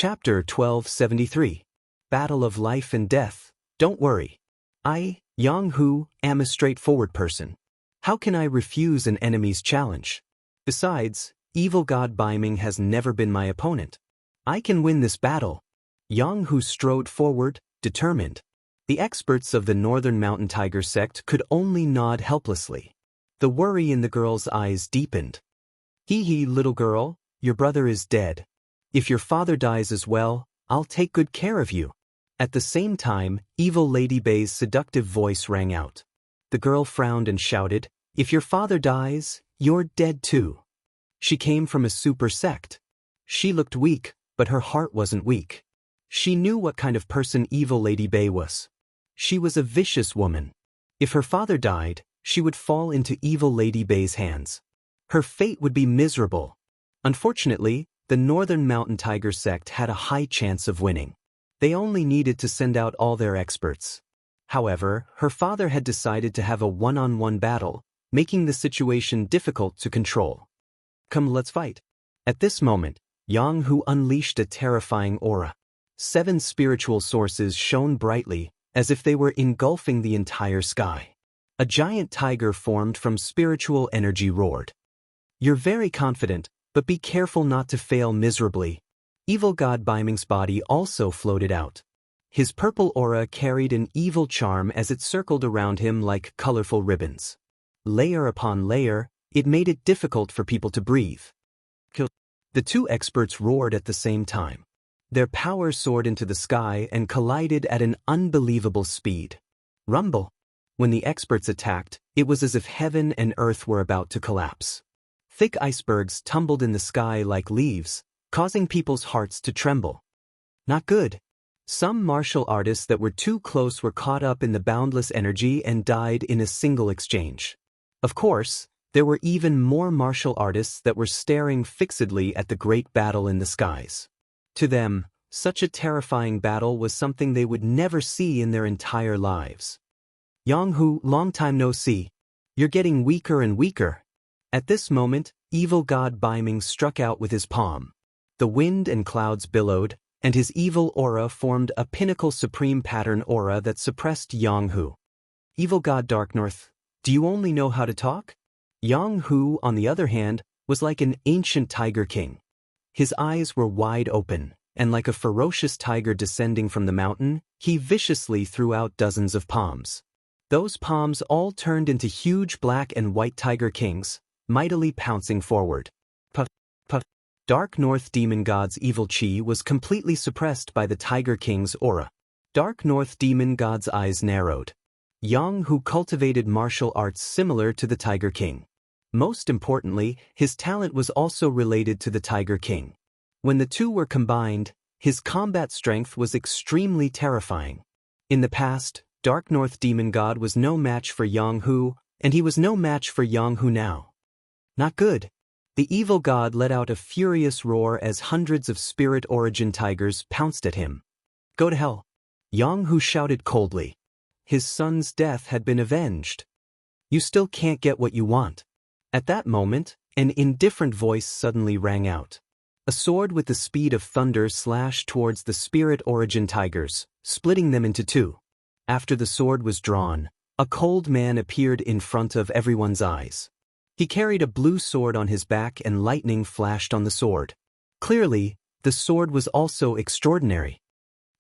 Chapter 1273. Battle of Life and Death. Don't worry. I, Yang Hu, am a straightforward person. How can I refuse an enemy's challenge? Besides, evil god Baiming has never been my opponent. I can win this battle. Yang Hu strode forward, determined. The experts of the Northern Mountain Tiger sect could only nod helplessly. The worry in the girl's eyes deepened. Hee, little girl, your brother is dead. If your father dies as well, I'll take good care of you. At the same time, evil Lady Bei's seductive voice rang out. The girl frowned and shouted, if your father dies, you're dead too. She came from a super sect. She looked weak, but her heart wasn't weak. She knew what kind of person evil Lady Bei was. She was a vicious woman. If her father died, she would fall into evil Lady Bei's hands. Her fate would be miserable. Unfortunately, the Northern Mountain Tiger sect had a high chance of winning. They only needed to send out all their experts. However, her father had decided to have a one-on-one battle, making the situation difficult to control. Come, let's fight. At this moment, Yang Hu unleashed a terrifying aura. 7 spiritual sources shone brightly, as if they were engulfing the entire sky. A giant tiger formed from spiritual energy roared. You're very confident, but be careful not to fail miserably. Evil god Baiming's body also floated out. His purple aura carried an evil charm as it circled around him like colorful ribbons. Layer upon layer, it made it difficult for people to breathe. The 2 experts roared at the same time. Their power soared into the sky and collided at an unbelievable speed. Rumble! When the experts attacked, it was as if heaven and earth were about to collapse. Thick icebergs tumbled in the sky like leaves, causing people's hearts to tremble. Not good. Some martial artists that were too close were caught up in the boundless energy and died in a single exchange. Of course, there were even more martial artists that were staring fixedly at the great battle in the skies. To them, such a terrifying battle was something they would never see in their entire lives. Yang Hu, long time no see. You're getting weaker and weaker. At this moment, evil god Baiming struck out with his palm. The wind and clouds billowed, and his evil aura formed a pinnacle supreme pattern aura that suppressed Yang Hu. Evil god Dark North, do you only know how to talk? Yang Hu, on the other hand, was like an ancient tiger king. His eyes were wide open, and like a ferocious tiger descending from the mountain, he viciously threw out dozens of palms. Those palms all turned into huge black and white tiger kings, mightily pouncing forward. Puff, puff. Dark North Demon God's evil chi was completely suppressed by the Tiger King's aura. Dark North Demon God's eyes narrowed. Yang Hu cultivated martial arts similar to the Tiger King. Most importantly, his talent was also related to the Tiger King. When the two were combined, his combat strength was extremely terrifying. In the past, Dark North Demon God was no match for Yang Hu, and he was no match for Yang Hu now. Not good. The evil god let out a furious roar as hundreds of spirit origin tigers pounced at him. Go to hell. Yang Hu shouted coldly. His son's death had been avenged. You still can't get what you want. At that moment, an indifferent voice suddenly rang out. A sword with the speed of thunder slashed towards the spirit origin tigers, splitting them into 2. After the sword was drawn, a cold man appeared in front of everyone's eyes. He carried a blue sword on his back and lightning flashed on the sword. Clearly, the sword was also extraordinary.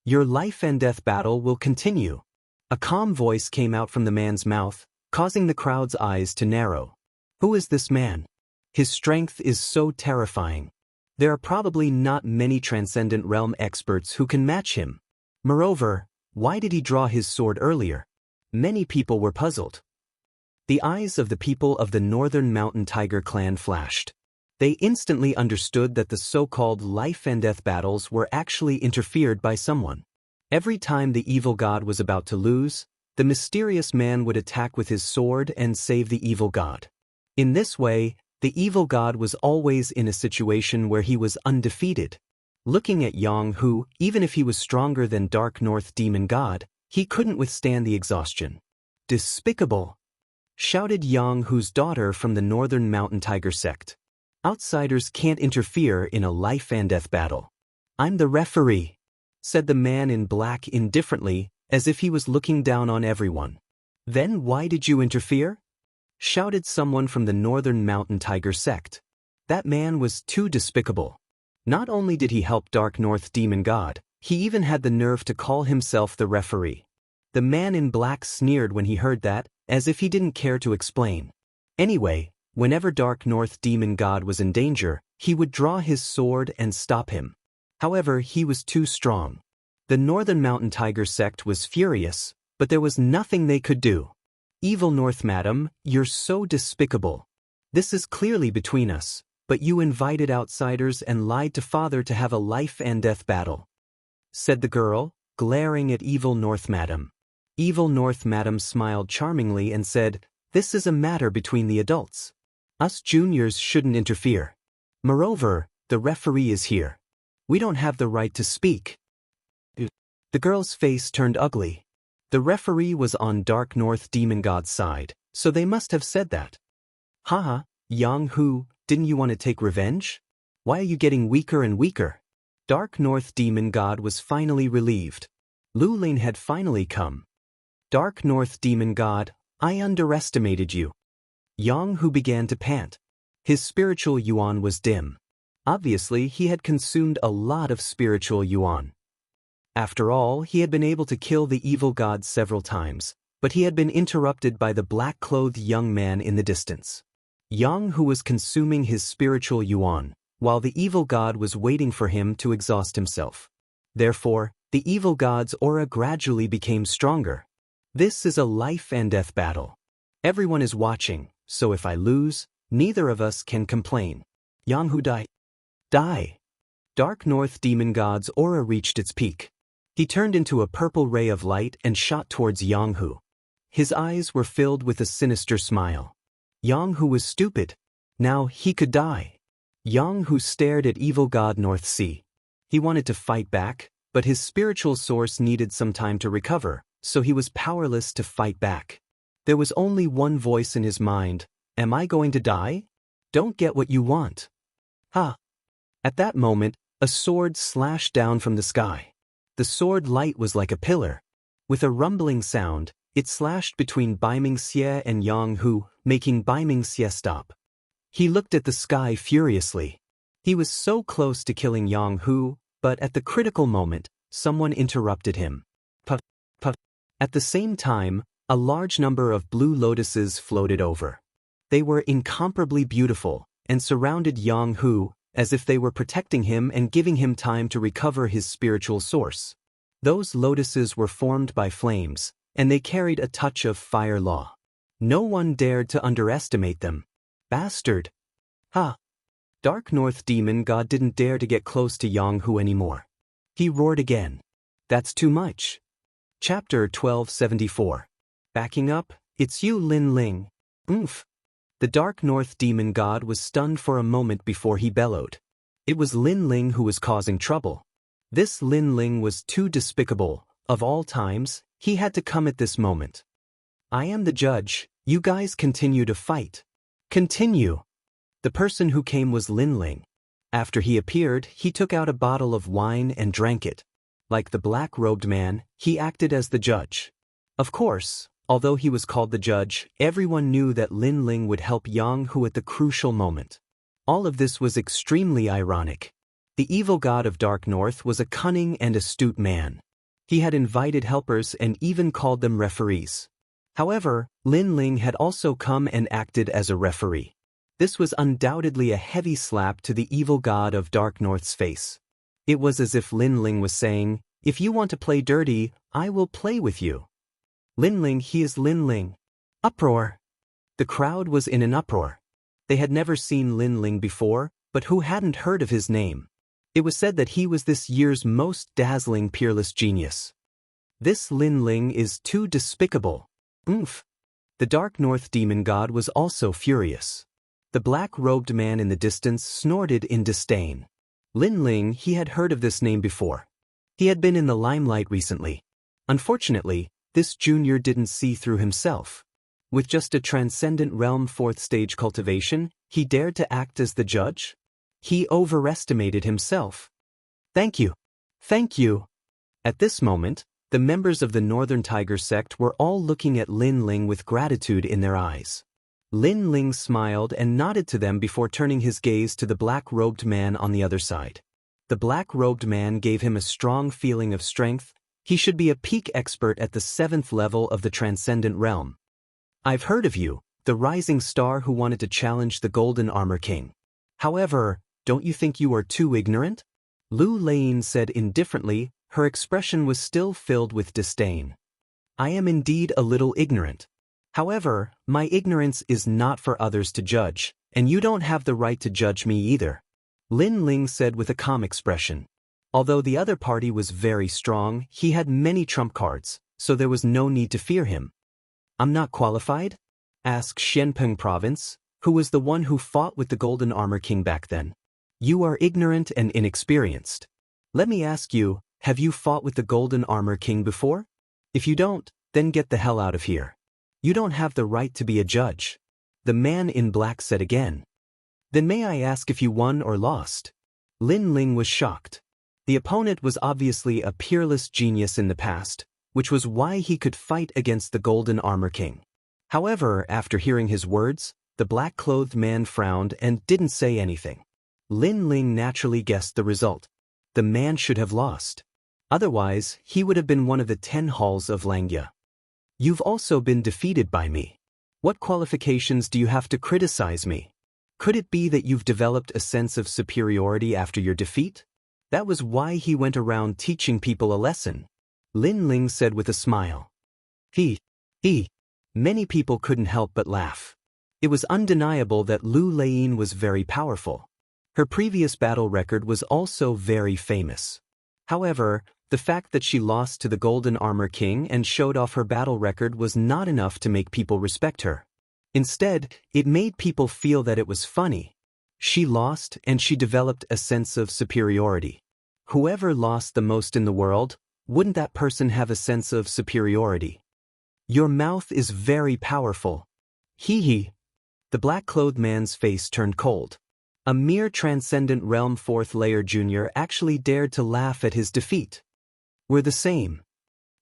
Your life and death battle will continue. A calm voice came out from the man's mouth, causing the crowd's eyes to narrow. Who is this man? His strength is so terrifying. There are probably not many Transcendent Realm experts who can match him. Moreover, why did he draw his sword earlier? Many people were puzzled. The eyes of the people of the Northern Mountain Tiger clan flashed. They instantly understood that the so-called life and death battles were actually interfered by someone. Every time the evil god was about to lose, the mysterious man would attack with his sword and save the evil god. In this way, the evil god was always in a situation where he was undefeated. Looking at Yang Hu, even if he was stronger than Dark North Demon God, he couldn't withstand the exhaustion. Despicable! Shouted Yang Hu's daughter from the Northern Mountain Tiger sect. Outsiders can't interfere in a life and death battle. I'm the referee, said the man in black indifferently, as if he was looking down on everyone. Then why did you interfere? Shouted someone from the Northern Mountain Tiger sect. That man was too despicable. Not only did he help Dark North Demon God, he even had the nerve to call himself the referee. The man in black sneered when he heard that, as if he didn't care to explain. Anyway, whenever Dark North Demon God was in danger, he would draw his sword and stop him. However, he was too strong. The Northern Mountain Tiger sect was furious, but there was nothing they could do. Evil North Madam, you're so despicable. This is clearly between us, but you invited outsiders and lied to Father to have a life and death battle, said the girl, glaring at Evil North Madam. Evil North Madam smiled charmingly and said, "This is a matter between the adults. Us juniors shouldn't interfere. Moreover, the referee is here. We don't have the right to speak." The girl's face turned ugly. The referee was on Dark North Demon God's side, so they must have said that. Haha, Yang Hu, didn't you want to take revenge? Why are you getting weaker and weaker? Dark North Demon God was finally relieved. Lu Lin had finally come. Dark North Demon God, I underestimated you. Yang Hu began to pant. His spiritual yuan was dim. Obviously, he had consumed a lot of spiritual yuan. After all, he had been able to kill the evil god several times, but he had been interrupted by the black-clothed young man in the distance. Yang Hu was consuming his spiritual yuan, while the evil god was waiting for him to exhaust himself. Therefore, the evil god's aura gradually became stronger. This is a life and death battle. Everyone is watching, so if I lose, neither of us can complain. Yang Hu die. Die. Dark North Demon God's aura reached its peak. He turned into a purple ray of light and shot towards Yang Hu. His eyes were filled with a sinister smile. Yang Hu was stupid. Now he could die. Yang Hu stared at evil god North Sea. He wanted to fight back, but his spiritual source needed some time to recover, so he was powerless to fight back. There was only one voice in his mind. Am I going to die? Don't get what you want. Ha! At that moment, a sword slashed down from the sky. The sword light was like a pillar. With a rumbling sound, it slashed between Xianxia and Yang Hu, making Xianxia stop. He looked at the sky furiously. He was so close to killing Yang Hu, but at the critical moment, someone interrupted him. Puff, puff. At the same time, a large number of blue lotuses floated over. They were incomparably beautiful, and surrounded Yang Hu, as if they were protecting him and giving him time to recover his spiritual source. Those lotuses were formed by flames, and they carried a touch of fire law. No one dared to underestimate them. Bastard! Ha! Dark North Demon God didn't dare to get close to Yang Hu anymore. He roared again. That's too much. Chapter 1274. Backing up, it's you, Lin Ling. Oomph! The Dark North Demon God was stunned for a moment before he bellowed. It was Lin Ling who was causing trouble. This Lin Ling was too despicable. Of all times, he had to come at this moment. I am the judge. You guys continue to fight. Continue. The person who came was Lin Ling. After he appeared, he took out a bottle of wine and drank it. Like the black-robed man, he acted as the judge. Of course, although he was called the judge, everyone knew that Lin Ling would help Yang Hu at the crucial moment. All of this was extremely ironic. The evil god of Dark North was a cunning and astute man. He had invited helpers and even called them referees. However, Lin Ling had also come and acted as a referee. This was undoubtedly a heavy slap to the evil god of Dark North's face. It was as if Lin Ling was saying, if you want to play dirty, I will play with you. Lin Ling, he is Lin Ling. Uproar! The crowd was in an uproar. They had never seen Lin Ling before, but who hadn't heard of his name? It was said that he was this year's most dazzling peerless genius. This Lin Ling is too despicable. Oomph! The Dark North Demon God was also furious. The black-robed man in the distance snorted in disdain. Lin Ling, he had heard of this name before. He had been in the limelight recently. Unfortunately, this junior didn't see through himself. With just a transcendent realm 4th stage cultivation, he dared to act as the judge? He overestimated himself. Thank you. Thank you. At this moment, the members of the Northern Tiger sect were all looking at Lin Ling with gratitude in their eyes. Lin Ling smiled and nodded to them before turning his gaze to the black-robed man on the other side. The black-robed man gave him a strong feeling of strength. He should be a peak expert at the 7th level of the Transcendent Realm. I've heard of you, the rising star who wanted to challenge the Golden Armor King. However, don't you think you are too ignorant? Lu Lane said indifferently. Her expression was still filled with disdain. I am indeed a little ignorant. However, my ignorance is not for others to judge, and you don't have the right to judge me either. Lin Ling said with a calm expression. Although the other party was very strong, he had many trump cards, so there was no need to fear him. I'm not qualified? Asked Xianpeng Province, who was the one who fought with the Golden Armor King back then. You are ignorant and inexperienced. Let me ask you, have you fought with the Golden Armor King before? If you don't, then get the hell out of here. You don't have the right to be a judge. The man in black said again. Then may I ask if you won or lost? Lin Ling was shocked. The opponent was obviously a peerless genius in the past, which was why he could fight against the Golden Armor King. However, after hearing his words, the black-clothed man frowned and didn't say anything. Lin Ling naturally guessed the result. The man should have lost. Otherwise, he would have been one of the 10 halls of Xianxia. You've also been defeated by me. What qualifications do you have to criticize me? Could it be that you've developed a sense of superiority after your defeat? That was why he went around teaching people a lesson. Lin Ling said with a smile. He. Many people couldn't help but laugh. It was undeniable that Lu Lane was very powerful. Her previous battle record was also very famous. However, the fact that she lost to the Golden Armor King and showed off her battle record was not enough to make people respect her. Instead, it made people feel that it was funny. She lost and she developed a sense of superiority. Whoever lost the most in the world, wouldn't that person have a sense of superiority? Your mouth is very powerful. Hee. The black-clothed man's face turned cold. A mere Transcendent Realm 4th layer junior actually dared to laugh at his defeat. We're the same.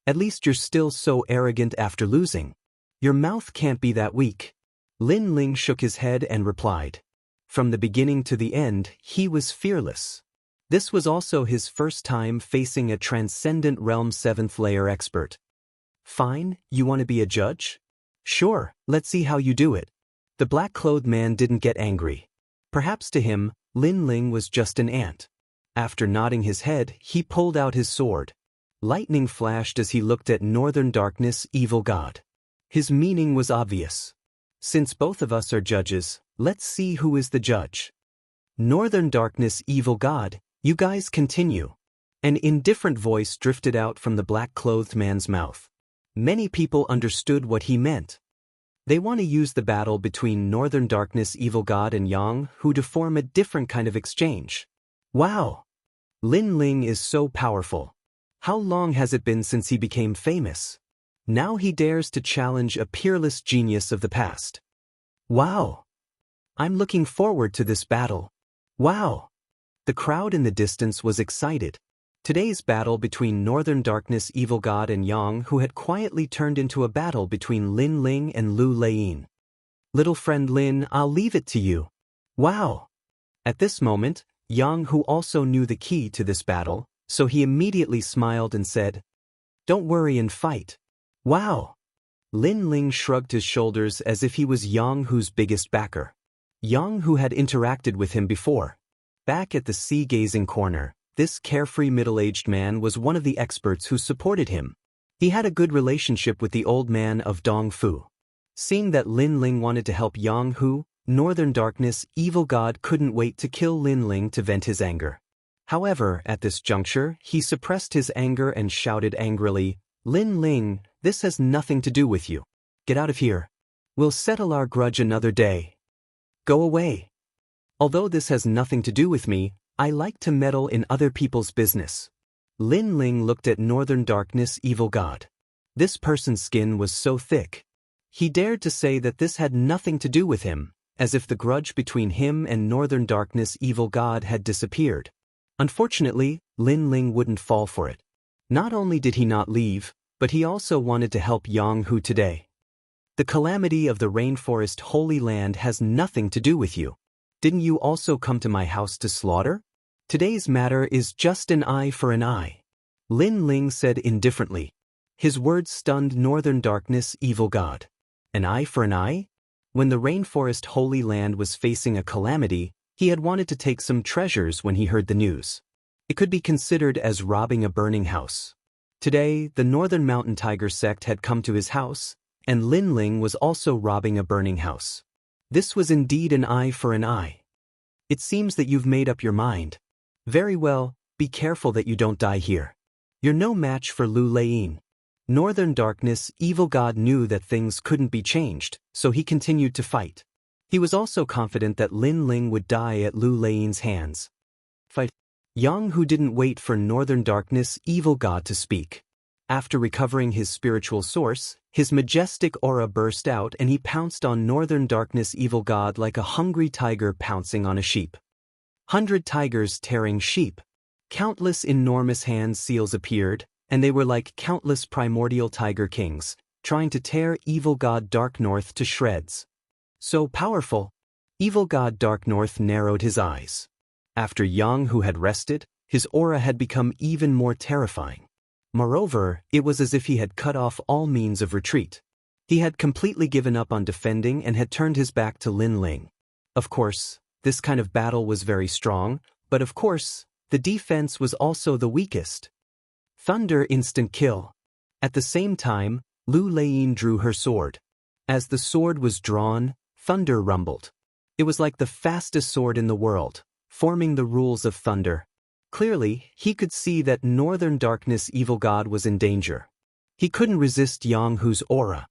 At least you're still so arrogant after losing. Your mouth can't be that weak. Lin Ling shook his head and replied. From the beginning to the end, he was fearless. This was also his first time facing a Transcendent Realm 7th layer expert. Fine, you want to be a judge? Sure, let's see how you do it. The black-clothed man didn't get angry. Perhaps to him, Lin Ling was just an ant. After nodding his head, he pulled out his sword. Lightning flashed as he looked at Northern Darkness, Evil God. His meaning was obvious. Since both of us are judges, let's see who is the judge. Northern Darkness, Evil God, you guys continue. An indifferent voice drifted out from the black-clothed man's mouth. Many people understood what he meant. They want to use the battle between Northern Darkness, Evil God and Yang Hu to form a different kind of exchange. Wow! Lin Ling is so powerful. How long has it been since he became famous? Now he dares to challenge a peerless genius of the past. Wow! I'm looking forward to this battle. Wow! The crowd in the distance was excited. Today's battle between Northern Darkness, Evil God and Yang Hu had quietly turned into a battle between Lin Ling and Lu Lane. Little friend Lin, I'll leave it to you. Wow! At this moment, Yang Hu also knew the key to this battle, so he immediately smiled and said, Don't worry and fight. Wow! Lin Ling shrugged his shoulders as if he was Yang Hu's biggest backer. Yang Hu had interacted with him before. Back at the sea-gazing corner, this carefree middle-aged man was one of the experts who supported him. He had a good relationship with the old man of Dongfu. Seeing that Lin Ling wanted to help Yang Hu, Northern Darkness, Evil God couldn't wait to kill Lin Ling to vent his anger. However, at this juncture, he suppressed his anger and shouted angrily, Lin Ling, this has nothing to do with you. Get out of here. We'll settle our grudge another day. Go away. Although this has nothing to do with me, I like to meddle in other people's business. Lin Ling looked at Northern Darkness, Evil God. This person's skin was so thick. He dared to say that this had nothing to do with him, as if the grudge between him and Northern Darkness, Evil God had disappeared. Unfortunately, Lin Ling wouldn't fall for it. Not only did he not leave, but he also wanted to help Yang Hu today. The calamity of the rainforest Holy Land has nothing to do with you. Didn't you also come to my house to slaughter? Today's matter is just an eye for an eye. Lin Ling said indifferently. His words stunned Northern Darkness Evil God. An eye for an eye? When the rainforest Holy Land was facing a calamity, he had wanted to take some treasures when he heard the news. It could be considered as robbing a burning house. Today, the Northern Mountain Tiger sect had come to his house, and Lin Ling was also robbing a burning house. This was indeed an eye for an eye. It seems that you've made up your mind. Very well, be careful that you don't die here. You're no match for Lu Leyin. Northern Darkness Evil God knew that things couldn't be changed, so he continued to fight. He was also confident that Lin Ling would die at Lu Leyin's hands. Fight. Yang Hu didn't wait for Northern Darkness Evil God to speak. After recovering his spiritual source, his majestic aura burst out and he pounced on Northern Darkness Evil God like a hungry tiger pouncing on a sheep. 100 tigers tearing sheep. Countless enormous hand seals appeared, and they were like countless primordial tiger kings, trying to tear Evil God Dark North to shreds. So powerful, Evil God Dark North narrowed his eyes. After Yang Hu had rested, his aura had become even more terrifying. Moreover, it was as if he had cut off all means of retreat. He had completely given up on defending and had turned his back to Lin Ling. Of course, this kind of battle was very strong, but of course, the defense was also the weakest. Thunder instant kill. At the same time, Lu Leyin drew her sword. As the sword was drawn, thunder rumbled. It was like the fastest sword in the world, forming the rules of thunder. Clearly, he could see that Northern Darkness Evil God was in danger. He couldn't resist Yang Hu's aura.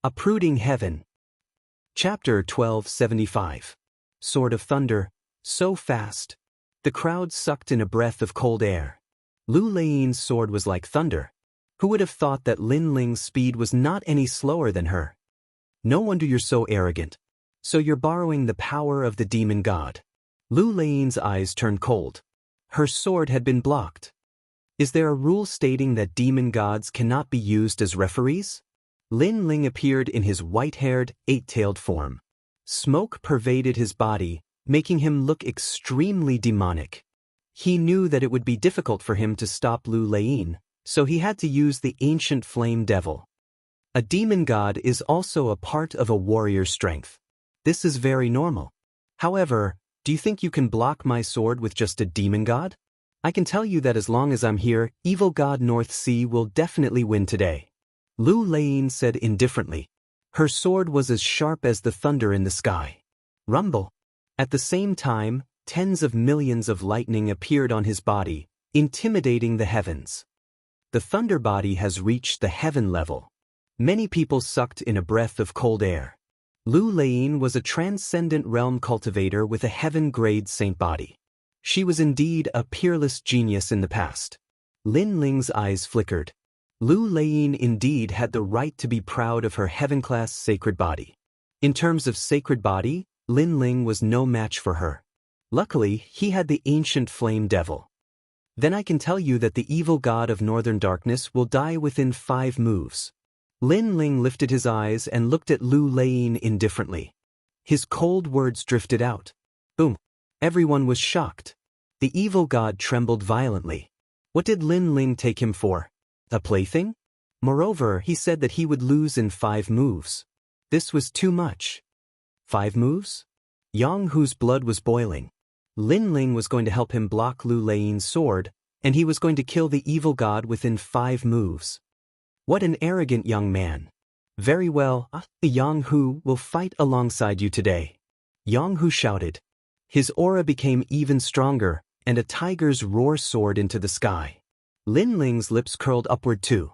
Uprooting Heaven. Chapter 1275. Sword of Thunder, so fast. The crowd sucked in a breath of cold air. Lu Leyin's sword was like thunder. Who would have thought that Lin Ling's speed was not any slower than her? No wonder you're so arrogant. So you're borrowing the power of the demon god. Lu Leyin's eyes turned cold. Her sword had been blocked. Is there a rule stating that demon gods cannot be used as referees? Lin Ling appeared in his white-haired, eight-tailed form. Smoke pervaded his body, making him look extremely demonic. He knew that it would be difficult for him to stop Lu Leyin, so he had to use the ancient flame devil. A demon god is also a part of a warrior's strength. This is very normal. However, do you think you can block my sword with just a demon god? I can tell you that as long as I'm here, Evil God North Sea will definitely win today. Lu Leyin said indifferently. Her sword was as sharp as the thunder in the sky. Rumble. At the same time, tens of millions of lightning appeared on his body, intimidating the heavens. The thunder body has reached the heaven level. Many people sucked in a breath of cold air. Lu Leyin was a transcendent realm cultivator with a heaven-grade saint body. She was indeed a peerless genius in the past. Lin Ling's eyes flickered. Lu Leyin indeed had the right to be proud of her heaven-class sacred body. In terms of sacred body, Lin Ling was no match for her. Luckily, he had the ancient flame devil. Then I can tell you that the evil god of Northern Darkness will die within 5 moves. Lin Ling lifted his eyes and looked at Lu Leyin indifferently. His cold words drifted out. Boom. Everyone was shocked. The evil god trembled violently. What did Lin Ling take him for? A plaything? Moreover, he said that he would lose in 5 moves. This was too much. 5 moves? Yang Hu's blood was boiling. Lin Ling was going to help him block Lu Leyin's sword, and he was going to kill the evil god within 5 moves. What an arrogant young man. Very well, Yang Hu will fight alongside you today. Yang Hu shouted. His aura became even stronger, and a tiger's roar soared into the sky. Lin Ling's lips curled upward too.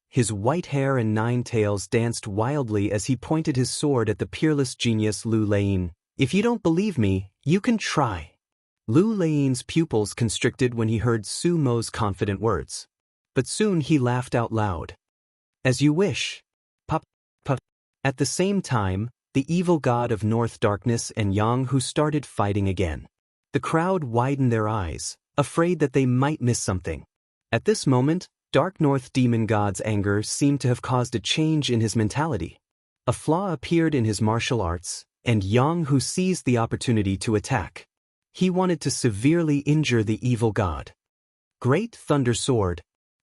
His white hair and 9 tails danced wildly as he pointed his sword at the peerless genius Lu Leyin. If you don't believe me, you can try. Lu Leyin's pupils constricted when he heard Su Mo's confident words. But soon he laughed out loud. As you wish. Pop, pop. At the same time, the evil god of North Darkness and Yang Hu started fighting again. The crowd widened their eyes, afraid that they might miss something. At this moment, Dark North Demon God's anger seemed to have caused a change in his mentality. A flaw appeared in his martial arts, and Yang Hu seized the opportunity to attack. He wanted to severely injure the evil god. Great Thunder Sword.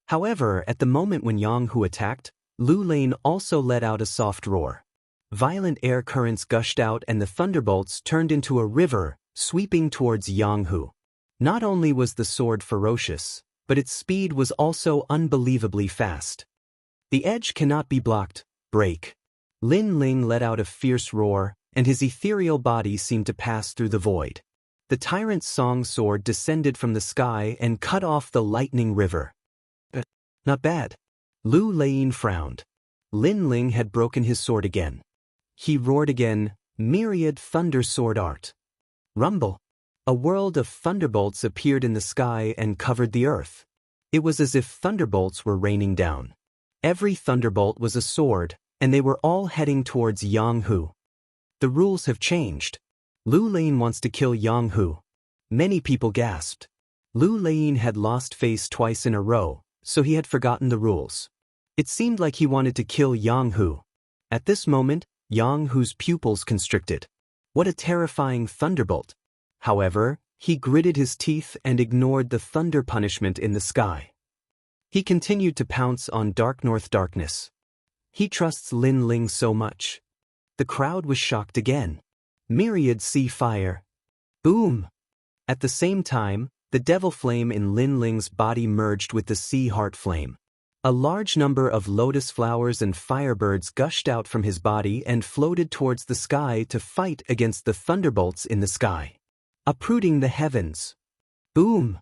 However, at the moment when Yang Hu attacked, Lu Lane also let out a soft roar. Violent air currents gushed out and the thunderbolts turned into a river, sweeping towards Yang Hu. Not only was the sword ferocious, but its speed was also unbelievably fast. The edge cannot be blocked. Break. Lin Ling let out a fierce roar, and his ethereal body seemed to pass through the void. The tyrant's song sword descended from the sky and cut off the lightning river. Not bad. Lu Lane frowned. Lin Ling had broken his sword again. He roared again, myriad thunder sword art. Rumble. A world of thunderbolts appeared in the sky and covered the earth. It was as if thunderbolts were raining down. Every thunderbolt was a sword, and they were all heading towards Yang Hu. The rules have changed. Lu Lane wants to kill Yang Hu. Many people gasped. Lu Lane had lost face twice in a row, so he had forgotten the rules. It seemed like he wanted to kill Yang Hu. At this moment, Yang Hu's pupils constricted. What a terrifying thunderbolt! However, he gritted his teeth and ignored the thunder punishment in the sky. He continued to pounce on Dark North darkness. He trusts Lin Ling so much. The crowd was shocked again. Myriad sea fire. Boom! At the same time, the devil flame in Lin Ling's body merged with the sea heart flame. A large number of lotus flowers and firebirds gushed out from his body and floated towards the sky to fight against the thunderbolts in the sky. Uprooting the heavens. Boom!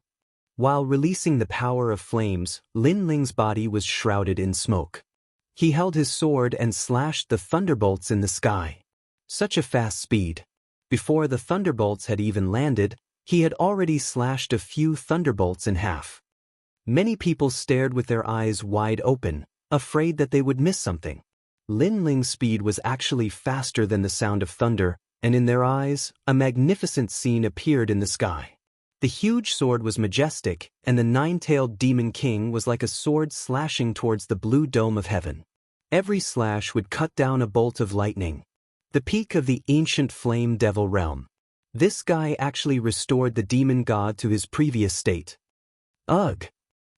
While releasing the power of flames, Lin Ling's body was shrouded in smoke. He held his sword and slashed the thunderbolts in the sky. Such a fast speed. Before the thunderbolts had even landed, he had already slashed a few thunderbolts in half. Many people stared with their eyes wide open, afraid that they would miss something. Lin Ling's speed was actually faster than the sound of thunder, and in their eyes, a magnificent scene appeared in the sky. The huge sword was majestic, and the nine-tailed demon king was like a sword slashing towards the blue dome of heaven. Every slash would cut down a bolt of lightning. The peak of the ancient flame devil realm. This guy actually restored the demon god to his previous state. Ugh!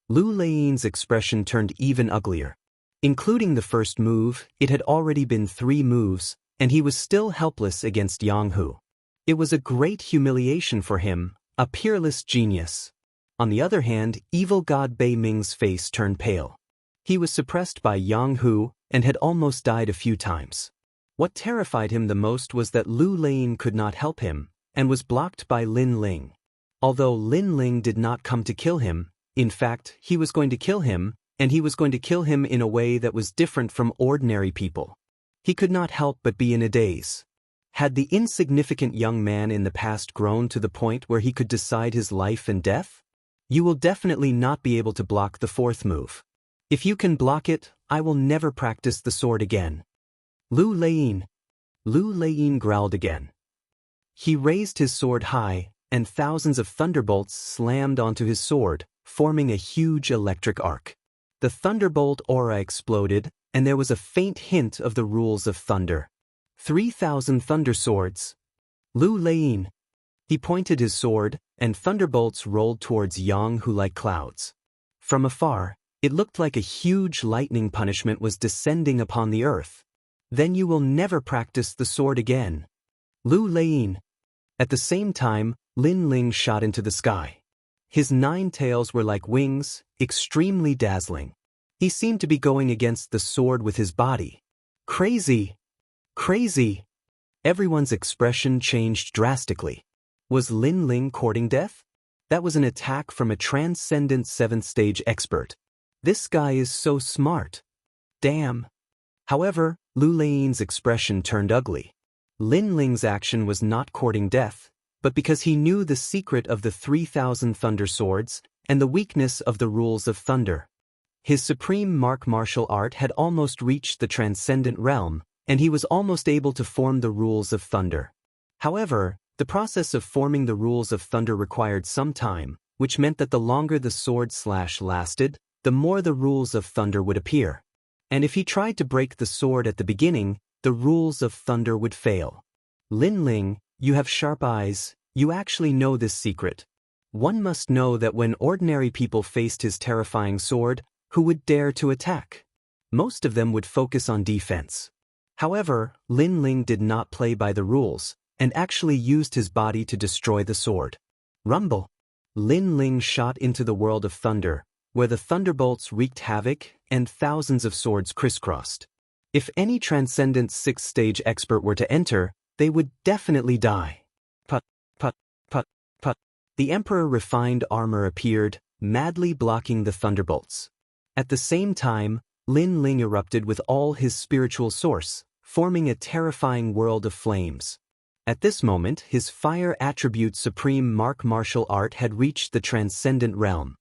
Lu Lane's expression turned even uglier. Including the first move, it had already been 3 moves, and he was still helpless against Yang Hu. It was a great humiliation for him, a peerless genius. On the other hand, evil god Bei Ming's face turned pale. He was suppressed by Yang Hu and had almost died a few times. What terrified him the most was that Lu Lane could not help him, and was blocked by Lin Ling. Although Lin Ling did not come to kill him, in fact, he was going to kill him, and he was going to kill him in a way that was different from ordinary people. He could not help but be in a daze. Had the insignificant young man in the past grown to the point where he could decide his life and death? You will definitely not be able to block the 4th move. If you can block it, I will never practice the sword again. Lu Lane growled again. He raised his sword high, and thousands of thunderbolts slammed onto his sword, forming a huge electric arc. The thunderbolt aura exploded, and there was a faint hint of the rules of thunder. 3,000 thunder swords. Lu Lane. He pointed his sword, and thunderbolts rolled towards Yang Hu like clouds. From afar, it looked like a huge lightning punishment was descending upon the earth. Then you will never practice the sword again. Lu Lane. At the same time, Lin Ling shot into the sky. His 9 tails were like wings, extremely dazzling. He seemed to be going against the sword with his body. Crazy! Crazy! Everyone's expression changed drastically. Was Lin Ling courting death? That was an attack from a transcendent 7th stage expert. This guy is so smart. Damn. However, Lu Lane's expression turned ugly. Lin Ling's action was not courting death, but because he knew the secret of the 3,000 thunder swords and the weakness of the rules of thunder. His supreme martial art had almost reached the transcendent realm, and he was almost able to form the rules of thunder. However, the process of forming the rules of thunder required some time, which meant that the longer the sword slash lasted, the more the rules of thunder would appear. And if he tried to break the sword at the beginning, the rules of thunder would fail. Lin Ling, you have sharp eyes, you actually know this secret. One must know that when ordinary people faced his terrifying sword, who would dare to attack? Most of them would focus on defense. However, Lin Ling did not play by the rules, and actually used his body to destroy the sword. Rumble! Lin Ling shot into the world of thunder, where the thunderbolts wreaked havoc and thousands of swords crisscrossed. If any transcendent sixth-stage expert were to enter, they would definitely die. Put, put, put, put. The Emperor refined armor appeared, madly blocking the thunderbolts. At the same time, Lin Ling erupted with all his spiritual source, forming a terrifying world of flames. At this moment, his fire attribute supreme martial art had reached the transcendent realm.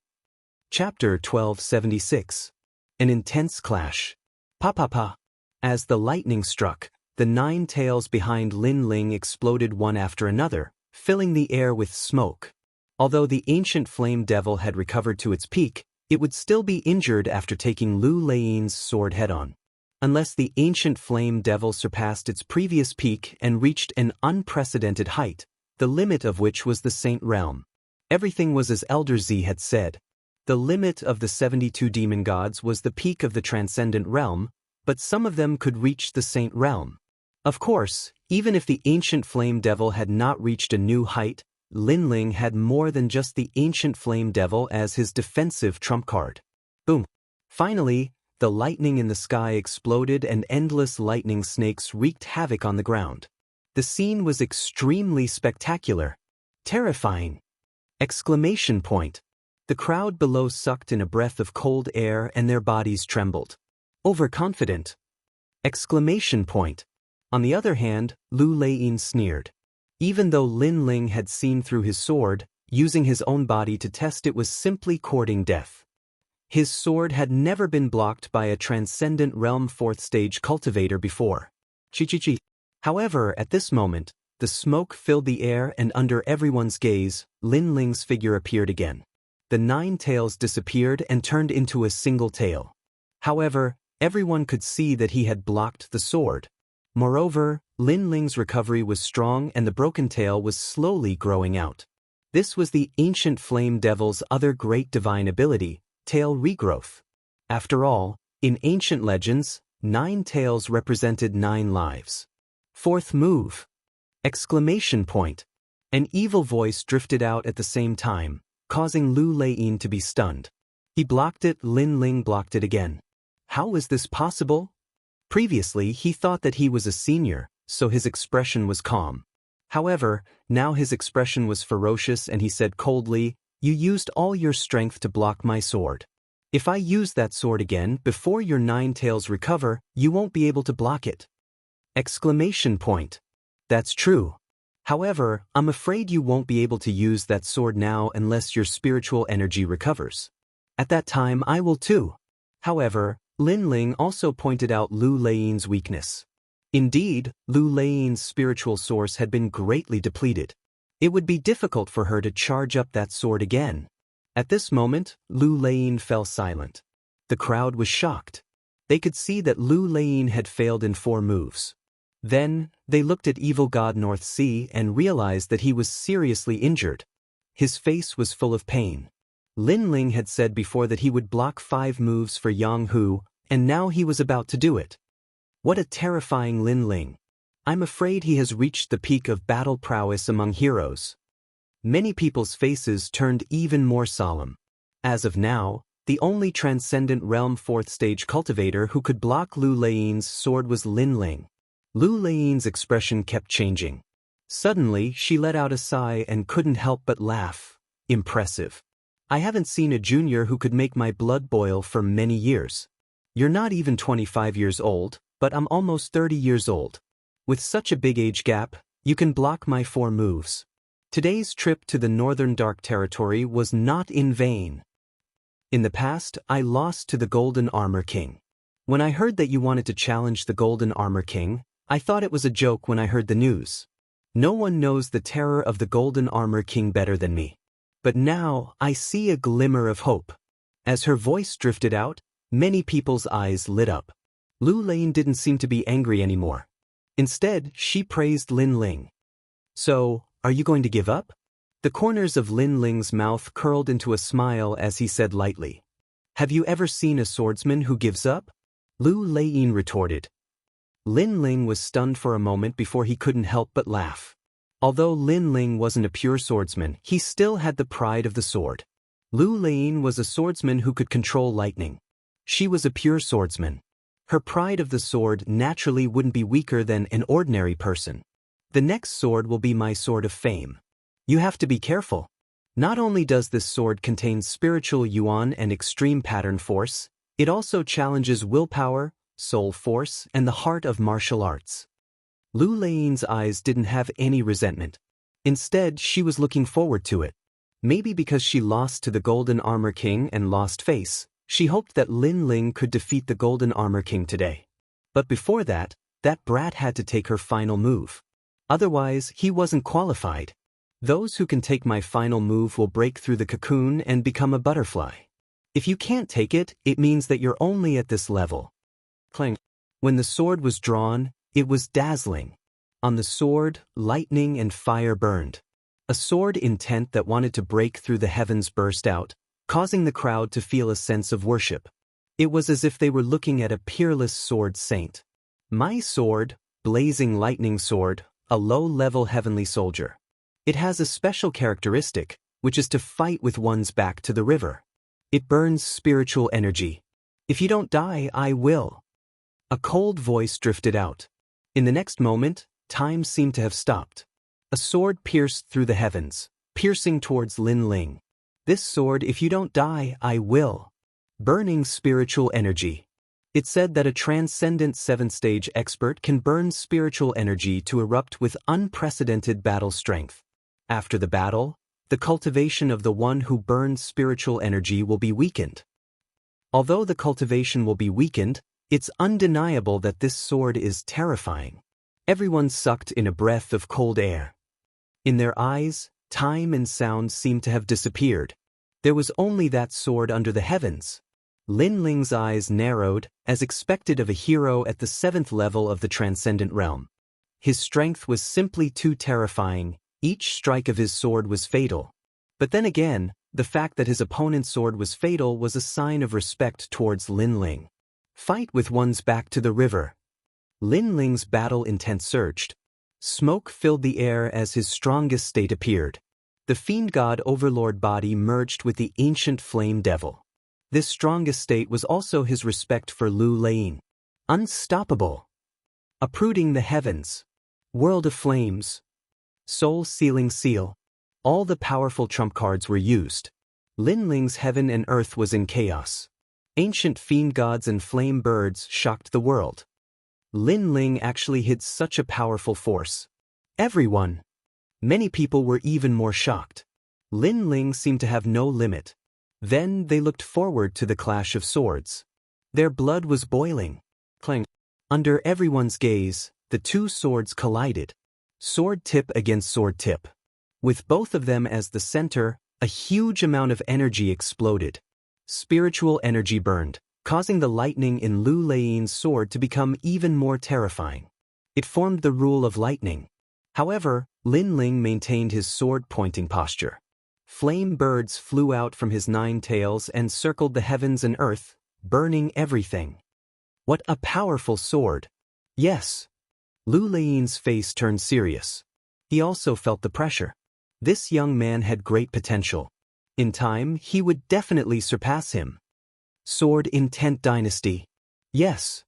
Chapter 1276. An intense clash. Pa. As the lightning struck, the 9 tails behind Lin Ling exploded one after another, filling the air with smoke. Although the ancient flame devil had recovered to its peak, it would still be injured after taking Lu Lein's sword head-on. Unless the ancient flame devil surpassed its previous peak and reached an unprecedented height, the limit of which was the Saint Realm. Everything was as Elder Z had said. The limit of the 72 demon gods was the peak of the transcendent realm, but some of them could reach the Saint Realm. Of course, even if the ancient flame devil had not reached a new height, Lin Ling had more than just the ancient flame devil as his defensive trump card. Boom! Finally, the lightning in the sky exploded and endless lightning snakes wreaked havoc on the ground. The scene was extremely spectacular. Terrifying! Exclamation point! The crowd below sucked in a breath of cold air and their bodies trembled. Overconfident! Exclamation point! On the other hand, Lu Lein sneered. Even though Lin Ling had seen through his sword, using his own body to test it was simply courting death. His sword had never been blocked by a transcendent realm 4th stage cultivator before. Chi. However, at this moment, the smoke filled the air and under everyone's gaze, Lin Ling's figure appeared again. The 9 tails disappeared and turned into a single tail. However, everyone could see that he had blocked the sword. Moreover, Lin Ling's recovery was strong and the broken tail was slowly growing out. This was the ancient flame devil's other great divine ability, tail regrowth. After all, in ancient legends, 9 tails represented 9 lives. 4th move! Exclamation point! An evil voice drifted out at the same time, causing Lu Lein to be stunned. He blocked it, Lin Ling blocked it again. How was this possible? Previously, he thought that he was a senior, so his expression was calm. However, now his expression was ferocious and he said coldly, "You used all your strength to block my sword. If I use that sword again before your 9 tails recover, you won't be able to block it." Exclamation point! That's true. However, I'm afraid you won't be able to use that sword now unless your spiritual energy recovers. At that time I will too. However, Lin Ling also pointed out Lu Lein's weakness. Indeed, Lu Lein's spiritual source had been greatly depleted. It would be difficult for her to charge up that sword again. At this moment, Lu Lein fell silent. The crowd was shocked. They could see that Lu Lein had failed in 4 moves. Then, they looked at Evil God North Sea and realized that he was seriously injured. His face was full of pain. Lin Ling had said before that he would block 5 moves for Yang Hu, and now he was about to do it. What a terrifying Lin Ling. I'm afraid he has reached the peak of battle prowess among heroes. Many people's faces turned even more solemn. As of now, the only transcendent realm 4th stage cultivator who could block Lu Lein's sword was Lin Ling. Lu Lein's expression kept changing. Suddenly, she let out a sigh and couldn't help but laugh. Impressive. I haven't seen a junior who could make my blood boil for many years. You're not even 25 years old, but I'm almost 30 years old. With such a big age gap, you can block my 4 moves. Today's trip to the Northern Dark Territory was not in vain. In the past, I lost to the Golden Armor King. When I heard that you wanted to challenge the Golden Armor King, I thought it was a joke when I heard the news. No one knows the terror of the Golden Armor King better than me. But now, I see a glimmer of hope. As her voice drifted out, many people's eyes lit up. Lu Lane didn't seem to be angry anymore. Instead, she praised Lin Ling. So, are you going to give up? The corners of Lin Ling's mouth curled into a smile as he said lightly. Have you ever seen a swordsman who gives up? Lu Lane retorted. Lin Ling was stunned for a moment before he couldn't help but laugh. Although Lin Ling wasn't a pure swordsman, he still had the pride of the sword. Lu Lane was a swordsman who could control lightning. She was a pure swordsman. Her pride of the sword naturally wouldn't be weaker than an ordinary person. The next sword will be my sword of fame. You have to be careful. Not only does this sword contain spiritual yuan and extreme pattern force, it also challenges willpower, soul force, and the heart of martial arts. Lu Lane's eyes didn't have any resentment. Instead, she was looking forward to it. Maybe because she lost to the Golden Armor King and lost face, she hoped that Lin Ling could defeat the Golden Armor King today. But before that brat had to take her final move. Otherwise, he wasn't qualified. Those who can take my final move will break through the cocoon and become a butterfly. If you can't take it, it means that you're only at this level. Clang. When the sword was drawn, it was dazzling. On the sword, lightning and fire burned. A sword intent that wanted to break through the heavens burst out, causing the crowd to feel a sense of worship. It was as if they were looking at a peerless sword saint. My sword, blazing lightning sword, a low-level heavenly soldier. It has a special characteristic, which is to fight with one's back to the river. It burns spiritual energy. If you don't die, I will. A cold voice drifted out. In the next moment, time seemed to have stopped. A sword pierced through the heavens, piercing towards Lin Ling. This sword, if you don't die, I will. Burning spiritual energy. It said that a transcendent 7th-stage expert can burn spiritual energy to erupt with unprecedented battle strength. After the battle, the cultivation of the one who burns spiritual energy will be weakened. Although the cultivation will be weakened, it's undeniable that this sword is terrifying. Everyone sucked in a breath of cold air. In their eyes, time and sound seemed to have disappeared. There was only that sword under the heavens. Lin Ling's eyes narrowed, as expected of a hero at the 7th level of the transcendent realm. His strength was simply too terrifying. Each strike of his sword was fatal. But then again, the fact that his opponent's sword was fatal was a sign of respect towards Lin Ling. Fight with one's back to the river. Lin Ling's battle intent surged. Smoke filled the air as his strongest state appeared. The fiend god overlord body merged with the ancient flame devil. This strongest state was also his respect for Lu Lane. Unstoppable. Uprooting the heavens. World of flames. Soul sealing seal. All the powerful trump cards were used. Lin Ling's heaven and earth was in chaos. Ancient fiend gods and flame birds shocked the world. Lin Ling actually hid such a powerful force. Everyone. Many people were even more shocked. Lin Ling seemed to have no limit. Then they looked forward to the clash of swords. Their blood was boiling. Clang. Under everyone's gaze, the two swords collided. Sword tip against sword tip. With both of them as the center, a huge amount of energy exploded. Spiritual energy burned, causing the lightning in Lu Lane's sword to become even more terrifying. It formed the rule of lightning. However, Lin Ling maintained his sword-pointing posture. Flame birds flew out from his 9 tails and circled the heavens and earth, burning everything. What a powerful sword! Yes. Lu Lane's face turned serious. He also felt the pressure. This young man had great potential. In time, he would definitely surpass him. Sword Intent Dynasty. Yes.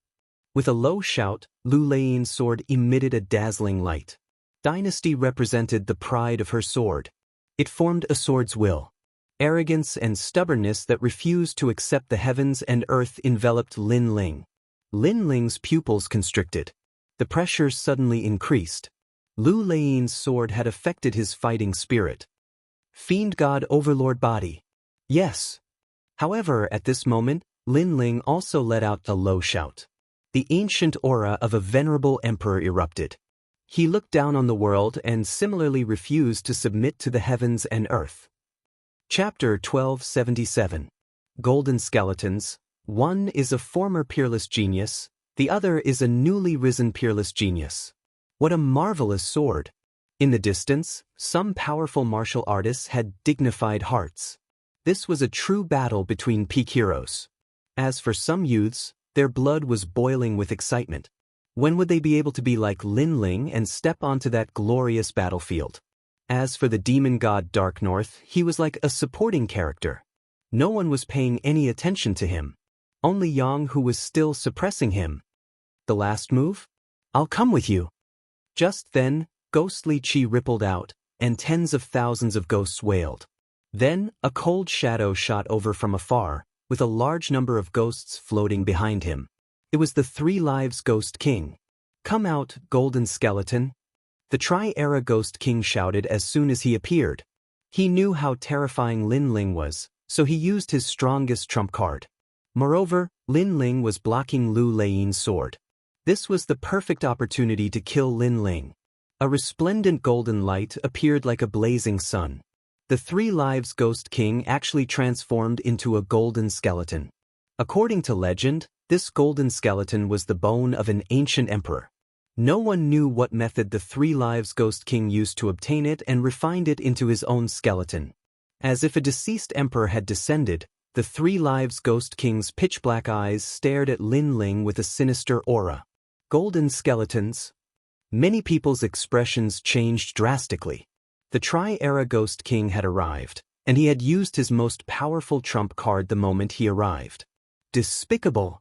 With a low shout, Lu Lane's sword emitted a dazzling light. Dynasty represented the pride of her sword. It formed a sword's will. Arrogance and stubbornness that refused to accept the heavens and earth enveloped Lin Ling. Lin Ling's pupils constricted. The pressure suddenly increased. Lu Lane's sword had affected his fighting spirit. Fiend God Overlord Body. Yes. However, at this moment, Lin Ling also let out a low shout. The ancient aura of a venerable emperor erupted. He looked down on the world and similarly refused to submit to the heavens and earth. Chapter 1277. Golden Skeletons. One is a former peerless genius, the other is a newly risen peerless genius. What a marvelous sword! In the distance, some powerful martial artists had dignified hearts. This was a true battle between peak heroes. As for some youths, their blood was boiling with excitement. When would they be able to be like Lin Ling and step onto that glorious battlefield? As for the demon god Dark North, he was like a supporting character. No one was paying any attention to him. Only Yang, who was still suppressing him. The last move? I'll come with you. Just then, ghostly chi rippled out, and tens of thousands of ghosts wailed. Then, a cold shadow shot over from afar, with a large number of ghosts floating behind him. It was the 3 Lives Ghost King. Come out, Golden Skeleton. The Tri-Era Ghost King shouted as soon as he appeared. He knew how terrifying Lin Ling was, so he used his strongest trump card. Moreover, Lin Ling was blocking Lu Lein's sword. This was the perfect opportunity to kill Lin Ling. A resplendent golden light appeared like a blazing sun. The 3 Lives Ghost King actually transformed into a golden skeleton. According to legend, this golden skeleton was the bone of an ancient emperor. No one knew what method the 3 Lives Ghost King used to obtain it and refined it into his own skeleton. As if a deceased emperor had descended, the 3 Lives Ghost King's pitch-black eyes stared at Lin Ling with a sinister aura. Golden skeletons. Many people's expressions changed drastically. The Tri-Era Ghost King had arrived, and he had used his most powerful trump card the moment he arrived. Despicable!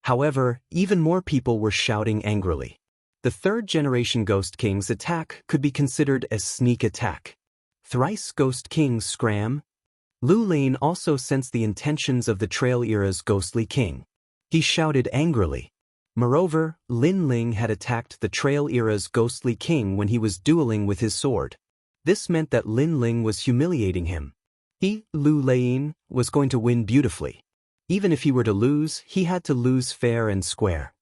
However, even more people were shouting angrily. The 3rd-generation Ghost King's attack could be considered as sneak attack. Thrice Ghost King scram. Lu Lane also sensed the intentions of the Trail Era's Ghostly King. He shouted angrily. Moreover, Lin Ling had attacked the Trail Era's Ghostly King when he was dueling with his sword. This meant that Lin Ling was humiliating him. He, Lu Lane, was going to win beautifully. Even if he were to lose, he had to lose fair and square.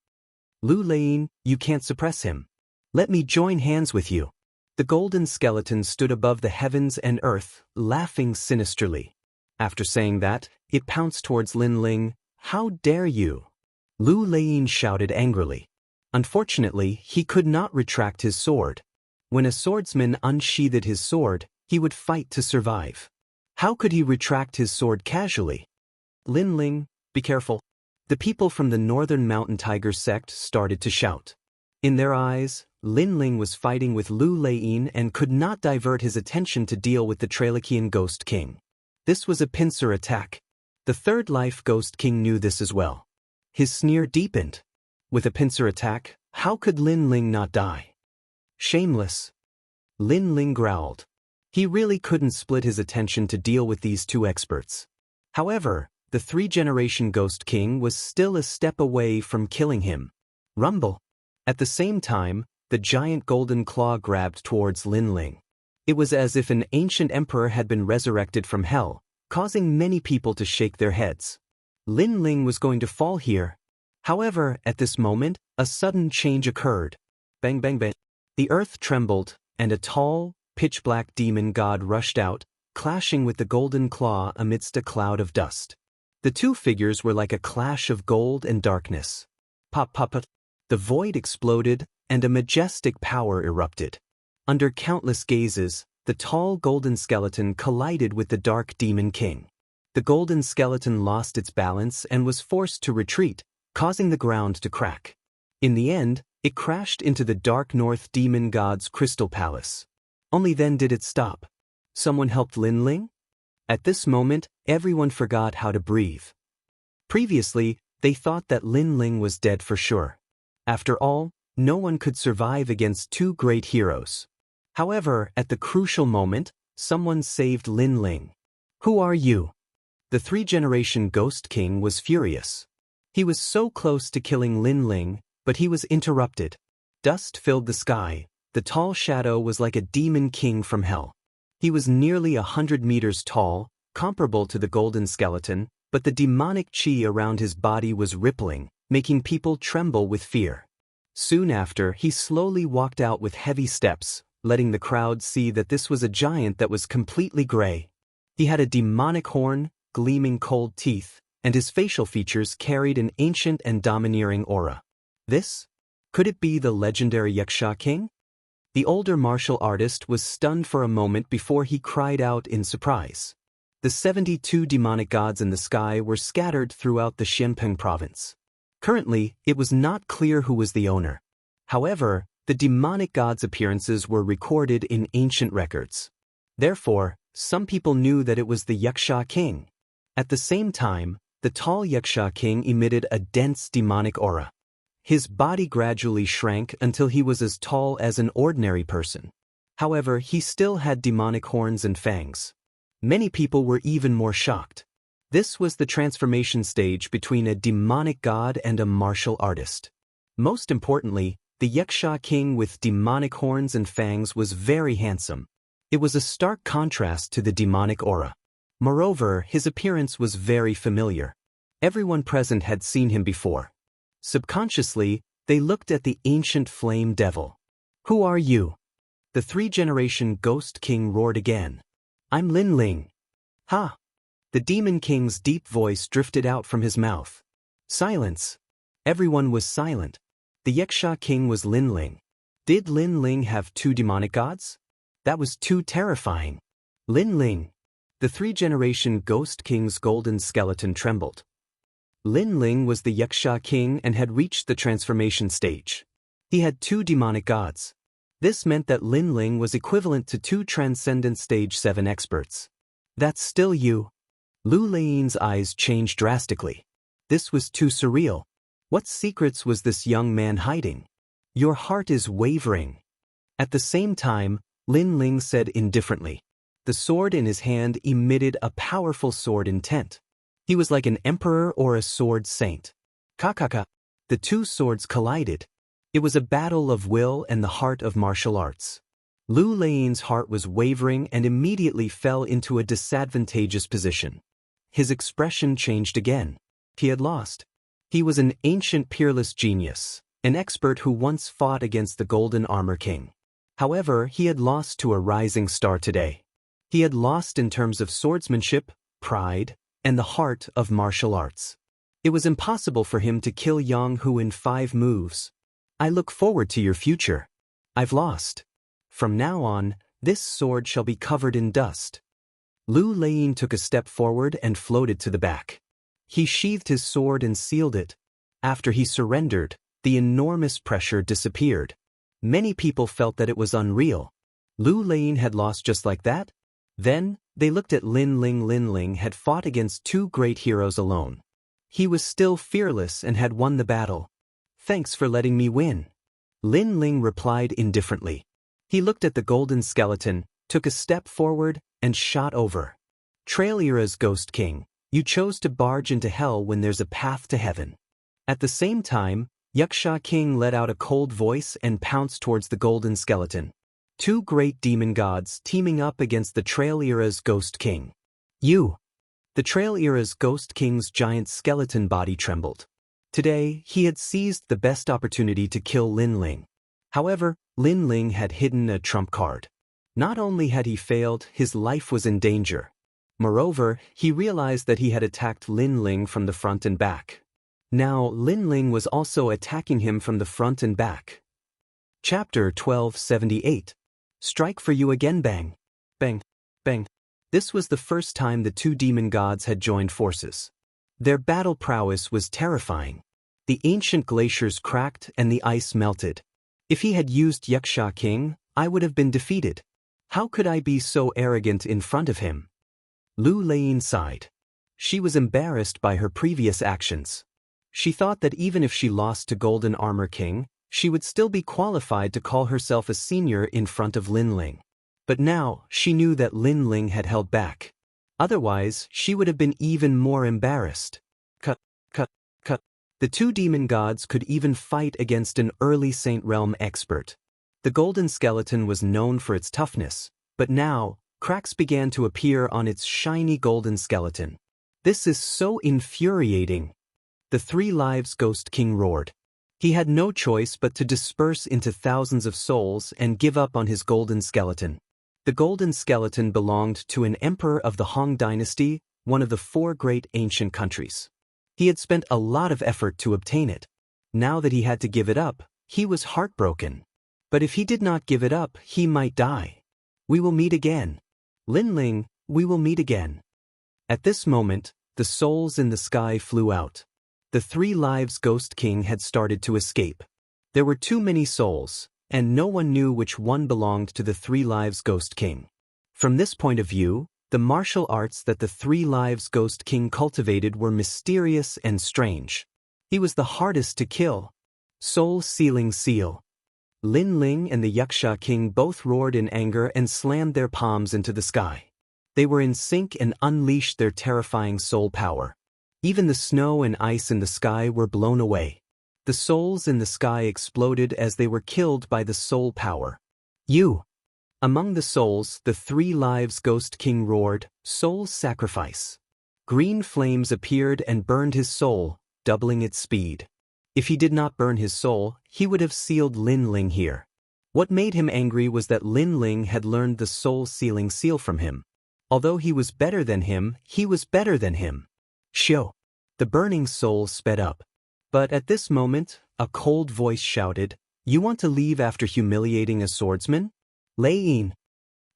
Lu Lane, you can't suppress him. Let me join hands with you. The golden skeleton stood above the heavens and earth, laughing sinisterly. After saying that, it pounced towards Lin Ling. How dare you? Lu Lane shouted angrily. Unfortunately, he could not retract his sword. When a swordsman unsheathed his sword, he would fight to survive. How could he retract his sword casually? Lin Ling, be careful. The people from the Northern Mountain Tiger sect started to shout. In their eyes, Lin Ling was fighting with Lu Lane and could not divert his attention to deal with the Trailakian Ghost King. This was a pincer attack. The 3rd Life Ghost King knew this as well. His sneer deepened. With a pincer attack, how could Lin Ling not die? Shameless. Lin Ling growled. He really couldn't split his attention to deal with these 2 experts. However, the 3-generation Ghost King was still a step away from killing him. Rumble. At the same time, the giant golden claw grabbed towards Lin Ling. It was as if an ancient emperor had been resurrected from hell, causing many people to shake their heads. Lin Ling was going to fall here. However, at this moment, a sudden change occurred. Bang bang bang. The earth trembled, and a tall, pitch-black demon god rushed out, clashing with the golden claw amidst a cloud of dust. The 2 figures were like a clash of gold and darkness. Pop pop pop. The void exploded, and a majestic power erupted. Under countless gazes, the tall golden skeleton collided with the dark demon king. The golden skeleton lost its balance and was forced to retreat, causing the ground to crack. In the end, it crashed into the Dark North demon god's crystal palace. Only then did it stop. Someone helped Lin Ling? At this moment, everyone forgot how to breathe. Previously, they thought that Lin Ling was dead for sure. After all, no one could survive against 2 great heroes. However, at the crucial moment, someone saved Lin Ling. Who are you? The 3-generation Ghost King was furious. He was so close to killing Lin Ling, but he was interrupted. Dust filled the sky. The tall shadow was like a demon king from hell. He was nearly 100 meters tall, comparable to the golden skeleton, but the demonic chi around his body was rippling, making people tremble with fear. Soon after, he slowly walked out with heavy steps, letting the crowd see that this was a giant that was completely gray. He had a demonic horn, gleaming cold teeth, and his facial features carried an ancient and domineering aura. This? Could it be the legendary Xianxia king? The older martial artist was stunned for a moment before he cried out in surprise. The 72 demonic gods in the sky were scattered throughout the Xinpeng province. Currently, it was not clear who was the owner. However, the demonic gods' appearances were recorded in ancient records. Therefore, some people knew that it was the Xianxia king. At the same time, the tall Xianxia king emitted a dense demonic aura. His body gradually shrank until he was as tall as an ordinary person. However, he still had demonic horns and fangs. Many people were even more shocked. This was the transformation stage between a demonic god and a martial artist. Most importantly, the Xianxia king with demonic horns and fangs was very handsome. It was a stark contrast to the demonic aura. Moreover, his appearance was very familiar. Everyone present had seen him before. Subconsciously, they looked at the ancient flame devil. "Who are you?" The three-generation ghost king roared again. "I'm Lin Ling." "Ha!" The demon king's deep voice drifted out from his mouth. Silence. Everyone was silent. The Xianxia king was Lin Ling. Did Lin Ling have two demonic gods? That was too terrifying. Lin Ling. The three-generation ghost king's golden skeleton trembled. Lin Ling was the Xianxia king and had reached the transformation stage. He had two demonic gods. This meant that Lin Ling was equivalent to two Transcendent Stage 7 experts. "That's still you." Lu Lein's eyes changed drastically. This was too surreal. What secrets was this young man hiding? "Your heart is wavering." At the same time, Lin Ling said indifferently. The sword in his hand emitted a powerful sword intent. He was like an emperor or a sword saint. Kakaka. The two swords collided. It was a battle of will and the heart of martial arts. Lu Lein's heart was wavering and immediately fell into a disadvantageous position. His expression changed again. He had lost. He was an ancient peerless genius, an expert who once fought against the Golden Armor King. However, he had lost to a rising star today. He had lost in terms of swordsmanship, pride, and the heart of martial arts. It was impossible for him to kill Yang Hu in 5 moves. "I look forward to your future. I've lost. From now on, this sword shall be covered in dust." Lu Lein took a step forward and floated to the back. He sheathed his sword and sealed it. After he surrendered, the enormous pressure disappeared. Many people felt that it was unreal. Lu Lein had lost just like that? Then, they looked at Lin Ling. Lin Ling had fought against 2 great heroes alone. He was still fearless and had won the battle. "Thanks for letting me win." Lin Ling replied indifferently. He looked at the golden skeleton, took a step forward, and shot over. "Trail Era's Ghost King, you chose to barge into hell when there's a path to heaven." At the same time, Xianxia king let out a cold voice and pounced towards the golden skeleton. 2 great demon gods teaming up against the Trail Era's Ghost King. "You!" The Trail Era's Ghost King's giant skeleton body trembled. Today, he had seized the best opportunity to kill Lin Ling. However, Lin Ling had hidden a trump card. Not only had he failed, his life was in danger. Moreover, he realized that he had attacked Lin Ling from the front and back. Now, Lin Ling was also attacking him from the front and back. Chapter 1278. Strike for you again. Bang. Bang. Bang. This was the first time the 2 demon gods had joined forces. Their battle prowess was terrifying. The ancient glaciers cracked and the ice melted. If he had used Xianxia king, I would have been defeated. How could I be so arrogant in front of him? Lu Lein sighed. She was embarrassed by her previous actions. She thought that even if she lost to Golden Armor King, she would still be qualified to call herself a senior in front of Lin Ling. But now, she knew that Lin Ling had held back. Otherwise, she would have been even more embarrassed. Cut. The 2 demon gods could even fight against an early Saint Realm expert. The golden skeleton was known for its toughness, but now, cracks began to appear on its shiny golden skeleton. "This is so infuriating." The 3 Lives Ghost King roared. He had no choice but to disperse into thousands of souls and give up on his golden skeleton. The golden skeleton belonged to an emperor of the Han dynasty, one of the 4 great ancient countries. He had spent a lot of effort to obtain it. Now that he had to give it up, he was heartbroken. But if he did not give it up, he might die. We will meet again. Lin Ling, we will meet again. At this moment, the souls in the sky flew out. The 3 lives Ghost King had started to escape. There were too many souls, and no one knew which one belonged to the 3 lives Ghost King. From this point of view, the martial arts that the 3 lives Ghost King cultivated were mysterious and strange. He was the hardest to kill. Soul-sealing seal. Lin Ling and the Xianxia king both roared in anger and slammed their palms into the sky. They were in sync and unleashed their terrifying soul power. Even the snow and ice in the sky were blown away. The souls in the sky exploded as they were killed by the soul power. You! Among the souls, the 3 lives Ghost King roared, "Soul sacrifice." Green flames appeared and burned his soul, doubling its speed. If he did not burn his soul, he would have sealed Lin Ling here. What made him angry was that Lin Ling had learned the soul-sealing seal from him. Although he was better than him, he was better than him. Shio! The burning soul sped up. But at this moment, a cold voice shouted, "You want to leave after humiliating a swordsman? Lei-yin."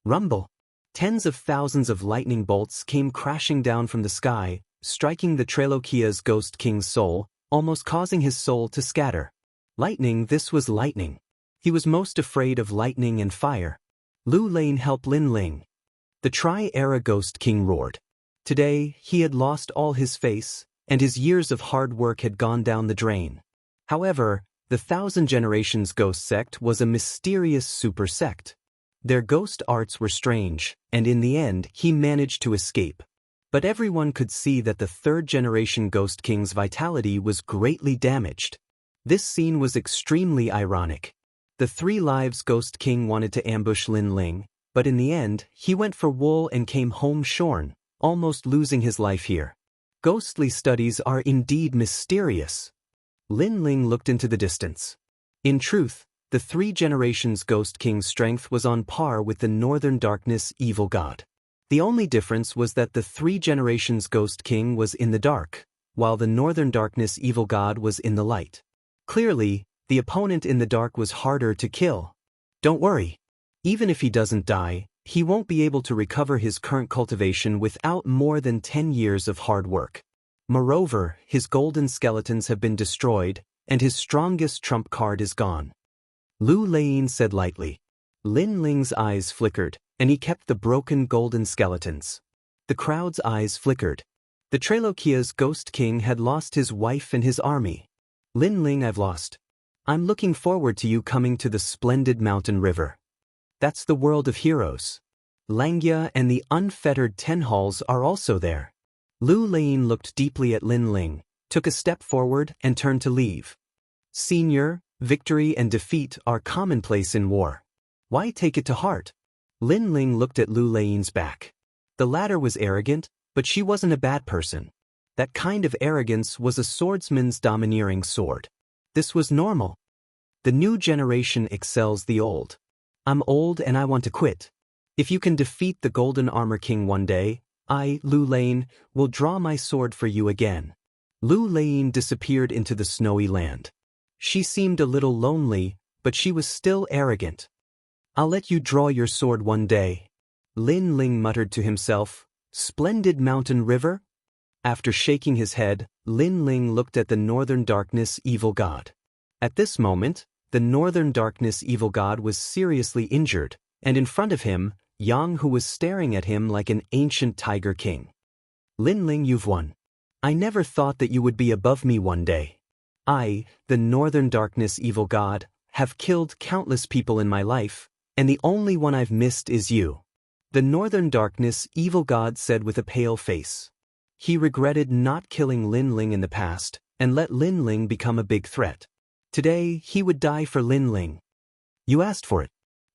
Rumble. Tens of thousands of lightning bolts came crashing down from the sky, striking the Trilokia's Ghost King's soul, almost causing his soul to scatter. Lightning, this was lightning. He was most afraid of lightning and fire. Lu Lane help Lin Ling. The Tri-Era Ghost King roared. Today, he had lost all his face, and his years of hard work had gone down the drain. However, the 1,000 Generations Ghost Sect was a mysterious super sect. Their ghost arts were strange, and in the end, he managed to escape. But everyone could see that the 3rd generation Ghost King's vitality was greatly damaged. This scene was extremely ironic. The 3 lives Ghost King wanted to ambush Lin Ling, but in the end, he went for wool and came home shorn, almost losing his life here. Ghostly studies are indeed mysterious. Lin Ling looked into the distance. In truth, the 3 generations Ghost King's strength was on par with the Northern Darkness evil god. The only difference was that the 3 generations Ghost King was in the dark, while the Northern Darkness evil god was in the light. Clearly, the opponent in the dark was harder to kill. Don't worry. Even if he doesn't die, he won't be able to recover his current cultivation without more than 10 years of hard work. Moreover, his golden skeletons have been destroyed, and his strongest trump card is gone. Lu Lei said lightly. Lin Ling's eyes flickered, and he kept the broken golden skeletons. The crowd's eyes flickered. The Trilokia's Ghost King had lost his wife and his army. Lin Ling, I've lost. I'm looking forward to you coming to the splendid mountain river. That's the world of heroes. Xianxia and the unfettered Ten Halls are also there. Lu Lei looked deeply at Lin Ling, took a step forward and turned to leave. Senior, victory and defeat are commonplace in war. Why take it to heart? Lin Ling looked at Lu Lei's back. The latter was arrogant, but she wasn't a bad person. That kind of arrogance was a swordsman's domineering sword. This was normal. The new generation excels the old. I'm old and I want to quit. If you can defeat the Golden Armor King one day, I, Lu Lei, will draw my sword for you again. Lu Lei disappeared into the snowy land. She seemed a little lonely, but she was still arrogant. I'll let you draw your sword one day. Lin Ling muttered to himself, Splendid mountain river? After shaking his head, Lin Ling looked at the Northern Darkness evil god. At this moment, the Northern Darkness evil god was seriously injured, and in front of him, Yang who was staring at him like an ancient tiger king. Lin Ling, you've won. I never thought that you would be above me one day. I, the Northern Darkness evil god, have killed countless people in my life, and the only one I've missed is you. The Northern Darkness evil god said with a pale face. He regretted not killing Lin Ling in the past, and let Lin Ling become a big threat. Today, he would die for Lin Ling. You asked for it.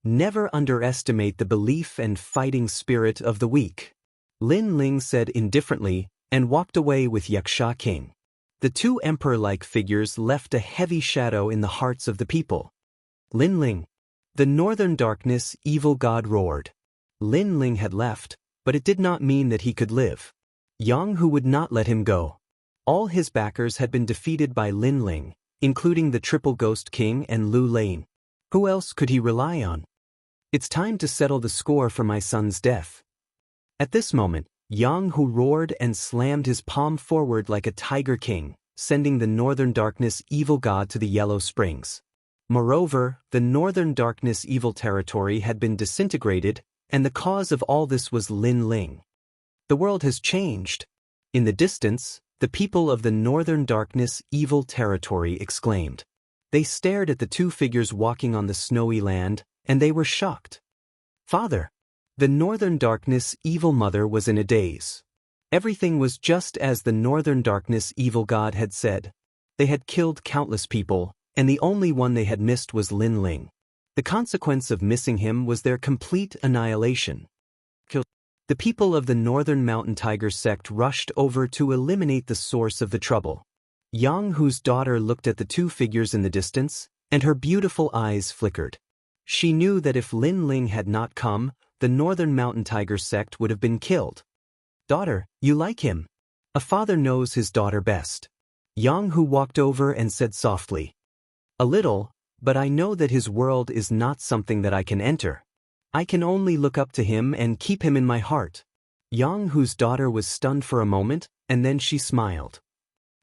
Never underestimate the belief and fighting spirit of the weak. Lin Ling said indifferently, and walked away with Xianxia King. The 2 emperor-like figures left a heavy shadow in the hearts of the people. Lin Ling. The Northern Darkness evil god roared. Lin Ling had left, but it did not mean that he could live. Yang Hu would not let him go. All his backers had been defeated by Lin Ling, including the Triple Ghost King and Lu Lane. Who else could he rely on? It's time to settle the score for my son's death. At this moment, Yang Hu roared and slammed his palm forward like a tiger king, sending the Northern Darkness evil god to the Yellow Springs. Moreover, the Northern Darkness evil territory had been disintegrated, and the cause of all this was Lin Ling. The world has changed. In the distance, the people of the Northern Darkness evil territory exclaimed. They stared at the two figures walking on the snowy land, and they were shocked. Father! The Northern Darkness evil mother was in a daze. Everything was just as the Northern Darkness evil god had said. They had killed countless people, and the only one they had missed was Lin Ling. The consequence of missing him was their complete annihilation. The people of the Northern Mountain Tiger sect rushed over to eliminate the source of the trouble. Yang Hu's daughter looked at the two figures in the distance, and her beautiful eyes flickered. She knew that if Lin Ling had not come, the Northern Mountain Tiger sect would have been killed. Daughter, you like him? A father knows his daughter best. Yang Hu walked over and said softly. A little, but I know that his world is not something that I can enter. I can only look up to him and keep him in my heart. Yang Hu's daughter was stunned for a moment, and then she smiled.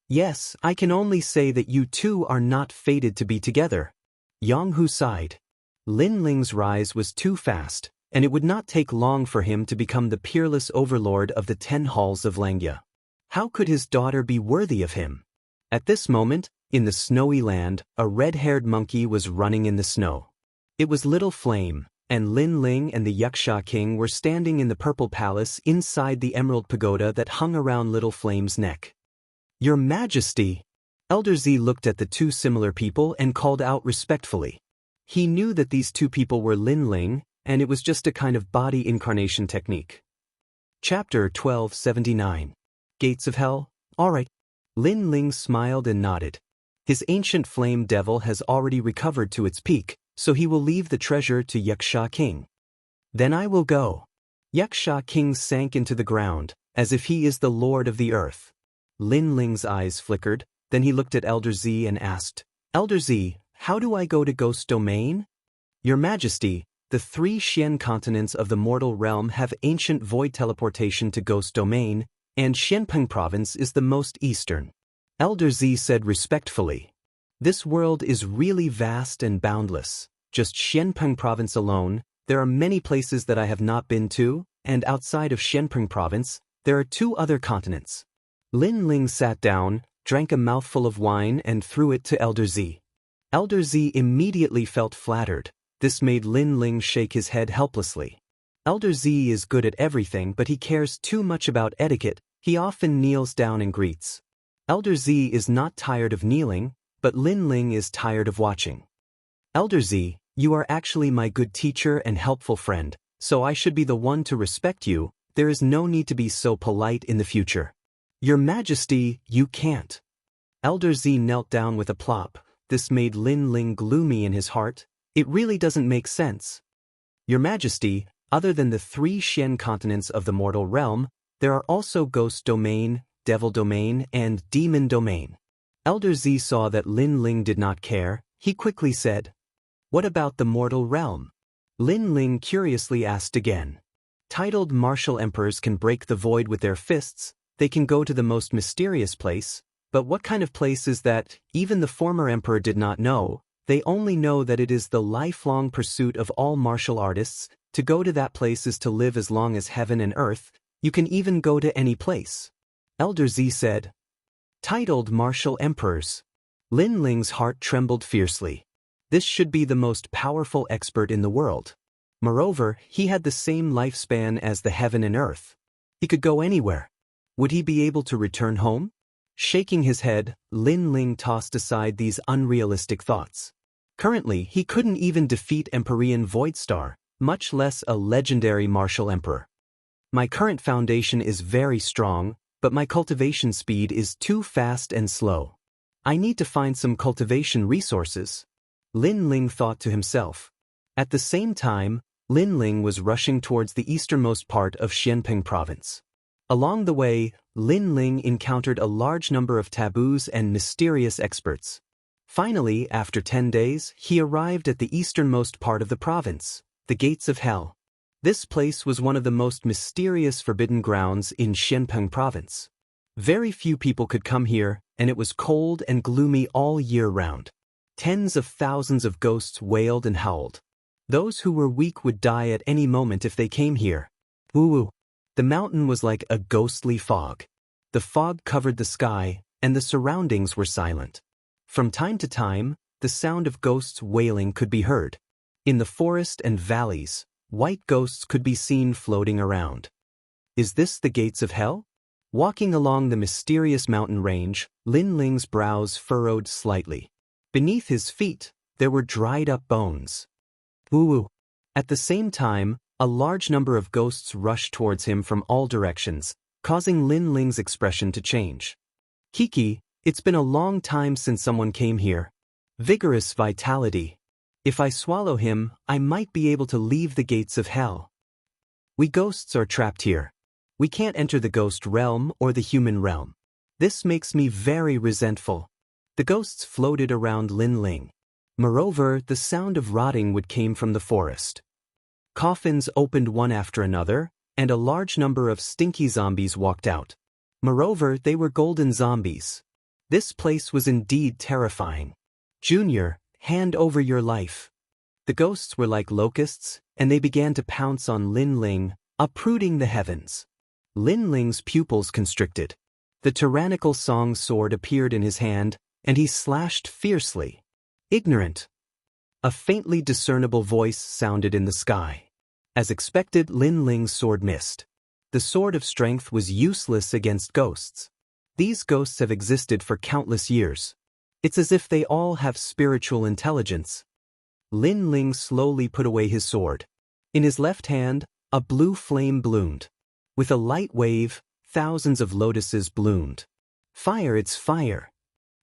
Yes, I can only say that you two are not fated to be together. Yang Hu sighed. Lin Ling's rise was too fast, and it would not take long for him to become the peerless overlord of the 10 halls of Xianxia. How could his daughter be worthy of him? At this moment, in the snowy land, a red-haired monkey was running in the snow. It was Little Flame, and Lin Ling and the Xianxia king were standing in the purple palace inside the emerald pagoda that hung around Little Flame's neck. Your Majesty! Elder Z looked at the two similar people and called out respectfully. He knew that these two people were Lin Ling, and it was just a kind of body incarnation technique. Chapter 1279. Gates of Hell? Alright. Lin Ling smiled and nodded. His ancient flame devil has already recovered to its peak, so he will leave the treasure to Xianxia king. Then I will go. Xianxia king sank into the ground, as if he is the lord of the earth. Lin Ling's eyes flickered, then he looked at Elder Z and asked, Elder Z, how do I go to Ghost Domain? Your Majesty, the 3 Xian continents of the mortal realm have ancient void teleportation to Ghost Domain, and Xianpeng province is the most eastern. Elder Z said respectfully. This world is really vast and boundless. Just Xianpeng province alone, there are many places that I have not been to, and outside of Xianpeng province, there are 2 other continents. Lin Ling sat down, drank a mouthful of wine and threw it to Elder Z. Elder Z immediately felt flattered. This made Lin Ling shake his head helplessly. Elder Z is good at everything, but he cares too much about etiquette. He often kneels down and greets. Elder Z is not tired of kneeling, but Lin Ling is tired of watching. Elder Z, you are actually my good teacher and helpful friend, so I should be the one to respect you. There is no need to be so polite in the future. Your Majesty, you can't. Elder Z knelt down with a plop. This made Lin Ling gloomy in his heart. It really doesn't make sense. Your Majesty, other than the 3 Xian continents of the mortal realm, there are also Ghost Domain, Devil Domain, and Demon Domain. Elder Z saw that Lin Ling did not care. He quickly said, What about the mortal realm? Lin Ling curiously asked again. Titled martial emperors can break the void with their fists. They can go to the most mysterious place. But what kind of place is that? Even the former emperor did not know. They only know that it is the lifelong pursuit of all martial artists. To go to that place is to live as long as heaven and earth. You can even go to any place. Elder Z said. Titled martial emperors. Lin Ling's heart trembled fiercely. This should be the most powerful expert in the world. Moreover, he had the same lifespan as the heaven and earth. He could go anywhere. Would he be able to return home? Shaking his head, Lin Ling tossed aside these unrealistic thoughts. Currently, he couldn't even defeat Empyrean Voidstar, much less a legendary martial emperor. My current foundation is very strong, but my cultivation speed is too fast and slow. I need to find some cultivation resources. Lin Ling thought to himself. At the same time, Lin Ling was rushing towards the easternmost part of Xianping province. Along the way, Lin Ling encountered a large number of taboos and mysterious experts. Finally, after 10 days, he arrived at the easternmost part of the province, the Gates of Hell. This place was one of the most mysterious forbidden grounds in Xianping province. Very few people could come here, and it was cold and gloomy all year round. Tens of thousands of ghosts wailed and howled. Those who were weak would die at any moment if they came here. Woo-woo. The mountain was like a ghostly fog. The fog covered the sky, and the surroundings were silent. From time to time, the sound of ghosts wailing could be heard. In the forest and valleys, white ghosts could be seen floating around. Is this the Gates of Hell? Walking along the mysterious mountain range, Lin Ling's brows furrowed slightly. Beneath his feet, there were dried-up bones. Woo-woo. At the same time, a large number of ghosts rushed towards him from all directions, causing Lin Ling's expression to change. Kiki, it's been a long time since someone came here. Vigorous vitality. If I swallow him, I might be able to leave the Gates of Hell. We ghosts are trapped here. We can't enter the ghost realm or the human realm. This makes me very resentful. The ghosts floated around Lin Ling. Moreover, the sound of rotting wood came from the forest. Coffins opened one after another, and a large number of stinky zombies walked out. Moreover, they were golden zombies. This place was indeed terrifying. Junior, hand over your life. The ghosts were like locusts, and they began to pounce on Lin Ling, uprooting the heavens. Lin Ling's pupils constricted. The tyrannical song sword appeared in his hand, and he slashed fiercely. Ignorant. A faintly discernible voice sounded in the sky. As expected, Lin Ling's sword missed. The sword of strength was useless against ghosts. These ghosts have existed for countless years. It's as if they all have spiritual intelligence. Lin Ling slowly put away his sword. In his left hand, a blue flame bloomed. With a light wave, thousands of lotuses bloomed. Fire, it's fire.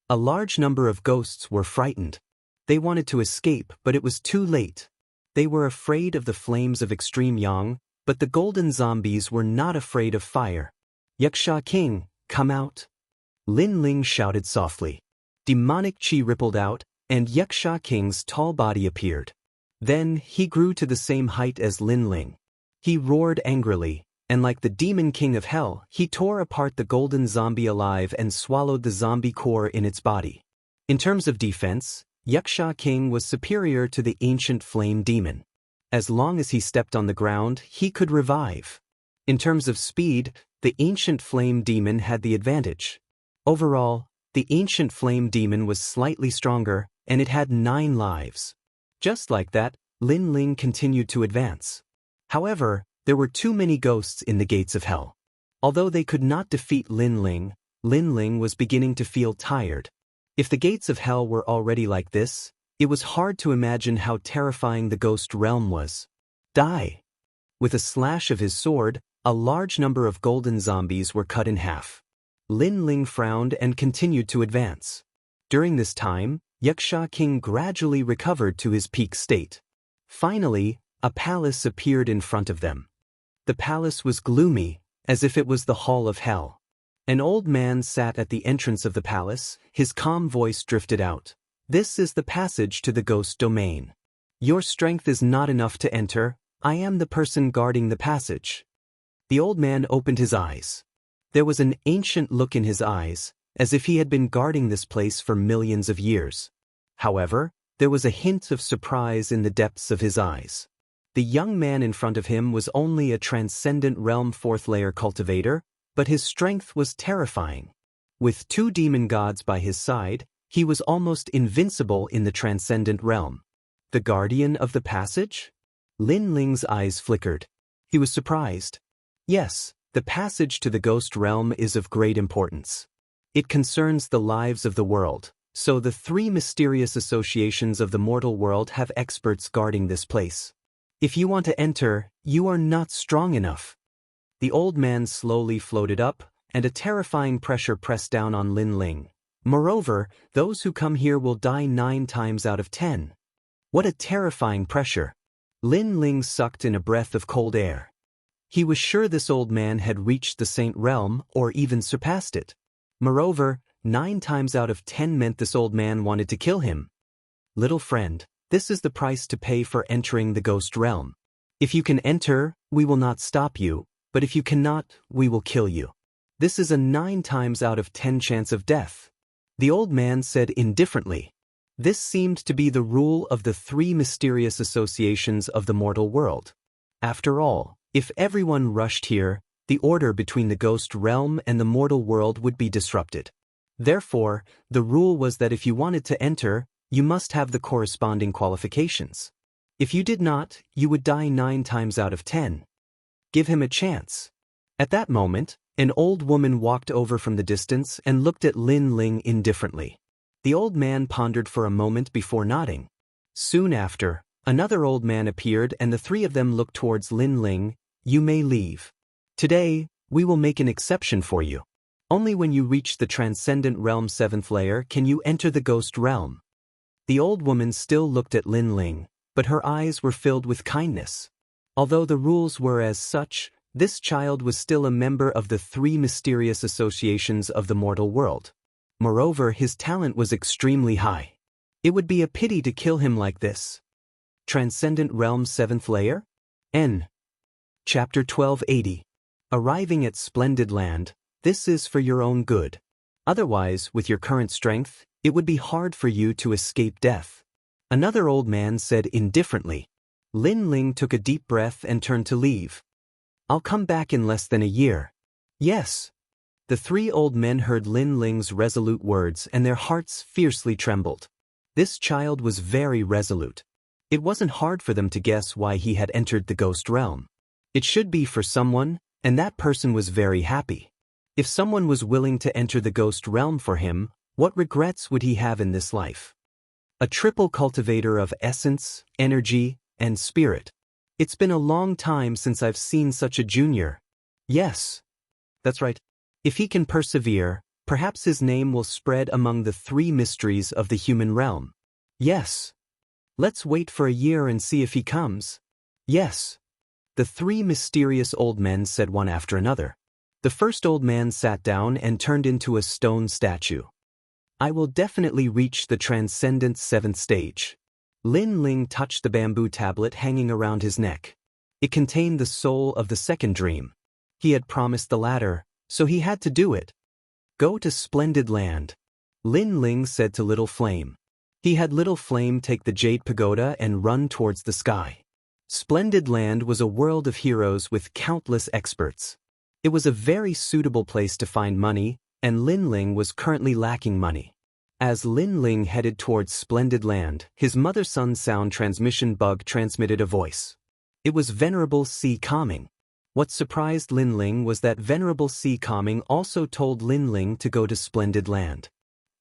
A large number of ghosts were frightened. They wanted to escape, but it was too late. They were afraid of the flames of extreme yang, but the golden zombies were not afraid of fire. Xianxia King, come out. Lin Ling shouted softly. Demonic chi rippled out, and Xianxia King's tall body appeared. Then he grew to the same height as Lin Ling. He roared angrily, and like the demon king of hell, he tore apart the golden zombie alive and swallowed the zombie core in its body. In terms of defense, Xianxia King was superior to the ancient flame demon. As long as he stepped on the ground, he could revive. In terms of speed, the ancient flame demon had the advantage. Overall, the ancient flame demon was slightly stronger, and it had 9 lives. Just like that, Lin Ling continued to advance. However, there were too many ghosts in the Gates of Hell. Although they could not defeat Lin Ling was beginning to feel tired. If the Gates of Hell were already like this, it was hard to imagine how terrifying the ghost realm was. Die! With a slash of his sword, a large number of golden zombies were cut in half. Lin Ling frowned and continued to advance. During this time, Xianxia King gradually recovered to his peak state. Finally, a palace appeared in front of them. The palace was gloomy, as if it was the hall of hell. An old man sat at the entrance of the palace, his calm voice drifted out. This is the passage to the ghost domain. Your strength is not enough to enter, I am the person guarding the passage. The old man opened his eyes. There was an ancient look in his eyes, as if he had been guarding this place for millions of years. However, there was a hint of surprise in the depths of his eyes. The young man in front of him was only a transcendent realm 4th-layer cultivator, but his strength was terrifying. With 2 demon gods by his side, he was almost invincible in the transcendent realm. The guardian of the passage? Lin Ling's eyes flickered. He was surprised. Yes, the passage to the ghost realm is of great importance. It concerns the lives of the world, so the 3 mysterious associations of the mortal world have experts guarding this place. If you want to enter, you are not strong enough. The old man slowly floated up, and a terrifying pressure pressed down on Lin Ling. Moreover, those who come here will die 9 times out of 10. What a terrifying pressure. Lin Ling sucked in a breath of cold air. He was sure this old man had reached the Saint Realm or even surpassed it. Moreover, 9 times out of 10 meant this old man wanted to kill him. Little friend, this is the price to pay for entering the Ghost Realm. If you can enter, we will not stop you, but if you cannot, we will kill you. This is a 9 times out of 10 chance of death. The old man said indifferently. This seemed to be the rule of the 3 mysterious associations of the mortal world. After all, if everyone rushed here, the order between the Ghost Realm and the mortal world would be disrupted. Therefore, the rule was that if you wanted to enter, you must have the corresponding qualifications. If you did not, you would die 9 times out of 10. Give him a chance. At that moment, an old woman walked over from the distance and looked at Lin Ling indifferently. The old man pondered for a moment before nodding. Soon after, another old man appeared and the 3 of them looked towards Lin Ling. You may leave. Today, we will make an exception for you. Only when you reach the Transcendent Realm 7th layer can you enter the Ghost Realm. The old woman still looked at Lin Ling, but her eyes were filled with kindness. Although the rules were as such, this child was still a member of the 3 mysterious associations of the mortal world. Moreover, his talent was extremely high. It would be a pity to kill him like this. Transcendent Realm 7th layer? N. Chapter 1280. Arriving at Splendid Land, this is for your own good. Otherwise, with your current strength, it would be hard for you to escape death. Another old man said indifferently. Lin Ling took a deep breath and turned to leave. I'll come back in less than a year. Yes. The 3 old men heard Lin Ling's resolute words and their hearts fiercely trembled. This child was very resolute. It wasn't hard for them to guess why he had entered the Ghost Realm. It should be for someone, and that person was very happy. If someone was willing to enter the Ghost Realm for him, what regrets would he have in this life? A triple cultivator of essence, energy, and spirit. It's been a long time since I've seen such a junior. Yes. That's right. If he can persevere, perhaps his name will spread among the 3 mysteries of the human realm. Yes. Let's wait for a year and see if he comes. Yes. The 3 mysterious old men said one after another. The first old man sat down and turned into a stone statue. I will definitely reach the transcendent 7th stage. Lin Ling touched the bamboo tablet hanging around his neck. It contained the soul of the second dream. He had promised the latter, so he had to do it. Go to Splendid Land. Lin Ling said to Little Flame. He had Little Flame take the Jade Pagoda and run towards the sky. Splendid Land was a world of heroes with countless experts. It was a very suitable place to find money, and Lin Ling was currently lacking money. As Lin Ling headed towards Splendid Land, his mother-son sound transmission bug transmitted a voice. It was Venerable C. Calming. What surprised Lin Ling was that Venerable C. Calming also told Lin Ling to go to Splendid Land.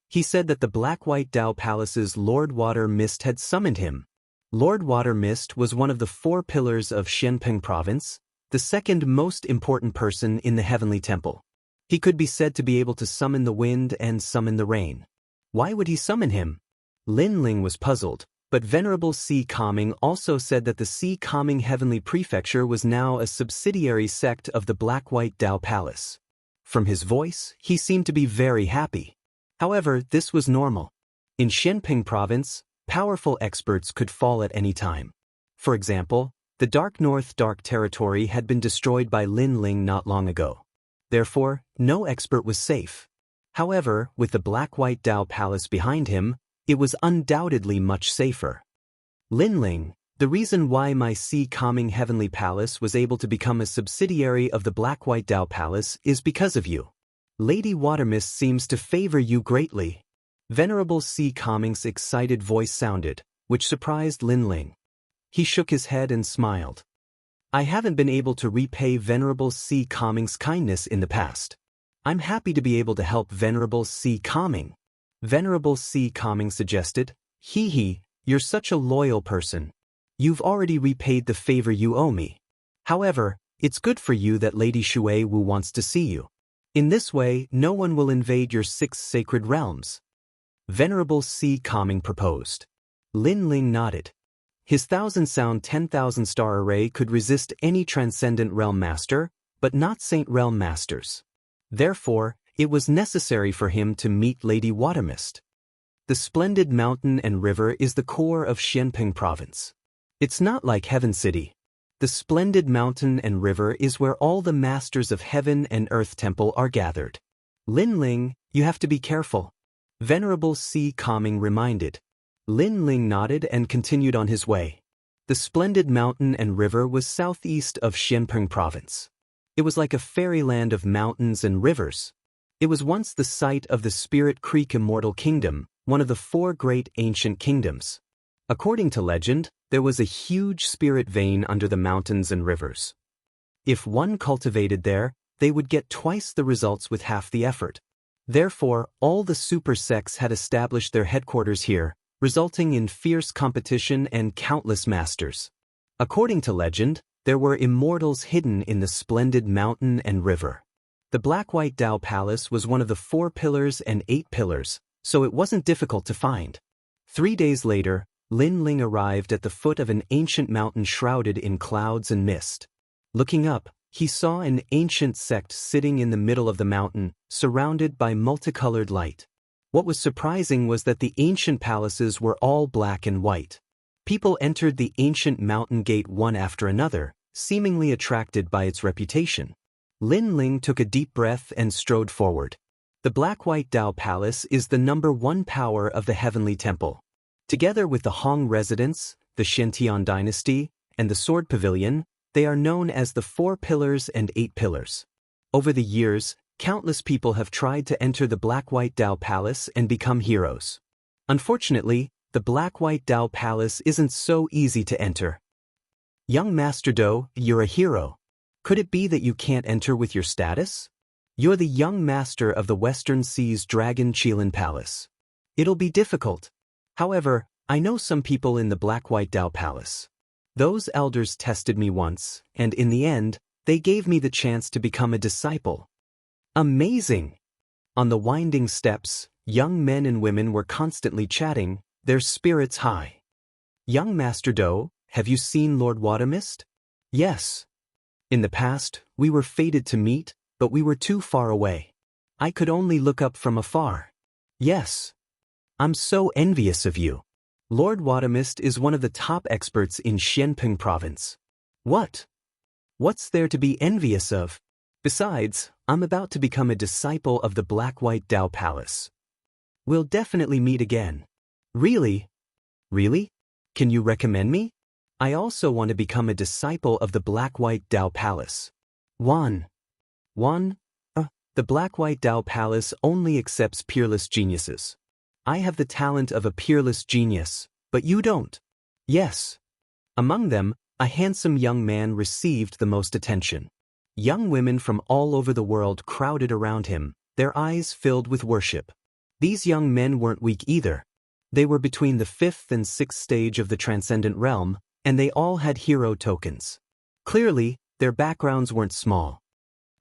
He said that the Black-White Dao Palace's Lord Water Mist had summoned him. Lord Water Mist was one of the 4 pillars of Xianxia province, the second most important person in the Heavenly Temple. He could be said to be able to summon the wind and summon the rain. Why would he summon him? Lin Ling was puzzled, but Venerable C. Calming also said that the C. Calming Heavenly Prefecture was now a subsidiary sect of the Black-White Dao Palace. From his voice, he seemed to be very happy. However, this was normal. In Xianxia province, powerful experts could fall at any time. For example, the Dark North Dark Territory had been destroyed by Lin Ling not long ago. Therefore, no expert was safe. However, with the Black-White Dao Palace behind him, it was undoubtedly much safer. Lin Ling, the reason why my C. Calming Heavenly Palace was able to become a subsidiary of the Black-White Dao Palace is because of you. Lady Watermist seems to favor you greatly. Venerable C. Calming's excited voice sounded, which surprised Lin Ling. He shook his head and smiled. I haven't been able to repay Venerable C. Calming's kindness in the past. I'm happy to be able to help Venerable C. Calming. Venerable C. Calming suggested, Hee, you're such a loyal person. You've already repaid the favor you owe me. However, it's good for you that Lady Shui Wu wants to see you. In this way, no one will invade your 6 sacred realms. Venerable C. Calming proposed. Lin Ling nodded. His 1,000-sound 10,000-star array could resist any Transcendent Realm Master, but not Saint Realm Masters. Therefore, it was necessary for him to meet Lady Watermist. The splendid mountain and river is the core of Xianping Province. It's not like Heaven City. The splendid mountain and river is where all the masters of Heaven and Earth Temple are gathered. Lin Ling, you have to be careful. Venerable Si Calming reminded. Lin Ling nodded and continued on his way. The splendid mountain and river was southeast of Xianping Province. It was like a fairyland of mountains and rivers. It was once the site of the Spirit Creek Immortal Kingdom, one of the 4 great ancient kingdoms. According to legend, there was a huge spirit vein under the mountains and rivers. If one cultivated there, they would get twice the results with half the effort. Therefore, all the super sects had established their headquarters here, resulting in fierce competition and countless masters. According to legend, there were immortals hidden in the splendid mountain and river. The Black-White Dao Palace was one of the 4 pillars and 8 pillars, so it wasn't difficult to find. 3 days later, Lin Ling arrived at the foot of an ancient mountain shrouded in clouds and mist. Looking up, he saw an ancient sect sitting in the middle of the mountain, surrounded by multicolored light. What was surprising was that the ancient palaces were all black and white. People entered the ancient mountain gate one after another, seemingly attracted by its reputation. Lin Ling took a deep breath and strode forward. The Black-White Dao Palace is the #1 power of the Heavenly Temple. Together with the Hong Residence, the Xiantian Dynasty, and the Sword Pavilion, they are known as the 4 pillars and 8 pillars. Over the years, countless people have tried to enter the Black-White Dao Palace and become heroes. Unfortunately, the Black-White Dao Palace isn't so easy to enter. Young Master Do, you're a hero. Could it be that you can't enter with your status? You're the young master of the Western Sea's Dragon Qilin Palace. It'll be difficult. However, I know some people in the Black-White Dao Palace. Those elders tested me once, and in the end, they gave me the chance to become a disciple. Amazing! On the winding steps, young men and women were constantly chatting, their spirits high. Young Master Do, have you seen Lord Watermist? Yes. In the past, we were fated to meet, but we were too far away. I could only look up from afar. Yes. I'm so envious of you. Lord Watermist is one of the top experts in Xianping Province. What? What's there to be envious of? Besides, I'm about to become a disciple of the Black-White Dao Palace. We'll definitely meet again. Really? Really? Can you recommend me? I also want to become a disciple of the Black-White Dao Palace. The Black-White Dao Palace only accepts peerless geniuses. I have the talent of a peerless genius, but you don't. Yes. Among them, a handsome young man received the most attention. Young women from all over the world crowded around him, their eyes filled with worship. These young men weren't weak either. They were between the 5th and 6th stage of the Transcendent Realm, and they all had hero tokens. Clearly, their backgrounds weren't small.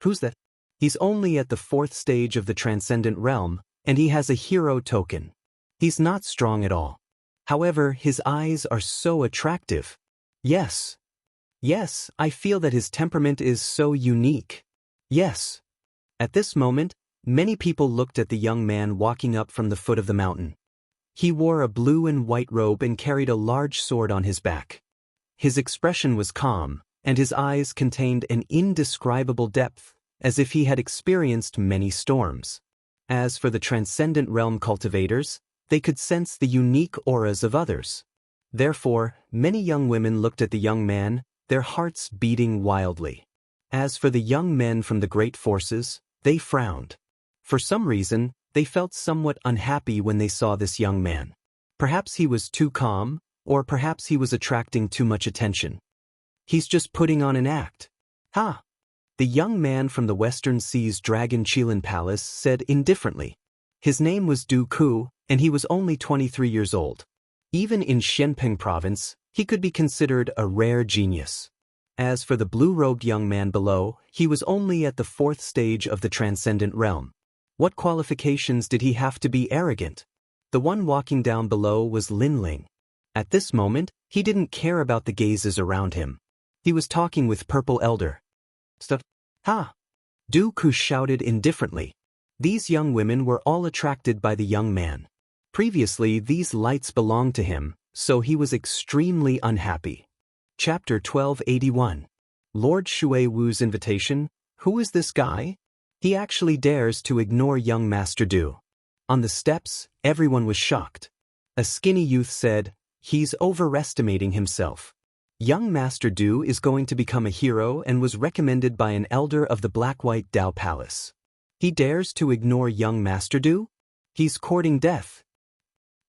Who's that? He's only at the 4th stage of the Transcendent Realm, and he has a hero token. He's not strong at all. However, his eyes are so attractive. Yes. Yes, I feel that his temperament is so unique. Yes. At this moment, many people looked at the young man walking up from the foot of the mountain. He wore a blue and white robe and carried a large sword on his back. His expression was calm, and his eyes contained an indescribable depth, as if he had experienced many storms. As for the Transcendent Realm cultivators, they could sense the unique auras of others. Therefore, many young women looked at the young man, their hearts beating wildly. As for the young men from the great forces, they frowned. For some reason, they felt somewhat unhappy when they saw this young man. Perhaps he was too calm, or perhaps he was attracting too much attention. He's just putting on an act. Ha! The young man from the Western Sea's Dragon Qilin Palace said indifferently. His name was Du Ku, and he was only 23 years old. Even in Xianping Province, he could be considered a rare genius. As for the blue-robed young man below, he was only at the 4th stage of the Transcendent Realm. What qualifications did he have to be arrogant? The one walking down below was Lin Ling. At this moment, He didn't care about the gazes around him. He was talking with Purple Elder. Stuff. Ha! Dooku shouted indifferently. These young women were all attracted by the young man. Previously, these lights belonged to him, so he was extremely unhappy. Chapter 1281. Lord Shui Wu's invitation. Who is this guy? He actually dares to ignore young Master Du. On the steps, everyone was shocked. A skinny youth said, "He's overestimating himself. Young Master Du is going to become a hero and was recommended by an elder of the Black-White Dao Palace. He dares to ignore young Master Du? He's courting death."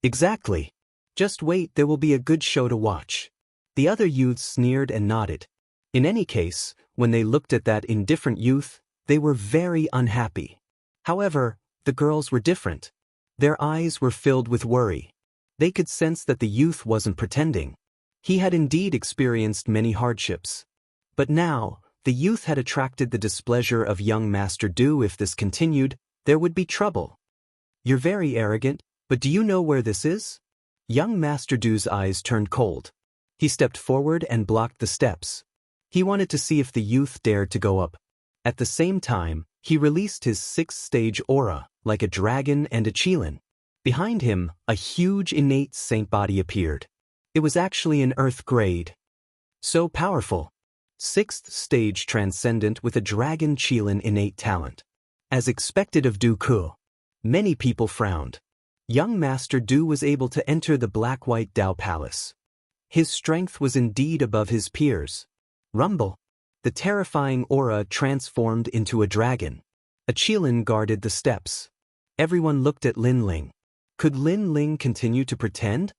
Exactly. Just wait, there will be a good show to watch. The other youths sneered and nodded. In any case, when they looked at that indifferent youth, they were very unhappy. However, the girls were different. Their eyes were filled with worry. They could sense that the youth wasn't pretending. He had indeed experienced many hardships. But now, the youth had attracted the displeasure of young Master Du. If this continued, there would be trouble. "You're very arrogant, but do you know where this is?" Young Master Du's eyes turned cold. He stepped forward and blocked the steps. He wanted to see if the youth dared to go up. At the same time, he released his sixth-stage aura, like a dragon and a qilin. Behind him, a huge innate saint body appeared. It was actually an earth grade. So powerful. Sixth stage transcendent with a dragon qilin innate talent. As expected of Dooku. Many people frowned. Young Master Du was able to enter the Black-White Dao Palace. His strength was indeed above his peers. Rumble. The terrifying aura transformed into a dragon. A qilin guarded the steps. Everyone looked at Lin Ling. Could Lin Ling continue to pretend?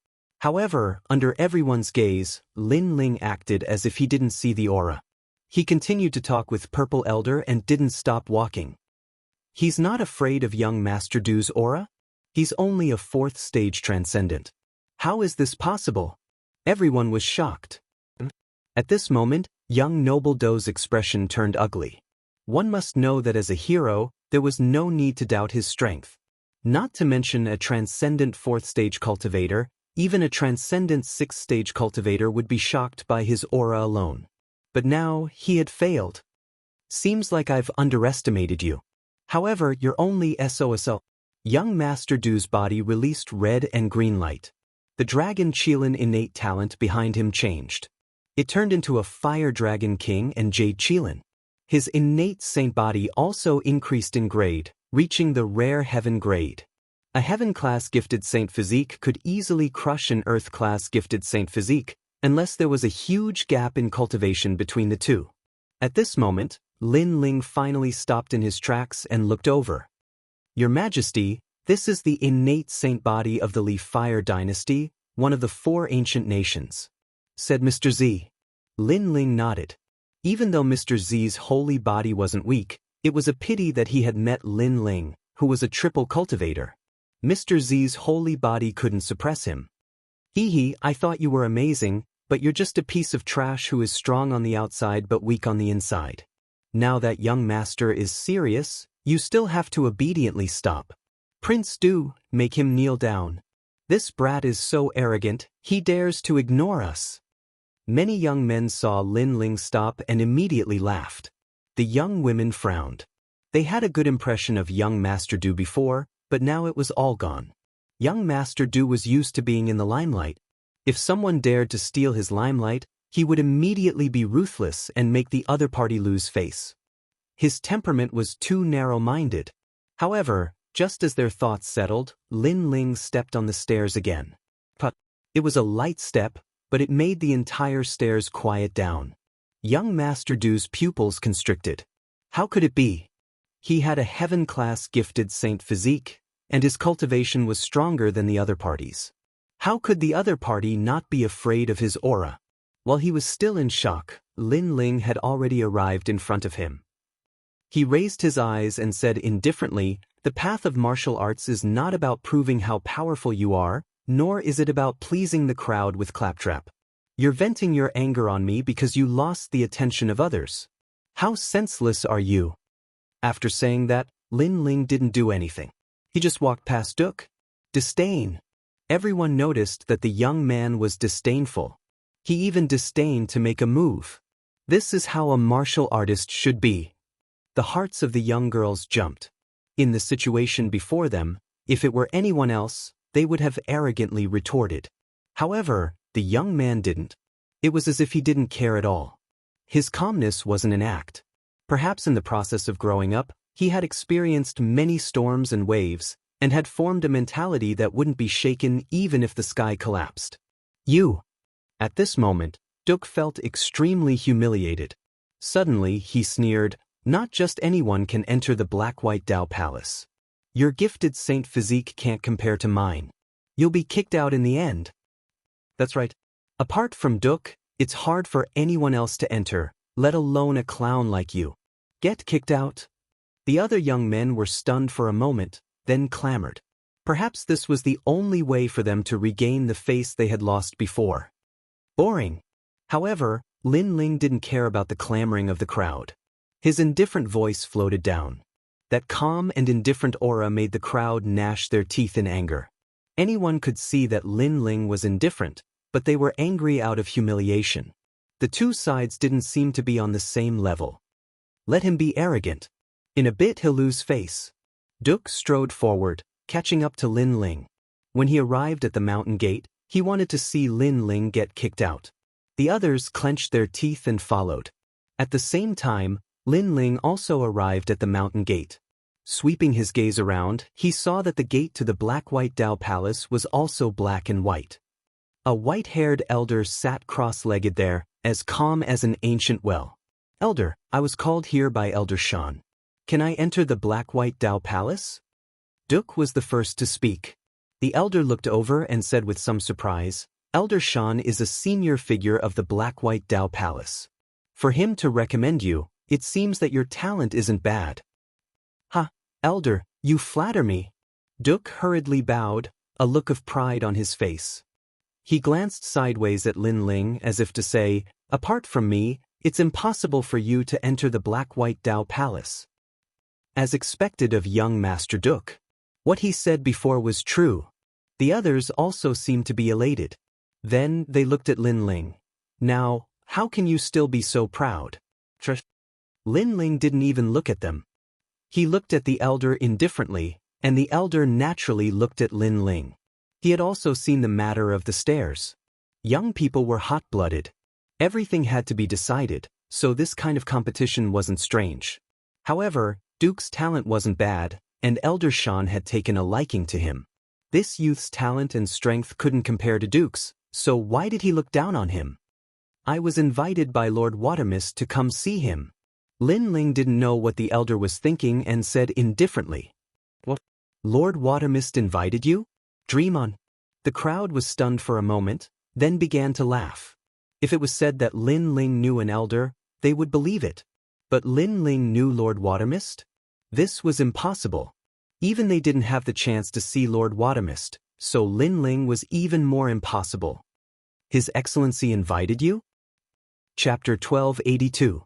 However, under everyone's gaze, Lin Ling acted as if he didn't see the aura. He continued to talk with Purple Elder and didn't stop walking. He's not afraid of young Master Du's aura? He's only a fourth stage transcendent. How is this possible? Everyone was shocked. At this moment, young Noble Do's expression turned ugly. One must know that as a hero, there was no need to doubt his strength. Not to mention a transcendent fourth-stage cultivator, even a transcendent sixth-stage cultivator would be shocked by his aura alone. But now, he had failed. Seems like I've underestimated you. However, you're only SOSO. Young Master Du's body released red and green light. The dragon qilin innate talent behind him changed. It turned into a fire dragon king and jade qilin. His innate saint body also increased in grade, reaching the rare heaven grade. A heaven-class gifted saint physique could easily crush an earth-class gifted saint physique, unless there was a huge gap in cultivation between the two. At this moment, Lin Ling finally stopped in his tracks and looked over. "Your Majesty, this is the innate saint body of the Leaf Fire dynasty, one of the 4 ancient nations," said Mr. Z. Lin Ling nodded. Even though Mr. Z's holy body wasn't weak, it was a pity that he had met Lin Ling, who was a triple cultivator. Mr. Z's holy body couldn't suppress him. "Hee, I thought you were amazing, but you're just a piece of trash who is strong on the outside but weak on the inside. Now that young master is serious, you still have to obediently stop. Prince Du, make him kneel down. This brat is so arrogant, he dares to ignore us." Many young men saw Lin Ling stop and immediately laughed. The young women frowned. They had a good impression of young Master Du before, but now it was all gone. Young Master Du was used to being in the limelight. If someone dared to steal his limelight, he would immediately be ruthless and make the other party lose face. His temperament was too narrow-minded. However, just as their thoughts settled, Lin Ling stepped on the stairs again. It was a light step, but it made the entire stairs quiet down. Young Master Du's pupils constricted. How could it be? He had a heaven-class gifted saint physique, and his cultivation was stronger than the other parties. How could the other party not be afraid of his aura? While he was still in shock, Lin Ling had already arrived in front of him. He raised his eyes and said indifferently, "The path of martial arts is not about proving how powerful you are, nor is it about pleasing the crowd with claptrap. You're venting your anger on me because you lost the attention of others. How senseless are you?" After saying that, Lin Ling didn't do anything. He just walked past Duke. Disdain. Everyone noticed that the young man was disdainful. He even disdained to make a move. This is how a martial artist should be. The hearts of the young girls jumped. In the situation before them, if it were anyone else, they would have arrogantly retorted. However, the young man didn't. It was as if he didn't care at all. His calmness wasn't an act. Perhaps in the process of growing up, he had experienced many storms and waves, and had formed a mentality that wouldn't be shaken even if the sky collapsed. You. At this moment, Duke felt extremely humiliated. Suddenly, he sneered, "Not just anyone can enter the Black-White Dao Palace. Your gifted saint physique can't compare to mine. You'll be kicked out in the end." That's right. Apart from Duke, it's hard for anyone else to enter, let alone a clown like you. Get kicked out? The other young men were stunned for a moment, then clamored. Perhaps this was the only way for them to regain the face they had lost before. Boring. However, Lin Ling didn't care about the clamoring of the crowd. His indifferent voice floated down. That calm and indifferent aura made the crowd gnash their teeth in anger. Anyone could see that Lin Ling was indifferent, but they were angry out of humiliation. The two sides didn't seem to be on the same level. Let him be arrogant. In a bit he'll lose face. Duke strode forward, catching up to Lin Ling. When he arrived at the mountain gate, he wanted to see Lin Ling get kicked out. The others clenched their teeth and followed. At the same time, Lin Ling also arrived at the mountain gate. Sweeping his gaze around, he saw that the gate to the Black-White Dao Palace was also black and white. A white-haired elder sat cross-legged there, as calm as an ancient well. "Elder, I was called here by Elder Shan. Can I enter the Black-White Dao Palace?" Duke was the first to speak. The elder looked over and said with some surprise, "Elder Shan is a senior figure of the Black-White Dao Palace. For him to recommend you, it seems that your talent isn't bad." "Ha, Elder, you flatter me." Duke hurriedly bowed, a look of pride on his face. He glanced sideways at Lin Ling as if to say, "Apart from me, it's impossible for you to enter the Black-White Dao Palace." As expected of young Master Duke, what he said before was true. The others also seemed to be elated. Then they looked at Lin Ling. "Now, how can you still be so proud?" Lin Ling didn't even look at them. He looked at the elder indifferently, and the elder naturally looked at Lin Ling. He had also seen the matter of the stairs. Young people were hot-blooded. Everything had to be decided, so this kind of competition wasn't strange. However, Duke's talent wasn't bad, and Elder Shan had taken a liking to him. This youth's talent and strength couldn't compare to Duke's, so why did he look down on him? "I was invited by Lord Watermist to come see him." Lin Ling didn't know what the elder was thinking and said indifferently, "What? Lord Watermist invited you? Dream on." The crowd was stunned for a moment, then began to laugh. If it was said that Lin Ling knew an elder, they would believe it. But Lin Ling knew Lord Watermist? This was impossible. Even they didn't have the chance to see Lord Watermist, so Lin Ling was even more impossible. "His Excellency invited you?" Chapter 1282.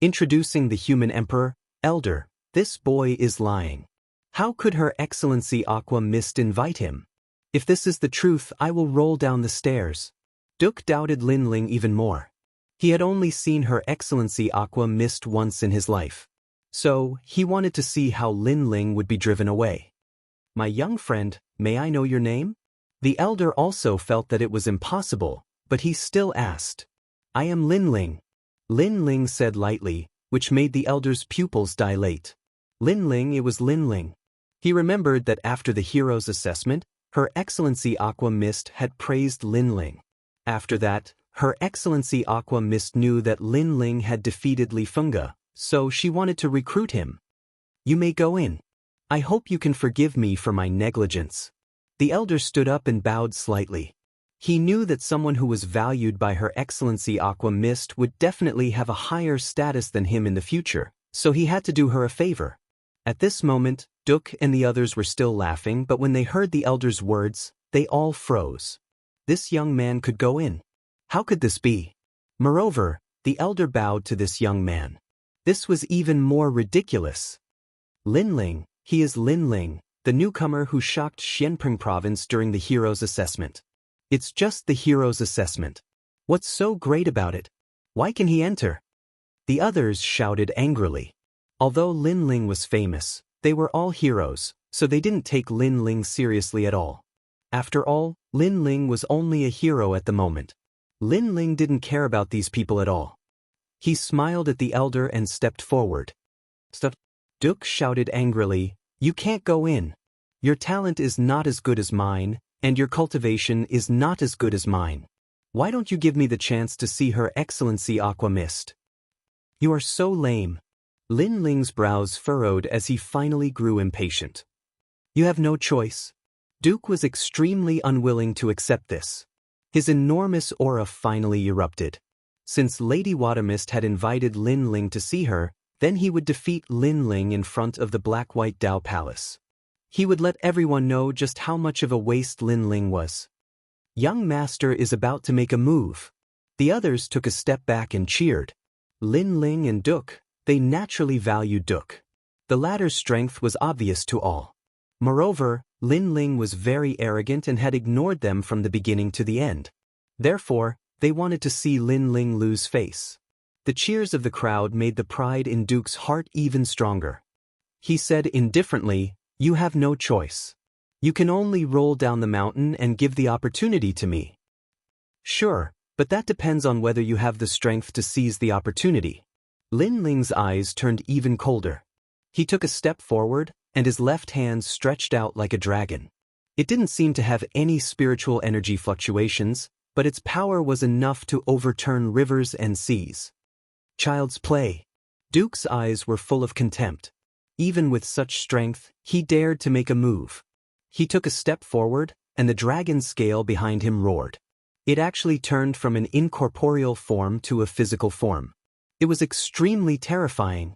Introducing the Human Emperor. "Elder, this boy is lying. How could Her Excellency Aqua Mist invite him? If this is the truth, I will roll down the stairs." Duke doubted Lin Ling even more. He had only seen Her Excellency Aqua Mist once in his life. So, he wanted to see how Lin Ling would be driven away. "My young friend, may I know your name?" The elder also felt that it was impossible, but he still asked. "I am Lin Ling." Lin Ling said lightly, which made the elder's pupils dilate. Lin Ling, it was Lin Ling. He remembered that after the hero's assessment, Her Excellency Aqua Mist had praised Lin Ling. After that, Her Excellency Aqua Mist knew that Lin Ling had defeated Li Funga, so she wanted to recruit him. "You may go in. I hope you can forgive me for my negligence." The elder stood up and bowed slightly. He knew that someone who was valued by Her Excellency Aqua Mist would definitely have a higher status than him in the future, so he had to do her a favor. At this moment, Duke and the others were still laughing, but when they heard the elder's words, they all froze. This young man could go in. How could this be? Moreover, the elder bowed to this young man. This was even more ridiculous. Lin Ling, he is Lin Ling, the newcomer who shocked Xianping province during the hero's assessment. It's just the hero's assessment. What's so great about it? Why can he enter? The others shouted angrily. Although Lin Ling was famous, they were all heroes, so they didn't take Lin Ling seriously at all. After all, Lin Ling was only a hero at the moment. Lin Ling didn't care about these people at all. He smiled at the elder and stepped forward. Stop! Duke shouted angrily, "You can't go in. Your talent is not as good as mine, and your cultivation is not as good as mine. Why don't you give me the chance to see Her Excellency Aqua Mist?" "You are so lame." Lin Ling's brows furrowed as he finally grew impatient. "You have no choice." Duke was extremely unwilling to accept this. His enormous aura finally erupted. Since Lady Watermist had invited Lin Ling to see her, then he would defeat Lin Ling in front of the Black-White Dao Palace. He would let everyone know just how much of a waste Lin Ling was. Young Master is about to make a move. The others took a step back and cheered. Lin Ling and Duke, they naturally valued Duke. The latter's strength was obvious to all. Moreover, Lin Ling was very arrogant and had ignored them from the beginning to the end. Therefore, they wanted to see Lin Ling lose face. The cheers of the crowd made the pride in Duke's heart even stronger. He said indifferently, "You have no choice. You can only roll down the mountain and give the opportunity to me." "Sure, but that depends on whether you have the strength to seize the opportunity." Lin Ling's eyes turned even colder. He took a step forward, and his left hand stretched out like a dragon. It didn't seem to have any spiritual energy fluctuations, but its power was enough to overturn rivers and seas. Child's play. Duke's eyes were full of contempt. Even with such strength, he dared to make a move. He took a step forward, and the dragon scale behind him roared. It actually turned from an incorporeal form to a physical form. It was extremely terrifying.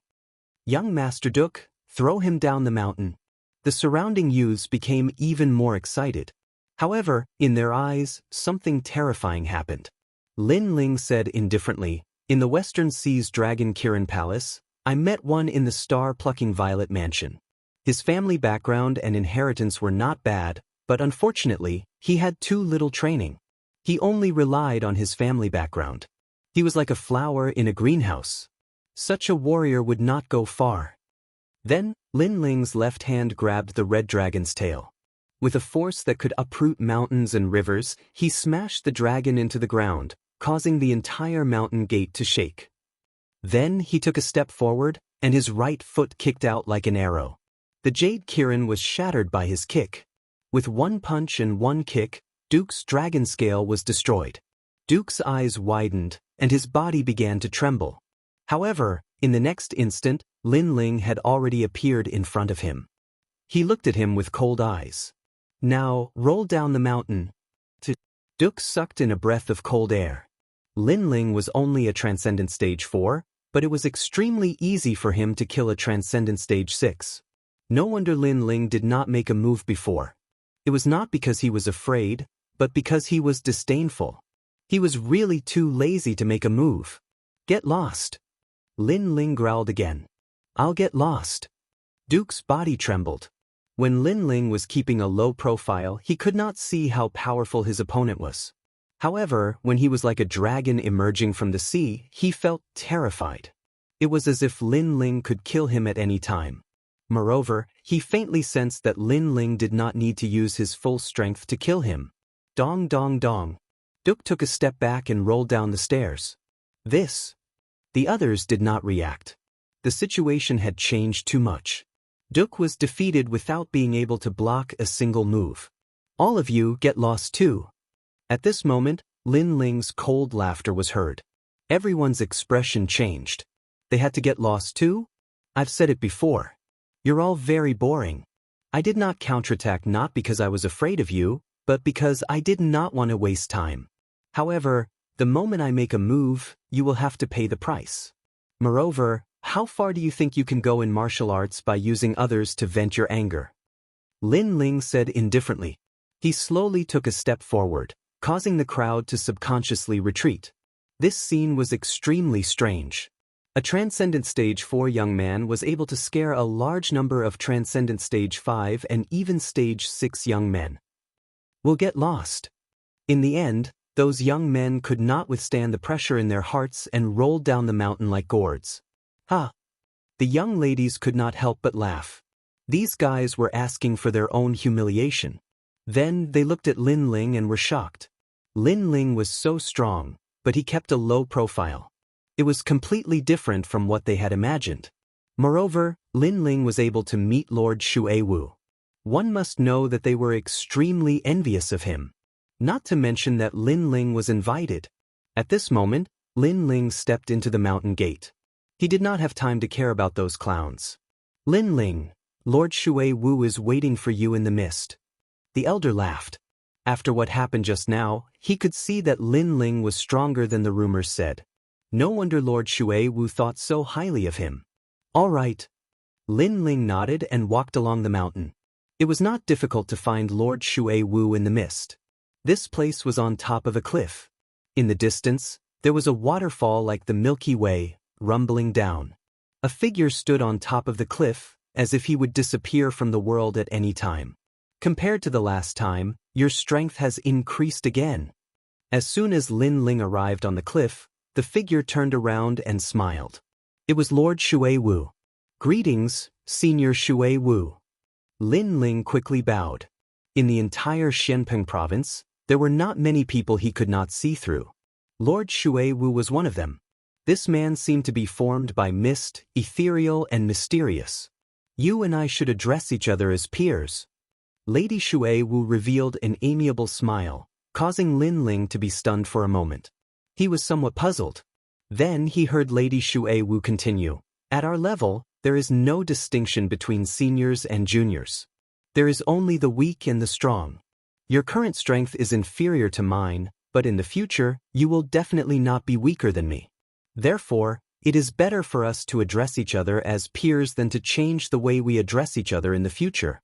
"Young Master Duke, throw him down the mountain." The surrounding youths became even more excited. However, in their eyes, something terrifying happened. Lin Ling said indifferently, "In the Western Sea's Dragon Kirin Palace, I met one in the star-plucking Violet Mansion. His family background and inheritance were not bad, but unfortunately, he had too little training. He only relied on his family background. He was like a flower in a greenhouse. Such a warrior would not go far." Then, Lin Ling's left hand grabbed the red dragon's tail. With a force that could uproot mountains and rivers, he smashed the dragon into the ground, causing the entire mountain gate to shake. Then he took a step forward, and his right foot kicked out like an arrow. The Jade Kirin was shattered by his kick. With one punch and one kick, Duke's dragon scale was destroyed. Duke's eyes widened, and his body began to tremble. However, in the next instant, Lin Ling had already appeared in front of him. He looked at him with cold eyes. "Now, roll down the mountain." Duke sucked in a breath of cold air. Lin Ling was only a Transcendent Stage 4, but it was extremely easy for him to kill a Transcendent Stage 6. No wonder Lin Ling did not make a move before. It was not because he was afraid, but because he was disdainful. He was really too lazy to make a move. "Get lost." Lin Ling growled again. "I'll get lost." Duke's body trembled. When Lin Ling was keeping a low profile, he could not see how powerful his opponent was. However, when he was like a dragon emerging from the sea, he felt terrified. It was as if Lin Ling could kill him at any time. Moreover, he faintly sensed that Lin Ling did not need to use his full strength to kill him. Dong dong dong. Duke took a step back and rolled down the stairs. This. The others did not react. The situation had changed too much. Duke was defeated without being able to block a single move. "All of you get lost too." At this moment, Lin Ling's cold laughter was heard. Everyone's expression changed. They had to get lost too? I've said it before. You're all very boring. I did not counterattack not because I was afraid of you, but because I did not want to waste time. However, the moment I make a move, you will have to pay the price. Moreover, how far do you think you can go in martial arts by using others to vent your anger? Lin Ling said indifferently. He slowly took a step forward, causing the crowd to subconsciously retreat. This scene was extremely strange. A Transcendent Stage 4 young man was able to scare a large number of Transcendent Stage 5 and even Stage 6 young men. We'll get lost. In the end, Those young men could not withstand the pressure in their hearts and rolled down the mountain like gourds. Ha! The young ladies could not help but laugh. These guys were asking for their own humiliation. Then they looked at Lin Ling and were shocked. Lin Ling was so strong, but he kept a low profile. It was completely different from what they had imagined. Moreover, Lin Ling was able to meet Lord Shui Wu. One must know that they were extremely envious of him. Not to mention that Lin Ling was invited. At this moment, Lin Ling stepped into the mountain gate. He did not have time to care about those clowns. Lin Ling, Lord Shui Wu is waiting for you in the mist. The elder laughed. After what happened just now, he could see that Lin Ling was stronger than the rumors said. No wonder Lord Shui Wu thought so highly of him. All right. Lin Ling nodded and walked along the mountain. It was not difficult to find Lord Shui Wu in the mist. This place was on top of a cliff. In the distance, there was a waterfall like the Milky Way, rumbling down. A figure stood on top of the cliff, as if he would disappear from the world at any time. Compared to the last time, your strength has increased again. As soon as Lin Ling arrived on the cliff, the figure turned around and smiled. It was Lord Shui Wu. Greetings, Senior Shui Wu. Lin Ling quickly bowed. In the entire Xianpeng province, there were not many people he could not see through. Lord Shui Wu was one of them. This man seemed to be formed by mist, ethereal and mysterious. You and I should address each other as peers. Lady Shui Wu revealed an amiable smile, causing Lin Ling to be stunned for a moment. He was somewhat puzzled. Then he heard Lady Shui Wu continue. At our level, there is no distinction between seniors and juniors. There is only the weak and the strong. Your current strength is inferior to mine, but in the future, you will definitely not be weaker than me. Therefore, it is better for us to address each other as peers than to change the way we address each other in the future.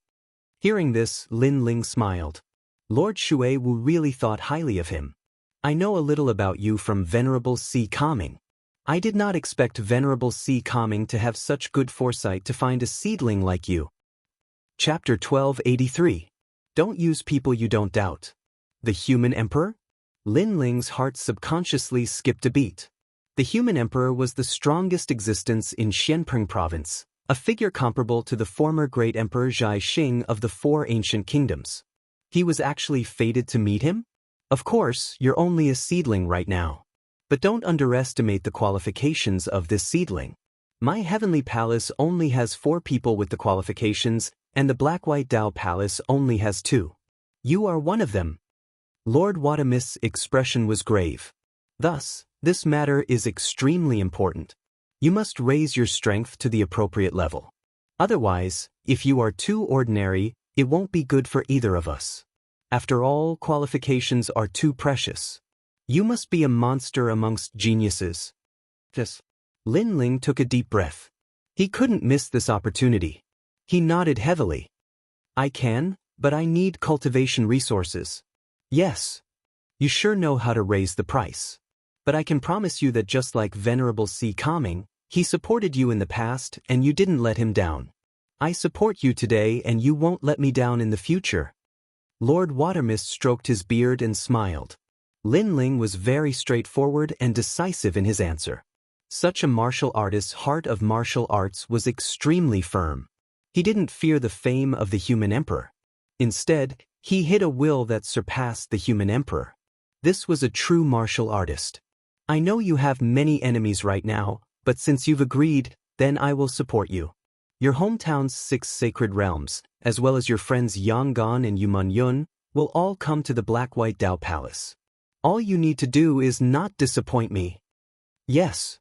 Hearing this, Lin Ling smiled. Lord Shui Wu really thought highly of him. I know a little about you from Venerable Si Kaming. I did not expect Venerable Si Kaming to have such good foresight to find a seedling like you. Chapter 1283. Don't use people you don't doubt. The Human Emperor? Lin Ling's heart subconsciously skipped a beat. The Human Emperor was the strongest existence in Xianpeng province, a figure comparable to the former great Emperor Zhai Xing of the Four Ancient Kingdoms. He was actually fated to meet him? Of course, you're only a seedling right now. But don't underestimate the qualifications of this seedling. My heavenly palace only has 4 people with the qualifications, and the Black-White Dao Palace only has 2. You are one of them. Lord Watamist's expression was grave. Thus, this matter is extremely important. You must raise your strength to the appropriate level. Otherwise, if you are too ordinary, it won't be good for either of us. After all, qualifications are too precious. You must be a monster amongst geniuses. Yes. Lin Ling took a deep breath. He couldn't miss this opportunity. He nodded heavily. I can, but I need cultivation resources. Yes. You sure know how to raise the price. But I can promise you that just like Venerable Si Kaming, he supported you in the past and you didn't let him down. I support you today and you won't let me down in the future. Lord Watermist stroked his beard and smiled. Lin Ling was very straightforward and decisive in his answer. Such a martial artist's heart of martial arts was extremely firm. He didn't fear the fame of the Human Emperor. Instead, he hid a will that surpassed the Human Emperor. This was a true martial artist. I know you have many enemies right now, but since you've agreed, then I will support you. Your hometown's 6 sacred realms, as well as your friends Yangon and Yuman will all come to the Black-White Dao Palace. All you need to do is not disappoint me. Yes.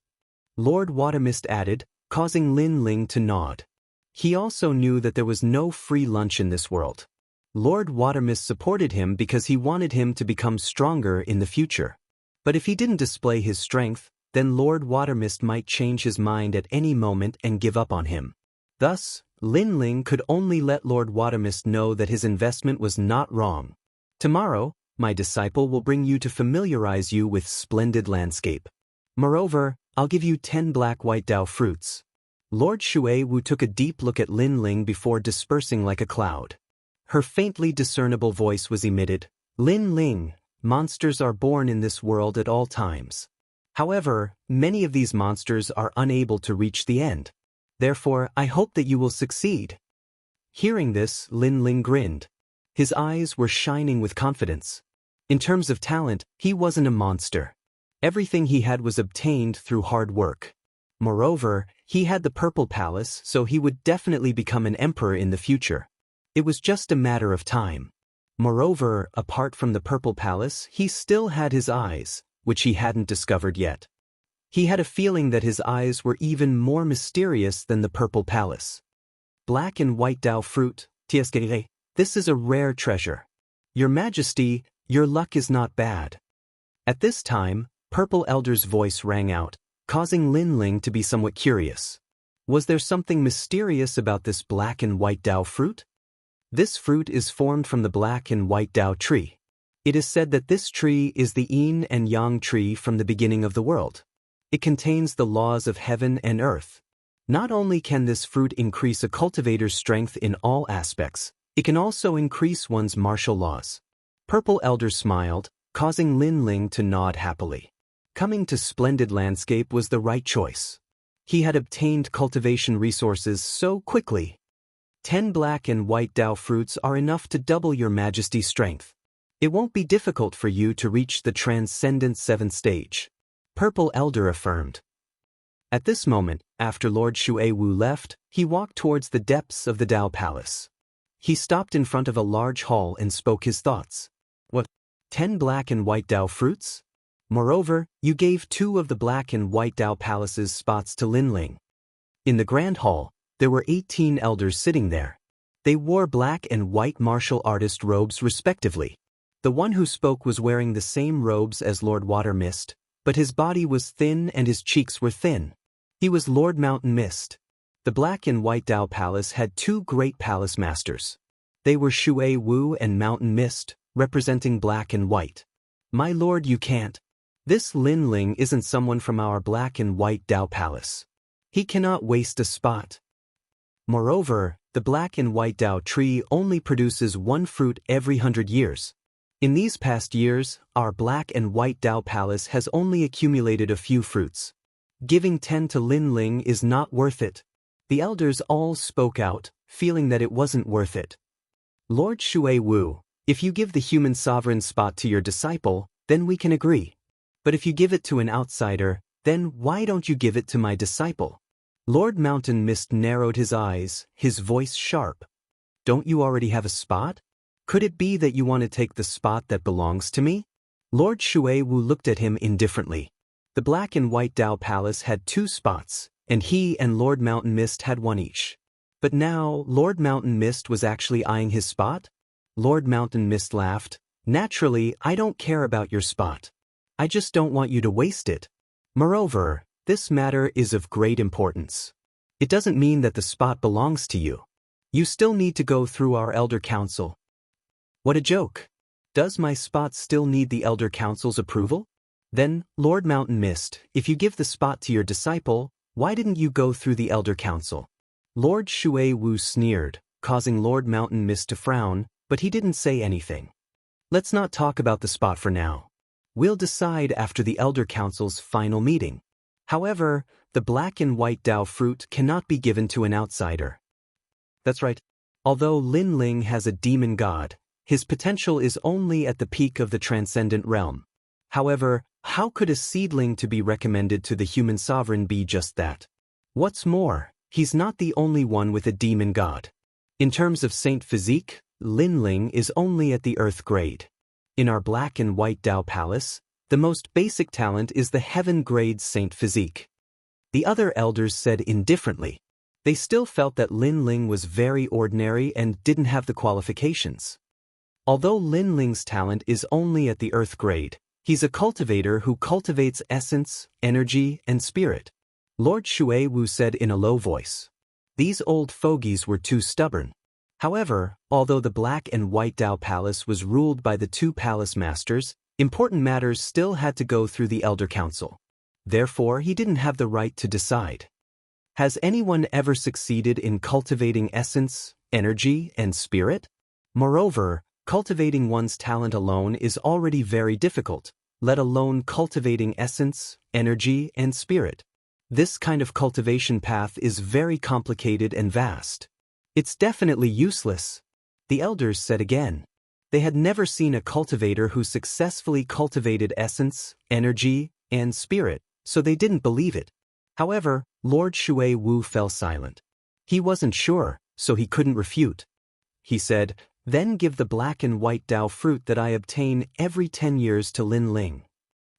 Lord Watamist added, causing Lin Ling to nod. He also knew that there was no free lunch in this world. Lord Watermist supported him because he wanted him to become stronger in the future. But if he didn't display his strength, then Lord Watermist might change his mind at any moment and give up on him. Thus, Lin Ling could only let Lord Watermist know that his investment was not wrong. Tomorrow, my disciple will bring you to familiarize you with splendid landscape. Moreover, I'll give you 10 Black-White Dao fruits. Lord Shui Wu took a deep look at Lin Ling before dispersing like a cloud. Her faintly discernible voice was emitted. Lin Ling, monsters are born in this world at all times. However, many of these monsters are unable to reach the end. Therefore, I hope that you will succeed." Hearing this, Lin Ling grinned. His eyes were shining with confidence. In terms of talent, he wasn't a monster. Everything he had was obtained through hard work. Moreover, he had the Purple Palace, so he would definitely become an emperor in the future. It was just a matter of time. Moreover, apart from the Purple Palace, he still had his eyes, which he hadn't discovered yet. He had a feeling that his eyes were even more mysterious than the Purple Palace. Black and white Dao fruit, Tiesquere. This is a rare treasure. Your Majesty, your luck is not bad. At this time, Purple Elder's voice rang out, causing Lin Ling to be somewhat curious. Was there something mysterious about this black and white Dao fruit? This fruit is formed from the black and white Dao tree. It is said that this tree is the yin and yang tree from the beginning of the world. It contains the laws of heaven and earth. Not only can this fruit increase a cultivator's strength in all aspects, it can also increase one's martial laws. Purple Elder smiled, causing Lin Ling to nod happily. Coming to Splendid Landscape was the right choice. He had obtained cultivation resources so quickly. 10 black and white Dao fruits are enough to double your Majesty's strength. It won't be difficult for you to reach the Transcendent 7th stage, Purple Elder affirmed. At this moment, after Lord Shui Wu left, he walked towards the depths of the Dao Palace. He stopped in front of a large hall and spoke his thoughts. What? 10 black and white Dao fruits? Moreover, you gave 2 of the black and white Dao Palace's spots to Lin Ling. In the Grand Hall, there were 18 elders sitting there. They wore black and white martial artist robes respectively. The one who spoke was wearing the same robes as Lord Water Mist, but his body was thin and his cheeks were thin. He was Lord Mountain Mist. The black and white Dao Palace had 2 great palace masters. They were Shui Wu and Mountain Mist, representing black and white. My lord, you can't. This Lin Ling isn't someone from our black and white Dao Palace. He cannot waste a spot. Moreover, the black and white Dao tree only produces 1 fruit every 100 years. In these past years, our black and white Dao Palace has only accumulated a few fruits. Giving 10 to Lin Ling is not worth it. The elders all spoke out, feeling that it wasn't worth it. Lord Shui Wu, if you give the human sovereign spot to your disciple, then we can agree. But if you give it to an outsider, then why don't you give it to my disciple? Lord Mountain Mist narrowed his eyes, his voice sharp. Don't you already have a spot? Could it be that you want to take the spot that belongs to me? Lord Shui Wu looked at him indifferently. The black and white Dao Palace had 2 spots, and he and Lord Mountain Mist had 1 each. But now, Lord Mountain Mist was actually eyeing his spot? Lord Mountain Mist laughed. Naturally, I don't care about your spot. I just don't want you to waste it. Moreover, this matter is of great importance. It doesn't mean that the spot belongs to you. You still need to go through our Elder Council. What a joke. Does my spot still need the Elder Council's approval? Then, Lord Mountain Mist, if you give the spot to your disciple, why didn't you go through the Elder Council? Lord Shui Wu sneered, causing Lord Mountain Mist to frown, but he didn't say anything. Let's not talk about the spot for now. We'll decide after the Elder Council's final meeting. However, the black and white Dao fruit cannot be given to an outsider. That's right. Although Lin Ling has a demon god, his potential is only at the peak of the transcendent realm. However, how could a seedling to be recommended to the human sovereign be just that? What's more, he's not the only one with a demon god. In terms of saint physique, Lin Ling is only at the earth grade. In our black and white Dao Palace, the most basic talent is the heaven grade saint physique. The other elders said indifferently. They still felt that Lin Ling was very ordinary and didn't have the qualifications. Although Lin Ling's talent is only at the earth grade, he's a cultivator who cultivates essence, energy, and spirit. Lord Shui Wu said in a low voice. These old fogies were too stubborn. However, although the black and white Dao Palace was ruled by the 2 palace masters, important matters still had to go through the Elder Council. Therefore, he didn't have the right to decide. Has anyone ever succeeded in cultivating essence, energy, and spirit? Moreover, Cultivating one's talent alone is already very difficult, let alone cultivating essence, energy, and spirit. This kind of cultivation path is very complicated and vast. It's definitely useless, the elders said again. They had never seen a cultivator who successfully cultivated essence, energy, and spirit, so they didn't believe it. However, Lord Shui Wu fell silent. He wasn't sure, so he couldn't refute. He said, "Then give the black and white Dao fruit that I obtain every 10 years to Lin Ling."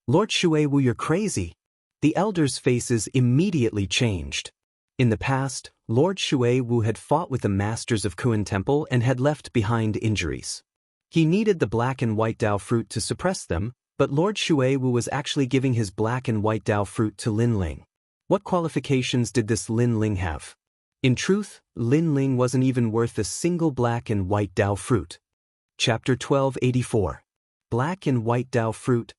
"Lord Shui Wu, you're crazy." The elders' faces immediately changed. In the past, Lord Shui Wu had fought with the masters of Kuan Temple and had left behind injuries. He needed the black and white Dao fruit to suppress them, but Lord Shui Wu was actually giving his black and white Dao fruit to Lin Ling. What qualifications did this Lin Ling have? In truth, Lin Ling wasn't even worth a single black and white Dao fruit. Chapter 1284. Black and white Dao fruit.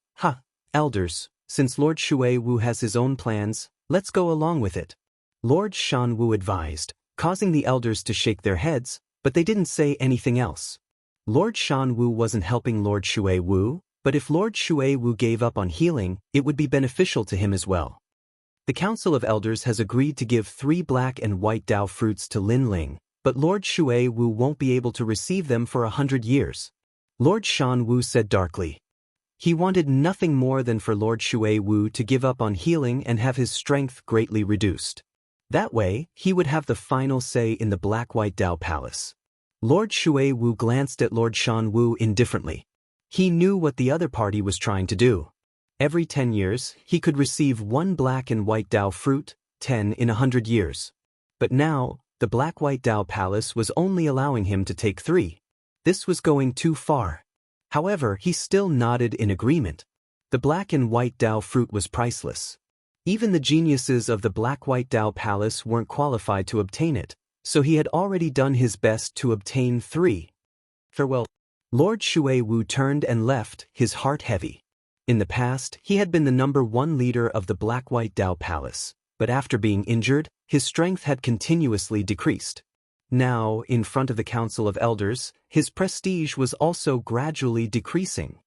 Elders, since Lord Shui Wu has his own plans, let's go along with it. Lord Shan Wu advised, causing the elders to shake their heads, but they didn't say anything else. Lord Shan Wu wasn't helping Lord Shui Wu, but if Lord Shui Wu gave up on healing, it would be beneficial to him as well. The Council of Elders has agreed to give 3 black and white Dao fruits to Lin Ling, but Lord Shui Wu won't be able to receive them for 100 years. Lord Shan Wu said darkly. He wanted nothing more than for Lord Shui Wu to give up on healing and have his strength greatly reduced. That way, he would have the final say in the Black-White Dao Palace. Lord Shui Wu glanced at Lord Shan Wu indifferently. He knew what the other party was trying to do. Every 10 years, he could receive 1 black and white Dao fruit, 10 in 100 years. But now, the Black-White Dao Palace was only allowing him to take 3. This was going too far. However, he still nodded in agreement. The black and white Dao fruit was priceless. Even the geniuses of the Black-White Dao Palace weren't qualified to obtain it, so he had already done his best to obtain 3. Farewell. Lord Shui Wu turned and left, his heart heavy. In the past, he had been the #1 leader of the Black-White Dao Palace, but after being injured, his strength had continuously decreased. Now, in front of the Council of Elders, his prestige was also gradually decreasing.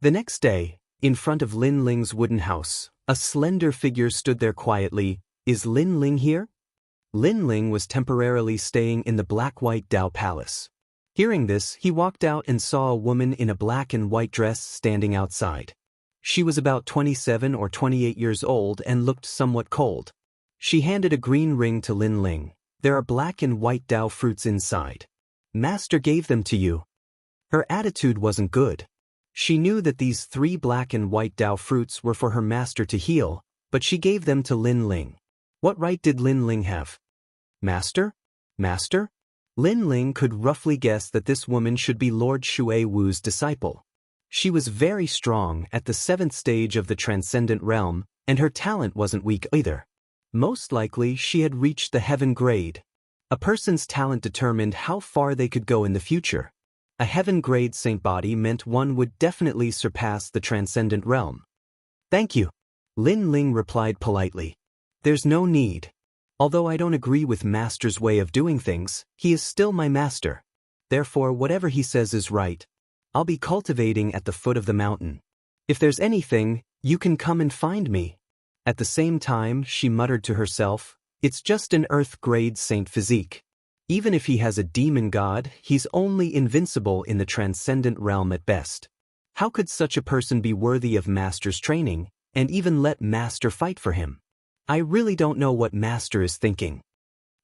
The next day, in front of Lin Ling's wooden house, a slender figure stood there quietly. "Is Lin Ling here?" Lin Ling was temporarily staying in the Black-White Dao Palace. Hearing this, he walked out and saw a woman in a black and white dress standing outside. She was about 27 or 28 years old and looked somewhat cold. She handed a green ring to Lin Ling. "There are black and white Dao fruits inside. Master gave them to you." Her attitude wasn't good. She knew that these 3 black and white Dao fruits were for her master to heal, but she gave them to Lin Ling. What right did Lin Ling have? Master? Master? Lin Ling could roughly guess that this woman should be Lord Shui Wu's disciple. She was very strong at the 7th stage of the Transcendent Realm, and her talent wasn't weak either. Most likely she had reached the heaven grade. A person's talent determined how far they could go in the future. A heaven grade saint body meant one would definitely surpass the Transcendent Realm. "Thank you," Lin Ling replied politely. "There's no need. Although I don't agree with Master's way of doing things, he is still my master. Therefore whatever he says is right. I'll be cultivating at the foot of the mountain. If there's anything, you can come and find me." At the same time, she muttered to herself, "It's just an earth-grade saint physique. Even if he has a demon god, he's only invincible in the Transcendent Realm at best. How could such a person be worthy of Master's training, and even let Master fight for him? I really don't know what Master is thinking."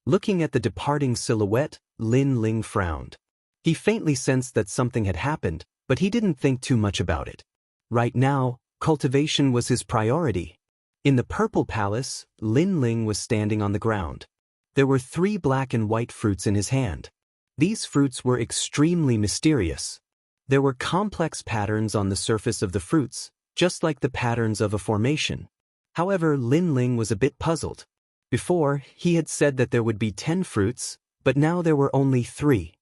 Looking at the departing silhouette, Lin Ling frowned. He faintly sensed that something had happened, but he didn't think too much about it. Right now, cultivation was his priority. In the Purple Palace, Lin Ling was standing on the ground. There were 3 black and white fruits in his hand. These fruits were extremely mysterious. There were complex patterns on the surface of the fruits, just like the patterns of a formation. However, Lin Ling was a bit puzzled. Before, he had said that there would be 10 fruits, but now there were only 3.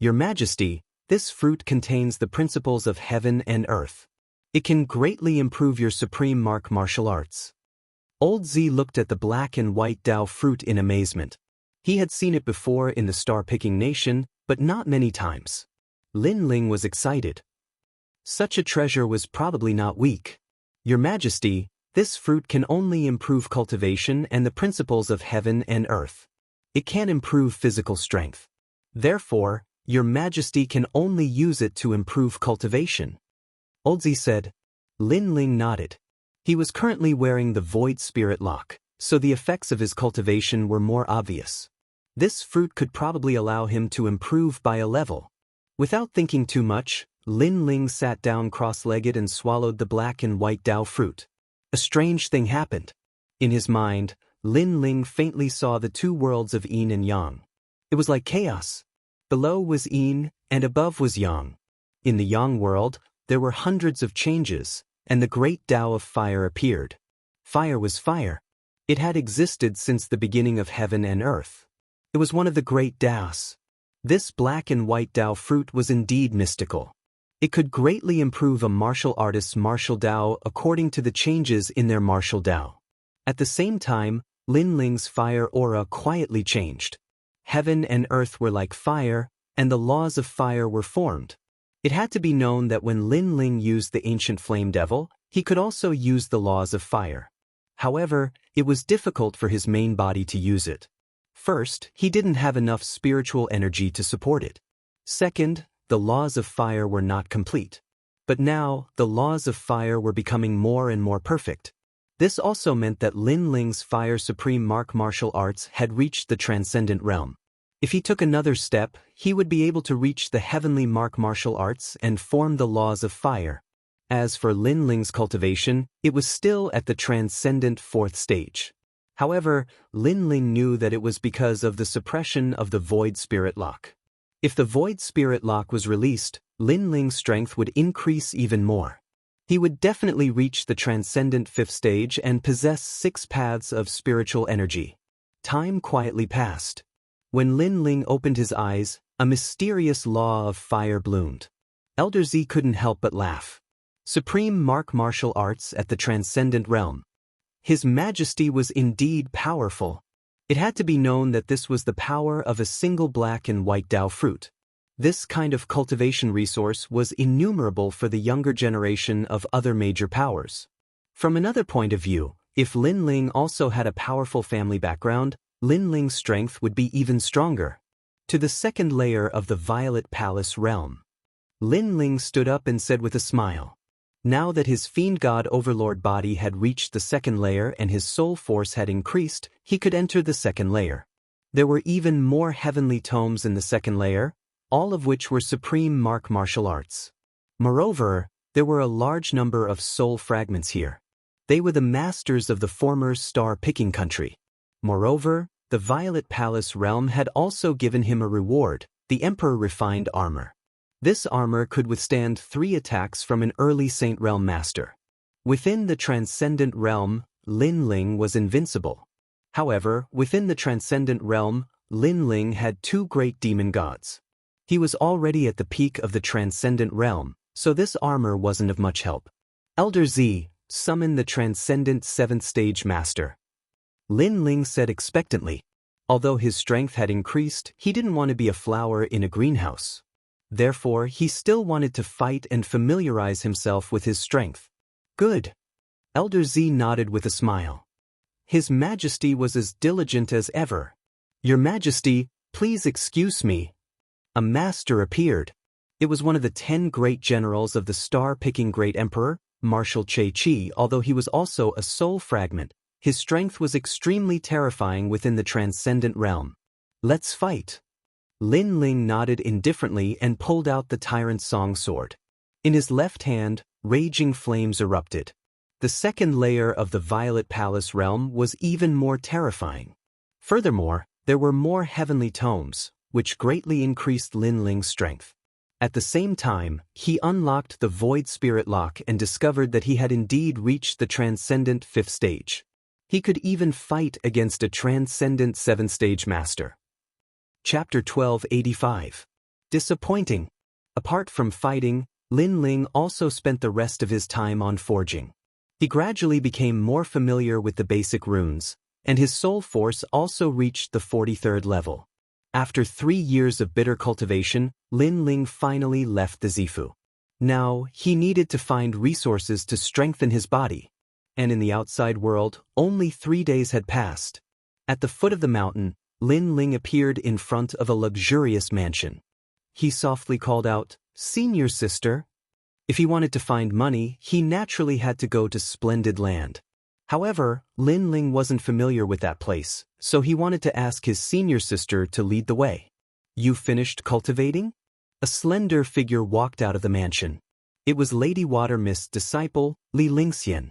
"Your Majesty, this fruit contains the principles of heaven and earth. It can greatly improve your supreme martial arts." Old Z looked at the black and white Dao fruit in amazement. He had seen it before in the star-picking nation, but not many times. Lin Ling was excited. Such a treasure was probably not weak. Your Majesty, this fruit can only improve cultivation and the principles of heaven and earth. It can't improve physical strength. Therefore, Your Majesty can only use it to improve cultivation. Oldzi said. Lin Ling nodded. He was currently wearing the Void Spirit Lock, so the effects of his cultivation were more obvious. This fruit could probably allow him to improve by a level. Without thinking too much, Lin Ling sat down cross-legged and swallowed the black and white Dao fruit. A strange thing happened. In his mind, Lin Ling faintly saw the two worlds of yin and yang. It was like chaos. Below was yin, and above was yang. In the yang world, there were hundreds of changes, and the great Tao of fire appeared. Fire was fire. It had existed since the beginning of heaven and earth. It was one of the great Taos. This black and white Tao fruit was indeed mystical. It could greatly improve a martial artist's martial Tao according to the changes in their martial Tao. At the same time, Lin Ling's fire aura quietly changed. Heaven and earth were like fire, and the laws of fire were formed. It had to be known that when Lin Ling used the ancient flame devil, he could also use the laws of fire. However, it was difficult for his main body to use it. First, he didn't have enough spiritual energy to support it. Second, the laws of fire were not complete. But now, the laws of fire were becoming more and more perfect. This also meant that Lin Ling's Fire Supreme martial arts had reached the transcendent realm. If he took another step, he would be able to reach the heavenly martial arts and form the laws of fire. As for Lin Ling's cultivation, it was still at the transcendent fourth stage. However, Lin Ling knew that it was because of the suppression of the Void Spirit Lock. If the Void Spirit Lock was released, Lin Ling's strength would increase even more. He would definitely reach the transcendent fifth stage and possess 6 paths of spiritual energy. Time quietly passed. When Lin Ling opened his eyes, a mysterious law of fire bloomed. Elder Z couldn't help but laugh. Supreme martial arts at the transcendent realm. His Majesty was indeed powerful. It had to be known that this was the power of a single black and white Tao fruit. This kind of cultivation resource was innumerable for the younger generation of other major powers. From another point of view, if Lin Ling also had a powerful family background, Lin Ling's strength would be even stronger. To the second layer of the Violet Palace realm. Lin Ling stood up and said with a smile. Now that his Fiend God Overlord body had reached the second layer and his soul force had increased, he could enter the second layer. There were even more heavenly tomes in the second layer, all of which were supreme martial arts. Moreover, there were a large number of soul fragments here. They were the masters of the former star-picking country. Moreover, the Violet Palace realm had also given him a reward, the Emperor Refined Armor. This armor could withstand 3 attacks from an early Saint Realm Master. Within the Transcendent Realm, Lin Ling was invincible. However, within the Transcendent Realm, Lin Ling had 2 great demon gods. He was already at the peak of the Transcendent Realm, so this armor wasn't of much help. Elder Z, summon the Transcendent 7th Stage Master. Lin Ling said expectantly. Although his strength had increased, he didn't want to be a flower in a greenhouse. Therefore, he still wanted to fight and familiarize himself with his strength. Good. Elder Z nodded with a smile. His Majesty was as diligent as ever. Your Majesty, please excuse me. A master appeared. It was one of the 10 great generals of the star-picking Great Emperor, Marshal Che Chi. Although he was also a soul fragment, his strength was extremely terrifying within the Transcendent Realm. Let's fight. Lin Ling nodded indifferently and pulled out the Tyrant's Song Sword. In his left hand, raging flames erupted. The second layer of the Violet Palace realm was even more terrifying. Furthermore, there were more heavenly tomes, which greatly increased Lin Ling's strength. At the same time, he unlocked the Void Spirit Lock and discovered that he had indeed reached the Transcendent 5th stage. He could even fight against a Transcendent 7th stage master. Chapter 1285. Disappointing. Apart from fighting, Lin Ling also spent the rest of his time on forging. He gradually became more familiar with the basic runes, and his soul force also reached the 43rd level. After 3 years of bitter cultivation, Lin Ling finally left the Zifu. Now, he needed to find resources to strengthen his body. And in the outside world, only 3 days had passed. At the foot of the mountain, Lin Ling appeared in front of a luxurious mansion. He softly called out, "Senior sister." If he wanted to find money, he naturally had to go to Splendid Land. However, Lin Ling wasn't familiar with that place, so he wanted to ask his senior sister to lead the way. "You finished cultivating?" A slender figure walked out of the mansion. It was Lady Watermist's disciple, Xianxia.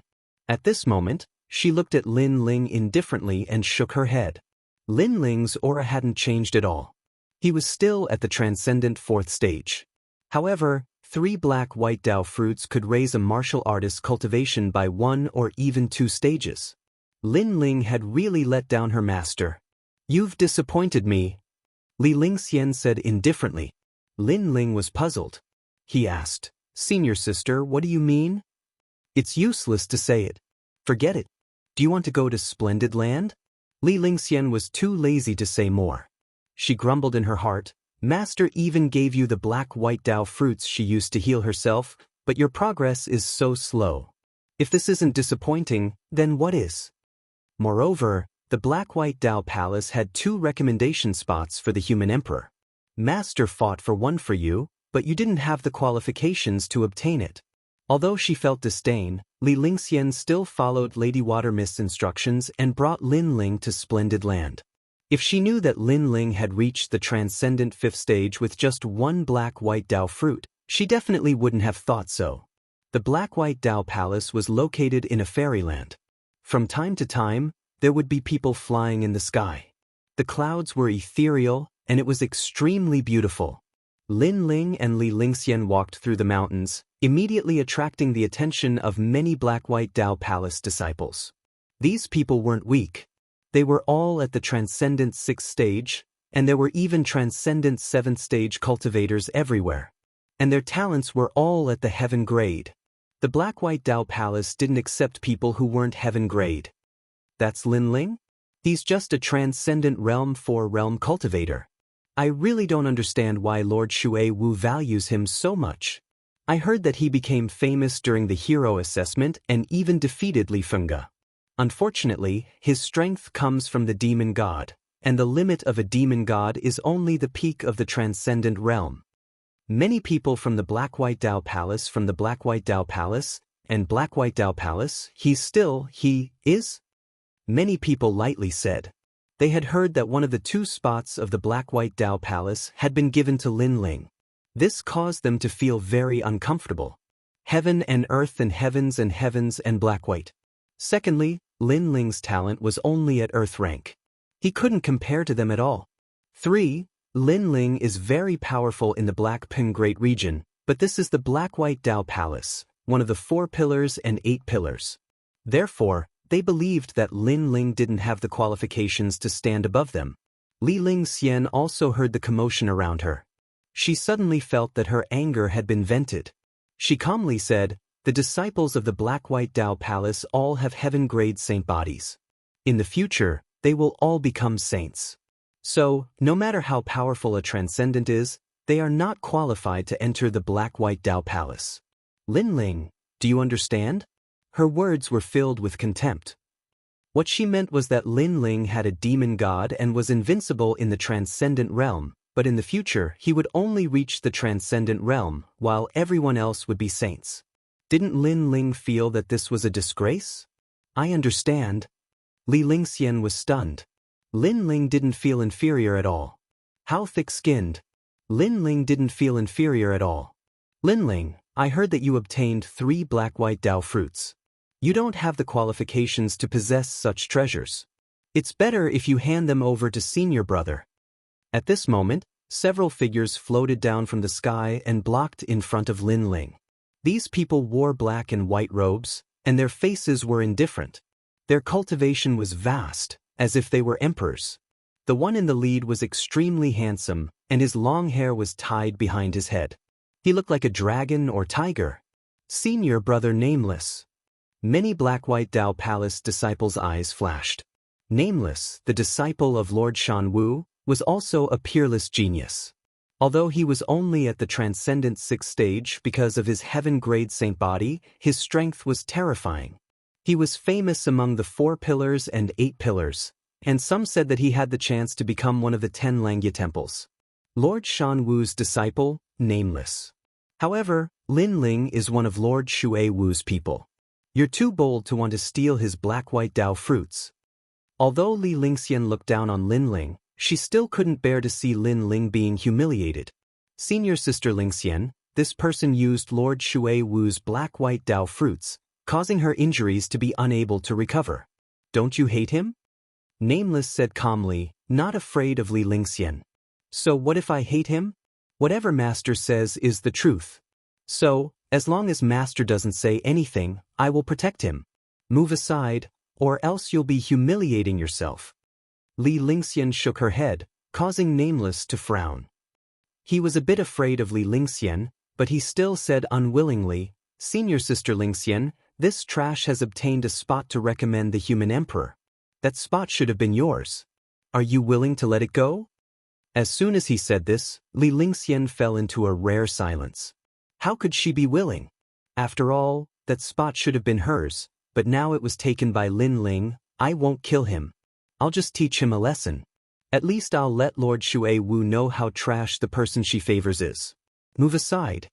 At this moment, she looked at Lin Ling indifferently and shook her head. Lin Ling's aura hadn't changed at all. He was still at the transcendent 4th stage. However, 3 black white Dao fruits could raise a martial artist's cultivation by 1 or even 2 stages. Lin Ling had really let down her master. "You've disappointed me," Xianxia said indifferently. Lin Ling was puzzled. He asked, "Senior sister, what do you mean?" "It's useless to say it. Forget it. Do you want to go to Splendid Land?" Xianxia was too lazy to say more. She grumbled in her heart, "Master even gave you the black white Dao fruits she used to heal herself, but your progress is so slow. If this isn't disappointing, then what is?" Moreover, the black white Dao palace had 2 recommendation spots for the human emperor. "Master fought for one for you, but you didn't have the qualifications to obtain it." Although she felt disdain, Xianxia still followed Lady Watermist's instructions and brought Lin Ling to Splendid Land. If she knew that Lin Ling had reached the transcendent 5th stage with just 1 black white Dao fruit, she definitely wouldn't have thought so. The black white Dao palace was located in a fairyland. From time to time, there would be people flying in the sky. The clouds were ethereal, and it was extremely beautiful. Lin Ling and Xianxia walked through the mountains, immediately attracting the attention of many black white Dao palace disciples. These people weren't weak. They were all at the transcendent 6th stage, and there were even transcendent 7th stage cultivators everywhere. And their talents were all at the heaven grade. The black white Dao palace didn't accept people who weren't heaven grade. "That's Lin Ling? He's just a transcendent realm 4 realm cultivator. I really don't understand why Lord Shui Wu values him so much. I heard that he became famous during the hero assessment and even defeated Li Fengge. Unfortunately, his strength comes from the demon god, and the limit of a demon god is only the peak of the transcendent realm. Many people from the Black White Dao Palace and Black White Dao Palace, he is? Many people lightly said. They had heard that one of the 2 spots of the Black White Dao Palace had been given to Lin Ling. This caused them to feel very uncomfortable. Heaven and earth and heavens and black white. Secondly, Lin Ling's talent was only at earth rank. He couldn't compare to them at all. 3. Lin Ling is very powerful in the Black Pin Great region, but this is the Black White Dao Palace, one of the 4 pillars and 8 pillars. Therefore, they believed that Lin Ling didn't have the qualifications to stand above them. Xianxia also heard the commotion around her. She suddenly felt that her anger had been vented. She calmly said, "The disciples of the Black White Dao Palace all have heaven-grade saint bodies. In the future, they will all become saints. So, no matter how powerful a transcendent is, they are not qualified to enter the Black White Dao Palace. Lin Ling, do you understand?" Her words were filled with contempt. What she meant was that Lin Ling had a demon god and was invincible in the transcendent realm, but in the future he would only reach the transcendent realm, while everyone else would be saints. Didn't Lin Ling feel that this was a disgrace? "I understand." Xianxia was stunned. Lin Ling didn't feel inferior at all. How thick-skinned. Lin Ling didn't feel inferior at all. "Lin Ling, I heard that you obtained 3 black white Dao fruits. You don't have the qualifications to possess such treasures. It's better if you hand them over to senior brother." At this moment, several figures floated down from the sky and blocked in front of Lin Ling. These people wore black and white robes, and their faces were indifferent. Their cultivation was vast, as if they were emperors. The one in the lead was extremely handsome, and his long hair was tied behind his head. He looked like a dragon or tiger. Senior brother Nameless. Many Black White Dao Palace disciples' eyes flashed. Nameless, the disciple of Lord Shan Wu, was also a peerless genius. Although he was only at the transcendent 6th stage because of his heaven-grade saint body, his strength was terrifying. He was famous among the 4 pillars and 8 pillars, and some said that he had the chance to become one of the 10 Langya temples. Lord Shan Wu's disciple, nameless. However, Lin Ling is one of Lord Shui Wu's people. You're too bold to want to steal his black-white Dao fruits. Although Li Lingxian looked down on Lin Ling, she still couldn't bear to see Lin Ling being humiliated. Senior Sister Lingxian, this person used Lord Shui Wu's black-white Dao fruits, causing her injuries to be unable to recover. Don't you hate him? Nameless said calmly, not afraid of Li Lingxian. So what if I hate him? Whatever Master says is the truth. So, as long as Master doesn't say anything, I will protect him. Move aside, or else you'll be humiliating yourself. Li Lingxian shook her head, causing Nameless to frown. He was a bit afraid of Li Lingxian, but he still said unwillingly, Senior Sister Lingxian, this trash has obtained a spot to recommend the human emperor. That spot should have been yours. Are you willing to let it go? As soon as he said this, Li Lingxian fell into a rare silence. How could she be willing? After all, that spot should have been hers, but now it was taken by Lin Ling. I won't kill him. I'll just teach him a lesson. At least I'll let Lord Shui Wu know how trash the person she favors is. Move aside.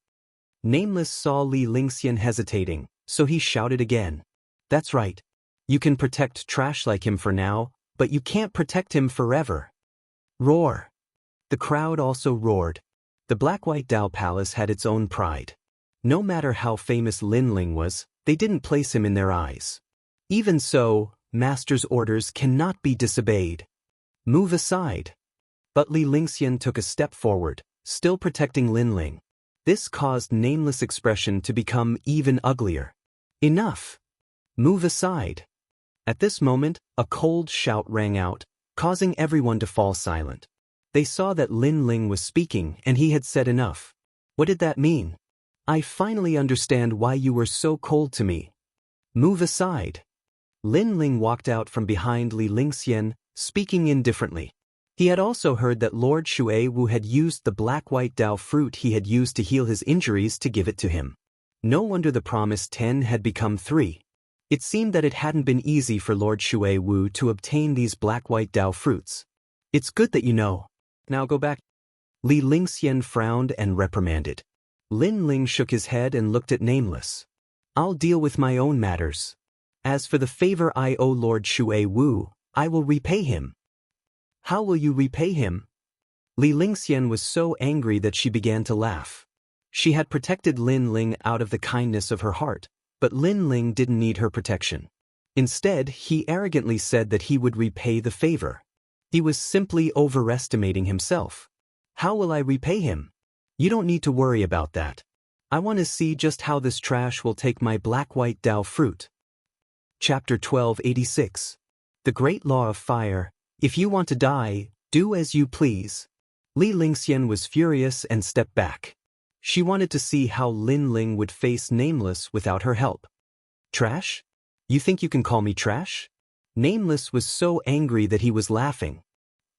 Nameless saw Li Lingxian hesitating, so he shouted again. That's right. You can protect trash like him for now, but you can't protect him forever. Roar. The crowd also roared. The black-white Dao Palace had its own pride. No matter how famous Lin Ling was, they didn't place him in their eyes. Even so, Master's orders cannot be disobeyed. Move aside. But Li Lingxian took a step forward, still protecting Lin Ling. This caused Nameless' expression to become even uglier. Enough. Move aside. At this moment, a cold shout rang out, causing everyone to fall silent. They saw that Lin Ling was speaking and he had said enough. What did that mean? I finally understand why you were so cold to me. Move aside. Lin Ling walked out from behind Li Lingxian, speaking indifferently. He had also heard that Lord Shui Wu had used the black-white Dao fruit he had used to heal his injuries to give it to him. No wonder the promised 10 had become 3. It seemed that it hadn't been easy for Lord Shui Wu to obtain these black-white Dao fruits. It's good that you know. Now go back. Li Lingxian frowned and reprimanded. Lin Ling shook his head and looked at Nameless. I'll deal with my own matters. As for the favor I owe Lord Shui Wu, I will repay him. How will you repay him? Li Lingxian was so angry that she began to laugh. She had protected Lin Ling out of the kindness of her heart, but Lin Ling didn't need her protection. Instead, he arrogantly said that he would repay the favor. He was simply overestimating himself. How will I repay him? You don't need to worry about that. I want to see just how this trash will take my black-white Dao fruit. Chapter 1286. The Great Law of Fire. If you want to die, do as you please. Li Lingxian was furious and stepped back. She wanted to see how Lin Ling would face Nameless without her help. Trash? You think you can call me trash? Nameless was so angry that he was laughing.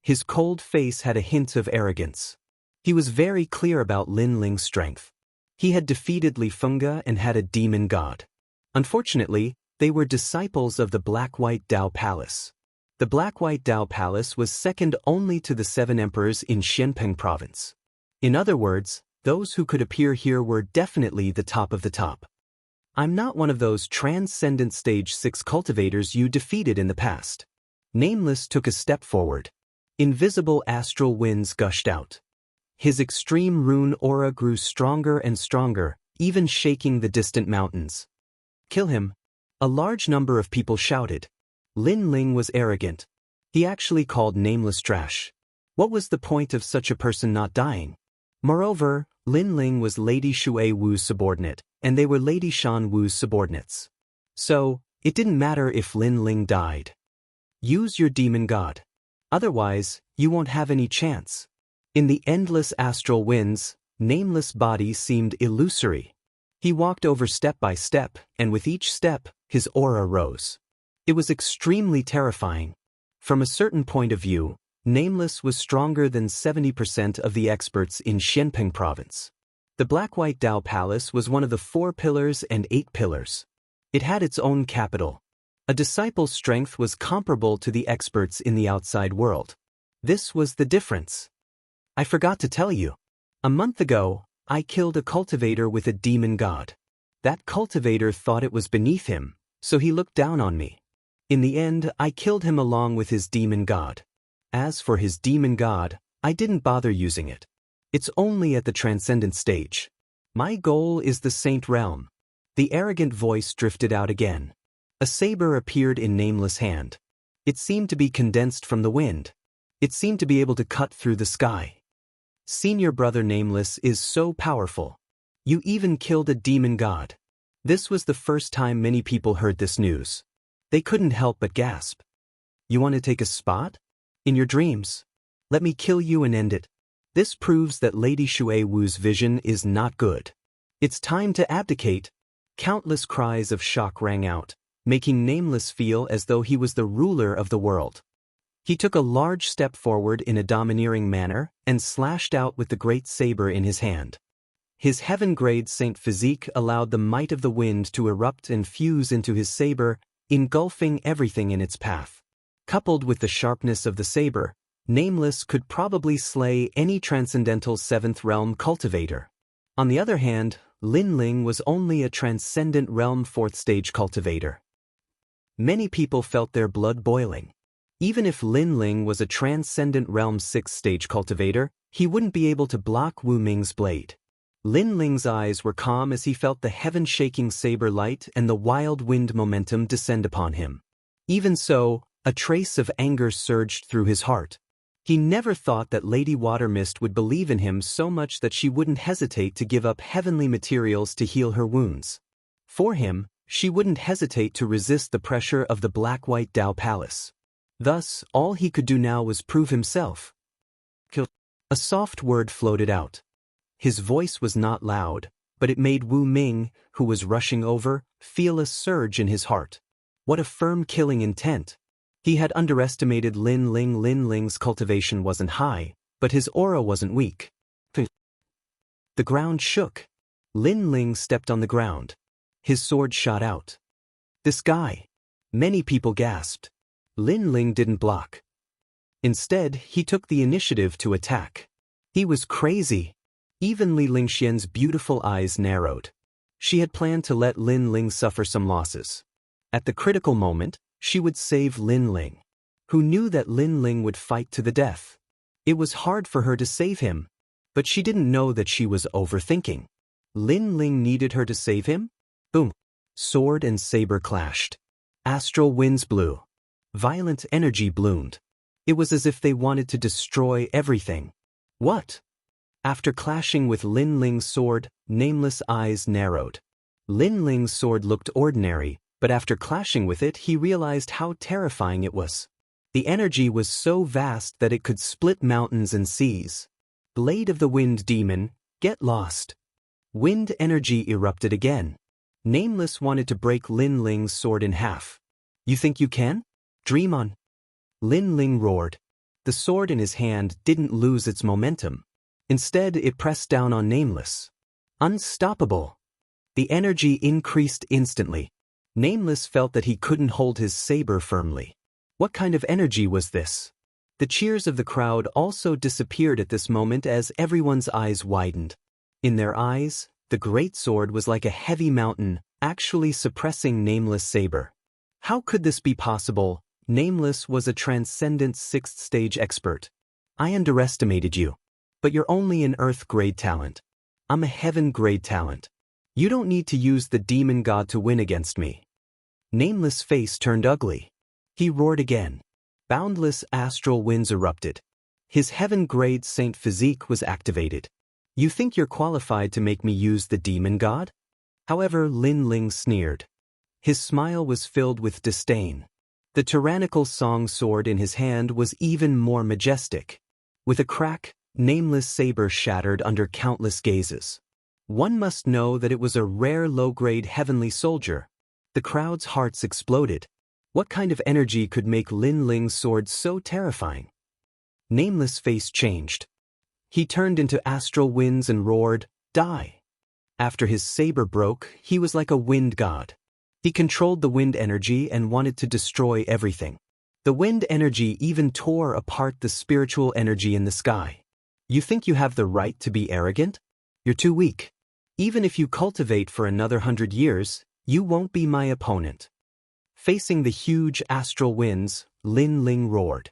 His cold face had a hint of arrogance. He was very clear about Lin Ling's strength. He had defeated Li Fengge and had a demon god. Unfortunately, they were disciples of the Black-White Dao Palace. The Black-White Dao Palace was second only to the 7 emperors in Xianpeng province. In other words, those who could appear here were definitely the top of the top. I'm not one of those transcendent stage 6 cultivators you defeated in the past. Nameless took a step forward. Invisible astral winds gushed out. His extreme rune aura grew stronger and stronger, even shaking the distant mountains. Kill him. A large number of people shouted. Lin Ling was arrogant. He actually called Nameless trash. What was the point of such a person not dying? Moreover, Lin Ling was Lady Shui Wu's subordinate, and they were Lady Shan Wu's subordinates. So, it didn't matter if Lin Ling died. Use your demon god. Otherwise, you won't have any chance. In the endless astral winds, Nameless' body seemed illusory. He walked over step by step, and with each step, his aura rose. It was extremely terrifying. From a certain point of view, Nameless was stronger than 70% of the experts in Xianping province. The Black-White Dao Palace was one of the 4 pillars and 8 pillars. It had its own capital. A disciple's strength was comparable to the experts in the outside world. This was the difference. I forgot to tell you. A month ago, I killed a cultivator with a demon god. That cultivator thought it was beneath him, so he looked down on me. In the end, I killed him along with his demon god. As for his demon god, I didn't bother using it. It's only at the transcendent stage. My goal is the Saint Realm. The arrogant voice drifted out again. A saber appeared in Nameless' hand. It seemed to be condensed from the wind. It seemed to be able to cut through the sky. Senior brother Nameless is so powerful. You even killed a demon god. This was the first time many people heard this news. They couldn't help but gasp. You want to take a spot? In your dreams. Let me kill you and end it. This proves that Lady Shui Wu's vision is not good. It's time to abdicate. Countless cries of shock rang out, making Nameless feel as though he was the ruler of the world. He took a large step forward in a domineering manner and slashed out with the great saber in his hand. His heaven-grade Saint physique allowed the might of the wind to erupt and fuse into his saber, engulfing everything in its path. Coupled with the sharpness of the saber, Nameless could probably slay any transcendental 7th realm cultivator. On the other hand, Lin Ling was only a transcendent realm 4th stage cultivator. Many people felt their blood boiling. Even if Lin Ling was a transcendent realm 6th stage cultivator, he wouldn't be able to block Wu Ming's blade. Lin Ling's eyes were calm as he felt the heaven-shaking saber light and the wild wind momentum descend upon him. Even so, a trace of anger surged through his heart. He never thought that Lady Watermist would believe in him so much that she wouldn't hesitate to give up heavenly materials to heal her wounds. For him, she wouldn't hesitate to resist the pressure of the Black-White Dao Palace. Thus, all he could do now was prove himself. Kill. A soft word floated out. His voice was not loud, but it made Wu Ming, who was rushing over, feel a surge in his heart. What a firm killing intent. He had underestimated Lin Ling. Lin Ling's cultivation wasn't high, but his aura wasn't weak. The ground shook. Lin Ling stepped on the ground. His sword shot out. This guy. Many people gasped. Lin Ling didn't block. Instead, he took the initiative to attack. He was crazy. Even Li Lingxian's beautiful eyes narrowed. She had planned to let Lin Ling suffer some losses. At the critical moment, she would save Lin Ling, who knew that Lin Ling would fight to the death. It was hard for her to save him, but she didn't know that she was overthinking. Lin Ling needed her to save him? Boom. Sword and saber clashed. Astral winds blew. Violent energy bloomed. It was as if they wanted to destroy everything. What? After clashing with Lin Ling's sword, Nameless' eyes narrowed. Lin Ling's sword looked ordinary, but after clashing with it he realized how terrifying it was. The energy was so vast that it could split mountains and seas. Blade of the Wind Demon, get lost. Wind energy erupted again. Nameless wanted to break Lin Ling's sword in half. You think you can? Dream on. Lin Ling roared. The sword in his hand didn't lose its momentum. Instead, it pressed down on Nameless. Unstoppable. The energy increased instantly. Nameless felt that he couldn't hold his saber firmly. What kind of energy was this? The cheers of the crowd also disappeared at this moment as everyone's eyes widened. In their eyes, the great sword was like a heavy mountain, actually suppressing Nameless' saber. How could this be possible? Nameless was a transcendent 6th stage expert. I underestimated you. But you're only an Earth-grade talent. I'm a Heaven-grade talent. You don't need to use the demon god to win against me. Nameless' face turned ugly. He roared again. Boundless astral winds erupted. His Heaven-grade Saint physique was activated. You think you're qualified to make me use the demon god? However, Lin Ling sneered. His smile was filled with disdain. The tyrannical song sword in his hand was even more majestic. With a crack, Nameless' saber shattered under countless gazes. One must know that it was a rare low-grade heavenly soldier. The crowd's hearts exploded. What kind of energy could make Lin Ling's sword so terrifying? Nameless' face changed. He turned into astral winds and roared, "Die!" After his saber broke, he was like a wind god. He controlled the wind energy and wanted to destroy everything. The wind energy even tore apart the spiritual energy in the sky. You think you have the right to be arrogant? You're too weak. Even if you cultivate for another 100 years, you won't be my opponent. Facing the huge astral winds, Lin Ling roared.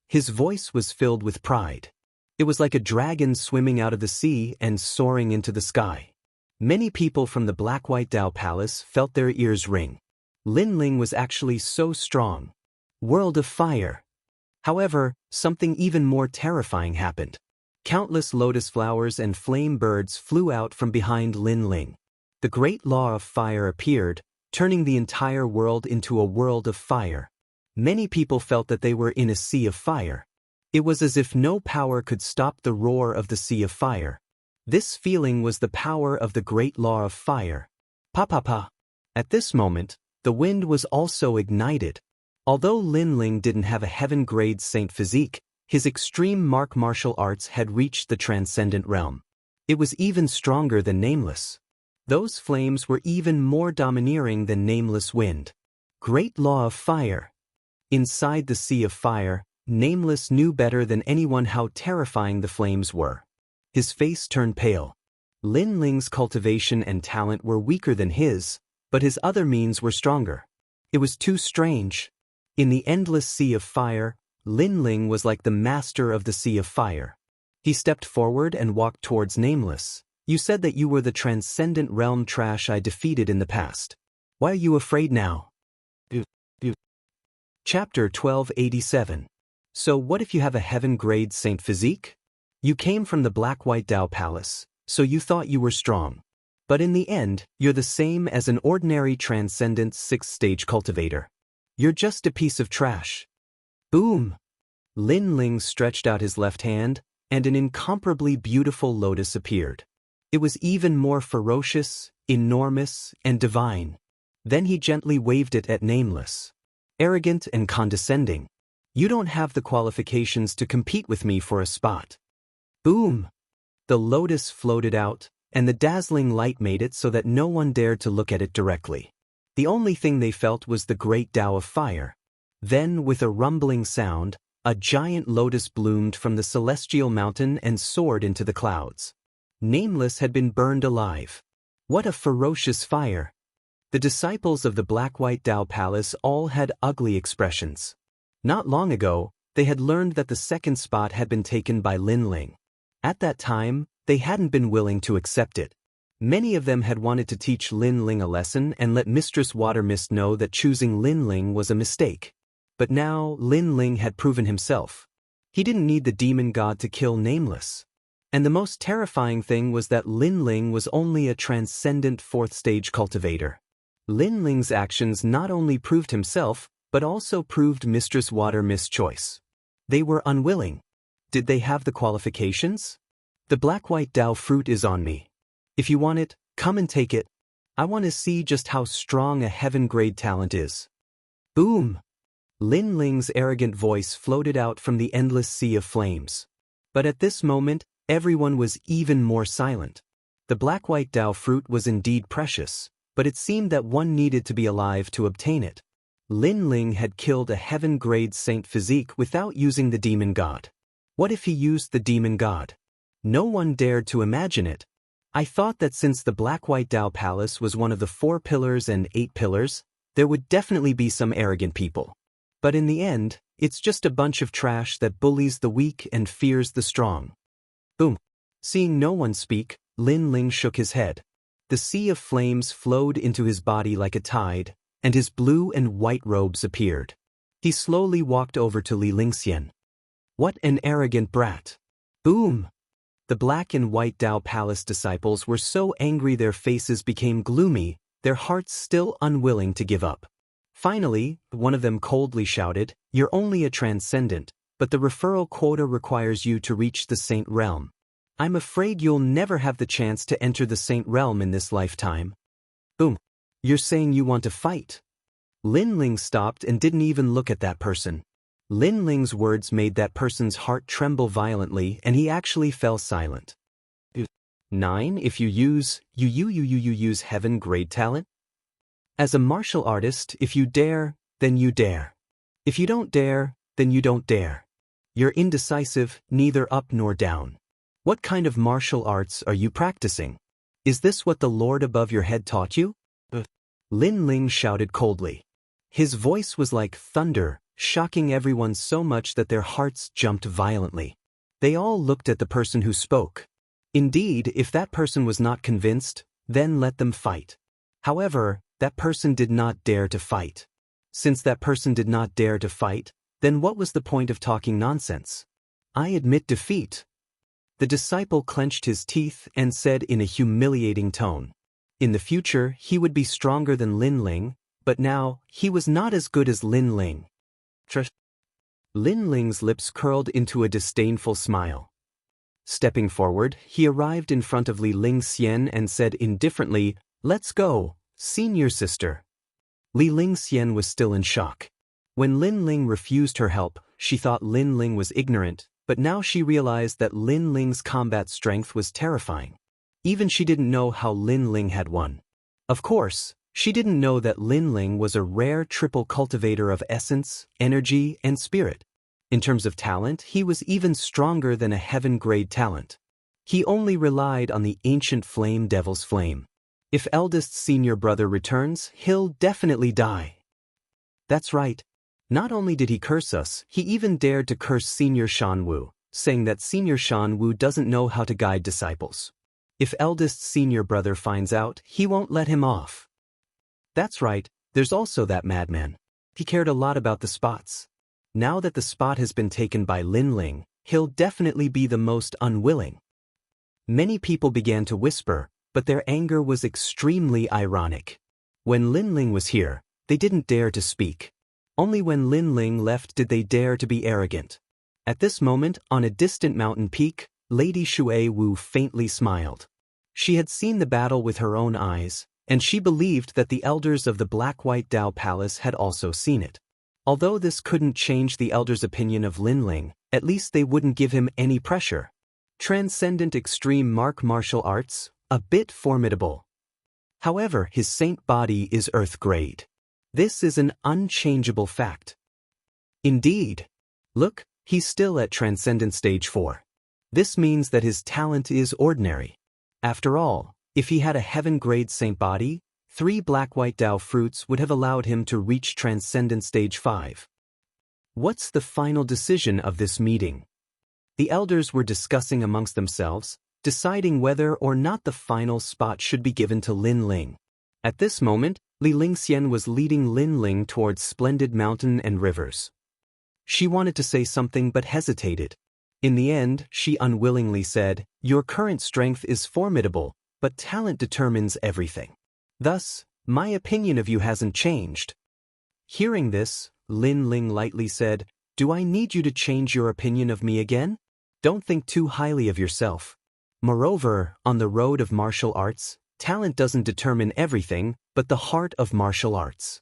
His voice was filled with pride. It was like a dragon swimming out of the sea and soaring into the sky. Many people from the Black-White Dao Palace felt their ears ring. Lin Ling was actually so strong. World of Fire. However, something even more terrifying happened. Countless lotus flowers and flame birds flew out from behind Lin Ling. The great law of fire appeared, turning the entire world into a world of fire. Many people felt that they were in a sea of fire. It was as if no power could stop the roar of the sea of fire. This feeling was the power of the great law of fire. Pa. At this moment, the wind was also ignited. Although Lin Ling didn't have a heaven-grade saint physique, his extreme martial arts had reached the transcendent realm. It was even stronger than Nameless. Those flames were even more domineering than Nameless wind. Great law of fire. Inside the sea of fire, Nameless knew better than anyone how terrifying the flames were. His face turned pale. Lin Ling's cultivation and talent were weaker than his, but his other means were stronger. It was too strange. In the endless sea of fire, Lin Ling was like the master of the sea of fire. He stepped forward and walked towards Nameless. You said that you were the transcendent realm trash I defeated in the past. Why are you afraid now? Chapter 1287. So what if you have a heaven-grade saint physique? You came from the Black-White Dao Palace, so you thought you were strong. But in the end, you're the same as an ordinary transcendent 6th-stage cultivator. You're just a piece of trash. Boom! Lin Ling stretched out his left hand, and an incomparably beautiful lotus appeared. It was even more ferocious, enormous, and divine. Then he gently waved it at Nameless. Arrogant and condescending. You don't have the qualifications to compete with me for a spot. Boom! The lotus floated out, and the dazzling light made it so that no one dared to look at it directly. The only thing they felt was the great Tao of fire. Then, with a rumbling sound, a giant lotus bloomed from the celestial mountain and soared into the clouds. Nameless had been burned alive. What a ferocious fire! The disciples of the Black-White Dao Palace all had ugly expressions. Not long ago, they had learned that the second spot had been taken by Lin Ling. At that time, they hadn't been willing to accept it. Many of them had wanted to teach Lin Ling a lesson and let Mistress Watermist know that choosing Lin Ling was a mistake. But now, Lin Ling had proven himself. He didn't need the demon god to kill Nameless. And the most terrifying thing was that Lin Ling was only a transcendent 4th-stage cultivator. Lin Ling's actions not only proved himself, but also proved Mistress Watermist's choice. They were unwilling. Did they have the qualifications? The Black-White Dao fruit is on me. If you want it, come and take it. I want to see just how strong a heaven-grade talent is. Boom! Lin Ling's arrogant voice floated out from the endless sea of flames. But at this moment, everyone was even more silent. The Black-White Dao fruit was indeed precious, but it seemed that one needed to be alive to obtain it. Lin Ling had killed a heaven-grade saint physique without using the demon god. What if he used the demon god? No one dared to imagine it. I thought that since the Black-White Dao Palace was one of the 4 pillars and 8 pillars, there would definitely be some arrogant people. But in the end, it's just a bunch of trash that bullies the weak and fears the strong. Boom! Seeing no one speak, Lin Ling shook his head. The sea of flames flowed into his body like a tide, and his blue and white robes appeared. He slowly walked over to Li Lingxian. What an arrogant brat! Boom! The Black and White Dao Palace disciples were so angry their faces became gloomy, their hearts still unwilling to give up. Finally, one of them coldly shouted, "You're only a transcendent, but the referral quota requires you to reach the saint realm. I'm afraid you'll never have the chance to enter the saint realm in this lifetime." Boom! You're saying you want to fight? Lin Ling stopped and didn't even look at that person. Lin Ling's words made that person's heart tremble violently and he actually fell silent. 9. If you use heaven grade talent? As a martial artist, if you dare, then you dare. If you don't dare, then you don't dare. You're indecisive, neither up nor down. What kind of martial arts are you practicing? Is this what the Lord above your head taught you? Lin Ling shouted coldly. His voice was like thunder, shocking everyone so much that their hearts jumped violently. They all looked at the person who spoke. Indeed, if that person was not convinced, then let them fight. However, that person did not dare to fight. Since that person did not dare to fight, then what was the point of talking nonsense? I admit defeat. The disciple clenched his teeth and said in a humiliating tone. In the future, he would be stronger than Lin Ling, but now, he was not as good as Lin Ling. Lin Ling's lips curled into a disdainful smile. Stepping forward, he arrived in front of Li Lingxian and said indifferently, "Let's go, senior sister." Li Lingxian was still in shock. When Lin Ling refused her help, she thought Lin Ling was ignorant, but now she realized that Lin Ling's combat strength was terrifying. Even she didn't know how Lin Ling had won. Of course, she didn't know that Lin Ling was a rare triple cultivator of essence, energy, and spirit. In terms of talent, he was even stronger than a heaven-grade talent. He only relied on the ancient flame devil's flame. If eldest senior brother returns, he'll definitely die. That's right. Not only did he curse us, he even dared to curse Senior Shan Wu, saying that Senior Shan Wu doesn't know how to guide disciples. If eldest senior brother finds out, he won't let him off. That's right, there's also that madman. He cared a lot about the spots. Now that the spot has been taken by Lin Ling, he'll definitely be the most unwilling. Many people began to whisper, but their anger was extremely ironic. When Lin Ling was here, they didn't dare to speak. Only when Lin Ling left did they dare to be arrogant. At this moment, on a distant mountain peak, Lady Shui Wu faintly smiled. She had seen the battle with her own eyes, and she believed that the elders of the Black-White Dao Palace had also seen it. Although this couldn't change the elders' opinion of Lin Ling, at least they wouldn't give him any pressure. Transcendent extreme martial arts, a bit formidable. However, his saint body is earth grade. This is an unchangeable fact. Indeed. Look, he's still at Transcendent Stage 4. This means that his talent is ordinary. After all, if he had a heaven-grade saint body, 3 Black-White Dao fruits would have allowed him to reach Transcendent Stage 5. What's the final decision of this meeting? The elders were discussing amongst themselves, deciding whether or not the final spot should be given to Lin Ling. At this moment, Li Lingxian was leading Lin Ling towards splendid mountain and rivers. She wanted to say something but hesitated. In the end, she unwillingly said, "Your current strength is formidable, but talent determines everything. Thus, my opinion of you hasn't changed." Hearing this, Lin Ling lightly said, "Do I need you to change your opinion of me again? Don't think too highly of yourself. Moreover, on the road of martial arts, talent doesn't determine everything, but the heart of martial arts."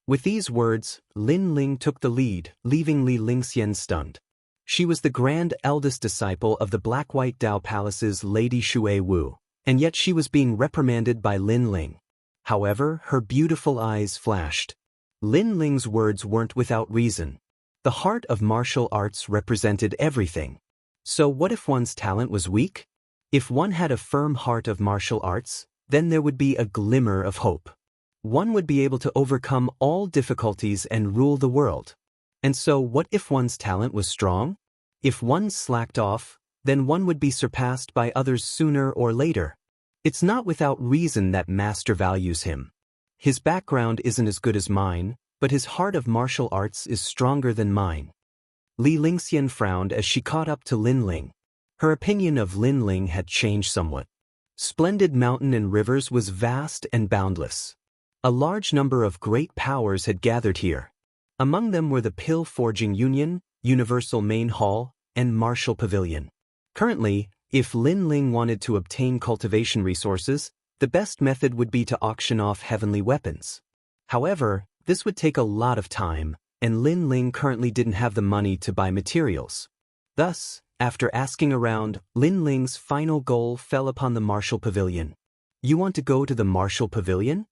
With these words, Lin Ling took the lead, leaving Li Lingxian stunned. She was the grand eldest disciple of the Black-White Dao Palace's Lady Shui Wu, and yet she was being reprimanded by Lin Ling. However, her beautiful eyes flashed. Lin Ling's words weren't without reason. The heart of martial arts represented everything. So what if one's talent was weak? If one had a firm heart of martial arts, then there would be a glimmer of hope. One would be able to overcome all difficulties and rule the world. And so what if one's talent was strong? If one slacked off, then one would be surpassed by others sooner or later. It's not without reason that Master values him. His background isn't as good as mine, but his heart of martial arts is stronger than mine. Li Lingxian frowned as she caught up to Lin Ling. Her opinion of Lin Ling had changed somewhat. Splendid mountain and rivers was vast and boundless. A large number of great powers had gathered here. Among them were the Pill Forging Union, Universal Main Hall, and Martial Pavilion. Currently, if Lin Ling wanted to obtain cultivation resources, the best method would be to auction off heavenly weapons. However, this would take a lot of time, and Lin Ling currently didn't have the money to buy materials. Thus, after asking around, Lin Ling's final goal fell upon the Martial Pavilion. You want to go to the Martial Pavilion?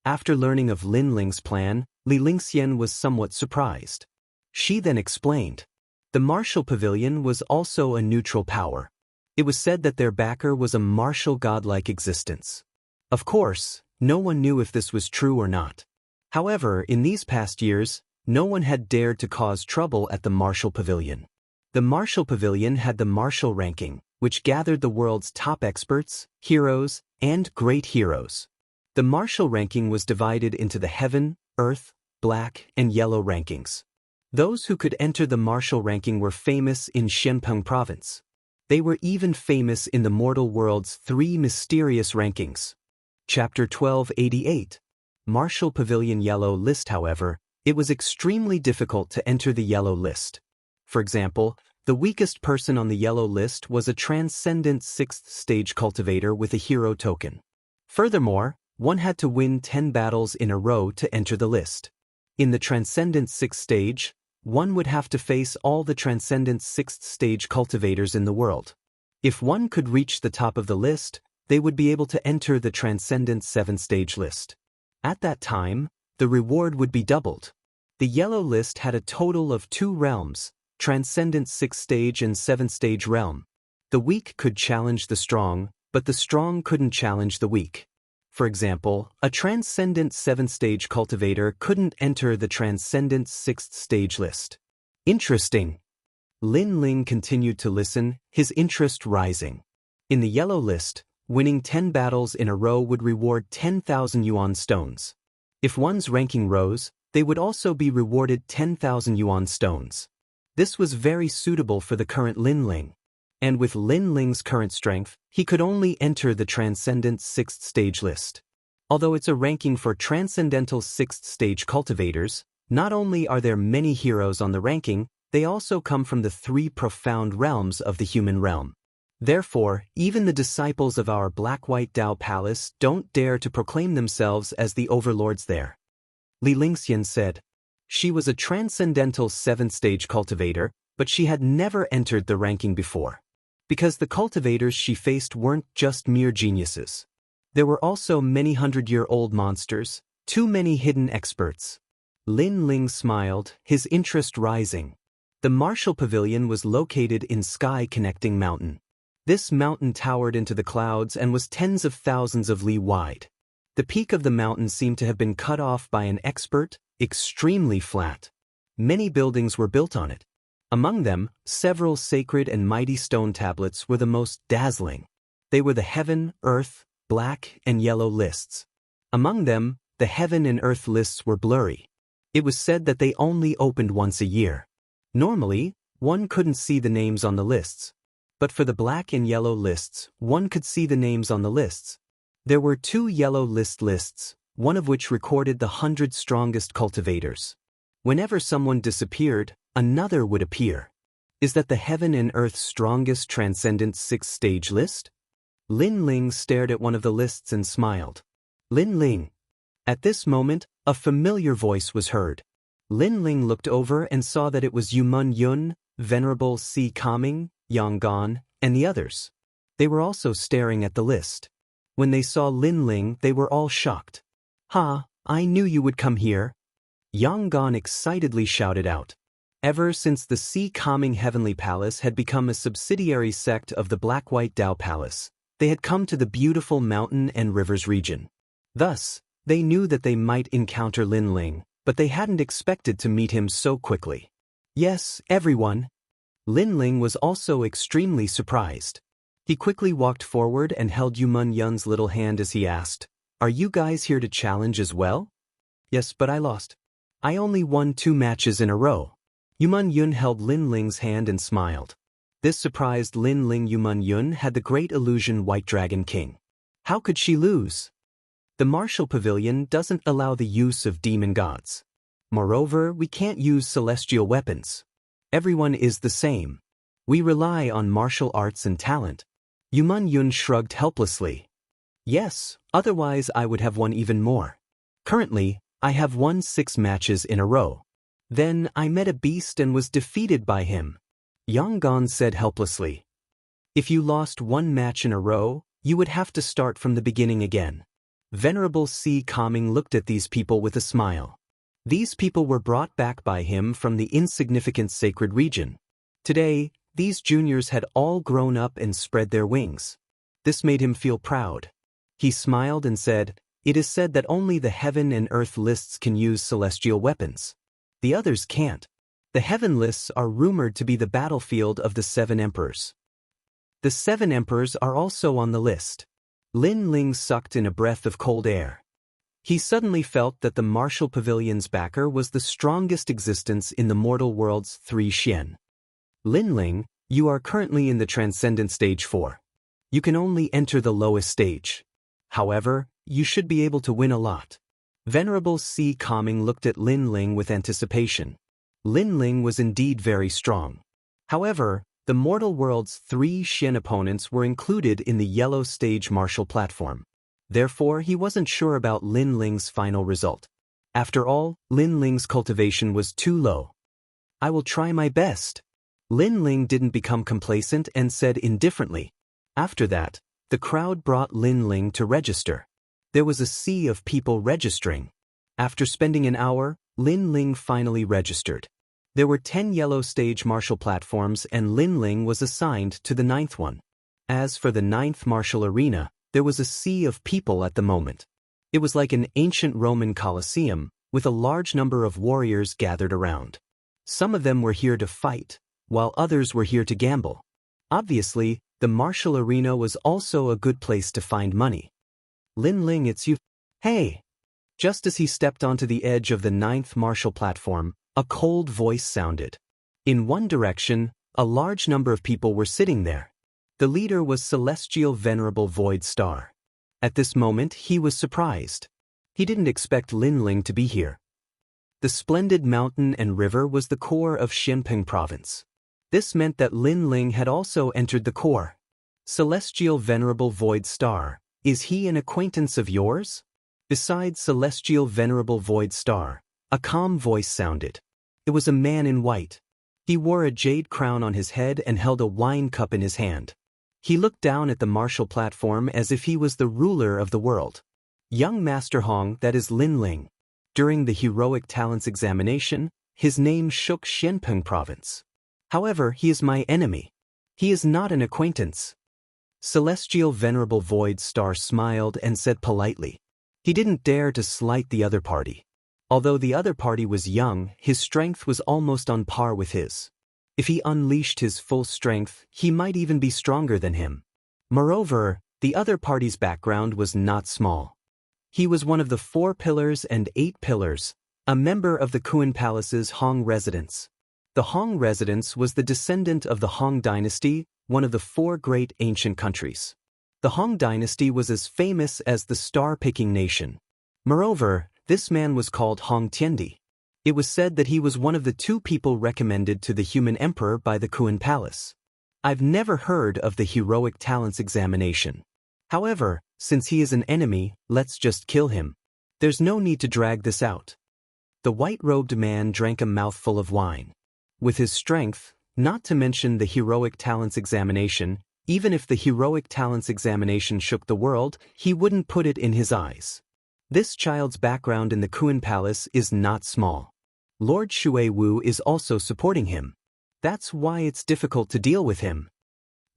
After learning of Lin Ling's plan, Li Lingxian was somewhat surprised. She then explained. The Martial Pavilion was also a neutral power. It was said that their backer was a martial godlike existence. Of course, no one knew if this was true or not. However, in these past years, no one had dared to cause trouble at the Martial Pavilion. The Martial Pavilion had the martial ranking, which gathered the world's top experts, heroes, and great heroes. The martial ranking was divided into the Heaven, Earth, Black, and Yellow rankings. Those who could enter the martial ranking were famous in Xianpeng province. They were even famous in the mortal world's 3 mysterious rankings. Chapter 1288. Martial Pavilion Yellow List. However, it was extremely difficult to enter the yellow list. For example, the weakest person on the yellow list was a transcendent 6th stage cultivator with a hero token. Furthermore, one had to win 10 battles in a row to enter the list. In the transcendent 6th stage, one would have to face all the transcendent 6th stage cultivators in the world. If one could reach the top of the list, they would be able to enter the transcendent 7th stage list. At that time, the reward would be doubled. The yellow list had a total of 2 realms, transcendent 6th stage and 7th stage realm. The weak could challenge the strong, but the strong couldn't challenge the weak. For example, a transcendent 7th stage cultivator couldn't enter the transcendent 6th stage list. Interesting. Lin Ling continued to listen, his interest rising. In the yellow list, winning 10 battles in a row would reward 10,000 yuan stones. If one's ranking rose, they would also be rewarded 10,000 yuan stones. This was very suitable for the current Lin Ling. And with Lin Ling's current strength, he could only enter the Transcendent 6th Stage list. Although it's a ranking for Transcendental 6th Stage cultivators, not only are there many heroes on the ranking, they also come from the 3 profound realms of the human realm. Therefore, even the disciples of our Black-White Dao Palace don't dare to proclaim themselves as the overlords there. Li Lingxian said. She was a Transcendental 7th Stage cultivator, but she had never entered the ranking before. Because the cultivators she faced weren't just mere geniuses. There were also many 100-year-old monsters, too many hidden experts. Lin Ling smiled, his interest rising. The Martial Pavilion was located in Sky Connecting Mountain. This mountain towered into the clouds and was tens of thousands of li wide. The peak of the mountain seemed to have been cut off by an expert, extremely flat. Many buildings were built on it. Among them, several sacred and mighty stone tablets were the most dazzling. They were the Heaven, Earth, Black, and Yellow lists. Among them, the Heaven and Earth lists were blurry. It was said that they only opened once a year. Normally, one couldn't see the names on the lists. But for the Black and Yellow lists, one could see the names on the lists. There were 2 yellow lists, one of which recorded the 100 strongest cultivators. Whenever someone disappeared, another would appear. Is that the Heaven and Earth's strongest Transcendent 6th Stage list? Lin Ling stared at one of the lists and smiled. Lin Ling. At this moment, a familiar voice was heard. Lin Ling looked over and saw that it was Yumun Yun, Venerable Si Kaming, Yang Gan, and the others. They were also staring at the list. When they saw Lin Ling, they were all shocked. Ha, I knew you would come here. Yang Gan excitedly shouted out. Ever since the Si Kaming Heavenly Palace had become a subsidiary sect of the Black-White Dao Palace, they had come to the beautiful mountain and rivers region. Thus, they knew that they might encounter Lin Ling, but they hadn't expected to meet him so quickly. Yes, everyone. Lin Ling was also extremely surprised. He quickly walked forward and held Yumun Yun's little hand as he asked, "Are you guys here to challenge as well?" "Yes, but I lost. I only won 2 matches in a row." Yumun Yun held Lin Ling's hand and smiled. This surprised Lin Ling. Yumun Yun had the great illusion White Dragon King. How could she lose? The Martial Pavilion doesn't allow the use of demon gods. Moreover, we can't use celestial weapons. Everyone is the same. We rely on martial arts and talent. Yumun Yun shrugged helplessly. Yes, otherwise I would have won even more. Currently, I have won 6 matches in a row. Then I met a beast and was defeated by him. Yang Gan said helplessly. If you lost one match in a row, you would have to start from the beginning again. Venerable Si Kaming looked at these people with a smile. These people were brought back by him from the insignificant sacred region. Today, these juniors had all grown up and spread their wings. This made him feel proud. He smiled and said, "It is said that only the heaven and earth lists can use celestial weapons. The others can't. The heaven lists are rumored to be the battlefield of the 7 emperors. The 7 emperors are also on the list." Lin Ling sucked in a breath of cold air. He suddenly felt that the martial pavilion's backer was the strongest existence in the mortal world's 3 Xian. Lin Ling, you are currently in the transcendent stage 4. You can only enter the lowest stage. However, you should be able to win a lot. Venerable Si Kaming looked at Lin Ling with anticipation. Lin Ling was indeed very strong. However, the mortal world's 3 Xian opponents were included in the yellow stage martial platform. Therefore, he wasn't sure about Lin Ling's final result. After all, Lin Ling's cultivation was too low. I will try my best. Lin Ling didn't become complacent and said indifferently. After that, the crowd brought Lin Ling to register. There was a sea of people registering. After spending an hour, Lin Ling finally registered. There were 10 yellow stage martial platforms and Lin Ling was assigned to the 9th one. As for the 9th martial arena, there was a sea of people at the moment. It was like an ancient Roman Colosseum, with a large number of warriors gathered around. Some of them were here to fight, while others were here to gamble. Obviously, the martial arena was also a good place to find money. Lin Ling, it's you. Hey! Just as he stepped onto the edge of the 9th martial platform, a cold voice sounded. In one direction, a large number of people were sitting there. The leader was Celestial Venerable Void Star. At this moment, he was surprised. He didn't expect Lin Ling to be here. The splendid mountain and river was the core of Xinpeng province. This meant that Lin Ling had also entered the core. Celestial Venerable Void Star, is he an acquaintance of yours? Besides Celestial Venerable Void Star, a calm voice sounded. It was a man in white. He wore a jade crown on his head and held a wine cup in his hand. He looked down at the martial platform as if he was the ruler of the world. Young Master Hong, that is Lin Ling. During the heroic talents examination, his name shook Xinpeng province. However, he is my enemy. He is not an acquaintance. Celestial Venerable Void Star smiled and said politely. He didn't dare to slight the other party. Although the other party was young, his strength was almost on par with his. If he unleashed his full strength, he might even be stronger than him. Moreover, the other party's background was not small. He was one of the 4 pillars and 8 pillars, a member of the Kuan Palace's Hong residence. The Hong residence was the descendant of the Hong dynasty, one of the 4 great ancient countries. The Hong dynasty was as famous as the star-picking nation. Moreover, this man was called Hong Tiendi. It was said that he was one of the 2 people recommended to the human emperor by the Kuan Palace. I've never heard of the heroic talents examination. However, since he is an enemy, let's just kill him. There's no need to drag this out. The white-robed man drank a mouthful of wine. With his strength, not to mention the heroic talents examination, even if the heroic talents examination shook the world, he wouldn't put it in his eyes. This child's background in the Kuan Palace is not small. Lord Shui Wu is also supporting him. That's why it's difficult to deal with him.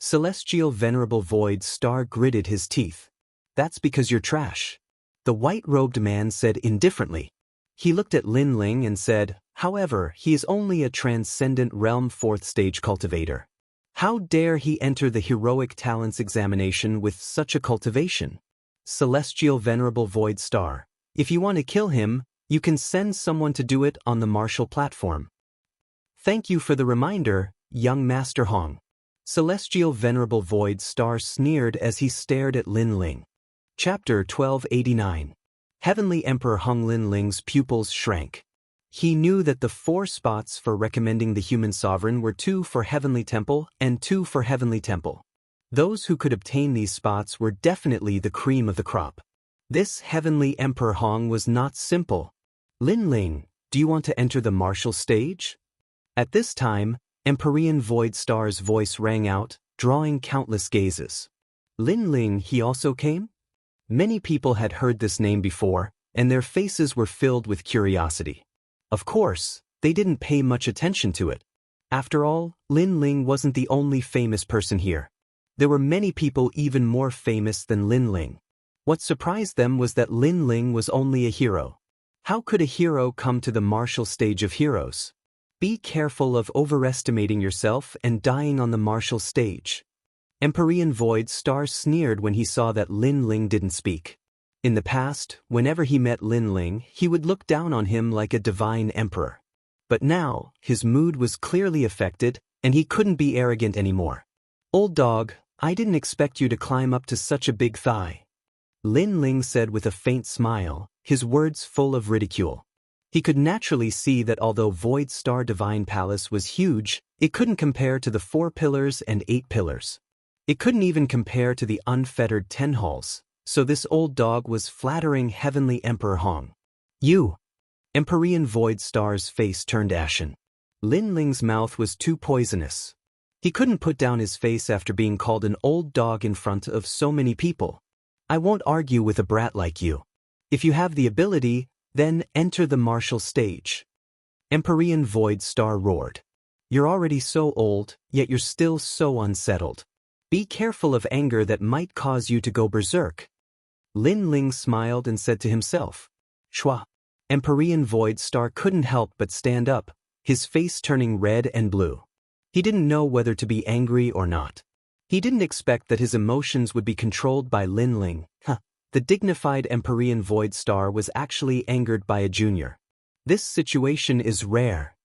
Celestial Venerable Void Star gritted his teeth. That's because you're trash. The white-robed man said indifferently. He looked at Lin Ling and said, however, he is only a transcendent realm 4th stage cultivator. How dare he enter the heroic talents examination with such a cultivation? Celestial Venerable Void Star, if you want to kill him, you can send someone to do it on the martial platform. Thank you for the reminder, young Master Hong. Celestial Venerable Void Star sneered as he stared at Lin Ling. Chapter 1289. Heavenly Emperor Hong Lin Ling's pupils shrank. He knew that the 4 spots for recommending the human sovereign were 2 for Heavenly Temple and 2 for Heavenly Temple. Those who could obtain these spots were definitely the cream of the crop. This Heavenly Emperor Hong was not simple. Lin Ling, Do you want to enter the martial stage? At this time, Empyrean Void Star's voice rang out, drawing countless gazes. Lin Ling, he also came? Many people had heard this name before, and their faces were filled with curiosity. Of course, they didn't pay much attention to it. After all, Lin Ling wasn't the only famous person here. There were many people even more famous than Lin Ling. What surprised them was that Lin Ling was only a hero. How could a hero come to the martial stage of heroes? Be careful of overestimating yourself and dying on the martial stage. Empyrean Void Star sneered when he saw that Lin Ling didn't speak. In the past, whenever he met Lin Ling, he would look down on him like a divine emperor. But now, his mood was clearly affected, and he couldn't be arrogant anymore. Old dog, I didn't expect you to climb up to such a big thigh. Lin Ling said with a faint smile, his words full of ridicule. He could naturally see that although Void Star Divine Palace was huge, it couldn't compare to the 4 pillars and 8 pillars. It couldn't even compare to the unfettered 10 halls, so this old dog was flattering Heavenly Emperor Hong. You! Empyrean Void Star's face turned ashen. Lin Ling's mouth was too poisonous. He couldn't put down his face after being called an old dog in front of so many people. I won't argue with a brat like you. If you have the ability, then enter the martial stage. Empyrean Void Star roared. You're already so old, yet you're still so unsettled. Be careful of anger that might cause you to go berserk. Lin Ling smiled and said to himself, Shua. Empyrean Void Star couldn't help but stand up, his face turning red and blue. He didn't know whether to be angry or not. He didn't expect that his emotions would be controlled by Lin Ling. The dignified Empyrean Void Star was actually angered by a junior. This situation is rare.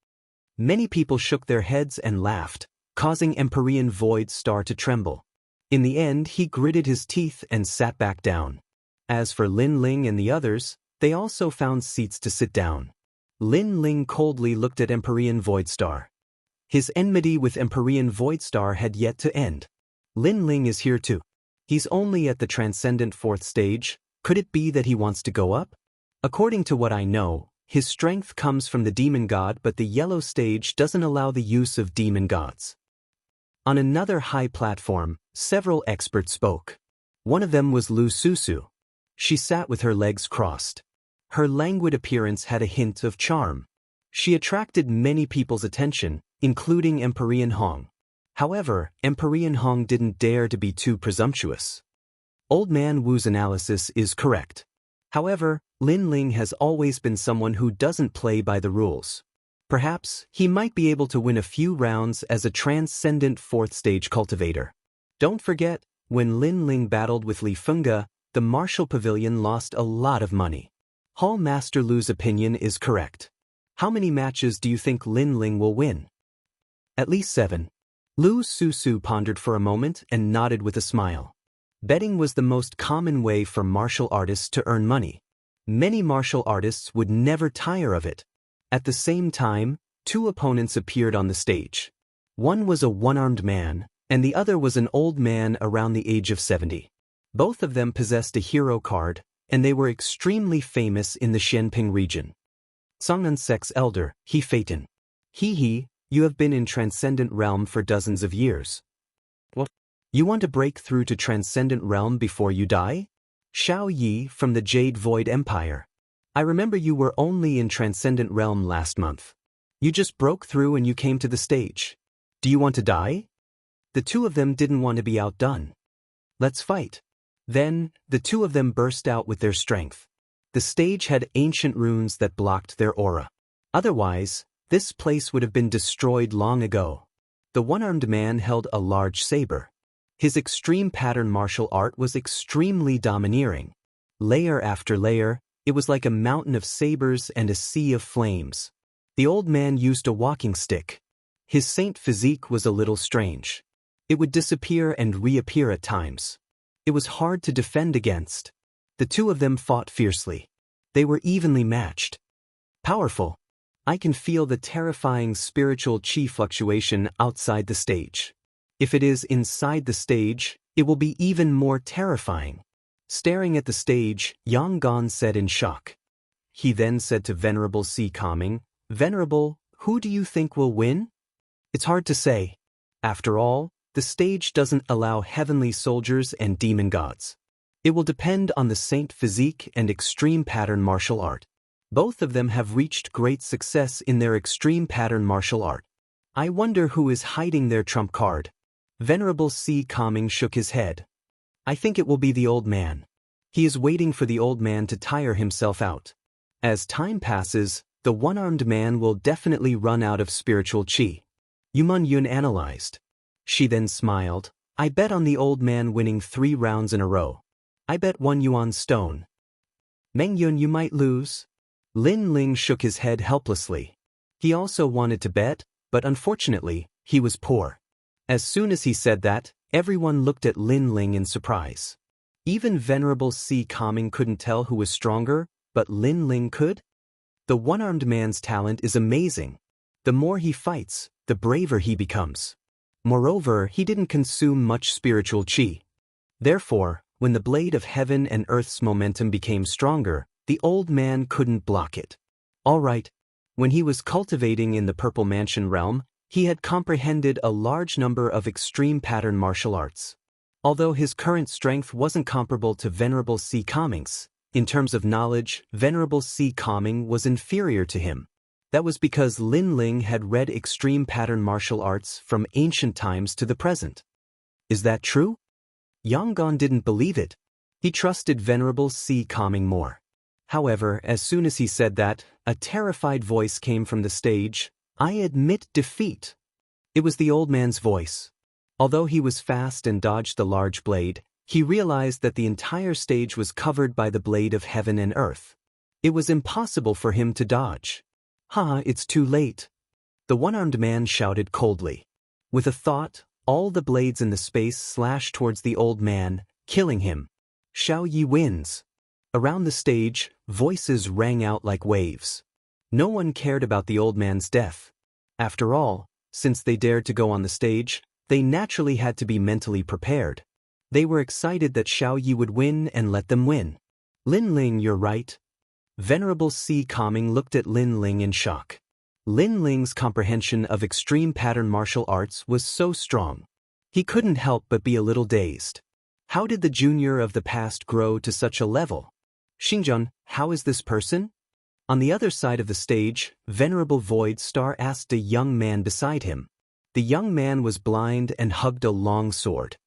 Many people shook their heads and laughed, causing Empyrean Void Star to tremble. In the end, he gritted his teeth and sat back down. As for Lin Ling and the others, they also found seats to sit down. Lin Ling coldly looked at Empyrean Void Star. His enmity with Empyrean Void Star had yet to end. Lin Ling is here too. He's only at the transcendent 4th stage. Could it be that he wants to go up? According to what I know, his strength comes from the demon god, but the yellow stage doesn't allow the use of demon gods. On another high platform, several experts spoke. One of them was Lu Susu. She sat with her legs crossed. Her languid appearance had a hint of charm. She attracted many people's attention, including Empyrean Hong. However, Empyrean Hong didn't dare to be too presumptuous. Old Man Wu's analysis is correct. However, Lin Ling has always been someone who doesn't play by the rules. Perhaps he might be able to win a few rounds as a transcendent 4th stage cultivator. Don't forget, when Lin Ling battled with Li Fenga, the Martial Pavilion lost a lot of money. Hall Master Lu's opinion is correct. How many matches do you think Lin Ling will win? At least 7. Lu Susu pondered for a moment and nodded with a smile. Betting was the most common way for martial artists to earn money. Many martial artists would never tire of it. At the same time, 2 opponents appeared on the stage. One was a one-armed man, and the other was an old man around the age of 70. Both of them possessed a hero card, and they were extremely famous in the Xianping region. Songnan sect's elder, He Phaeton. He, you have been in Transcendent Realm for dozens of years. What? You want to break through to Transcendent Realm before you die? Xiao Yi from the Jade Void Empire. I remember you were only in Transcendent Realm last month. You just broke through and you came to the stage. Do you want to die? The 2 of them didn't want to be outdone. Let's fight. Then, the 2 of them burst out with their strength. The stage had ancient runes that blocked their aura. Otherwise, this place would have been destroyed long ago. The one-armed man held a large saber. His extreme pattern martial art was extremely domineering. Layer after layer, it was like a mountain of sabers and a sea of flames. The old man used a walking stick. His saint physique was a little strange. It would disappear and reappear at times. It was hard to defend against. The 2 of them fought fiercely. They were evenly matched. Powerful. I can feel the terrifying spiritual chi fluctuation outside the stage. If it is inside the stage, it will be even more terrifying. Staring at the stage, Yang Gon said in shock. he then said to Venerable Sea Calming, "Venerable, who do you think will win?" "It's hard to say. After all, the stage doesn't allow heavenly soldiers and demon gods. It will depend on the saint physique and extreme pattern martial art. Both of them have reached great success in their extreme pattern martial art. I wonder who is hiding their trump card." Venerable Sea Calming shook his head. "I think it will be the old man. He is waiting for the old man to tire himself out. As time passes, the one-armed man will definitely run out of spiritual qi." Yuman Yun analyzed. She then smiled. "I bet on the old man winning 3 rounds in a row. I bet 1 yuan stone." "Meng Yun, you might lose." Lin Ling shook his head helplessly. He also wanted to bet, but unfortunately, he was poor. As soon as he said that, everyone looked at Lin Ling in surprise. Even Venerable Sea Calming couldn't tell who was stronger, but Lin Ling could? The one-armed man's talent is amazing. The more he fights, the braver he becomes. Moreover, he didn't consume much spiritual qi. Therefore, when the blade of heaven and earth's momentum became stronger, the old man couldn't block it. All right. When he was cultivating in the Purple Mansion realm, he had comprehended a large number of extreme pattern martial arts. Although his current strength wasn't comparable to Venerable Sea Calming's, in terms of knowledge, Venerable Sea Calming was inferior to him. That was because Lin Ling had read extreme pattern martial arts from ancient times to the present. Is that true? Yang Gon didn't believe it. He trusted Venerable Sea Calming more. However, as soon as he said that, a terrified voice came from the stage. "I admit defeat." It was the old man's voice. Although he was fast and dodged the large blade, he realized that the entire stage was covered by the blade of heaven and earth. It was impossible for him to dodge. It's too late." The one-armed man shouted coldly. With a thought, all the blades in the space slashed towards the old man, killing him. Xiao Yi wins. Around the stage, voices rang out like waves. No one cared about the old man's death. After all, since they dared to go on the stage, they naturally had to be mentally prepared. They were excited that Xiao Yi would win and let them win. "Lin Ling, you're right." Venerable Sea Calming looked at Lin Ling in shock. Lin Ling's comprehension of extreme pattern martial arts was so strong. He couldn't help but be a little dazed. How did the junior of the past grow to such a level? "Xinjian, how is this person?" On the other side of the stage, Venerable Void Star asked a young man beside him. The young man was blind and hugged a long sword.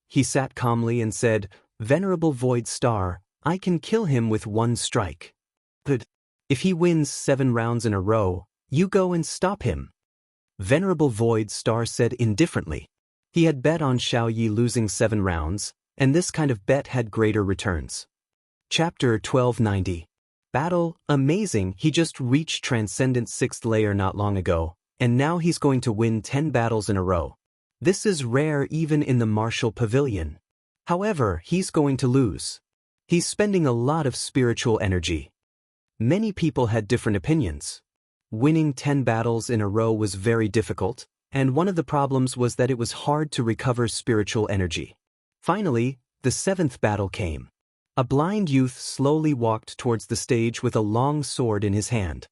He sat calmly and said, "Venerable Void Star, I can kill him with 1 strike. Good. If he wins 7 rounds in a row, you go and stop him." Venerable Void Star said indifferently. He had bet on Xiao Yi losing 7 rounds, and this kind of bet had greater returns. Chapter 1290. Battle, amazing, he just reached Transcendent 6th layer not long ago, and now he's going to win 10 battles in a row. This is rare even in the martial pavilion. However, he's going to lose. He's spending a lot of spiritual energy. Many people had different opinions. Winning 10 battles in a row was very difficult, and one of the problems was that it was hard to recover spiritual energy. Finally, the 7th battle came. A blind youth slowly walked towards the stage with a long sword in his hand.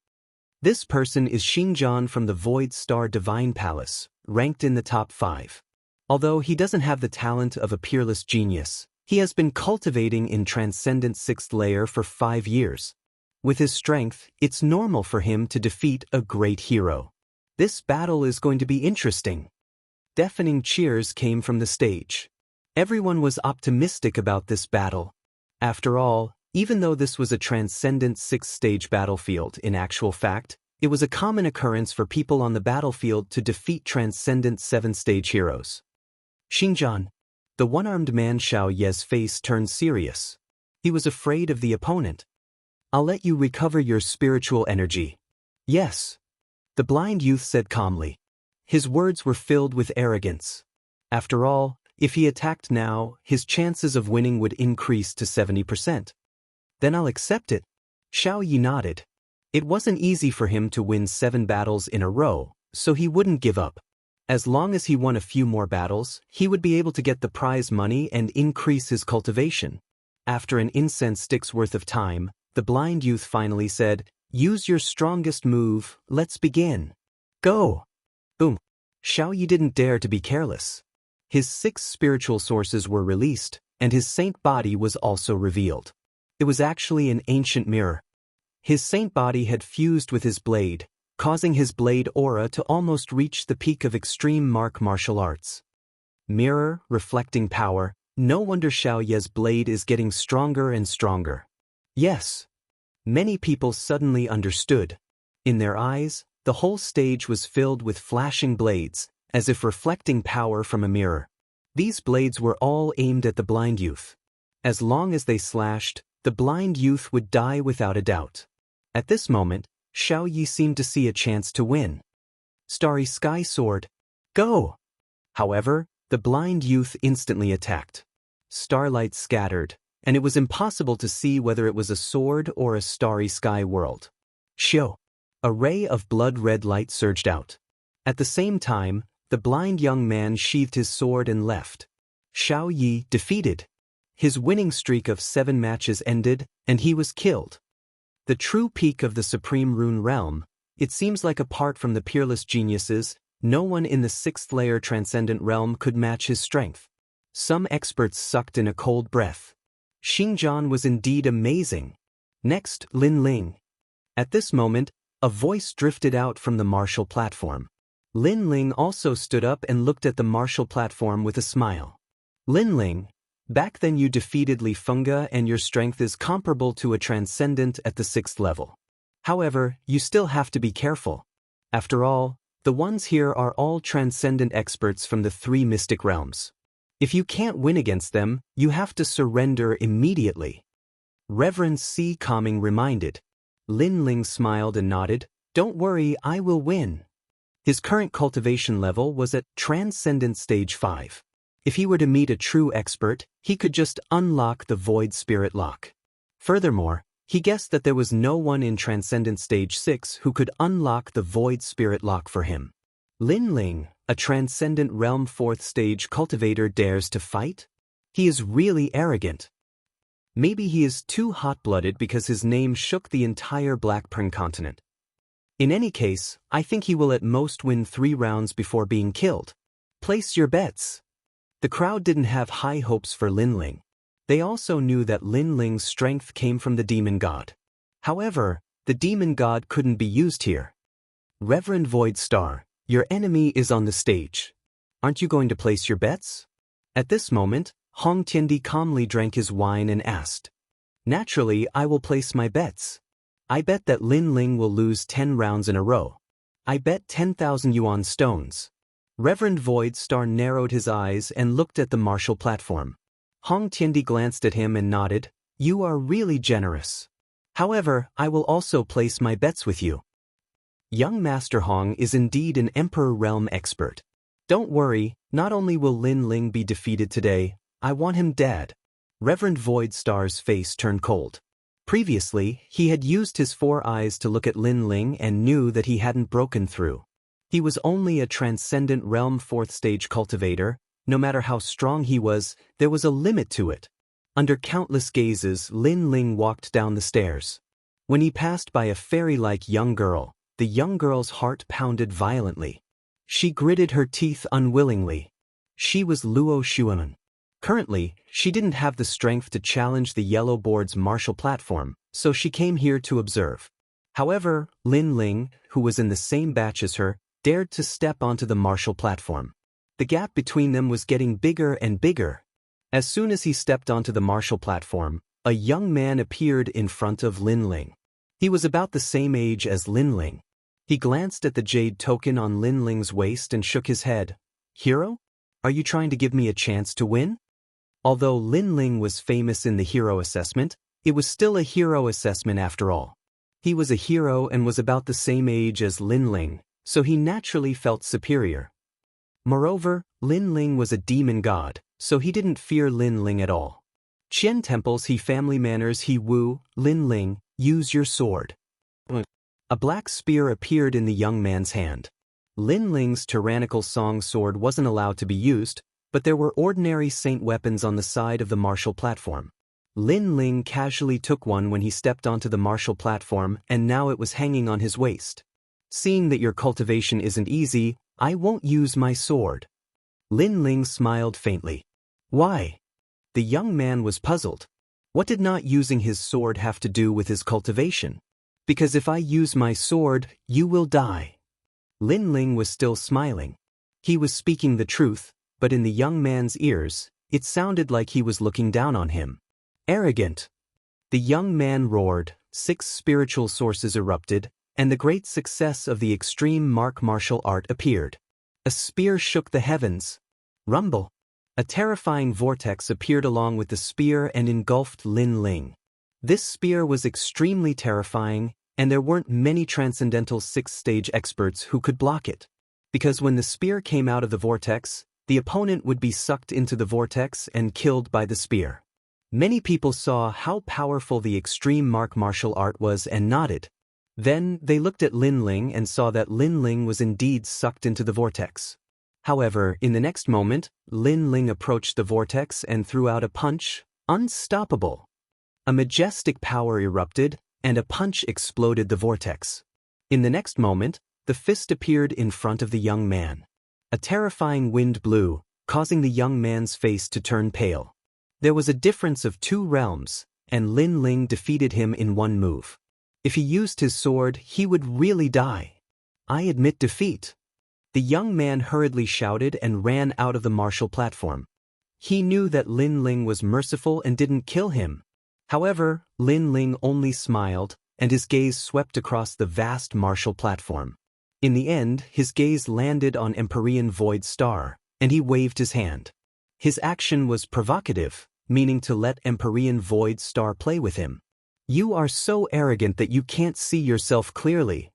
This person is Xinjian from the Void Star Divine Palace, ranked in the top 5. Although he doesn't have the talent of a peerless genius, he has been cultivating in Transcendent 6th layer for 5 years. With his strength, it's normal for him to defeat a great hero. This battle is going to be interesting. Deafening cheers came from the stage. Everyone was optimistic about this battle. After all, even though this was a Transcendent 6th stage battlefield, in actual fact, it was a common occurrence for people on the battlefield to defeat Transcendent 7th stage heroes. "Xinjian." The one-armed man Xiao Ye's face turned serious. He was afraid of the opponent. "I'll let you recover your spiritual energy." "Yes." The blind youth said calmly. His words were filled with arrogance. After all, if he attacked now, his chances of winning would increase to 70%. "Then I'll accept it." Xiao Yi nodded. It wasn't easy for him to win 7 battles in a row, so he wouldn't give up. As long as he won a few more battles, he would be able to get the prize money and increase his cultivation. After an incense stick's worth of time, the blind youth finally said, "Use your strongest move, let's begin. Go!" Boom. Xiao Yi didn't dare to be careless. His 6 spiritual sources were released, and his saint body was also revealed. It was actually an ancient mirror. His saint body had fused with his blade, causing his blade aura to almost reach the peak of extreme martial arts. Mirror, reflecting power, no wonder Xiao Ye's blade is getting stronger and stronger. Yes. Many people suddenly understood. In their eyes, the whole stage was filled with flashing blades, as if reflecting power from a mirror. These blades were all aimed at the blind youth. As long as they slashed, the blind youth would die without a doubt. At this moment, Xiao Yi seemed to see a chance to win. Starry Sky Sword. Go! However, the blind youth instantly attacked. Starlight scattered, and it was impossible to see whether it was a sword or a starry sky world. Shio! A ray of blood-red light surged out. At the same time, the blind young man sheathed his sword and left. Xiao Yi defeated. His winning streak of 7 matches ended, and he was killed. The true peak of the Supreme Rune Realm, it seems like apart from the peerless geniuses, no one in the 6th layer Transcendent Realm could match his strength. Some experts sucked in a cold breath. Xingjian was indeed amazing. Next, Lin Ling. At this moment, a voice drifted out from the martial platform. Lin Ling also stood up and looked at the martial platform with a smile. Lin Ling, back then you defeated Li Fenga and your strength is comparable to a transcendent at the 6th level. However, you still have to be careful. After all, the ones here are all transcendent experts from the 3 mystic realms. If you can't win against them, you have to surrender immediately. Reverend C. Calming reminded. Lin Ling smiled and nodded. Don't worry, I will win. His current cultivation level was at Transcendent Stage 5. If he were to meet a true expert, he could just unlock the Void Spirit Lock. Furthermore, he guessed that there was no one in Transcendent Stage 6 who could unlock the Void Spirit Lock for him. Lin Ling, a Transcendent Realm 4th Stage cultivator, dares to fight? He is really arrogant. Maybe he is too hot-blooded because his name shook the entire Blackpern continent. In any case, I think he will at most win 3 rounds before being killed. Place your bets. The crowd didn't have high hopes for Lin Ling. They also knew that Lin Ling's strength came from the demon god. However, the demon god couldn't be used here. Reverend Void Star, your enemy is on the stage. Aren't you going to place your bets? At this moment, Hong Tiandi calmly drank his wine and asked. Naturally, I will place my bets. I bet that Lin Ling will lose 10 rounds in a row. I bet 10,000 yuan stones. Reverend Void Star narrowed his eyes and looked at the martial platform. Hong Tiandi glanced at him and nodded. You are really generous. However, I will also place my bets with you. Young Master Hong is indeed an Emperor Realm expert. Don't worry, not only will Lin Ling be defeated today, I want him dead. Reverend Void Star's face turned cold. Previously, he had used his 4 eyes to look at Lin Ling and knew that he hadn't broken through. He was only a Transcendent Realm 4th Stage cultivator. No matter how strong he was, there was a limit to it. Under countless gazes, Lin Ling walked down the stairs. When he passed by a fairy-like young girl, the young girl's heart pounded violently. She gritted her teeth unwillingly. She was Luo Xuan. Currently, she didn't have the strength to challenge the Yellow Board's martial platform, so she came here to observe. However, Lin Ling, who was in the same batch as her, dared to step onto the martial platform. The gap between them was getting bigger and bigger. As soon as he stepped onto the martial platform, a young man appeared in front of Lin Ling. He was about the same age as Lin Ling. He glanced at the jade token on Lin Ling's waist and shook his head. Hero? Are you trying to give me a chance to win? Although Lin Ling was famous in the hero assessment, it was still a hero assessment after all. He was a hero and was about the same age as Lin Ling, so he naturally felt superior. Moreover, Lin Ling was a demon god, so he didn't fear Lin Ling at all. Qian temples he family manners he woo, Lin Ling, use your sword. A black spear appeared in the young man's hand. Lin Ling's tyrannical song sword wasn't allowed to be used, but there were ordinary saint weapons on the side of the martial platform. Lin Ling casually took one when he stepped onto the martial platform, and now it was hanging on his waist. Seeing that your cultivation isn't easy, I won't use my sword. Lin Ling smiled faintly. Why? The young man was puzzled. What did not using his sword have to do with his cultivation? Because if I use my sword, you will die. Lin Ling was still smiling. He was speaking the truth, but in the young man's ears, it sounded like he was looking down on him. Arrogant. The young man roared, 6 spiritual sources erupted, and the great success of the extreme martial art appeared. A spear shook the heavens. Rumble. A terrifying vortex appeared along with the spear and engulfed Lin Ling. This spear was extremely terrifying, and there weren't many transcendental 6th-stage experts who could block it. Because when the spear came out of the vortex, the opponent would be sucked into the vortex and killed by the spear. Many people saw how powerful the extreme martial art was and nodded. Then they looked at Lin Ling and saw that Lin Ling was indeed sucked into the vortex. However, in the next moment, Lin Ling approached the vortex and threw out a punch, unstoppable. A majestic power erupted, and a punch exploded the vortex. In the next moment, the fist appeared in front of the young man. A terrifying wind blew, causing the young man's face to turn pale. There was a difference of 2 realms, and Lin Ling defeated him in one move. If he used his sword, he would really die. I admit defeat. The young man hurriedly shouted and ran out of the martial platform. He knew that Lin Ling was merciful and didn't kill him. However, Lin Ling only smiled, and his gaze swept across the vast martial platform. In the end, his gaze landed on Empyrean Void Star, and he waved his hand. His action was provocative, meaning to let Empyrean Void Star play with him. You are so arrogant that you can't see yourself clearly.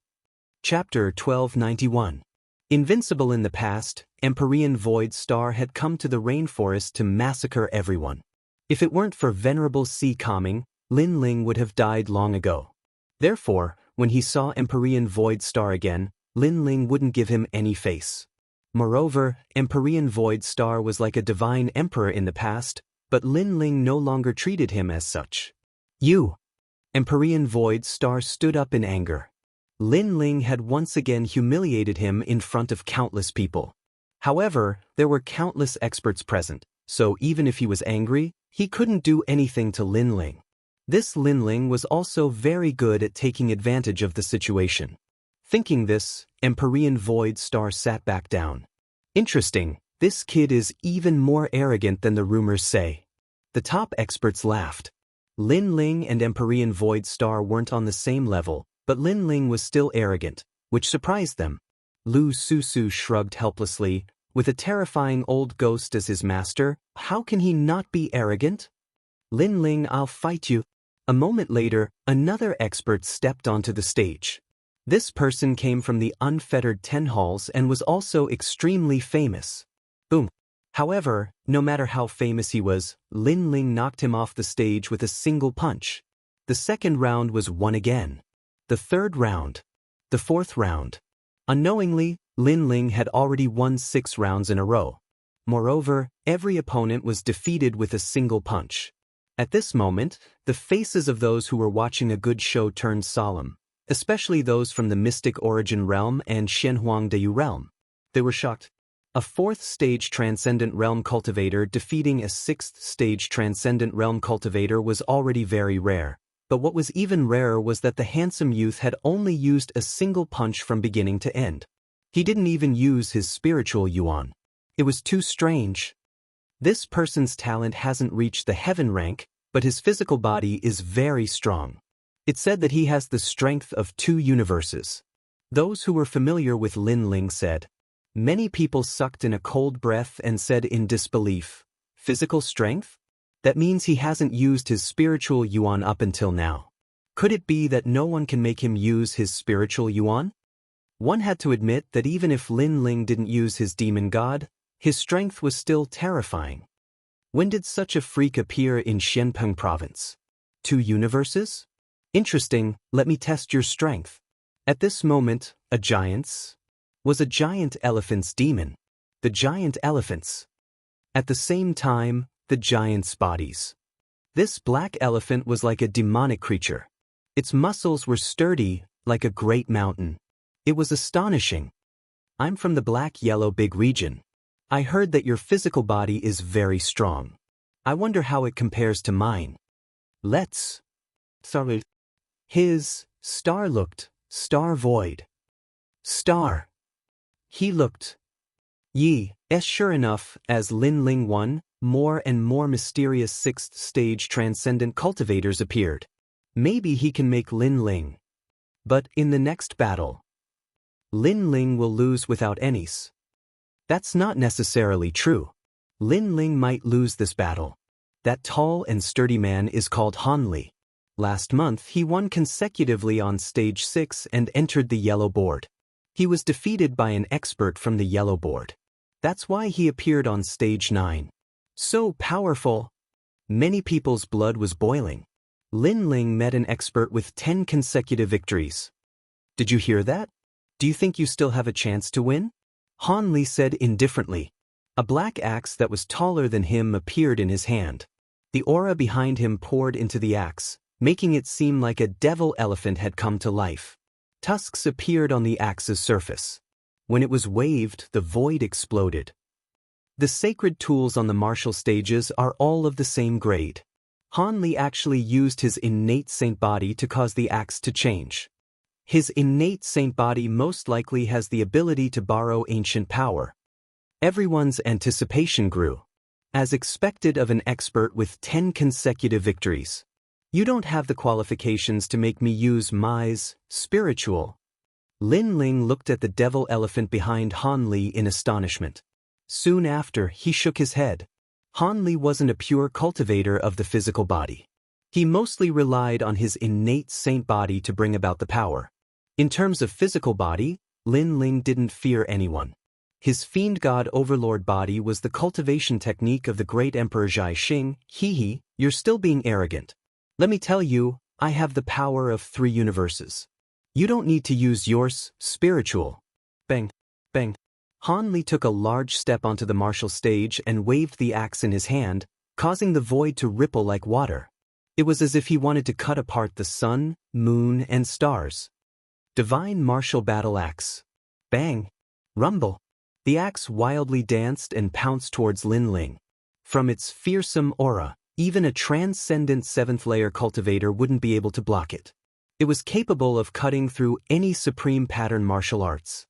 Chapter 1291. Invincible in the past, Empyrean Void Star had come to the rainforest to massacre everyone. If it weren't for Venerable Sea Calming, Lin Ling would have died long ago. Therefore, when he saw Empyrean Void Star again, Lin Ling wouldn't give him any face. Moreover, Empyrean Void Star was like a divine emperor in the past, but Lin Ling no longer treated him as such. You! Empyrean Void Star stood up in anger. Lin Ling had once again humiliated him in front of countless people. However, there were countless experts present, so even if he was angry, he couldn't do anything to Lin Ling. This Lin Ling was also very good at taking advantage of the situation. Thinking this, Empyrean Void Star sat back down. Interesting, this kid is even more arrogant than the rumors say. The top experts laughed. Lin Ling and Empyrean Void Star weren't on the same level, but Lin Ling was still arrogant, which surprised them. Lu Susu shrugged helplessly. With a terrifying old ghost as his master, how can he not be arrogant? Lin Ling, I'll fight you. A moment later, another expert stepped onto the stage. This person came from the unfettered 10 halls and was also extremely famous. Boom. However, no matter how famous he was, Lin Ling knocked him off the stage with a single punch. The second round was won again. The third round. The fourth round. Unknowingly, Lin Ling had already won 6 rounds in a row. Moreover, every opponent was defeated with a single punch. At this moment, the faces of those who were watching a good show turned solemn, especially those from the Mystic Origin Realm and Shenhuangdeyu Realm. They were shocked. A 4th-stage Transcendent Realm cultivator defeating a 6th-stage Transcendent Realm cultivator was already very rare, but what was even rarer was that the handsome youth had only used a single punch from beginning to end. He didn't even use his spiritual yuan. It was too strange. This person's talent hasn't reached the heaven rank, but his physical body is very strong. It said that he has the strength of 2 universes. Those who were familiar with Lin Ling said. Many people sucked in a cold breath and said in disbelief, physical strength? That means he hasn't used his spiritual yuan up until now. Could it be that no one can make him use his spiritual yuan? One had to admit that even if Lin Ling didn't use his demon god, his strength was still terrifying. When did such a freak appear in Xianpeng province? 2 universes? Interesting, let me test your strength. At this moment, a giant's was a giant elephant's demon. The giant elephants. At the same time, the giant's bodies. This black elephant was like a demonic creature. Its muscles were sturdy, like a great mountain. It was astonishing. I'm from the black-yellow big region. I heard that your physical body is very strong. I wonder how it compares to mine. Let's. Sorry. His star looked, star void. Star. He looked. Sure enough, as Lin Ling won, more and more mysterious sixth-stage transcendent cultivators appeared. Maybe he can make Lin Ling. But in the next battle, Lin Ling will lose without any's. That's not necessarily true. Lin Ling might lose this battle. That tall and sturdy man is called Han Li. Last month he won consecutively on stage 6 and entered the yellow board. He was defeated by an expert from the yellow board. That's why he appeared on stage 9. So powerful. Many people's blood was boiling. Lin Ling met an expert with 10 consecutive victories. Did you hear that? Do you think you still have a chance to win? Han Li said indifferently. A black axe that was taller than him appeared in his hand. The aura behind him poured into the axe, making it seem like a devil elephant had come to life. Tusks appeared on the axe's surface. When it was waved, the void exploded. The sacred tools on the martial stages are all of the same grade. Han Li actually used his innate saint body to cause the axe to change. His innate saint body most likely has the ability to borrow ancient power. Everyone's anticipation grew. As expected of an expert with 10 consecutive victories. You don't have the qualifications to make me use my's spiritual. Lin Ling looked at the devil elephant behind Han Li in astonishment. Soon after, he shook his head. Han Li wasn't a pure cultivator of the physical body. He mostly relied on his innate saint body to bring about the power. In terms of physical body, Lin Ling didn't fear anyone. His fiend god overlord body was the cultivation technique of the great emperor Xianxia. You're still being arrogant. Let me tell you, I have the power of 3 universes. You don't need to use yours, spiritual. Bang, bang. Han Li took a large step onto the martial stage and waved the axe in his hand, causing the void to ripple like water. It was as if he wanted to cut apart the sun, moon, and stars. Divine martial battle axe. Bang. Rumble. The axe wildly danced and pounced towards Lin Ling. From its fearsome aura, even a transcendent 7th-layer cultivator wouldn't be able to block it. It was capable of cutting through any supreme pattern martial arts.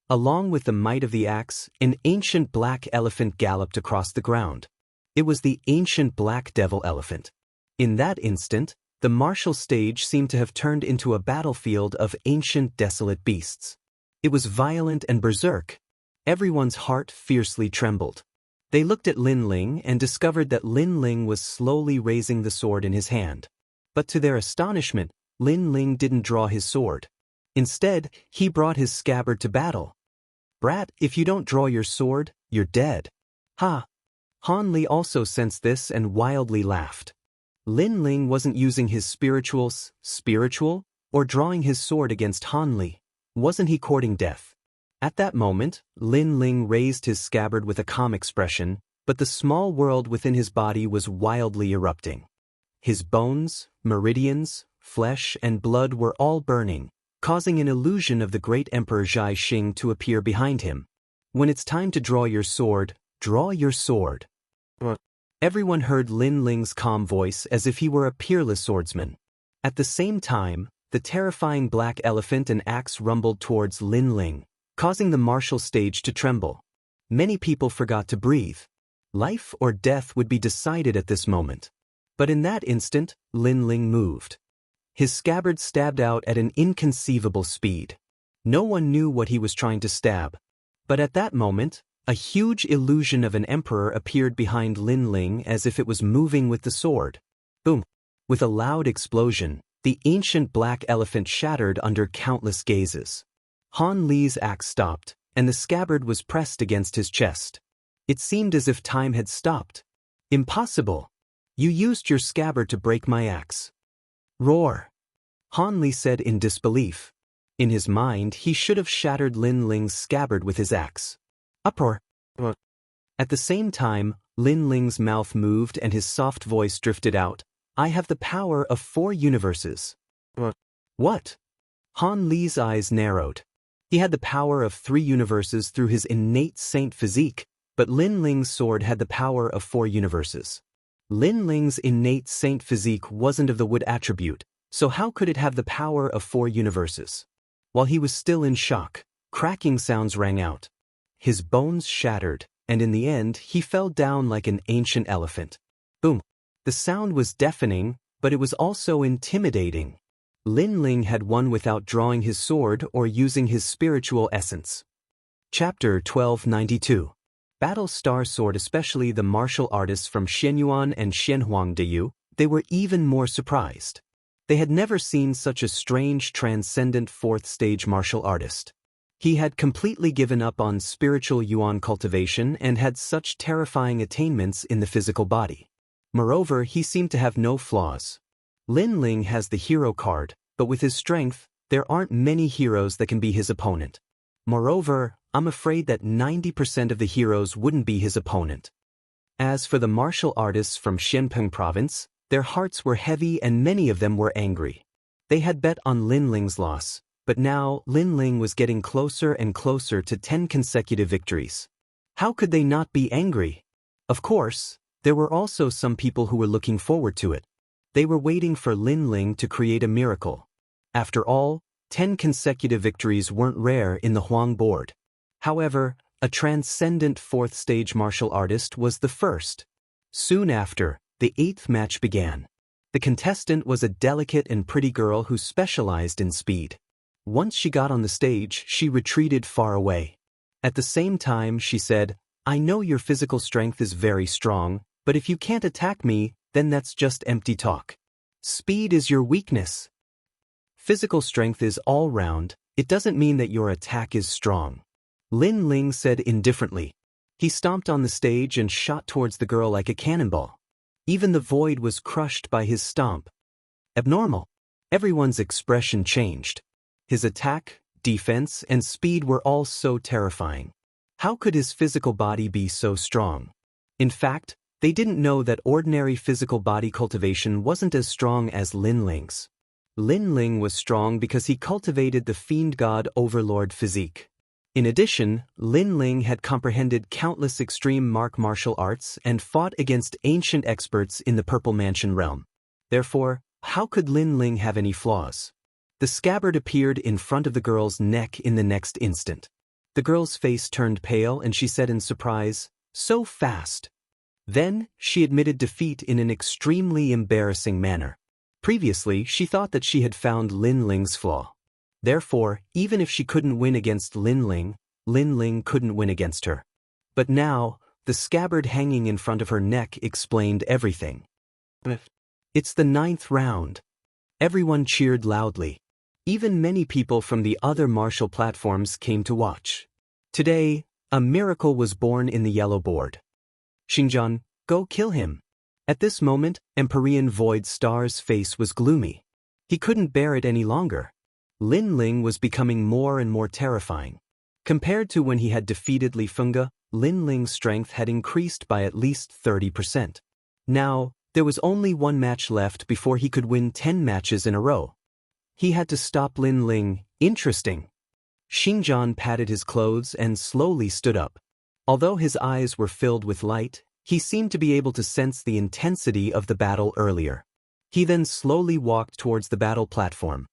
Along with the might of the axe, an ancient black elephant galloped across the ground. It was the ancient black devil elephant. In that instant, the martial stage seemed to have turned into a battlefield of ancient desolate beasts. It was violent and berserk. Everyone's heart fiercely trembled. They looked at Lin Ling and discovered that Lin Ling was slowly raising the sword in his hand. But to their astonishment, Lin Ling didn't draw his sword. Instead, he brought his scabbard to battle. Brat, if you don't draw your sword, you're dead. Ha! Han Li also sensed this and wildly laughed. Lin Ling wasn't using his spiritual, or drawing his sword against Han Li. Wasn't he courting death? At that moment, Lin Ling raised his scabbard with a calm expression, but the small world within his body was wildly erupting. His bones, meridians, flesh, and blood were all burning, causing an illusion of the great Emperor Xianxia to appear behind him. When it's time to draw your sword, draw your sword. Everyone heard Lin Ling's calm voice as if he were a peerless swordsman. At the same time, the terrifying black elephant and axe rumbled towards Lin Ling, causing the martial stage to tremble. Many people forgot to breathe. Life or death would be decided at this moment. But in that instant, Lin Ling moved. His scabbard stabbed out at an inconceivable speed. No one knew what he was trying to stab. But at that moment, a huge illusion of an emperor appeared behind Lin Ling as if it was moving with the sword. Boom! With a loud explosion, the ancient black elephant shattered under countless gazes. Han Li's axe stopped, and the scabbard was pressed against his chest. It seemed as if time had stopped. Impossible! You used your scabbard to break my axe. Roar! Han Li said in disbelief. In his mind, he should have shattered Lin Ling's scabbard with his axe. Uproar! At the same time, Lin Ling's mouth moved and his soft voice drifted out. I have the power of 4 universes. What? Han Li's eyes narrowed. He had the power of 3 universes through his innate saint physique, but Lin Ling's sword had the power of 4 universes. Lin Ling's innate saint physique wasn't of the wood attribute, so how could it have the power of 4 universes? While he was still in shock, cracking sounds rang out. His bones shattered, and in the end he fell down like an ancient elephant. Boom! The sound was deafening, but it was also intimidating. Lin Ling had won without drawing his sword or using his spiritual essence. Chapter 1292. Battle Star Sword. Especially the martial artists from Xianyuan and Xianhuangdeyu, they were even more surprised. They had never seen such a strange, transcendent 4th-stage martial artist. He had completely given up on spiritual yuan cultivation and had such terrifying attainments in the physical body. Moreover, he seemed to have no flaws. Lin Ling has the hero card, but with his strength, there aren't many heroes that can be his opponent. Moreover, I'm afraid that 90% of the heroes wouldn't be his opponent. As for the martial artists from Xianpeng province, their hearts were heavy and many of them were angry. They had bet on Lin Ling's loss, but now Lin Ling was getting closer and closer to 10 consecutive victories. How could they not be angry? Of course, there were also some people who were looking forward to it. They were waiting for Lin Ling to create a miracle. After all, 10 consecutive victories weren't rare in the Huang board. However, a transcendent 4th-stage martial artist was the first. Soon after, the 8th match began. The contestant was a delicate and pretty girl who specialized in speed. Once she got on the stage, she retreated far away. At the same time, she said, I know your physical strength is very strong, but if you can't attack me, then that's just empty talk. Speed is your weakness. Physical strength is all round, it doesn't mean that your attack is strong. Lin Ling said indifferently. He stomped on the stage and shot towards the girl like a cannonball. Even the void was crushed by his stomp. Abnormal. Everyone's expression changed. His attack, defense, and speed were all so terrifying. How could his physical body be so strong? In fact, they didn't know that ordinary physical body cultivation wasn't as strong as Lin Ling's. Lin Ling was strong because he cultivated the fiend god overlord physique. In addition, Lin Ling had comprehended countless extreme martial arts and fought against ancient experts in the Purple Mansion realm. Therefore, how could Lin Ling have any flaws? The scabbard appeared in front of the girl's neck in the next instant. The girl's face turned pale and she said in surprise, so fast. Then, she admitted defeat in an extremely embarrassing manner. Previously, she thought that she had found Lin Ling's flaw. Therefore, even if she couldn't win against Lin Ling couldn't win against her. But now, the scabbard hanging in front of her neck explained everything. It's the 9th round. Everyone cheered loudly. Even many people from the other martial platforms came to watch. Today, a miracle was born in the yellow board. Xingjian, go kill him. At this moment, Empyrean Void Star's face was gloomy. He couldn't bear it any longer. Lin Ling was becoming more and more terrifying. Compared to when he had defeated Li Fengge, Lin Ling's strength had increased by at least 30%. Now, there was only 1 match left before he could win 10 matches in a row. He had to stop Lin Ling. Interesting. Xingjian patted his clothes and slowly stood up. Although his eyes were filled with light, he seemed to be able to sense the intensity of the battle earlier. He then slowly walked towards the battle platform.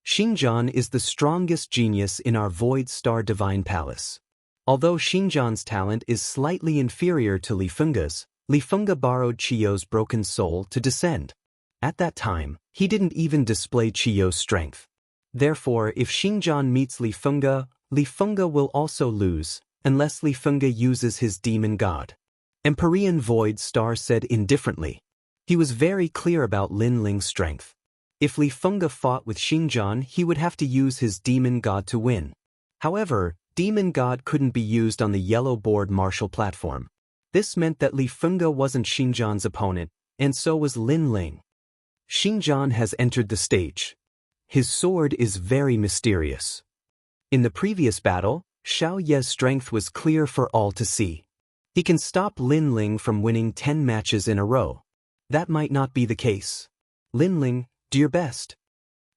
Xingjian is the strongest genius in our Void Star Divine Palace. Although Xingjian's talent is slightly inferior to Li Fengge's, Li Fengge borrowed Qiu's broken soul to descend. At that time, he didn't even display Qiu's strength. Therefore, if Xingjian meets Li Fengge will also lose, unless Li Fengge uses his demon god. Empyrean Void Star said indifferently. He was very clear about Lin Ling's strength. If Li Fengge fought with Xingjian, he would have to use his demon god to win. However, demon god couldn't be used on the yellow board martial platform. This meant that Li Fengge wasn't Xingjian's opponent, and so was Lin Ling. Xingjian has entered the stage. His sword is very mysterious. In the previous battle, Xiao Ye's strength was clear for all to see. He can stop Lin Ling from winning 10 matches in a row. That might not be the case. Lin Ling, do your best.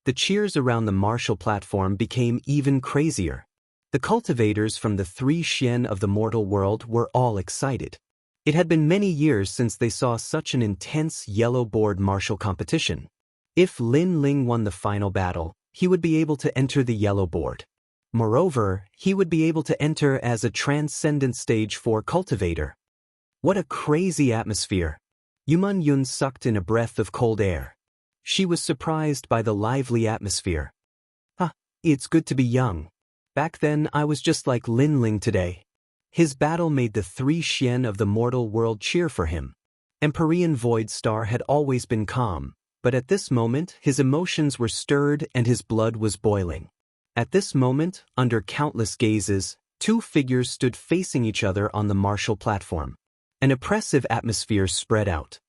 The cheers around the martial platform became even crazier. The cultivators from the 3 Xian of the mortal world were all excited. It had been many years since they saw such an intense yellow board martial competition. If Lin Ling won the final battle, he would be able to enter the yellow board. Moreover, he would be able to enter as a transcendent stage 4 cultivator. What a crazy atmosphere! Yuman Yun sucked in a breath of cold air. She was surprised by the lively atmosphere. It's good to be young. Back then I was just like Lin Ling today. His battle made the 3 Xian of the mortal world cheer for him. Empyrean Void Star had always been calm, but at this moment his emotions were stirred and his blood was boiling. At this moment, under countless gazes, 2 figures stood facing each other on the martial platform. An oppressive atmosphere spread out.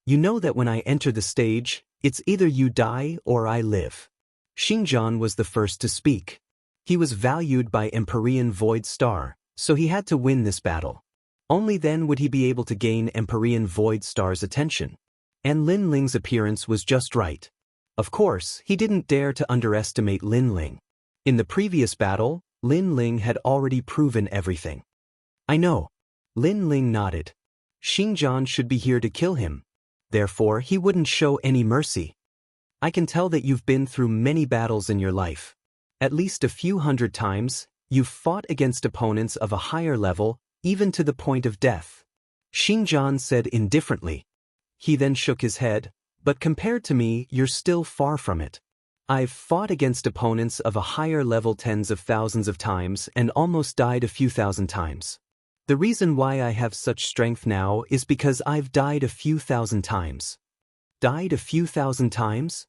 You know that when I enter the stage, it's either you die or I live. Xinjiang was the first to speak. He was valued by Empyrean Void Star, so he had to win this battle. Only then would he be able to gain Empyrean Void Star's attention. And Lin Ling's appearance was just right. Of course, he didn't dare to underestimate Lin Ling. In the previous battle, Lin Ling had already proven everything. I know. Lin Ling nodded. Xinjiang should be here to kill him. Therefore, he wouldn't show any mercy. I can tell that you've been through many battles in your life. At least a few hundred times, you've fought against opponents of a higher level, even to the point of death. Xinjiang said indifferently. He then shook his head, but compared to me, you're still far from it. I've fought against opponents of a higher level tens of thousands of times and almost died a few thousand times. The reason why I have such strength now is because I've died a few thousand times. Died a few thousand times?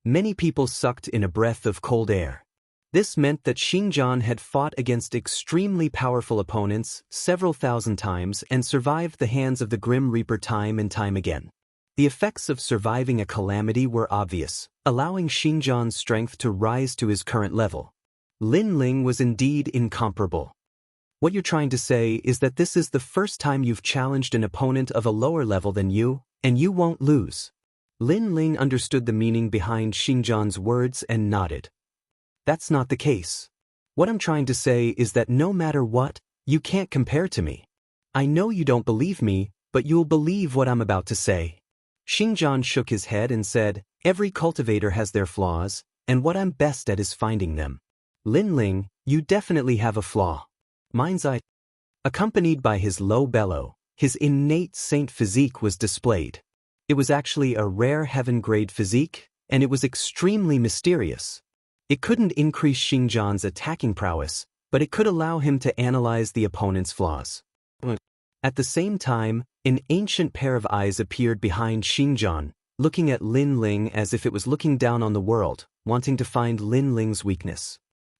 Many people sucked in a breath of cold air. This meant that Xinjiang had fought against extremely powerful opponents several thousand times and survived the hands of the Grim Reaper time and time again. The effects of surviving a calamity were obvious, allowing Xinjiang's strength to rise to his current level. Lin Ling was indeed incomparable. What you're trying to say is that this is the first time you've challenged an opponent of a lower level than you, and you won't lose. Lin Ling understood the meaning behind Xinjiang's words and nodded. That's not the case. What I'm trying to say is that no matter what, you can't compare to me. I know you don't believe me, but you'll believe what I'm about to say. Xinjiang shook his head and said, every cultivator has their flaws, and what I'm best at is finding them. Lin Ling, you definitely have a flaw. Mind's eye. Accompanied by his low bellow, his innate saint physique was displayed. It was actually a rare heaven-grade physique, and it was extremely mysterious. It couldn't increase Xinjiang's attacking prowess, but it could allow him to analyze the opponent's flaws. At the same time, an ancient pair of eyes appeared behind Xinjiang, looking at Lin Ling as if it was looking down on the world, wanting to find Lin Ling's weakness.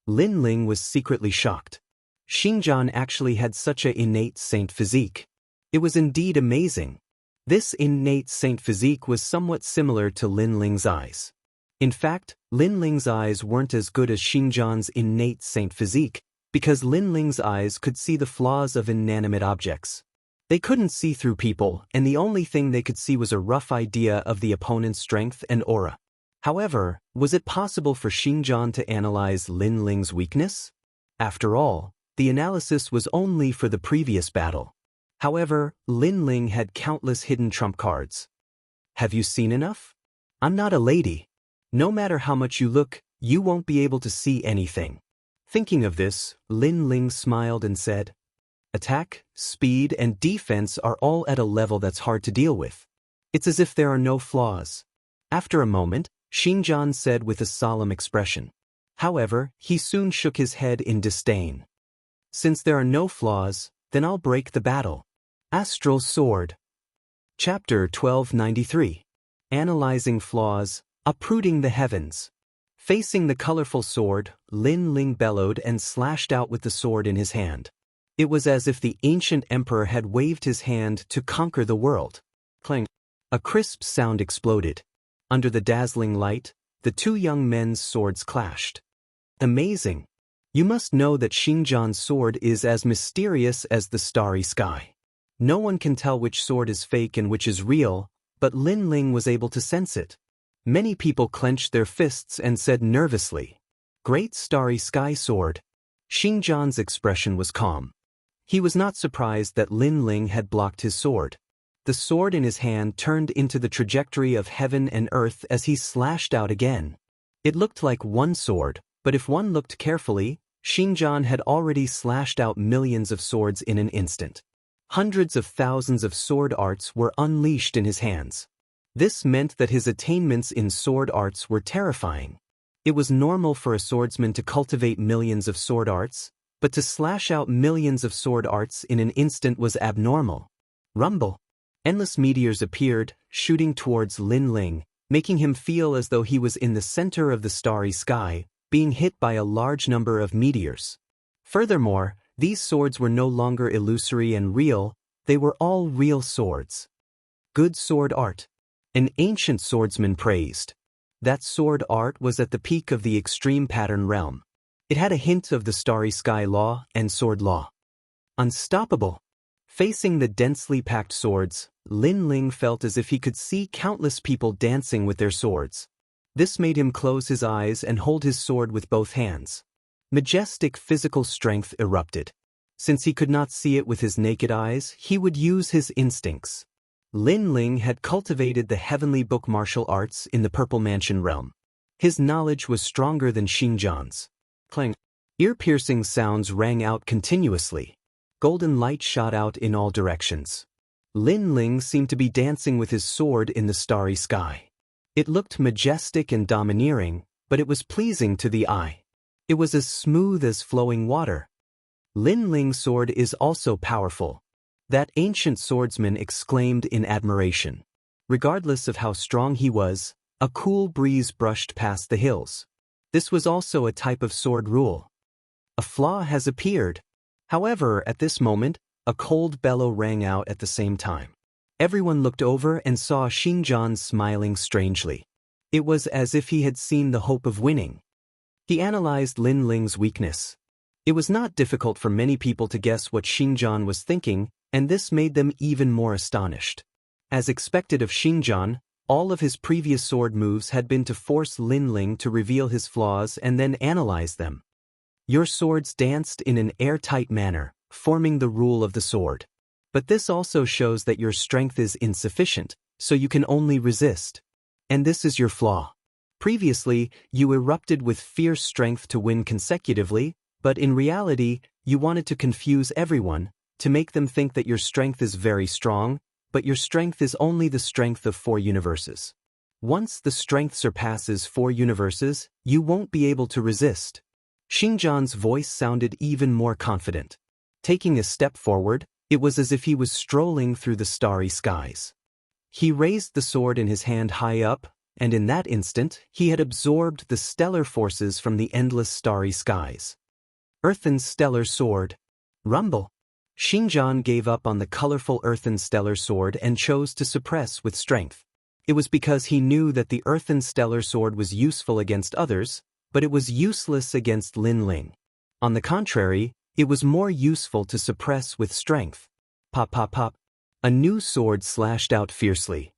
Lin Ling was secretly shocked. Xinjiang actually had such an innate saint physique. It was indeed amazing. This innate saint physique was somewhat similar to Lin Ling's eyes. In fact, Lin Ling's eyes weren't as good as Xinjiang's innate saint physique, because Lin Ling's eyes could see the flaws of inanimate objects. They couldn't see through people, and the only thing they could see was a rough idea of the opponent's strength and aura. However, was it possible for Xinjiang to analyze Lin Ling's weakness? After all, the analysis was only for the previous battle. However, Lin Ling had countless hidden trump cards. Have you seen enough? I'm not a lady. No matter how much you look, you won't be able to see anything. Thinking of this, Lin Ling smiled and said, attack, speed, and defense are all at a level that's hard to deal with. It's as if there are no flaws. After a moment, Xinjiang said with a solemn expression. However, he soon shook his head in disdain. Since there are no flaws, then I'll break the battle. Astral Sword. Chapter 1293. Analyzing Flaws, Uprooting the Heavens. Facing the colorful sword, Lin Ling bellowed and slashed out with the sword in his hand. It was as if the ancient emperor had waved his hand to conquer the world. Clang. A crisp sound exploded. Under the dazzling light, the 2 young men's swords clashed. Amazing. You must know that Xinjiang's sword is as mysterious as the starry sky. No one can tell which sword is fake and which is real, but Lin Ling was able to sense it. Many people clenched their fists and said nervously, "Great Starry Sky Sword." Xingjian's expression was calm. He was not surprised that Lin Ling had blocked his sword. The sword in his hand turned into the trajectory of heaven and earth as he slashed out again. It looked like one sword, but if one looked carefully, Xingjian had already slashed out millions of swords in an instant. Hundreds of thousands of sword arts were unleashed in his hands. This meant that his attainments in sword arts were terrifying. It was normal for a swordsman to cultivate millions of sword arts, but to slash out millions of sword arts in an instant was abnormal. Rumble. Endless meteors appeared, shooting towards Lin Ling, making him feel as though he was in the center of the starry sky, being hit by a large number of meteors. Furthermore, these swords were no longer illusory and real, they were all real swords. Good sword art. An ancient swordsman praised. That sword art was at the peak of the extreme pattern realm. It had a hint of the starry sky law and sword law. Unstoppable. Facing the densely packed swords, Lin Ling felt as if he could see countless people dancing with their swords. This made him close his eyes and hold his sword with both hands. Majestic physical strength erupted. Since he could not see it with his naked eyes, he would use his instincts. Lin Ling had cultivated the heavenly book martial arts in the Purple Mansion realm. His knowledge was stronger than Xingjian's. Clang. Ear-piercing sounds rang out continuously. Golden light shot out in all directions. Lin Ling seemed to be dancing with his sword in the starry sky. It looked majestic and domineering, but it was pleasing to the eye. It was as smooth as flowing water. Lin Ling's sword is also powerful. That ancient swordsman exclaimed in admiration. Regardless of how strong he was, a cool breeze brushed past the hills. This was also a type of sword rule. A flaw has appeared. However, at this moment, a cold bellow rang out at the same time. Everyone looked over and saw Xingjian smiling strangely. It was as if he had seen the hope of winning. He analyzed Lin Ling's weakness. It was not difficult for many people to guess what Xingjian was thinking, and this made them even more astonished. As expected of Xingjian, all of his previous sword moves had been to force Lin Ling to reveal his flaws and then analyze them. Your swords danced in an airtight manner, forming the rule of the sword. But this also shows that your strength is insufficient, so you can only resist. And this is your flaw. Previously, you erupted with fierce strength to win consecutively, but in reality, you wanted to confuse everyone, to make them think that your strength is very strong, but your strength is only the strength of 4 universes. Once the strength surpasses 4 universes, you won't be able to resist. Xingjian's voice sounded even more confident. Taking a step forward, it was as if he was strolling through the starry skies. He raised the sword in his hand high up, and in that instant, he had absorbed the stellar forces from the endless starry skies. Earthen Stellar Sword. Rumble. Xingjian gave up on the colorful Earthen Stellar Sword and chose to suppress with strength. It was because he knew that the Earthen Stellar Sword was useful against others, but it was useless against Lin Ling. On the contrary, it was more useful to suppress with strength. Pop pop pop. A new sword slashed out fiercely.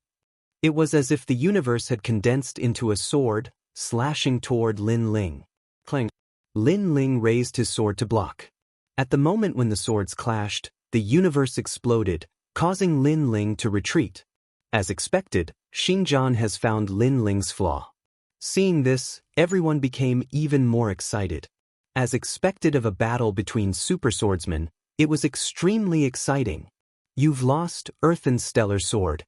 It was as if the universe had condensed into a sword, slashing toward Lin Ling. Clang. Lin Ling raised his sword to block. At the moment when the swords clashed, the universe exploded, causing Lin Ling to retreat. As expected, Xingjian has found Lin Ling's flaw. Seeing this, everyone became even more excited. As expected of a battle between super swordsmen, it was extremely exciting. You've lost, Earthen Stellar Sword.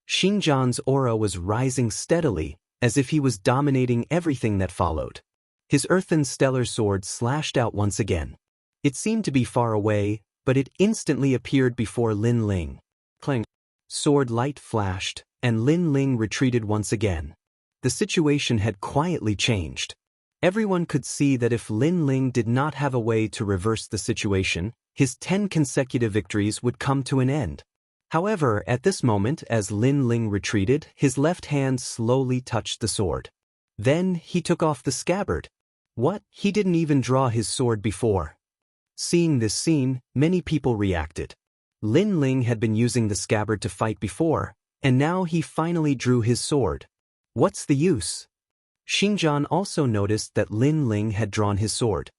Xingjian's aura was rising steadily, as if he was dominating everything that followed. His Earthen Stellar Sword slashed out once again. It seemed to be far away, but it instantly appeared before Lin Ling. Clang. Sword light flashed, and Lin Ling retreated once again. The situation had quietly changed. Everyone could see that if Lin Ling did not have a way to reverse the situation, his 10 consecutive victories would come to an end. However, at this moment, as Lin Ling retreated, his left hand slowly touched the sword. Then he took off the scabbard. What? He didn't even draw his sword before. Seeing this scene, many people reacted. Lin Ling had been using the scabbard to fight before, and now he finally drew his sword. What's the use? Xinjian also noticed that Lin Ling had drawn his sword.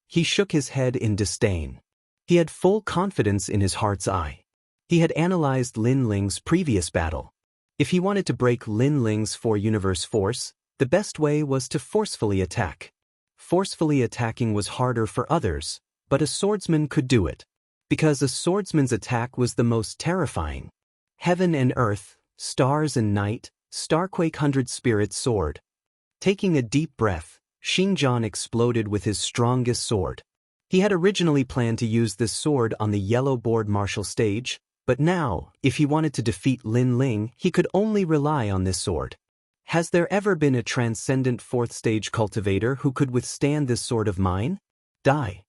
He shook his head in disdain. He had full confidence in his heart's eye. He had analyzed Lin Ling's previous battle. If he wanted to break Lin Ling's four-universe force, the best way was to forcefully attack. Forcefully attacking was harder for others, but a swordsman could do it. Because a swordsman's attack was the most terrifying. Heaven and earth, stars and night, Starquake 100 Spirit's sword. Taking a deep breath, Xinjian exploded with his strongest sword. He had originally planned to use this sword on the yellow board martial stage, but now, if he wanted to defeat Lin Ling, he could only rely on this sword. Has there ever been a transcendent fourth-stage cultivator who could withstand this sword of mine? Die.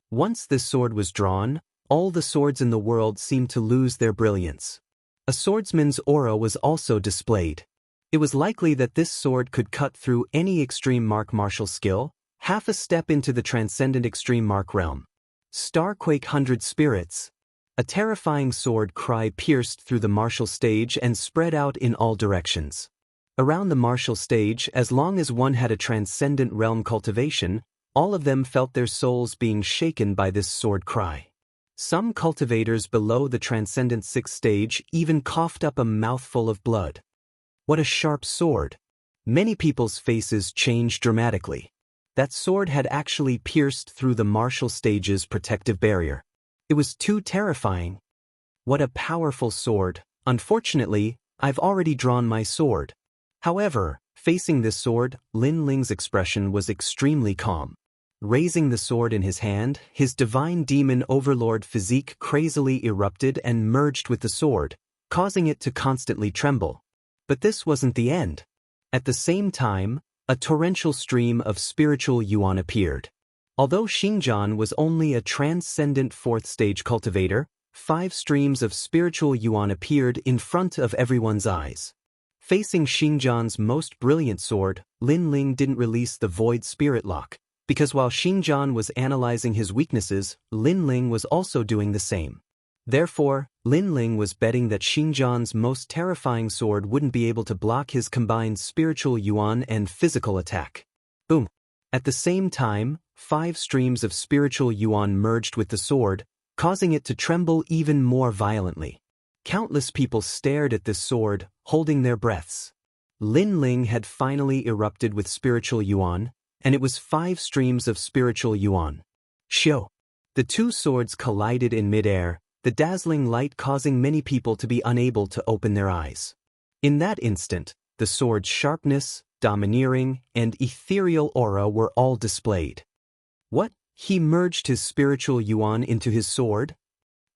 Once this sword was drawn, all the swords in the world seemed to lose their brilliance. A swordsman's aura was also displayed. It was likely that this sword could cut through any extreme martial skill, half a step into the transcendent extreme mark realm. Starquake 100 Spirits. A terrifying sword cry pierced through the martial stage and spread out in all directions. Around the martial stage, as long as one had a transcendent realm cultivation, all of them felt their souls being shaken by this sword cry. Some cultivators below the transcendent 6th stage even coughed up a mouthful of blood. What a sharp sword! Many people's faces changed dramatically. That sword had actually pierced through the martial stage's protective barrier. It was too terrifying. What a powerful sword. Unfortunately, I've already drawn my sword. However, facing this sword, Lin Ling's expression was extremely calm. Raising the sword in his hand, his divine demon overlord physique crazily erupted and merged with the sword, causing it to constantly tremble. But this wasn't the end. At the same time, a torrential stream of spiritual yuan appeared. Although Xinjian was only a transcendent fourth-stage cultivator, 5 streams of spiritual yuan appeared in front of everyone's eyes. Facing Xinjian's most brilliant sword, Lin Ling didn't release the void spirit lock, because while Xinjian was analyzing his weaknesses, Lin Ling was also doing the same. Therefore, Lin Ling was betting that Xinjian's most terrifying sword wouldn't be able to block his combined spiritual yuan and physical attack. Boom! At the same time, 5 streams of spiritual yuan merged with the sword, causing it to tremble even more violently. Countless people stared at this sword, holding their breaths. Lin Ling had finally erupted with spiritual yuan, and it was 5 streams of spiritual yuan. Shio! The 2 swords collided in midair, the dazzling light causing many people to be unable to open their eyes. In that instant, the sword's sharpness, domineering, and ethereal aura were all displayed. What? He merged his spiritual yuan into his sword?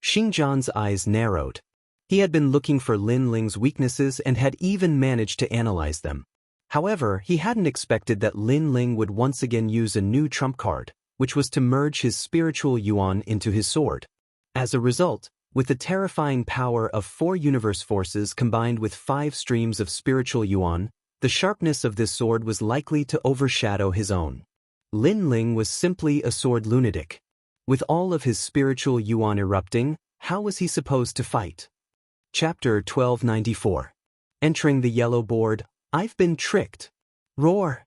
Xinjian's eyes narrowed. He had been looking for Lin Ling's weaknesses and had even managed to analyze them. However, he hadn't expected that Lin Ling would once again use a new trump card, which was to merge his spiritual yuan into his sword. As a result, with the terrifying power of 4 universe forces combined with 5 streams of spiritual yuan, the sharpness of this sword was likely to overshadow his own. Lin Ling was simply a sword lunatic. With all of his spiritual yuan erupting, how was he supposed to fight? Chapter 1294. Entering the yellow board, I've been tricked. Roar!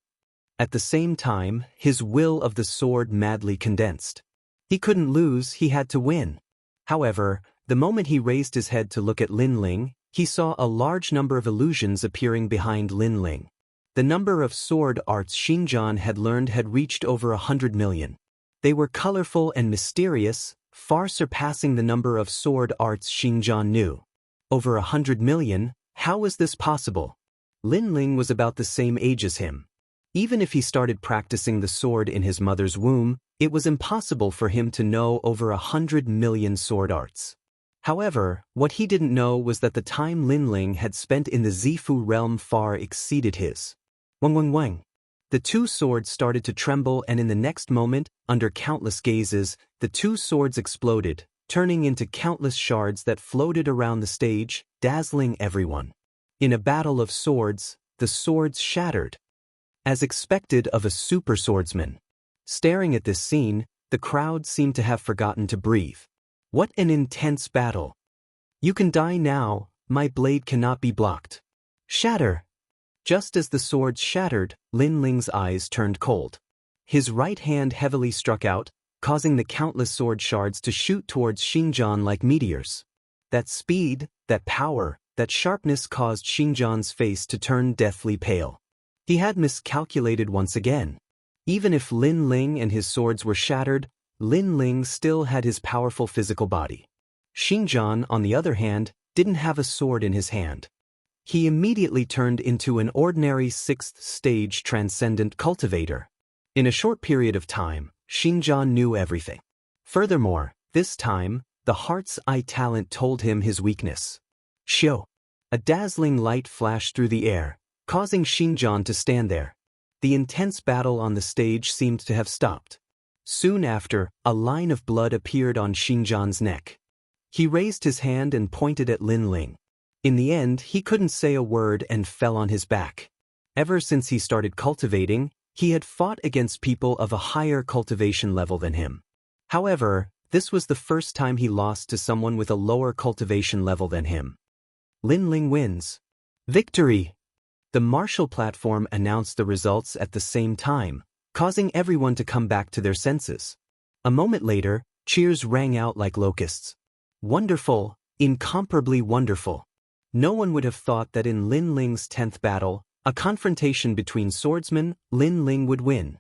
At the same time, his will of the sword madly condensed. He couldn't lose, he had to win. However, the moment he raised his head to look at Lin Ling, he saw a large number of illusions appearing behind Lin Ling. The number of sword arts Xinjian had learned had reached over 100 million. They were colorful and mysterious, far surpassing the number of sword arts Xinjian knew. Over 100 million? How was this possible? Lin Ling was about the same age as him. Even if he started practicing the sword in his mother's womb, it was impossible for him to know over 100 million sword arts. However, what he didn't know was that the time Lin Ling had spent in the Zifu realm far exceeded his. Wang wang wang. The 2 swords started to tremble, and in the next moment, under countless gazes, the 2 swords exploded, turning into countless shards that floated around the stage, dazzling everyone. In a battle of swords, the swords shattered. As expected of a super swordsman. Staring at this scene, the crowd seemed to have forgotten to breathe. What an intense battle. You can die now, my blade cannot be blocked. Shatter. Just as the swords shattered, Lin Ling's eyes turned cold. His right hand heavily struck out, causing the countless sword shards to shoot towards Xingjian like meteors. That speed, that power, that sharpness caused Xingjian's face to turn deathly pale. He had miscalculated once again. Even if Lin Ling and his swords were shattered, Lin Ling still had his powerful physical body. Xingjian, on the other hand, didn't have a sword in his hand. He immediately turned into an ordinary 6th stage transcendent cultivator. In a short period of time, Xingjian knew everything. Furthermore, this time, the heart's eye talent told him his weakness. Xiu. A dazzling light flashed through the air, causing Xingjian to stand there. The intense battle on the stage seemed to have stopped. Soon after, a line of blood appeared on Xingjian's neck. He raised his hand and pointed at Lin Ling. In the end, he couldn't say a word and fell on his back. Ever since he started cultivating, he had fought against people of a higher cultivation level than him. However, this was the first time he lost to someone with a lower cultivation level than him. Lin Ling wins. Victory! The martial platform announced the results at the same time, causing everyone to come back to their senses. A moment later, cheers rang out like locusts. Wonderful, incomparably wonderful. No one would have thought that in Lin Ling's 10th battle, a confrontation between swordsmen, Lin Ling would win.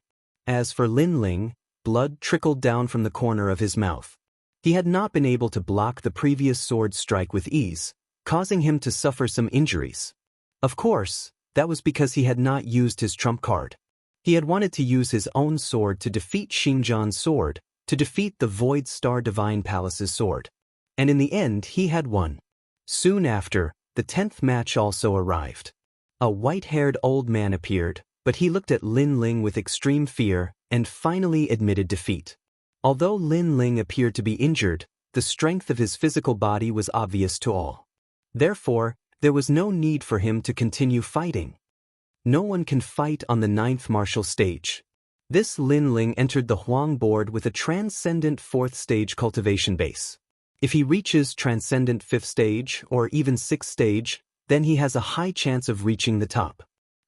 As for Lin Ling, blood trickled down from the corner of his mouth. He had not been able to block the previous sword strike with ease, causing him to suffer some injuries. Of course, that was because he had not used his trump card. He had wanted to use his own sword to defeat Xingjian's sword, to defeat the Void Star Divine Palace's sword. And in the end, he had won. Soon after, the 10th match also arrived. A white-haired old man appeared, but he looked at Lin Ling with extreme fear and finally admitted defeat. Although Lin Ling appeared to be injured, the strength of his physical body was obvious to all. Therefore, there was no need for him to continue fighting. No one can fight on the 9th martial stage. This Lin Ling entered the Huang board with a transcendent 4th stage cultivation base. If he reaches transcendent 5th stage or even 6th stage, then he has a high chance of reaching the top.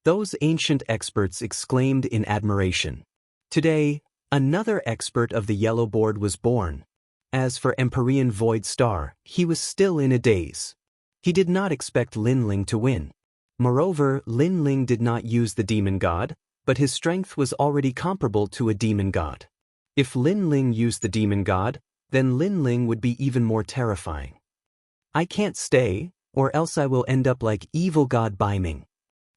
Those ancient experts exclaimed in admiration. Today, another expert of the yellow board was born. As for Empyrean Void Star, he was still in a daze. He did not expect Lin Ling to win. Moreover, Lin Ling did not use the demon god, but his strength was already comparable to a demon god. If Lin Ling used the demon god, then Lin Ling would be even more terrifying. I can't stay, or else I will end up like evil god Baiming.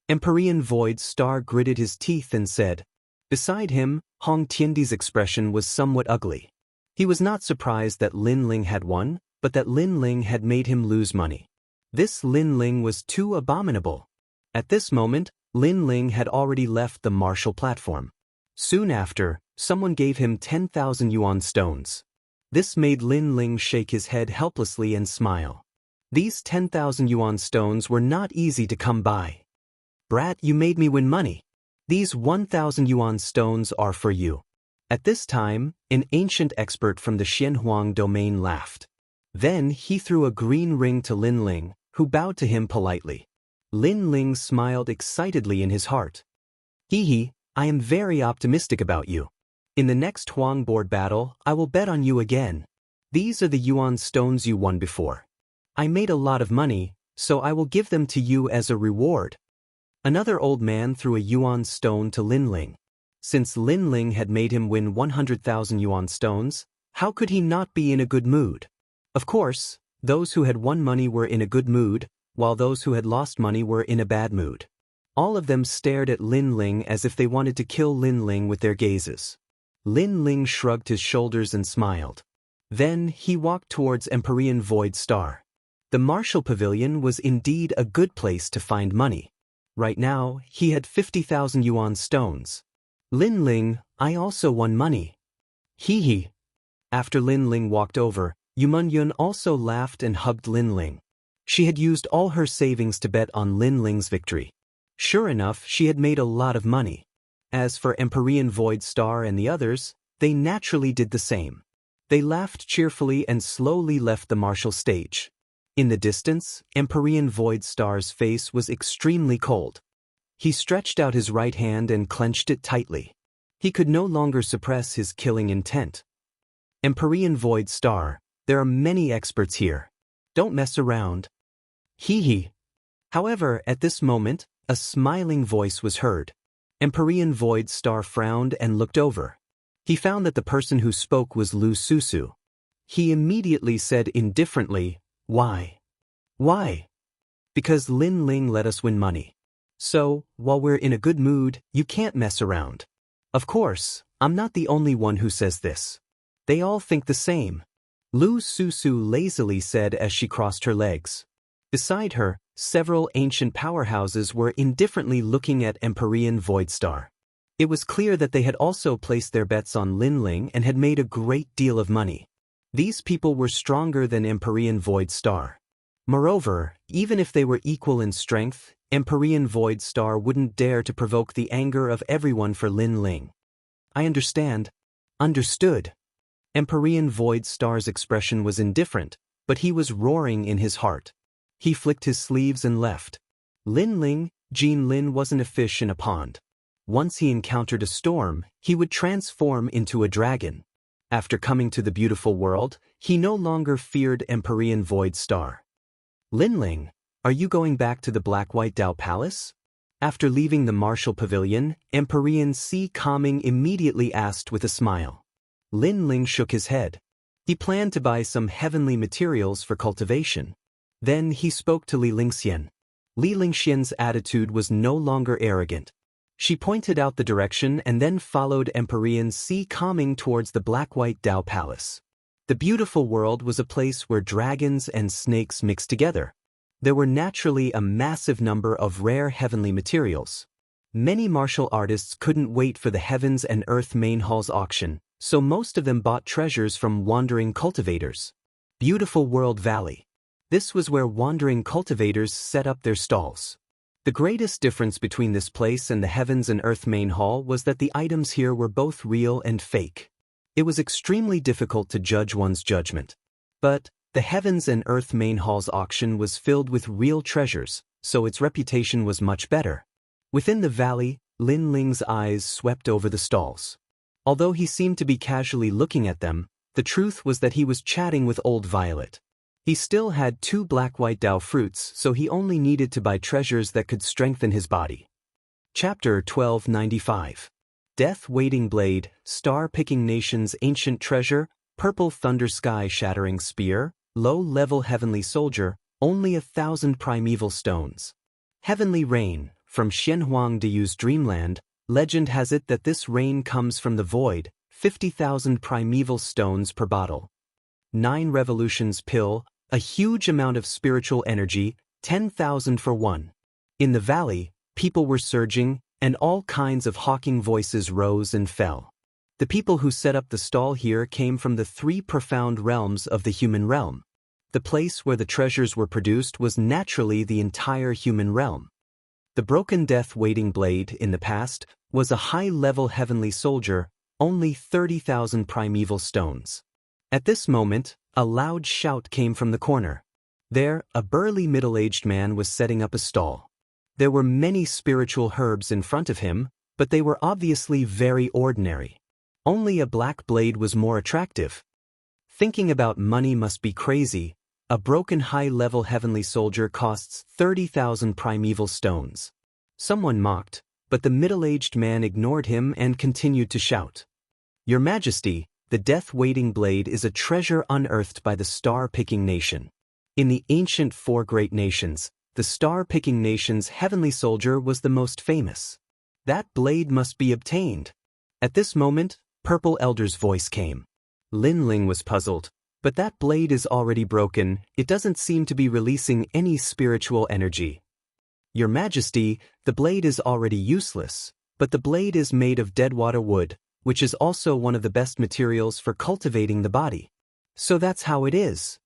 Empyrean Void Star gritted his teeth and said. Beside him, Hong Tiandi's expression was somewhat ugly. He was not surprised that Lin Ling had won, but that Lin Ling had made him lose money. This Lin Ling was too abominable. At this moment, Lin Ling had already left the martial platform. Soon after, someone gave him 10,000 yuan stones. This made Lin Ling shake his head helplessly and smile. These 10,000 yuan stones were not easy to come by. Brat, you made me win money. These 1,000 yuan stones are for you. At this time, an ancient expert from the Xianhuang domain laughed. Then he threw a green ring to Lin Ling, who bowed to him politely. Lin Ling smiled excitedly in his heart. Hee, I am very optimistic about you. In the next Huang board battle, I will bet on you again. These are the yuan stones you won before. I made a lot of money, so I will give them to you as a reward. Another old man threw a yuan stone to Lin Ling. Since Lin Ling had made him win 100,000 yuan stones, how could he not be in a good mood? Of course, those who had won money were in a good mood, while those who had lost money were in a bad mood. All of them stared at Lin Ling as if they wanted to kill Lin Ling with their gazes. Lin Ling shrugged his shoulders and smiled. Then he walked towards Empyrean Void Star. The martial pavilion was indeed a good place to find money. Right now, he had 50,000 yuan stones. Lin Ling, I also won money. Hee. After Lin Ling walked over, Yuman Yun also laughed and hugged Lin Ling. She had used all her savings to bet on Lin Ling's victory. Sure enough, she had made a lot of money. As for Empyrean Void Star and the others, they naturally did the same. They laughed cheerfully and slowly left the martial stage. In the distance, Empyrean Void Star's face was extremely cold. He stretched out his right hand and clenched it tightly. He could no longer suppress his killing intent. Empyrean Void Star, there are many experts here. Don't mess around. Hee hee. However, at this moment, a smiling voice was heard. Empyrean Void Star frowned and looked over. He found that the person who spoke was Lu Susu. He immediately said indifferently, "Why? Why?" "Because Lin Ling let us win money. So, while we're in a good mood, you can't mess around." Of course, I'm not the only one who says this. They all think the same, Lu Susu lazily said as she crossed her legs. Beside her, several ancient powerhouses were indifferently looking at Empyrean Void Star. It was clear that they had also placed their bets on Lin Ling and had made a great deal of money. These people were stronger than Empyrean Void Star. Moreover, even if they were equal in strength, Empyrean Void Star wouldn't dare to provoke the anger of everyone for Lin Ling. I understand. Understood. Empyrean Void Star's expression was indifferent, but he was roaring in his heart. He flicked his sleeves and left. Lin Ling, Jean Lin wasn't a fish in a pond. Once he encountered a storm, he would transform into a dragon. After coming to the beautiful world, he no longer feared Empyrean Void Star. Lin Ling, are you going back to the Black-White Dao Palace? After leaving the martial pavilion, Empyrean Si Calming immediately asked with a smile. Lin Ling shook his head. He planned to buy some heavenly materials for cultivation. Then he spoke to Li Lingxian. Li Lingxian's attitude was no longer arrogant. She pointed out the direction and then followed Empyrean Si Calming towards the Black-White Dao Palace. The beautiful world was a place where dragons and snakes mixed together. There were naturally a massive number of rare heavenly materials. Many martial artists couldn't wait for the Heavens and Earth Main Hall's auction, so most of them bought treasures from wandering cultivators. Beautiful World Valley. This was where wandering cultivators set up their stalls. The greatest difference between this place and the Heavens and Earth Main Hall was that the items here were both real and fake. It was extremely difficult to judge one's judgment. But the Heavens and Earth Main Hall's auction was filled with real treasures, so its reputation was much better. Within the valley, Lin Ling's eyes swept over the stalls. Although he seemed to be casually looking at them, the truth was that he was chatting with Old Violet. He still had 2 Black-White Dao fruits, so he only needed to buy treasures that could strengthen his body. Chapter 1295. Death Waiting Blade, Star-Picking Nation's Ancient Treasure, Purple Thunder Sky Shattering Spear, Low-Level Heavenly Soldier, only 1,000 Primeval Stones. Heavenly Rain, from Xianhuang Deyu's Dreamland, legend has it that this rain comes from the void, 50,000 Primeval Stones per bottle. 9 Revolutions Pill, a huge amount of spiritual energy, 10,000 for one. In the valley, people were surging, and all kinds of hawking voices rose and fell. The people who set up the stall here came from the 3 profound realms of the human realm. The place where the treasures were produced was naturally the entire human realm. The Broken Death Waiting Blade, in the past, was a high-level heavenly soldier, only 30,000 primeval stones. At this moment, a loud shout came from the corner. There, a burly middle-aged man was setting up a stall. There were many spiritual herbs in front of him, but they were obviously very ordinary. Only a black blade was more attractive. Thinking about money must be crazy. A broken high-level heavenly soldier costs 30,000 primeval stones. Someone mocked, but the middle-aged man ignored him and continued to shout. Your Majesty, the Death-Waiting Blade is a treasure unearthed by the Star-Picking Nation. In the ancient 4 great nations, the Star-Picking Nation's heavenly soldier was the most famous. That blade must be obtained. At this moment, Purple Elder's voice came. Lin Ling was puzzled. But that blade is already broken, it doesn't seem to be releasing any spiritual energy. Your Majesty, the blade is already useless, but the blade is made of deadwater wood, which is also one of the best materials for cultivating the body. So that's how it is.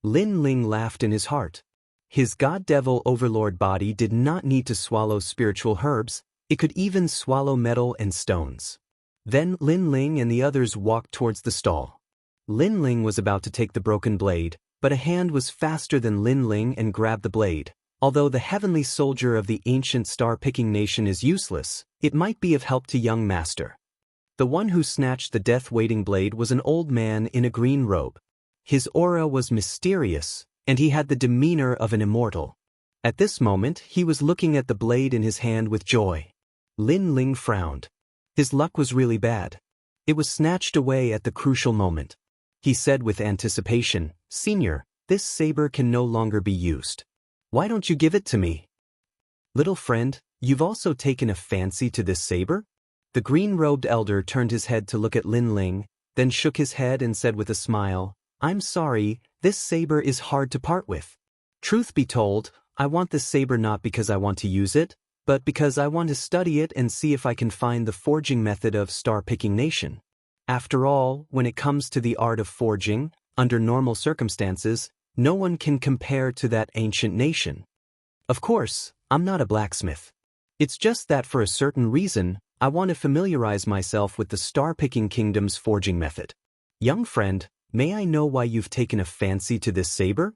Lin Ling laughed in his heart. His God-Devil Overlord body did not need to swallow spiritual herbs, it could even swallow metal and stones. Then Lin Ling and the others walked towards the stall. Lin Ling was about to take the broken blade, but a hand was faster than Lin Ling and grabbed the blade. Although the heavenly soldier of the ancient star-picking nation is useless, it might be of help to young master. The one who snatched the death-waiting blade was an old man in a green robe. His aura was mysterious, and he had the demeanor of an immortal. At this moment, he was looking at the blade in his hand with joy. Lin Ling frowned. His luck was really bad. It was snatched away at the crucial moment. He said with anticipation, "Senior, this saber can no longer be used. Why don't you give it to me?" "Little friend, you've also taken a fancy to this saber?" The green-robed elder turned his head to look at Lin Ling, then shook his head and said with a smile, "I'm sorry, this saber is hard to part with. Truth be told, I want this saber not because I want to use it, but because I want to study it and see if I can find the forging method of star-picking nation. After all, when it comes to the art of forging, under normal circumstances, no one can compare to that ancient nation. Of course, I'm not a blacksmith. It's just that for a certain reason, I want to familiarize myself with the star-picking kingdom's forging method. Young friend, may I know why you've taken a fancy to this saber?"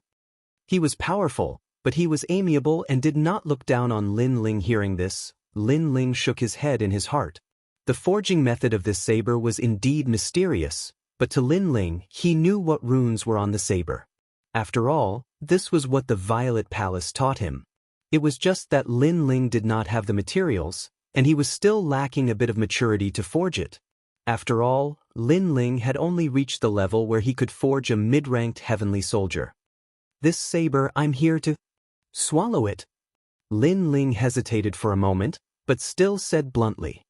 He was powerful, but he was amiable and did not look down on Lin Ling. Hearing this, Lin Ling shook his head in his heart. The forging method of this saber was indeed mysterious, but to Lin Ling, he knew what runes were on the saber. After all, this was what the Violet Palace taught him. It was just that Lin Ling did not have the materials, and he was still lacking a bit of maturity to forge it. After all, Lin Ling had only reached the level where he could forge a mid-ranked heavenly soldier. "This saber, I'm here to swallow it." Lin Ling hesitated for a moment, but still said bluntly.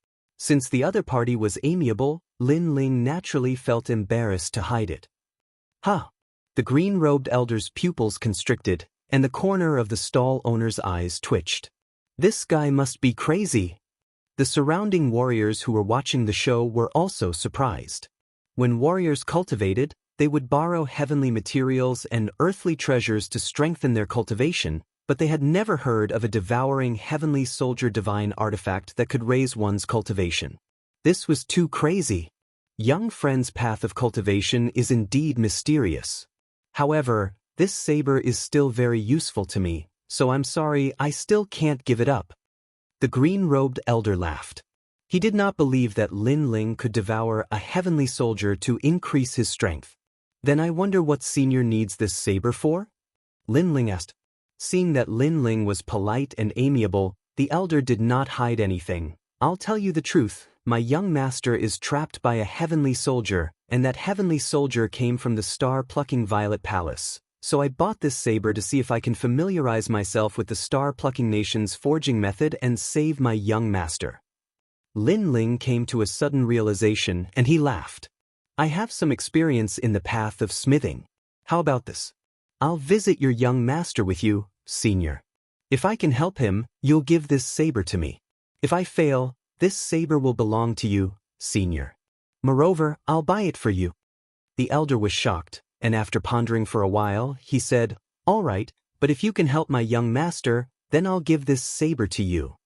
Since the other party was amiable, Lin Ling naturally felt embarrassed to hide it. "Huh!" The green-robed elder's pupils constricted, and the corner of the stall owner's eyes twitched. "This guy must be crazy." The surrounding warriors who were watching the show were also surprised. When warriors cultivated, they would borrow heavenly materials and earthly treasures to strengthen their cultivation, but they had never heard of a devouring heavenly soldier divine artifact that could raise one's cultivation. This was too crazy. Young friend's path of cultivation is indeed mysterious. However, this saber is still very useful to me, so I'm sorry I still can't give it up. The green-robed elder laughed. He did not believe that Lin Ling could devour a heavenly soldier to increase his strength. "Then I wonder what senior needs this saber for?" Lin Ling asked. Seeing that Lin Ling was polite and amiable, the elder did not hide anything. "I'll tell you the truth, my young master is trapped by a heavenly soldier, and that heavenly soldier came from the star-plucking Violet Palace. So I bought this saber to see if I can familiarize myself with the star-plucking nation's forging method and save my young master." Lin Ling came to a sudden realization and he laughed. "I have some experience in the path of smithing. How about this? I'll visit your young master with you, senior. If I can help him, you'll give this saber to me. If I fail, this saber will belong to you, senior. Moreover, I'll buy it for you." The elder was shocked, and after pondering for a while, he said, "All right, but if you can help my young master, then I'll give this saber to you."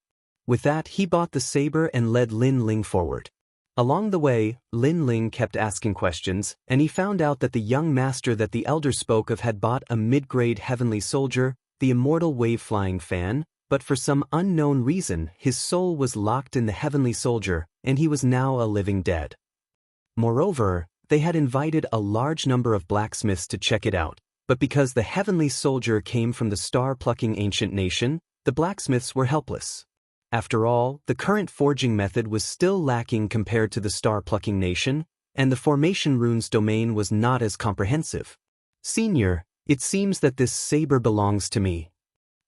With that, he bought the saber and led Lin Ling forward. Along the way, Lin Ling kept asking questions, and he found out that the young master that the elder spoke of had bought a mid-grade heavenly soldier, the immortal wave-flying fan, but for some unknown reason, his soul was locked in the heavenly soldier, and he was now a living dead. Moreover, they had invited a large number of blacksmiths to check it out, but because the heavenly soldier came from the star-plucking ancient nation, the blacksmiths were helpless. After all, the current forging method was still lacking compared to the star-plucking nation, and the formation runes domain was not as comprehensive. "Senior, it seems that this saber belongs to me."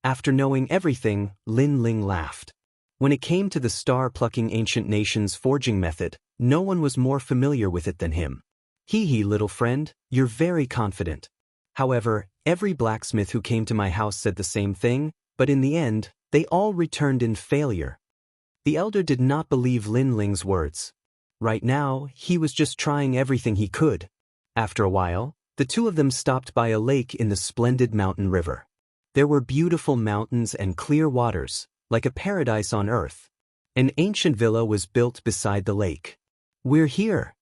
After knowing everything, Lin Ling laughed. When it came to the star-plucking ancient nation's forging method, no one was more familiar with it than him. "Hee, little friend, you're very confident. However, every blacksmith who came to my house said the same thing, but in the end, they all returned in failure." The elder did not believe Lin Ling's words. Right now, he was just trying everything he could. After a while, the two of them stopped by a lake in the splendid mountain river. There were beautiful mountains and clear waters, like a paradise on earth. An ancient villa was built beside the lake. "We're here,"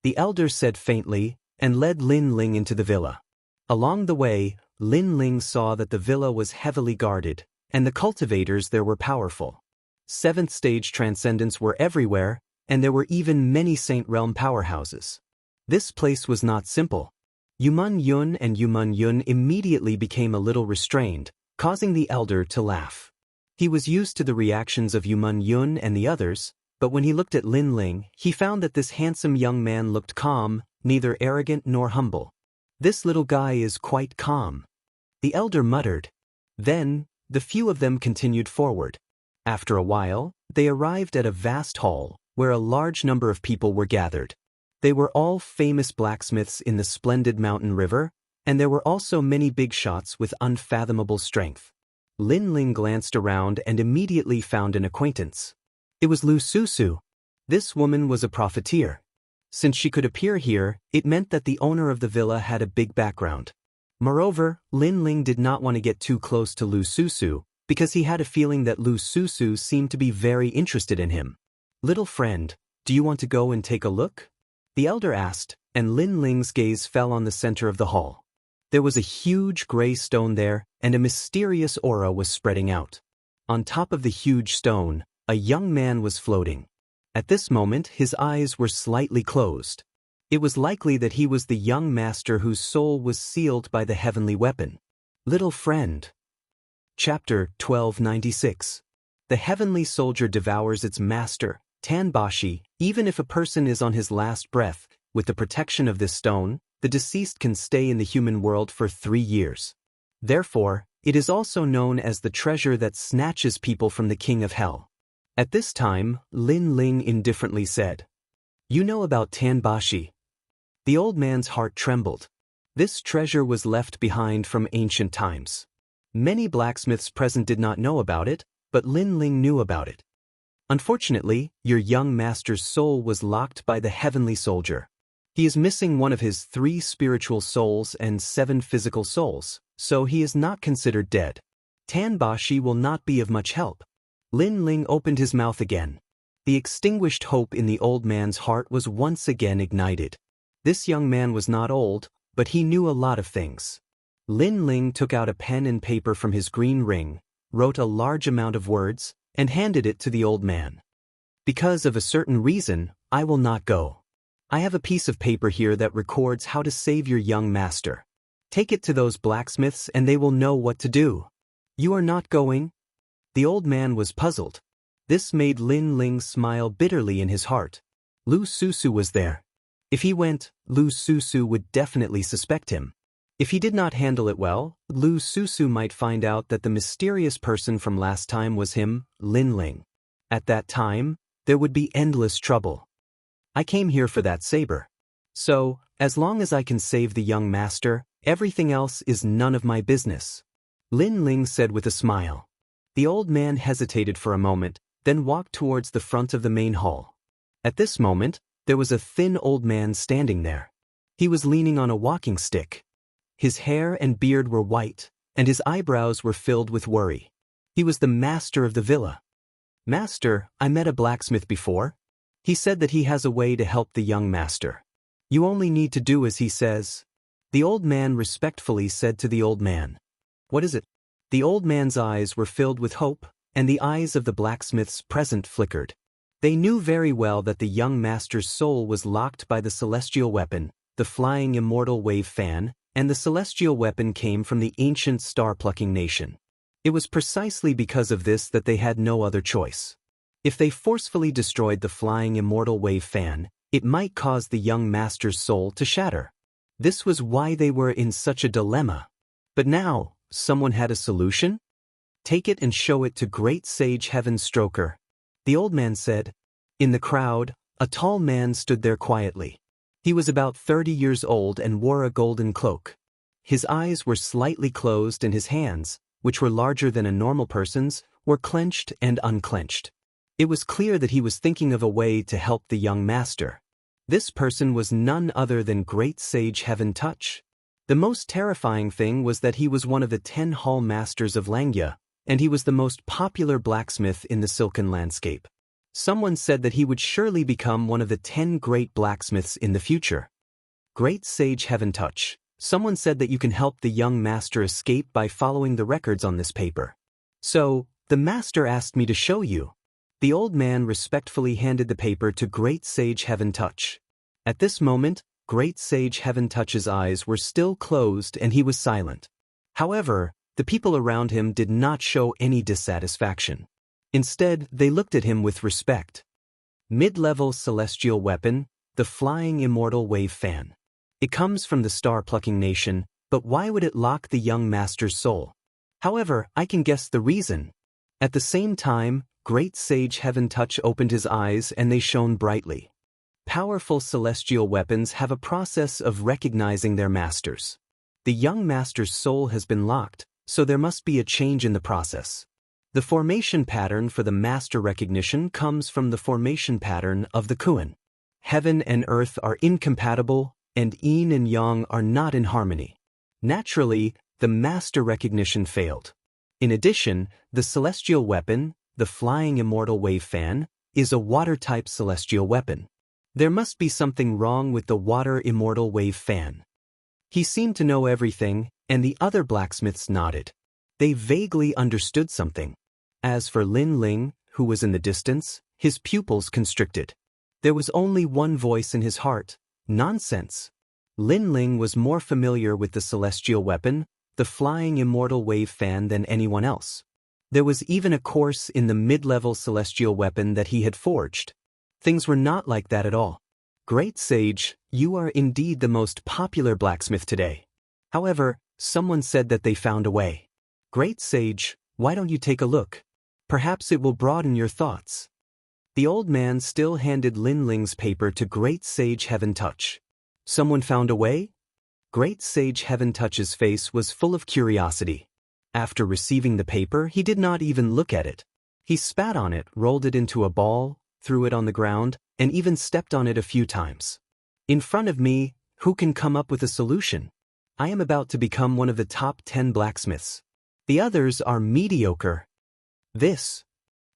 the elder said faintly, and led Lin Ling into the villa. Along the way, Lin Ling saw that the villa was heavily guarded, and the cultivators there were powerful. Seventh stage transcendents were everywhere, and there were even many Saint Realm powerhouses. This place was not simple. Yumun Yun and Yumun Yun immediately became a little restrained, causing the elder to laugh. He was used to the reactions of Yumun Yun and the others, but when he looked at Lin Ling, he found that this handsome young man looked calm, neither arrogant nor humble. This little guy is quite calm, the elder muttered. Then, the few of them continued forward. After a while, they arrived at a vast hall, where a large number of people were gathered. They were all famous blacksmiths in the splendid mountain river, and there were also many big shots with unfathomable strength. Lin Ling glanced around and immediately found an acquaintance. It was Lu Susu. This woman was a profiteer. Since she could appear here, it meant that the owner of the villa had a big background. Moreover, Lin Ling did not want to get too close to Lu Susu, because he had a feeling that Lu Susu seemed to be very interested in him. "Little friend, do you want to go and take a look?" the elder asked, and Lin Ling's gaze fell on the center of the hall. There was a huge gray stone there, and a mysterious aura was spreading out. On top of the huge stone, a young man was floating. At this moment, his eyes were slightly closed. It was likely that he was the young master whose soul was sealed by the heavenly weapon. Little friend. Chapter 1296. The heavenly soldier devours its master, Tanbashi. Even if a person is on his last breath, with the protection of this stone, the deceased can stay in the human world for 3 years. Therefore, it is also known as the treasure that snatches people from the king of hell. At this time, Lin Ling indifferently said, "You know about Tanbashi?" The old man's heart trembled. This treasure was left behind from ancient times. Many blacksmiths present did not know about it, but Lin Ling knew about it. "Unfortunately, your young master's soul was locked by the heavenly soldier. He is missing one of his 3 spiritual souls and 7 physical souls, so he is not considered dead. Tanbashi will not be of much help." Lin Ling opened his mouth again. The extinguished hope in the old man's heart was once again ignited. This young man was not old, but he knew a lot of things. Lin Ling took out a pen and paper from his green ring, wrote a large amount of words, and handed it to the old man. "Because of a certain reason, I will not go. I have a piece of paper here that records how to save your young master. Take it to those blacksmiths and they will know what to do." "You are not going?" The old man was puzzled. This made Lin Ling smile bitterly in his heart. Lu Susu was there. If he went, Lu Susu would definitely suspect him. If he did not handle it well, Lu Susu might find out that the mysterious person from last time was him, Lin Ling. At that time, there would be endless trouble. "I came here for that saber. So, as long as I can save the young master, everything else is none of my business," Lin Ling said with a smile. The old man hesitated for a moment, then walked towards the front of the main hall. At this moment, there was a thin old man standing there. He was leaning on a walking stick. His hair and beard were white, and his eyebrows were filled with worry. He was the master of the villa. "Master, I met a blacksmith before. He said that he has a way to help the young master. You only need to do as he says." The old man respectfully said to the old man, "What is it?" The old man's eyes were filled with hope, and the eyes of the blacksmiths present flickered. They knew very well that the young master's soul was locked by the celestial weapon, the flying immortal wave fan, and the celestial weapon came from the ancient star-plucking nation. It was precisely because of this that they had no other choice. If they forcefully destroyed the flying immortal wave fan, it might cause the young master's soul to shatter. This was why they were in such a dilemma. But now, someone had a solution? "Take it and show it to Great Sage Heaven Stroker," the old man said. In the crowd, a tall man stood there quietly. He was about 30 years old and wore a golden cloak. His eyes were slightly closed and his hands, which were larger than a normal person's, were clenched and unclenched. It was clear that he was thinking of a way to help the young master. This person was none other than Great Sage Heaven Touch. The most terrifying thing was that he was one of the 10 hall masters of Xianxia, and he was the most popular blacksmith in the Silken landscape. Someone said that he would surely become one of the 10 great blacksmiths in the future. Great Sage Heaven Touch. Someone said that you can help the young master escape by following the records on this paper. So, the master asked me to show you. The old man respectfully handed the paper to Great Sage Heaven Touch. At this moment, Great Sage Heaven Touch's eyes were still closed and he was silent. However, the people around him did not show any dissatisfaction. Instead, they looked at him with respect. Mid-level celestial weapon, the Flying Immortal Wave Fan. It comes from the star-plucking nation, but why would it lock the young master's soul? However, I can guess the reason. At the same time, Great Sage Heaven Touch opened his eyes and they shone brightly. Powerful celestial weapons have a process of recognizing their masters. The young master's soul has been locked, so there must be a change in the process. The formation pattern for the master recognition comes from the formation pattern of the Kuan. Heaven and earth are incompatible, and yin and yang are not in harmony. Naturally, the master recognition failed. In addition, the celestial weapon, the Flying Immortal Wave Fan, is a water-type celestial weapon. There must be something wrong with the Water Immortal Wave Fan. He seemed to know everything, and the other blacksmiths nodded. They vaguely understood something. As for Lin Ling, who was in the distance, his pupils constricted. There was only one voice in his heart: nonsense. Lin Ling was more familiar with the celestial weapon, the Flying Immortal Wave Fan, than anyone else. There was even a course in the mid-level celestial weapon that he had forged. Things were not like that at all. Great Sage, you are indeed the most popular blacksmith today. However, someone said that they found a way. Great Sage, why don't you take a look? Perhaps it will broaden your thoughts. The old man still handed Lin Ling's paper to Great Sage Heaven Touch. Someone found a way? Great Sage Heaven Touch's face was full of curiosity. After receiving the paper, he did not even look at it. He spat on it, rolled it into a ball, threw it on the ground, and even stepped on it a few times. In front of me, who can come up with a solution? I am about to become one of the top 10 blacksmiths. The others are mediocre.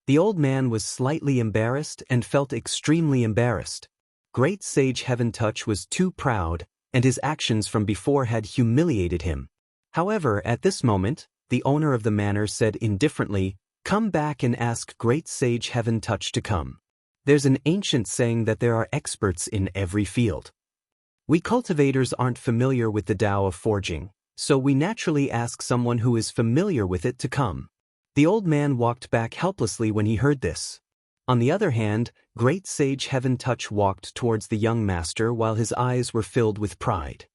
The old man was slightly embarrassed and felt extremely embarrassed. Great Sage Heaven Touch was too proud, and his actions from before had humiliated him. However, at this moment, the owner of the manor said indifferently, "Come back and ask Great Sage Heaven Touch to come." There's an ancient saying that there are experts in every field. We cultivators aren't familiar with the Tao of forging, so we naturally ask someone who is familiar with it to come. The old man walked back helplessly when he heard this. On the other hand, Great Sage Heaven Touch walked towards the young master while his eyes were filled with pride.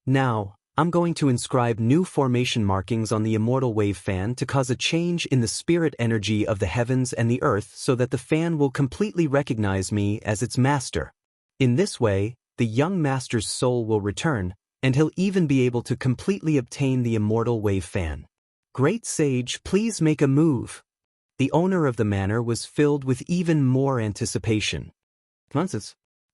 Now, I'm going to inscribe new formation markings on the Immortal Wave Fan to cause a change in the spirit energy of the heavens and the earth so that the fan will completely recognize me as its master. In this way, the young master's soul will return, and he'll even be able to completely obtain the Immortal Wave Fan. Great Sage, please make a move. The owner of the manor was filled with even more anticipation.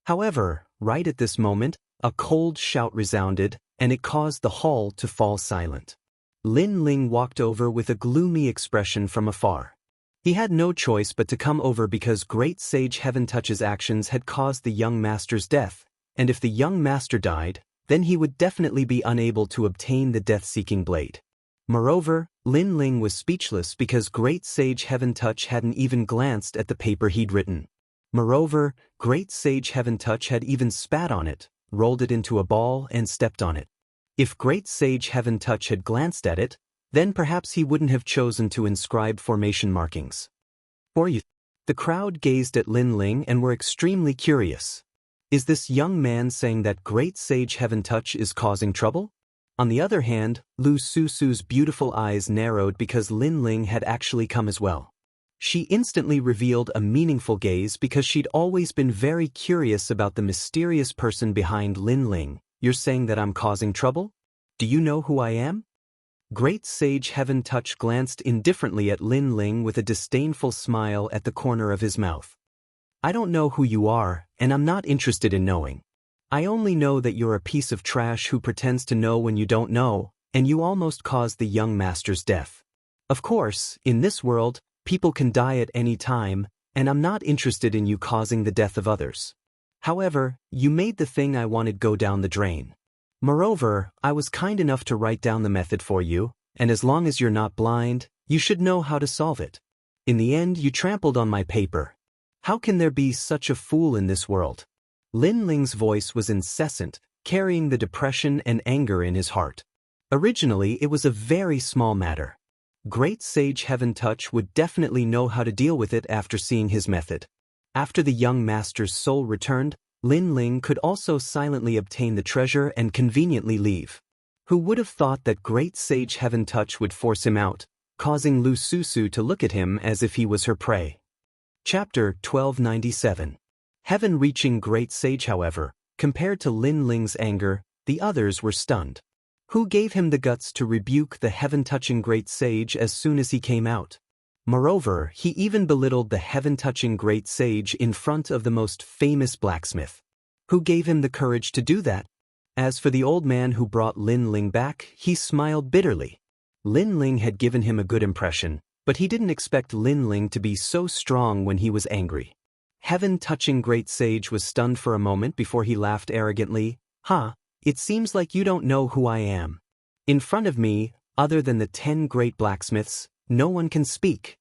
However, right at this moment, a cold shout resounded, and it caused the hall to fall silent. Lin Ling walked over with a gloomy expression from afar. He had no choice but to come over because Great Sage Heaven Touch's actions had caused the young master's death, and if the young master died, then he would definitely be unable to obtain the death-seeking blade. Moreover, Lin Ling was speechless because Great Sage Heaven Touch hadn't even glanced at the paper he'd written. Moreover, Great Sage Heaven Touch had even spat on it, rolled it into a ball, and stepped on it. If Great Sage Heaven Touch had glanced at it, then perhaps he wouldn't have chosen to inscribe formation markings. The crowd gazed at Lin Ling and were extremely curious. Is this young man saying that Great Sage Heaven Touch is causing trouble? On the other hand, Lu Susu's beautiful eyes narrowed because Lin Ling had actually come as well. She instantly revealed a meaningful gaze because she'd always been very curious about the mysterious person behind Lin Ling. You're saying that I'm causing trouble? Do you know who I am? Great Sage Heaven Touch glanced indifferently at Lin Ling with a disdainful smile at the corner of his mouth. I don't know who you are, and I'm not interested in knowing. I only know that you're a piece of trash who pretends to know when you don't know, and you almost caused the young master's death. Of course, in this world, people can die at any time, and I'm not interested in you causing the death of others. However, you made the thing I wanted go down the drain. Moreover, I was kind enough to write down the method for you, and as long as you're not blind, you should know how to solve it. In the end, you trampled on my paper. How can there be such a fool in this world? Lin Ling's voice was incessant, carrying the depression and anger in his heart. Originally, it was a very small matter. Great Sage Heaven Touch would definitely know how to deal with it after seeing his method. After the young master's soul returned, Lin Ling could also silently obtain the treasure and conveniently leave. Who would have thought that Great Sage Heaven Touch would force him out, causing Lu Susu to look at him as if he was her prey? Chapter 1297. Heaven-reaching Great Sage, however, compared to Lin Ling's anger, the others were stunned. Who gave him the guts to rebuke the heaven-touching Great Sage as soon as he came out? Moreover, he even belittled the heaven-touching Great Sage in front of the most famous blacksmith. Who gave him the courage to do that? As for the old man who brought Lin Ling back, he smiled bitterly. Lin Ling had given him a good impression, but he didn't expect Lin Ling to be so strong when he was angry. Heaven-touching Great Sage was stunned for a moment before he laughed arrogantly. It seems like you don't know who I am. In front of me, other than the 10 great blacksmiths, no one can speak.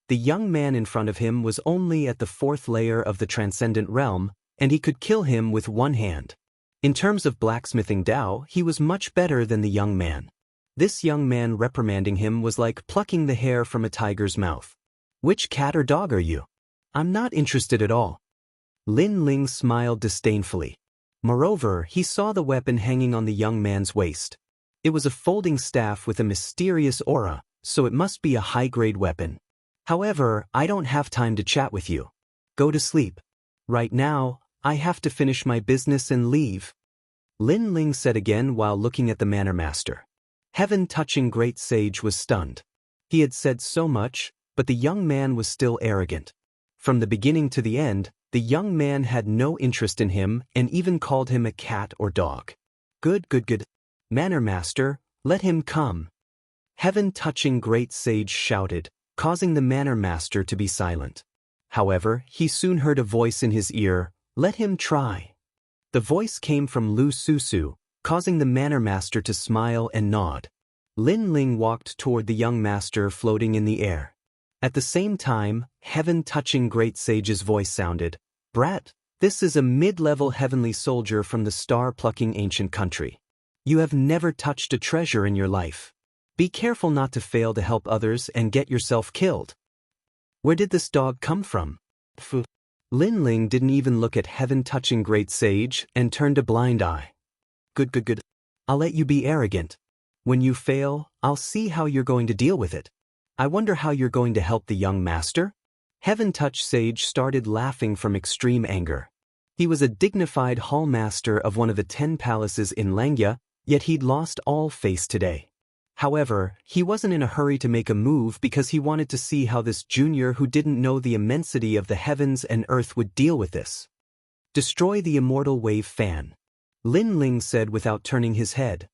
The young man in front of him was only at the 4th layer of the transcendent realm, and he could kill him with one hand. In terms of blacksmithing Dao, he was much better than the young man. This young man reprimanding him was like plucking the hair from a tiger's mouth. Which cat or dog are you? I'm not interested at all. Lin Ling smiled disdainfully. Moreover, he saw the weapon hanging on the young man's waist. It was a folding staff with a mysterious aura, so it must be a high-grade weapon. However, I don't have time to chat with you. Go to sleep. Right now, I have to finish my business and leave. Lin Ling said again while looking at the Manor Master. Heaven-touching Great Sage was stunned. He had said so much, but the young man was still arrogant. From the beginning to the end, the young man had no interest in him and even called him a cat or dog. Good. Manor Master, let him come. Heaven-touching Great Sage shouted, causing the Manor Master to be silent. However, he soon heard a voice in his ear, let him try. The voice came from Lu Susu, causing the Manor Master to smile and nod. Lin Ling walked toward the young master floating in the air. At the same time, heaven-touching Great Sage's voice sounded, Brat, this is a mid-level heavenly soldier from the star-plucking ancient country. You have never touched a treasure in your life. Be careful not to fail to help others and get yourself killed. Where did this dog come from? Lin Ling didn't even look at heaven-touching Great Sage and turned a blind eye. Good. I'll let you be arrogant. When you fail, I'll see how you're going to deal with it. I wonder how you're going to help the young master? Heaven-touched Sage started laughing from extreme anger. He was a dignified hall master of one of the 10 palaces in Xianxia, yet he'd lost all face today. However, he wasn't in a hurry to make a move because he wanted to see how this junior who didn't know the immensity of the heavens and earth would deal with this. Destroy the immortal wave fan. Lin Ling said without turning his head.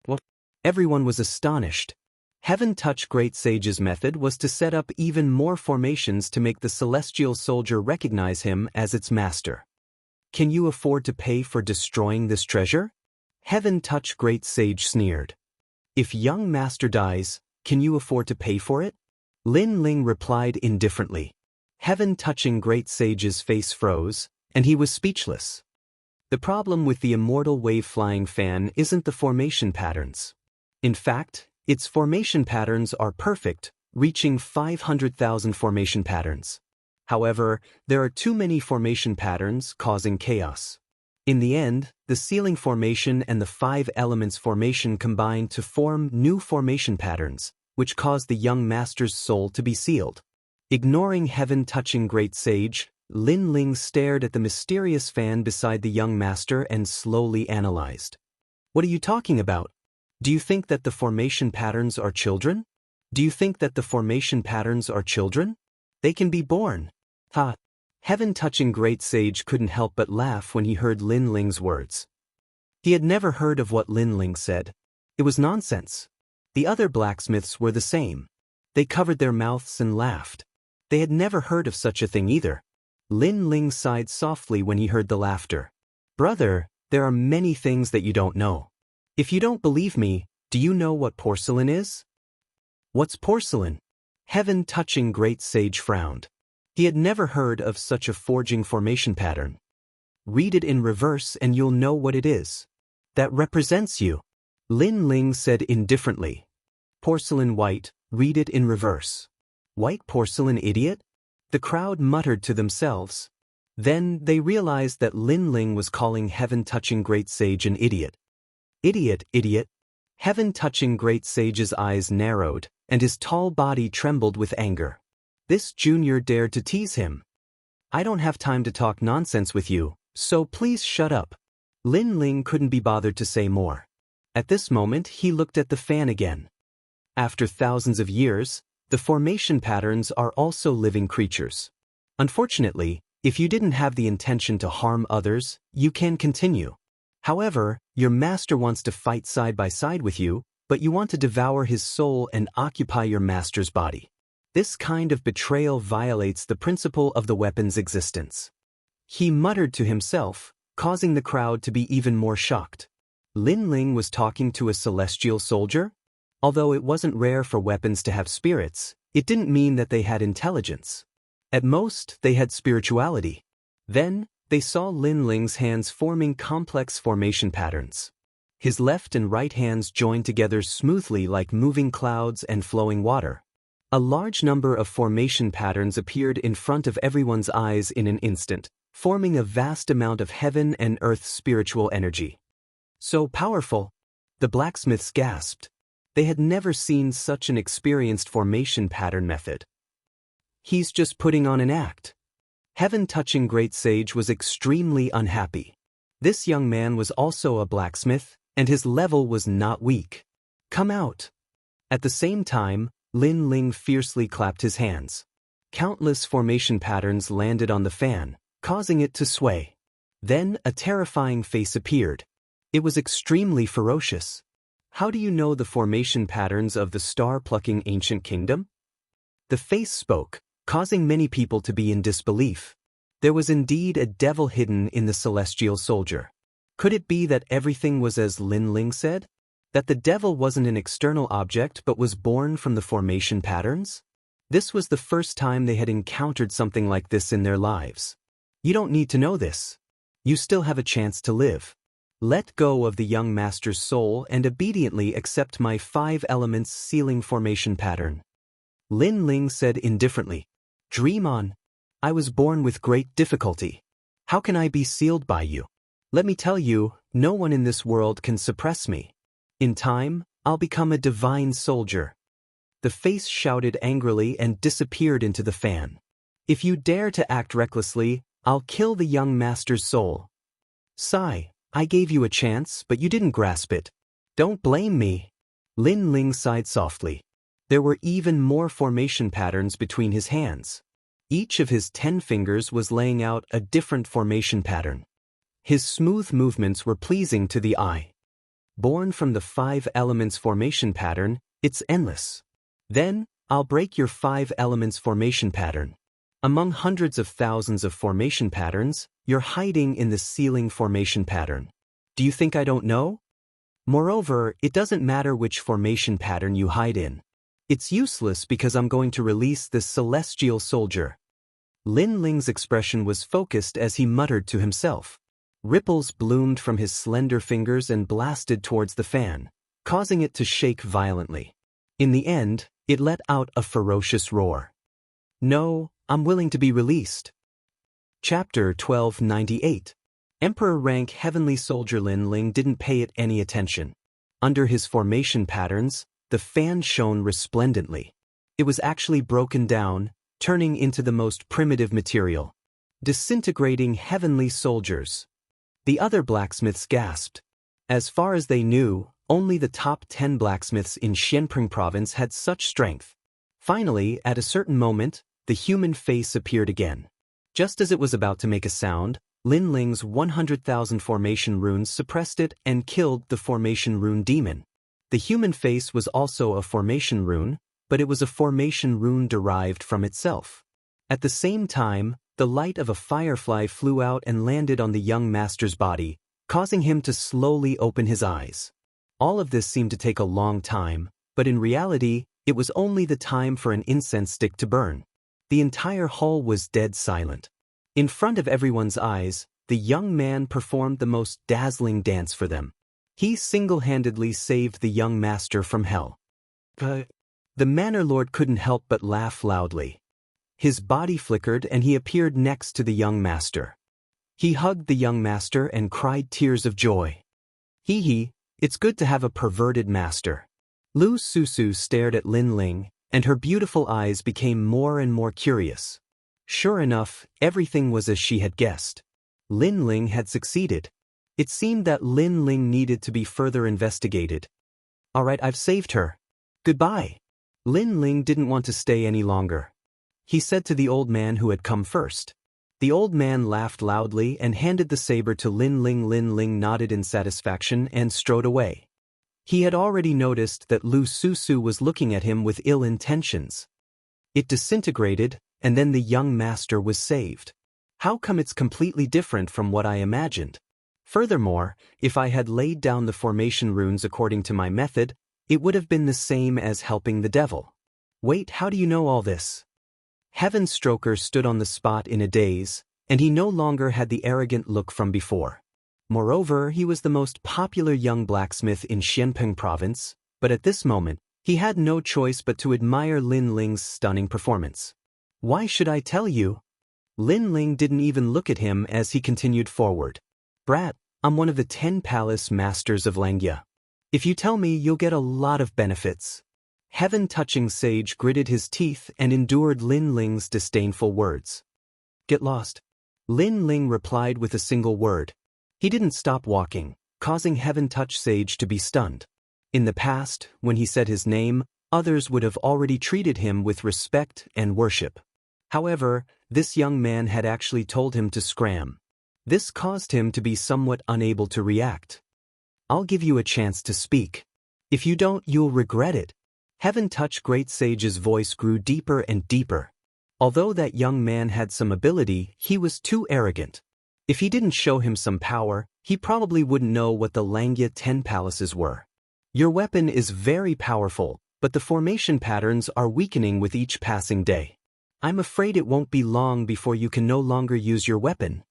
What? Everyone was astonished. Heaven-touch Great Sage's method was to set up even more formations to make the celestial soldier recognize him as its master. Can you afford to pay for destroying this treasure? Heaven-touch Great Sage sneered. If young master dies, can you afford to pay for it? Lin Ling replied indifferently. Heaven-touching Great Sage's face froze, and he was speechless. The problem with the immortal wave-flying fan isn't the formation patterns. In fact, its formation patterns are perfect, reaching 500,000 formation patterns. However, there are too many formation patterns causing chaos. In the end, the ceiling formation and the 5 elements formation combine to form new formation patterns, which cause the young master's soul to be sealed. Ignoring heaven-touching Great Sage, Lin Ling stared at the mysterious fan beside the young master and slowly analyzed. What are you talking about? Do you think that the formation patterns are children? They can be born. Heaven-touching Great Sage couldn't help but laugh when he heard Lin Ling's words. He had never heard of what Lin Ling said. It was nonsense. The other blacksmiths were the same. They covered their mouths and laughed. They had never heard of such a thing either. Lin Ling sighed softly when he heard the laughter. Brother, there are many things that you don't know. If you don't believe me, do you know what porcelain is? What's porcelain? Heaven-touching great sage frowned. He had never heard of such a forging formation pattern. Read it in reverse and you'll know what it is. That represents you. Lin Ling said indifferently. Porcelain white, read it in reverse. White porcelain idiot? The crowd muttered to themselves. Then they realized that Lin Ling was calling heaven-touching great sage an idiot. Idiot, idiot. Heaven-touching great sage's eyes narrowed, and his tall body trembled with anger. This junior dared to tease him. I don't have time to talk nonsense with you, so please shut up. Lin Ling couldn't be bothered to say more. At this moment he looked at the fan again. After thousands of years, the formation patterns are also living creatures. Unfortunately, if you didn't have the intention to harm others, you can continue. However, your master wants to fight side by side with you, but you want to devour his soul and occupy your master's body. This kind of betrayal violates the principle of the weapon's existence. He muttered to himself, causing the crowd to be even more shocked. Lin Ling was talking to a celestial soldier? Although it wasn't rare for weapons to have spirits, it didn't mean that they had intelligence. At most, they had spirituality. Then, they saw Lin Ling's hands forming complex formation patterns. His left and right hands joined together smoothly like moving clouds and flowing water. A large number of formation patterns appeared in front of everyone's eyes in an instant, forming a vast amount of heaven and earth spiritual energy. So powerful! The blacksmiths gasped. They had never seen such an experienced formation pattern method. He's just putting on an act. Heaven-touching great sage was extremely unhappy. This young man was also a blacksmith, and his level was not weak. Come out! At the same time, Lin Ling fiercely clapped his hands. Countless formation patterns landed on the fan, causing it to sway. Then a terrifying face appeared. It was extremely ferocious. How do you know the formation patterns of the star-plucking ancient kingdom? The face spoke, causing many people to be in disbelief. There was indeed a devil hidden in the celestial soldier. Could it be that everything was as Lin Ling said? That the devil wasn't an external object but was born from the formation patterns? This was the first time they had encountered something like this in their lives. You don't need to know this. You still have a chance to live. Let go of the young master's soul and obediently accept my 5 elements sealing formation pattern. Lin Ling said indifferently. Dream on. I was born with great difficulty. How can I be sealed by you? Let me tell you, no one in this world can suppress me. In time, I'll become a divine soldier. The face shouted angrily and disappeared into the fan. If you dare to act recklessly, I'll kill the young master's soul. Sigh. I gave you a chance, but you didn't grasp it. Don't blame me. Lin Ling sighed softly. There were even more formation patterns between his hands. Each of his 10 fingers was laying out a different formation pattern. His smooth movements were pleasing to the eye. Born from the 5 elements formation pattern, it's endless. Then, I'll break your 5 elements formation pattern. Among hundreds of thousands of formation patterns, you're hiding in the sealing formation pattern. Do you think I don't know? Moreover, it doesn't matter which formation pattern you hide in. It's useless because I'm going to release this celestial soldier. Lin Ling's expression was focused as he muttered to himself. Ripples bloomed from his slender fingers and blasted towards the fan, causing it to shake violently. In the end, it let out a ferocious roar. No, I'm willing to be released. Chapter 1298. Emperor rank heavenly soldier Lin Ling didn't pay it any attention. Under his formation patterns, the fan shone resplendently. It was actually broken down, turning into the most primitive material. Disintegrating heavenly soldiers. The other blacksmiths gasped. As far as they knew, only the top 10 blacksmiths in Xianxia province had such strength. Finally, at a certain moment, the human face appeared again. Just as it was about to make a sound, Lin Ling's 100,000 formation runes suppressed it and killed the formation rune demon. The human face was also a formation rune, but it was a formation rune derived from itself. At the same time, the light of a firefly flew out and landed on the young master's body, causing him to slowly open his eyes. All of this seemed to take a long time, but in reality, it was only the time for an incense stick to burn. The entire hall was dead silent. In front of everyone's eyes, the young man performed the most dazzling dance for them. He single-handedly saved the young master from hell. The manor lord couldn't help but laugh loudly. His body flickered and he appeared next to the young master. He hugged the young master and cried tears of joy. Hee, it's good to have a perverted master. Lu Susu stared at Lin Ling, and her beautiful eyes became more and more curious. Sure enough, everything was as she had guessed. Lin Ling had succeeded. It seemed that Lin Ling needed to be further investigated. All right, I've saved her. Goodbye. Lin Ling didn't want to stay any longer. He said to the old man who had come first. The old man laughed loudly and handed the saber to Lin Ling. Lin Ling nodded in satisfaction and strode away. He had already noticed that Lu Susu was looking at him with ill intentions. It disintegrated, and then the young master was saved. How come it's completely different from what I imagined? Furthermore, if I had laid down the formation runes according to my method, it would have been the same as helping the devil. Wait, how do you know all this? Heaven Stroker stood on the spot in a daze, and he no longer had the arrogant look from before. Moreover, he was the most popular young blacksmith in Xianxia province, but at this moment, he had no choice but to admire Lin Ling's stunning performance. Why should I tell you? Lin Ling didn't even look at him as he continued forward. Brat, I'm one of the 10 palace masters of Xianxia. If you tell me, you'll get a lot of benefits. Heaven-touching sage gritted his teeth and endured Lin Ling's disdainful words. Get lost. Lin Ling replied with a single word. He didn't stop walking, causing Heaven-touch sage to be stunned. In the past, when he said his name, others would have already treated him with respect and worship. However, this young man had actually told him to scram. This caused him to be somewhat unable to react. I'll give you a chance to speak. If you don't, you'll regret it. Heaven-touch Great Sage's voice grew deeper and deeper. Although that young man had some ability, he was too arrogant. If he didn't show him some power, he probably wouldn't know what the Xianxia 10 palaces were. Your weapon is very powerful, but the formation patterns are weakening with each passing day. I'm afraid it won't be long before you can no longer use your weapon.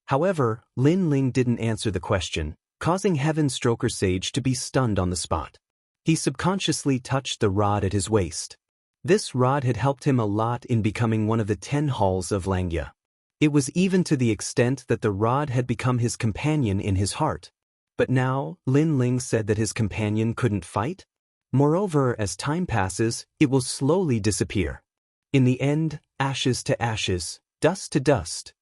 However, Lin Ling didn't answer the question, causing Heaven Stroker Sage to be stunned on the spot. He subconsciously touched the rod at his waist. This rod had helped him a lot in becoming one of the 10 halls of Xianxia. It was even to the extent that the rod had become his companion in his heart. But now, Lin Ling said that his companion couldn't fight? Moreover, as time passes, it will slowly disappear. In the end, ashes to ashes, dust to dust.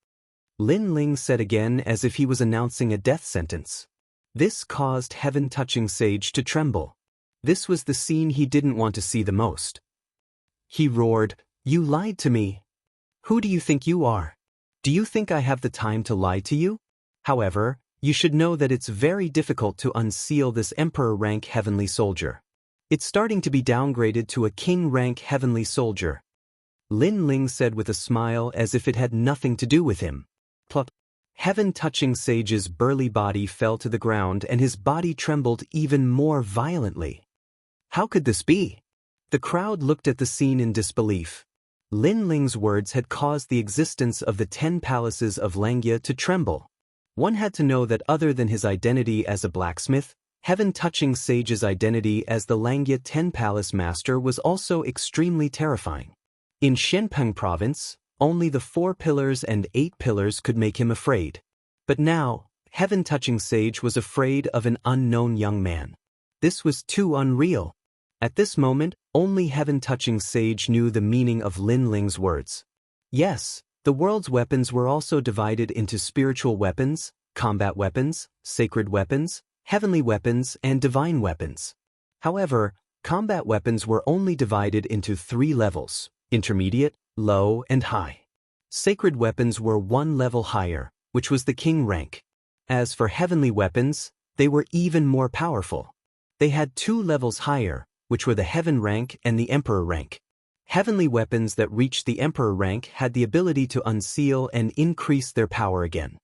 Lin Ling said again as if he was announcing a death sentence. This caused Heaven-touching Sage to tremble. This was the scene he didn't want to see the most. He roared, "You lied to me. Who do you think you are? Do you think I have the time to lie to you? However, you should know that it's very difficult to unseal this Emperor rank Heavenly Soldier. It's starting to be downgraded to a King rank Heavenly Soldier." Lin Ling said with a smile as if it had nothing to do with him. Plop. Heaven-touching Sage's burly body fell to the ground and his body trembled even more violently. How could this be? The crowd looked at the scene in disbelief. Lin Ling's words had caused the existence of the 10 palaces of Xianxia to tremble. One had to know that other than his identity as a blacksmith, Heaven-touching Sage's identity as the Xianxia 10 palace master was also extremely terrifying. In Xianxia province, only the 4 pillars and 8 pillars could make him afraid. But now, Heaven-touching Sage was afraid of an unknown young man. This was too unreal. At this moment, only Heaven-touching Sage knew the meaning of Lin Ling's words. Yes, the world's weapons were also divided into spiritual weapons, combat weapons, sacred weapons, heavenly weapons, and divine weapons. However, combat weapons were only divided into 3 levels: intermediate, low, and high. Sacred weapons were 1 level higher, which was the king rank. As for heavenly weapons, they were even more powerful. They had 2 levels higher, which were the heaven rank and the emperor rank. Heavenly weapons that reached the emperor rank had the ability to unseal and increase their power again.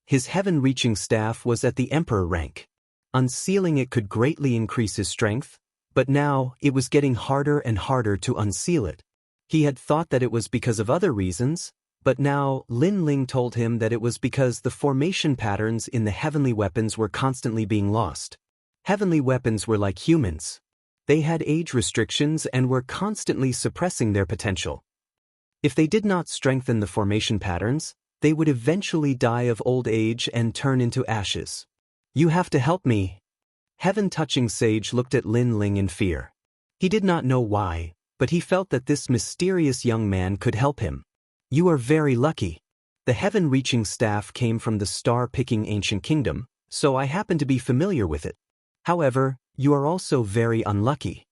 His heaven-reaching staff was at the emperor rank. Unsealing it could greatly increase his strength, but now it was getting harder and harder to unseal it. He had thought that it was because of other reasons, but now Lin Ling told him that it was because the formation patterns in the heavenly weapons were constantly being lost. Heavenly weapons were like humans. They had age restrictions and were constantly suppressing their potential. If they did not strengthen the formation patterns, they would eventually die of old age and turn into ashes. You have to help me. Heaven-touching sage looked at Lin Ling in fear. He did not know why, but he felt that this mysterious young man could help him. You are very lucky. The heaven-reaching staff came from the star-picking ancient kingdom, so I happen to be familiar with it. However, you are also very unlucky.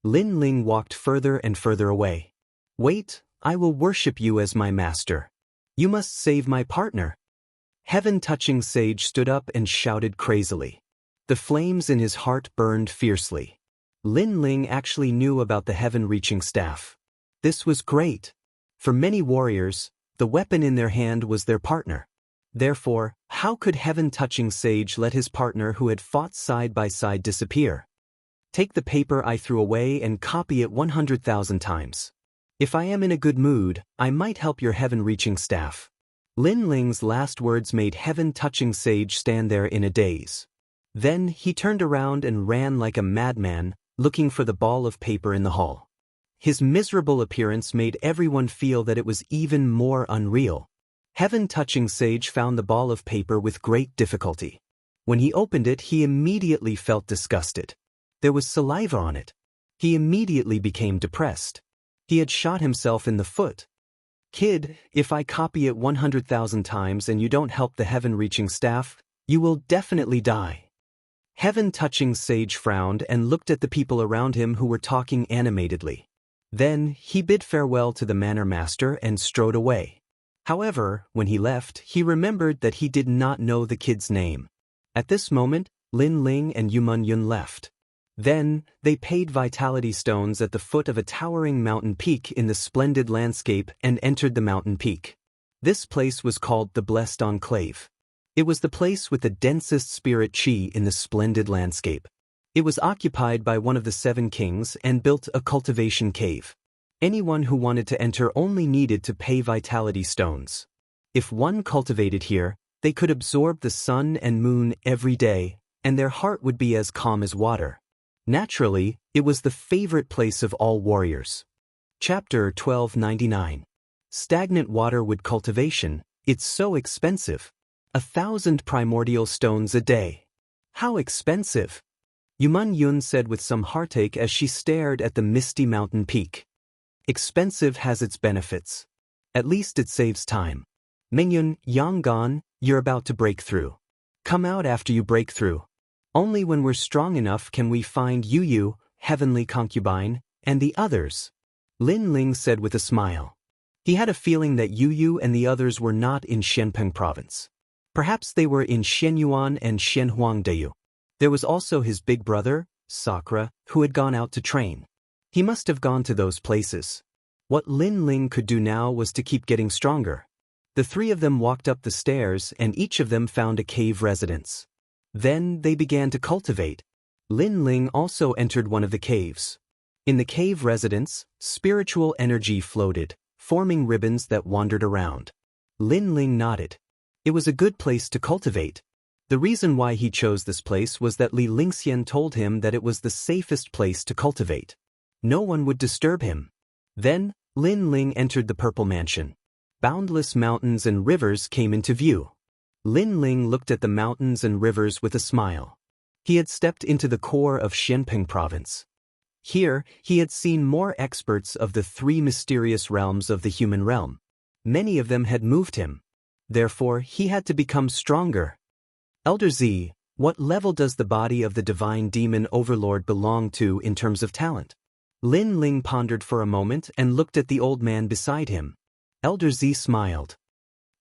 Lin Ling walked further and further away. Wait, I will worship you as my master. You must save my partner. Heaven-touching sage stood up and shouted crazily. The flames in his heart burned fiercely. Lin Ling actually knew about the heaven-reaching staff. This was great. For many warriors, the weapon in their hand was their partner. Therefore, how could heaven-touching sage let his partner who had fought side by side disappear? Take the paper I threw away and copy it 100,000 times. If I am in a good mood, I might help your heaven-reaching staff. Lin Ling's last words made heaven-touching sage stand there in a daze. Then he turned around and ran like a madman, looking for the ball of paper in the hall. His miserable appearance made everyone feel that it was even more unreal. Heaven-touching sage found the ball of paper with great difficulty. When he opened it, he immediately felt disgusted. There was saliva on it. He immediately became depressed. He had shot himself in the foot. Kid, if I copy it 100,000 times and you don't help the heaven-reaching staff, you will definitely die. Heaven-touching sage frowned and looked at the people around him who were talking animatedly. Then he bid farewell to the manor master and strode away. However, when he left, he remembered that he did not know the kid's name. At this moment, Lin Ling and Yumun Yun left. Then, they paid vitality stones at the foot of a towering mountain peak in the splendid landscape and entered the mountain peak. This place was called the Blessed Enclave. It was the place with the densest spirit chi in the splendid landscape. It was occupied by one of the 7 kings and built a cultivation cave. Anyone who wanted to enter only needed to pay vitality stones. If one cultivated here, they could absorb the sun and moon every day, and their heart would be as calm as water. Naturally, it was the favorite place of all warriors. Chapter 1299. Stagnant water wood cultivation, it's so expensive. 1,000 primordial stones a day. How expensive? Yumun Yun said with some heartache as she stared at the misty mountain peak. Expensive has its benefits. At least it saves time. Mingyun, Yanggan, you're about to break through. Come out after you break through. Only when we're strong enough can we find Yu, heavenly concubine, and the others. Lin Ling said with a smile. He had a feeling that Yu and the others were not in Xianpeng province. Perhaps they were in Xianyuan and Xianhuangdeyu. There was also his big brother, Sakura, who had gone out to train. He must have gone to those places. What Lin Ling could do now was to keep getting stronger. The 3 of them walked up the stairs and each of them found a cave residence. Then they began to cultivate. Lin Ling also entered one of the caves. In the cave residence, spiritual energy floated, forming ribbons that wandered around. Lin Ling nodded. It was a good place to cultivate. The reason why he chose this place was that Li Lingxian told him that it was the safest place to cultivate. No one would disturb him. Then, Lin Ling entered the Purple Mansion. Boundless mountains and rivers came into view. Lin Ling looked at the mountains and rivers with a smile. He had stepped into the core of Xianpeng province. Here, he had seen more experts of the 3 mysterious realms of the human realm. Many of them had moved him. Therefore, he had to become stronger. Elder Z, what level does the body of the divine demon overlord belong to in terms of talent? Lin Ling pondered for a moment and looked at the old man beside him. Elder Z smiled.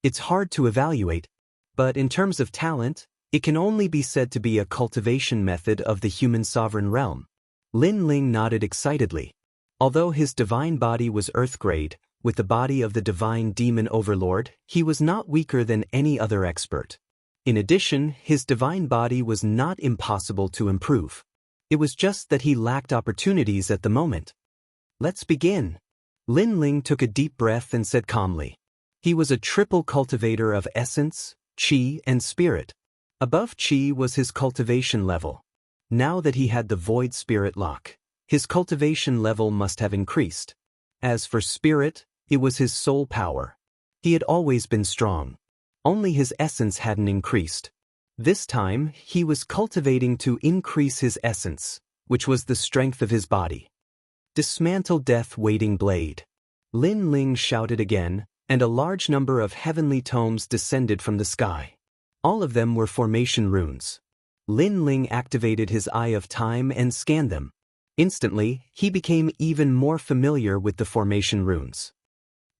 It's hard to evaluate. But in terms of talent, it can only be said to be a cultivation method of the human sovereign realm. Lin Ling nodded excitedly. Although his divine body was earth-grade, with the body of the divine demon overlord, he was not weaker than any other expert. In addition, his divine body was not impossible to improve. It was just that he lacked opportunities at the moment. Let's begin. Lin Ling took a deep breath and said calmly. He was a triple cultivator of essence, qi, and spirit. Above qi was his cultivation level. Now that he had the void spirit lock, his cultivation level must have increased. As for spirit, it was his soul power. He had always been strong. Only his essence hadn't increased. This time, he was cultivating to increase his essence, which was the strength of his body. Dismantle death-waiting blade. Lin Ling shouted again, and a large number of heavenly tomes descended from the sky. All of them were formation runes. Lin Ling activated his Eye of Time and scanned them. Instantly, he became even more familiar with the formation runes.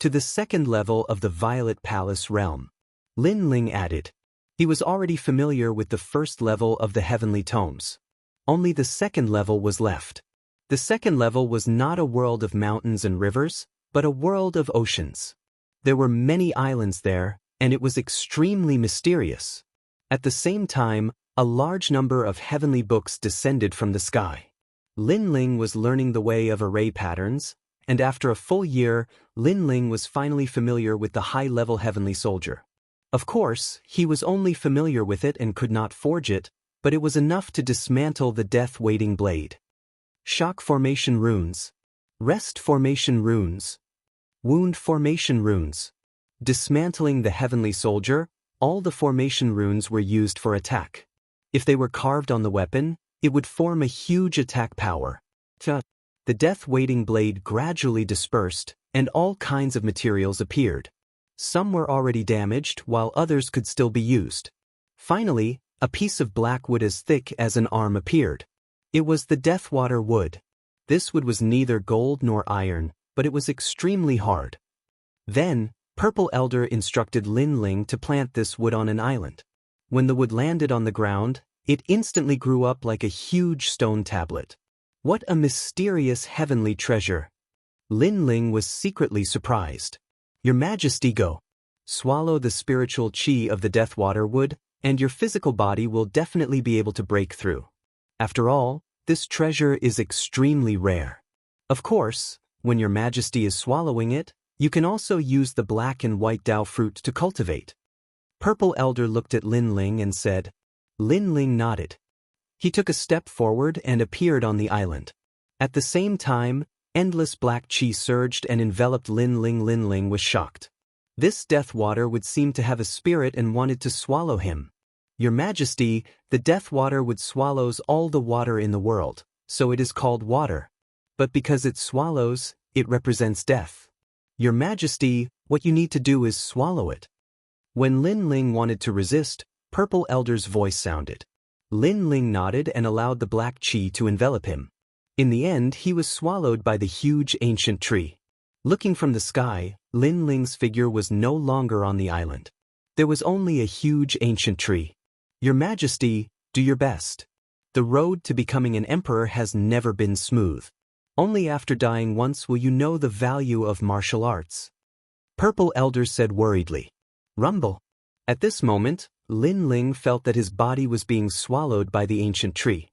To the second level of the Violet Palace realm, Lin Ling added. He was already familiar with the first level of the heavenly tomes. Only the second level was left. The second level was not a world of mountains and rivers, but a world of oceans. There were many islands there, and it was extremely mysterious. At the same time, a large number of heavenly books descended from the sky. Lin Ling was learning the way of array patterns, and after a full year, Lin Ling was finally familiar with the high-level heavenly soldier. Of course, he was only familiar with it and could not forge it, but it was enough to dismantle the death-waiting blade. Shock formation runes. Rest formation runes. Wound formation runes. Dismantling the heavenly soldier, all the formation runes were used for attack. If they were carved on the weapon, it would form a huge attack power. The death-waiting blade gradually dispersed, and all kinds of materials appeared. Some were already damaged, while others could still be used. Finally, a piece of black wood as thick as an arm appeared. It was the Deathwater wood. This wood was neither gold nor iron, but it was extremely hard. Then, Purple Elder instructed Lin Ling to plant this wood on an island. When the wood landed on the ground, it instantly grew up like a huge stone tablet. What a mysterious heavenly treasure! Lin Ling was secretly surprised. Your Majesty, go. Swallow the spiritual qi of the Deathwater wood, and your physical body will definitely be able to break through. After all, this treasure is extremely rare. Of course, when your Majesty is swallowing it, you can also use the black and white Dao fruit to cultivate. Purple Elder looked at Lin Ling and said. Lin Ling nodded. He took a step forward and appeared on the island. At the same time, endless black qi surged and enveloped Lin Ling. Lin Ling was shocked. This death water would seem to have a spirit and wanted to swallow him. Your Majesty, the death water would swallows all the water in the world, so it is called water. But because it swallows, it represents death. Your Majesty, what you need to do is swallow it. When Lin Ling wanted to resist, Purple Elder's voice sounded. Lin Ling nodded and allowed the black qi to envelop him. In the end, he was swallowed by the huge ancient tree. Looking from the sky, Lin Ling's figure was no longer on the island. There was only a huge ancient tree. Your Majesty, do your best. The road to becoming an emperor has never been smooth. Only after dying once will you know the value of martial arts. Purple Elder said worriedly. Rumble. At this moment, Lin Ling felt that his body was being swallowed by the ancient tree.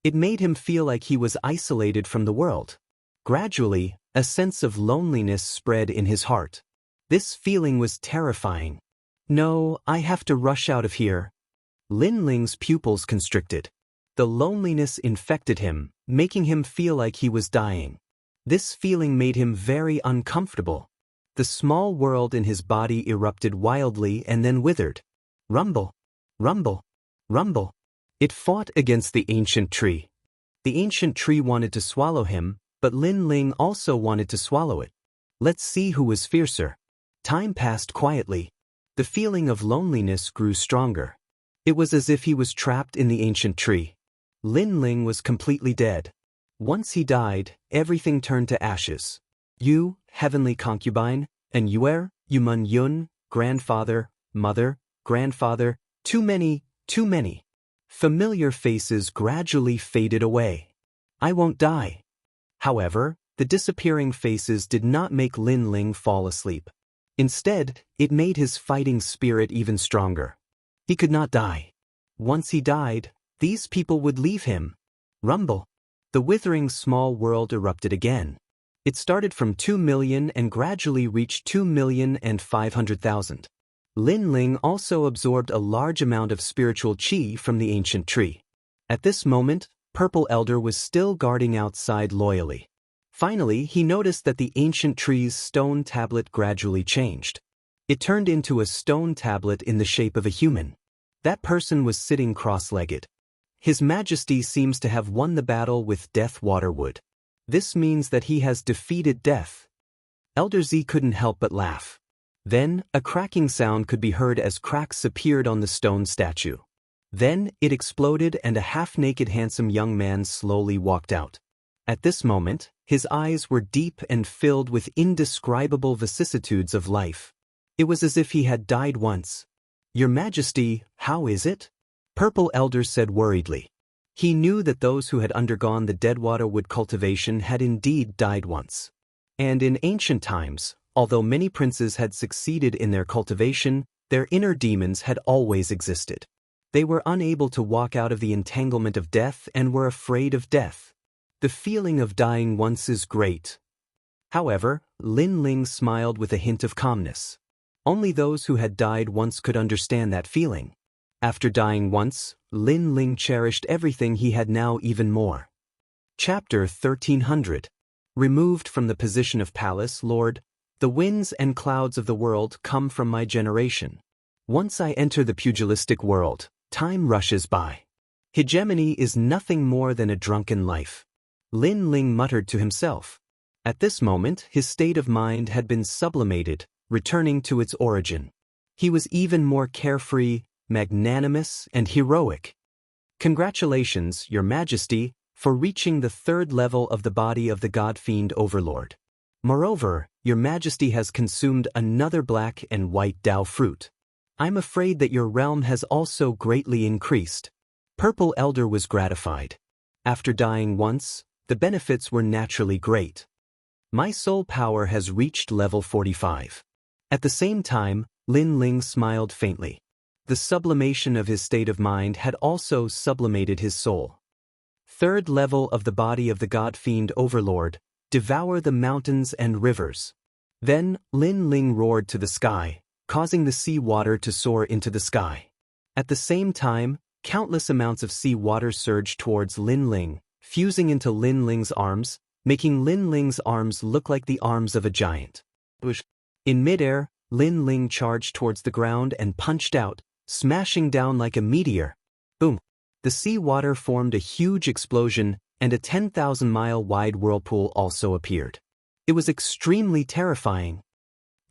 It made him feel like he was isolated from the world. Gradually, a sense of loneliness spread in his heart. This feeling was terrifying. No, I have to rush out of here. Lin Ling's pupils constricted. The loneliness infected him, making him feel like he was dying. This feeling made him very uncomfortable. The small world in his body erupted wildly and then withered. Rumble, rumble, rumble. It fought against the ancient tree. The ancient tree wanted to swallow him, but Lin Ling also wanted to swallow it. Let's see who was fiercer. Time passed quietly. The feeling of loneliness grew stronger. It was as if he was trapped in the ancient tree. Lin Ling was completely dead. Once he died, everything turned to ashes. You, heavenly concubine, and Yuer, Yumun Yun, grandfather, mother, grandfather, too many. Familiar faces gradually faded away. I won't die. However, The disappearing faces did not make Lin Ling fall asleep. Instead, it made his fighting spirit even stronger. He could not die. Once he died, these people would leave him. Rumble. The withering small world erupted again. It started from 2 million and gradually reached 2,500,000. Lin Ling also absorbed a large amount of spiritual qi from the ancient tree. At this moment, Purple Elder was still guarding outside loyally. Finally, he noticed that the ancient tree's stone tablet gradually changed. It turned into a stone tablet in the shape of a human. That person was sitting cross-legged. His Majesty seems to have won the battle with Death Waterwood. This means that he has defeated death. Elder Z couldn't help but laugh. Then, a cracking sound could be heard as cracks appeared on the stone statue. Then, it exploded and a half-naked handsome young man slowly walked out. At this moment, his eyes were deep and filled with indescribable vicissitudes of life. It was as if he had died once. "Your Majesty, how is it?" Purple Elder said worriedly. He knew that those who had undergone the Deadwaterwood cultivation had indeed died once. And in ancient times, although many princes had succeeded in their cultivation, their inner demons had always existed. They were unable to walk out of the entanglement of death and were afraid of death. The feeling of dying once is great. However, Lin Ling smiled with a hint of calmness. Only those who had died once could understand that feeling. After dying once, Lin Ling cherished everything he had now even more. Chapter 1300. Removed from the position of Palace Lord, the winds and clouds of the world come from my generation. Once I enter the pugilistic world, time rushes by. Hegemony is nothing more than a drunken life. Lin Ling muttered to himself. At this moment, his state of mind had been sublimated, returning to its origin. He was even more carefree, magnanimous, and heroic. Congratulations, Your Majesty, for reaching the 3rd level of the body of the God-fiend Overlord. Moreover, Your Majesty has consumed another black and white Dao fruit. I'm afraid that your realm has also greatly increased. Purple Elder was gratified. After dying once, the benefits were naturally great. My soul power has reached level 45. At the same time, Lin Ling smiled faintly. The sublimation of his state of mind had also sublimated his soul. 3rd level of the body of the God-fiend Overlord, devour the mountains and rivers. Then, Lin Ling roared to the sky, causing the sea water to soar into the sky. At the same time, countless amounts of sea water surged towards Lin Ling, fusing into Lin Ling's arms, making Lin Ling's arms look like the arms of a giant. In midair, Lin Ling charged towards the ground and punched out, smashing down like a meteor. Boom! The sea water formed a huge explosion, and a 10,000-mile-wide whirlpool also appeared. It was extremely terrifying.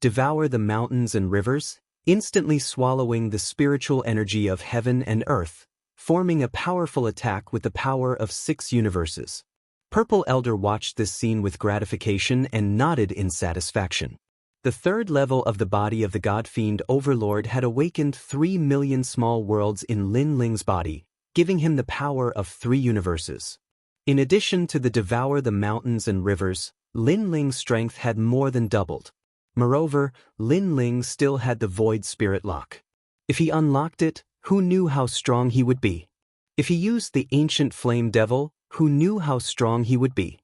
Devour the mountains and rivers, instantly swallowing the spiritual energy of heaven and earth, forming a powerful attack with the power of 6 universes. Purple Elder watched this scene with gratification and nodded in satisfaction. The 3rd level of the body of the God-fiend Overlord had awakened 3 million small worlds in Lin Ling's body, giving him the power of 3 universes. In addition to the devour the mountains and rivers, Lin Ling's strength had more than doubled. Moreover, Lin Ling still had the Void Spirit Lock. If he unlocked it, who knew how strong he would be? If he used the ancient Flame Devil, who knew how strong he would be?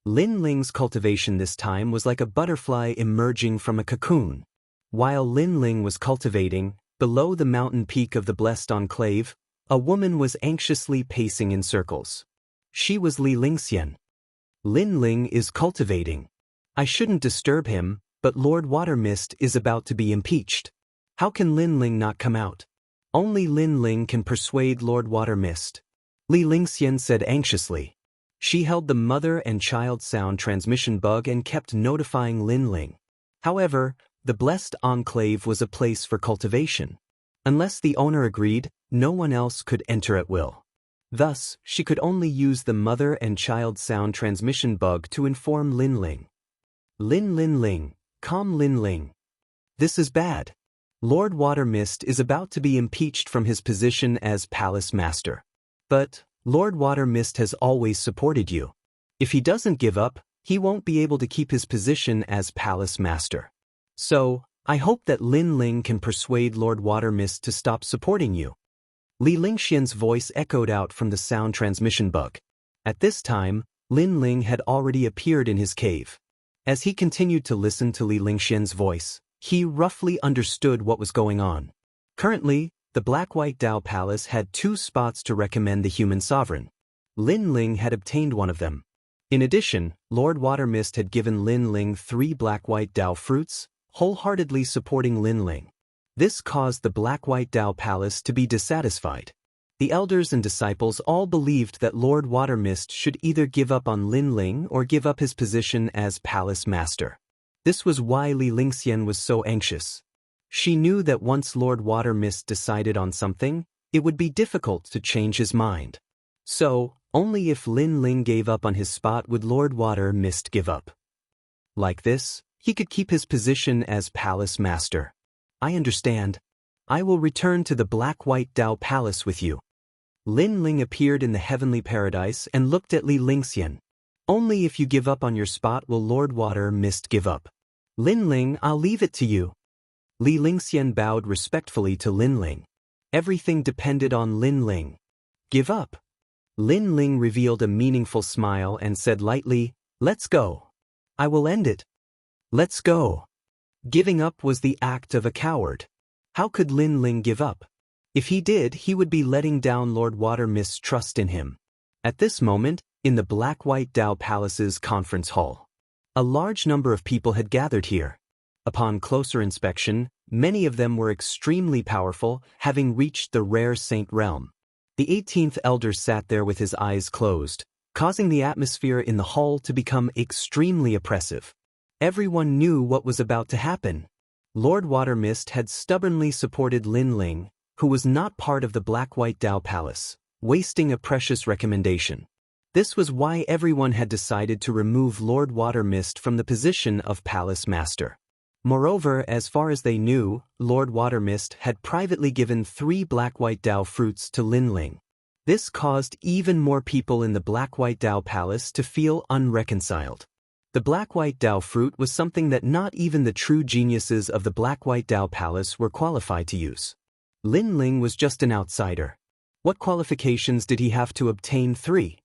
Lin Ling's cultivation this time was like a butterfly emerging from a cocoon. While Lin Ling was cultivating, below the mountain peak of the Blessed Enclave, a woman was anxiously pacing in circles. She was Xianxia. Lin Ling is cultivating. I shouldn't disturb him, but Lord Watermist is about to be impeached. How can Lin Ling not come out? Only Lin Ling can persuade Lord Watermist. Xianxia said anxiously. She held the mother and child sound transmission bug and kept notifying Lin Ling. However, the Blessed Enclave was a place for cultivation. Unless the owner agreed, no one else could enter at will. Thus, she could only use the mother and child sound transmission bug to inform Lin Ling. Lin Ling, calm Lin Ling. This is bad. Lord Watermist is about to be impeached from his position as Palace Master. But Lord Watermist has always supported you. If he doesn't give up, he won't be able to keep his position as palace master. So, I hope that Lin Ling can persuade Lord Watermist to stop supporting you. Li Lingxian's voice echoed out from the sound transmission bug. At this time, Lin Ling had already appeared in his cave. As he continued to listen to Li Lingxian's voice, he roughly understood what was going on. Currently, the Black-White Dao Palace had 2 spots to recommend the human sovereign. Lin Ling had obtained one of them. In addition, Lord Watermist had given Lin Ling 3 Black-White Dao fruits, wholeheartedly supporting Lin Ling. This caused the Black-White Dao Palace to be dissatisfied. The elders and disciples all believed that Lord Watermist should either give up on Lin Ling or give up his position as palace master. This was why Li Lingxian was so anxious. She knew that once Lord Watermist decided on something, it would be difficult to change his mind. So, only if Lin Ling gave up on his spot would Lord Watermist give up. Like this, he could keep his position as palace master. I understand. I will return to the Black-White Dao Palace with you. Lin Ling appeared in the heavenly paradise and looked at Li Lingxian. Only if you give up on your spot will Lord Watermist give up. Lin Ling, I'll leave it to you. Li Lingxian bowed respectfully to Lin Ling. Everything depended on Lin Ling. Give up. Lin Ling revealed a meaningful smile and said lightly, "Let's go. I will end it. Let's go." Giving up was the act of a coward. How could Lin Ling give up? If he did, he would be letting down Lord Watermist's trust in him. At this moment, in the Black-White Dao Palace's conference hall, a large number of people had gathered here. Upon closer inspection, many of them were extremely powerful, having reached the rare saint realm. The 18th elder sat there with his eyes closed, causing the atmosphere in the hall to become extremely oppressive. Everyone knew what was about to happen. Lord Watermist had stubbornly supported Lin Ling, who was not part of the Black-White Dao Palace, wasting a precious recommendation. This was why everyone had decided to remove Lord Watermist from the position of palace master. Moreover, as far as they knew, Lord Watermist had privately given 3 Black-White Dao fruits to Lin Ling. This caused even more people in the Black-White Dao Palace to feel unreconciled. The Black-White Dao fruit was something that not even the true geniuses of the Black-White Dao Palace were qualified to use. Lin Ling was just an outsider. What qualifications did he have to obtain 3?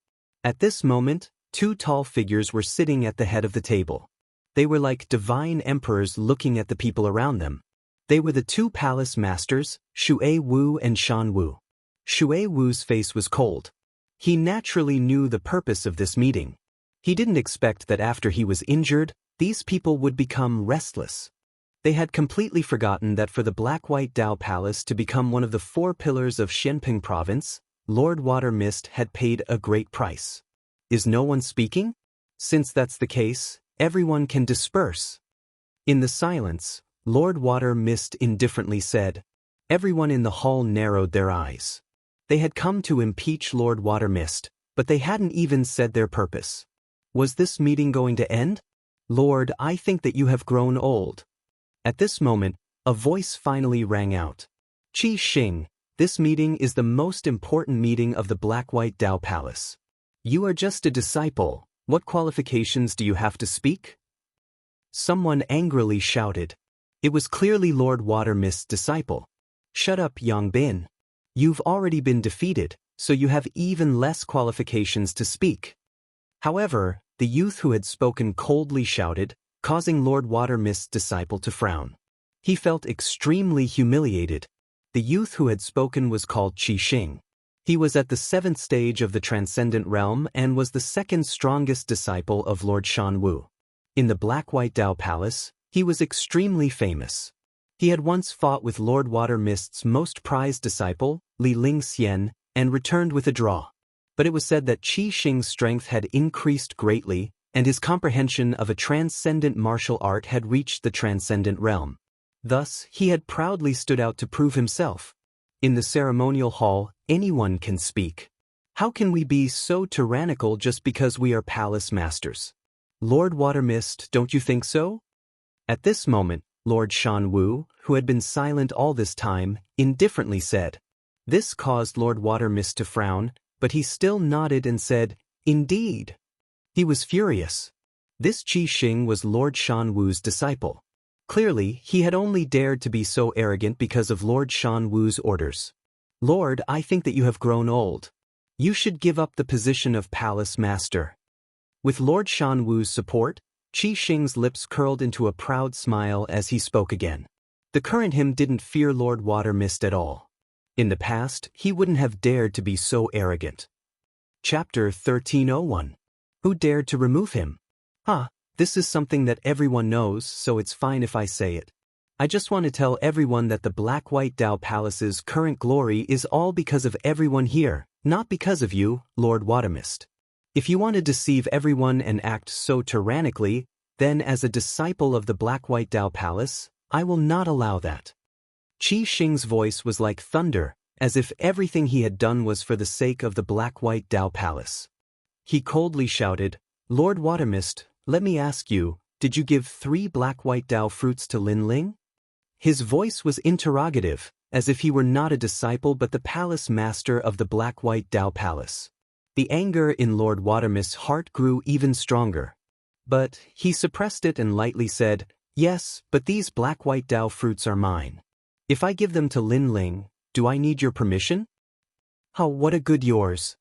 At this moment, 2 tall figures were sitting at the head of the table. They were like divine emperors looking at the people around them. They were the 2 palace masters, Shui Wu and Shan Wu. Shui Wu's face was cold. He naturally knew the purpose of this meeting. He didn't expect that after he was injured, these people would become restless. They had completely forgotten that for the Black-White Dao Palace to become one of the 4 pillars of Xianping Province, Lord Watermist had paid a great price. Is no one speaking? Since that's the case, everyone can disperse. In the silence, Lord Watermist indifferently said. Everyone in the hall narrowed their eyes. They had come to impeach Lord Watermist, but they hadn't even said their purpose. Was this meeting going to end? Lord, I think that you have grown old. At this moment, a voice finally rang out. Qi Xing, this meeting is the most important meeting of the Black-White Dao Palace. You are just a disciple. What qualifications do you have to speak? Someone angrily shouted. It was clearly Lord Watermist's disciple. Shut up, Yang Bin. You've already been defeated, so you have even less qualifications to speak. However, the youth who had spoken coldly shouted, causing Lord Watermist's disciple to frown. He felt extremely humiliated. The youth who had spoken was called Qi Xing. He was at the 7th stage of the Transcendent Realm and was the 2nd strongest disciple of Lord Shan Wu. In the Black-White Dao Palace, he was extremely famous. He had once fought with Lord Watermist's most prized disciple, Li Lingxian, and returned with a draw. But it was said that Qi Xing's strength had increased greatly, and his comprehension of a transcendent martial art had reached the Transcendent Realm. Thus, he had proudly stood out to prove himself. In the ceremonial hall, anyone can speak. How can we be so tyrannical just because we are palace masters? Lord Watermist, don't you think so? At this moment, Lord Shan Wu, who had been silent all this time, indifferently said. This caused Lord Watermist to frown, but he still nodded and said, Indeed. He was furious. This Qi Xing was Lord Shan Wu's disciple. Clearly, he had only dared to be so arrogant because of Lord Shan Wu's orders. Lord, I think that you have grown old. You should give up the position of palace master. With Lord Shan Wu's support, Qi Xing's lips curled into a proud smile as he spoke again. The current him didn't fear Lord Watermist at all. In the past, he wouldn't have dared to be so arrogant. Chapter 1301. Who dared to remove him? This is something that everyone knows, so it's fine if I say it. I just want to tell everyone that the Black-White Dao Palace's current glory is all because of everyone here, not because of you, Lord Watermist. If you want to deceive everyone and act so tyrannically, then as a disciple of the Black-White Dao Palace, I will not allow that. Qi Xing's voice was like thunder, as if everything he had done was for the sake of the Black-White Dao Palace. He coldly shouted, Lord Watermist, let me ask you, did you give 3 Black-White Dao fruits to Lin Ling? His voice was interrogative, as if he were not a disciple but the palace master of the Black-White Dao Palace. The anger in Lord Watermist's heart grew even stronger. But he suppressed it and lightly said, Yes, but these Black-White Dao fruits are mine. If I give them to Lin Ling, do I need your permission? Oh, what a good yours.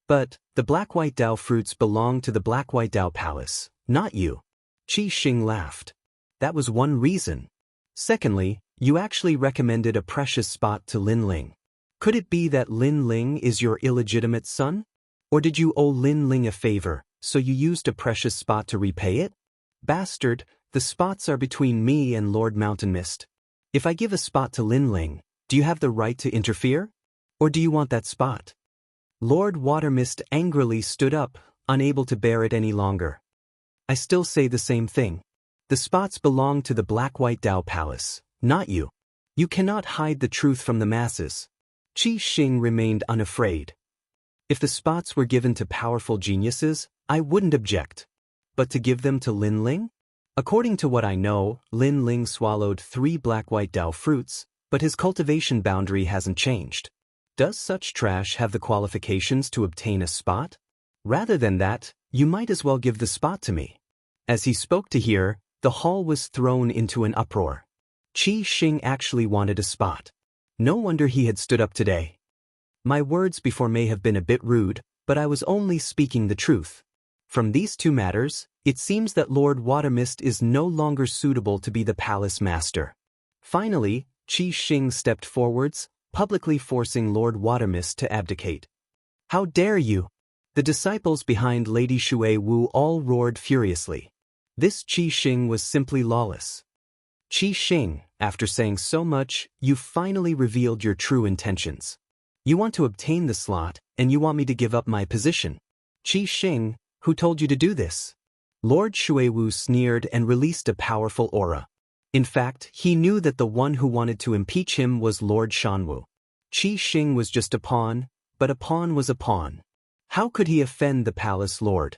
But the Black-White Dao fruits belong to the Black-White Dao Palace, not you. Qi Xing laughed. That was one reason. Secondly, you actually recommended a precious spot to Lin Ling. Could it be that Lin Ling is your illegitimate son? Or did you owe Lin Ling a favor, so you used a precious spot to repay it? Bastard, the spots are between me and Lord Mountain Mist. If I give a spot to Lin Ling, do you have the right to interfere? Or do you want that spot? Lord Watermist angrily stood up, unable to bear it any longer. I still say the same thing. The spots belong to the Black-White Dao Palace, not you. You cannot hide the truth from the masses. Qi Xing remained unafraid. If the spots were given to powerful geniuses, I wouldn't object. But to give them to Lin Ling? According to what I know, Lin Ling swallowed 3 Black-White Dao fruits, but his cultivation boundary hasn't changed. Does such trash have the qualifications to obtain a spot? Rather than that, you might as well give the spot to me. As he spoke to her, the hall was thrown into an uproar. Qi Xing actually wanted a spot. No wonder he had stood up today. My words before may have been a bit rude, but I was only speaking the truth. From these 2 matters, it seems that Lord Watermist is no longer suitable to be the palace master. Finally, Qi Xing stepped forwards, publicly forcing Lord Watermist to abdicate. How dare you! The disciples behind Lady Shui Wu all roared furiously. This Qi Xing was simply lawless. Qi Xing, after saying so much, you finally revealed your true intentions. You want to obtain the slot, and you want me to give up my position. Qi Xing, who told you to do this? Lord Shui Wu sneered and released a powerful aura. In fact, he knew that the one who wanted to impeach him was Lord Shanwu. Qi Xing was just a pawn, but a pawn was a pawn. How could he offend the palace lord?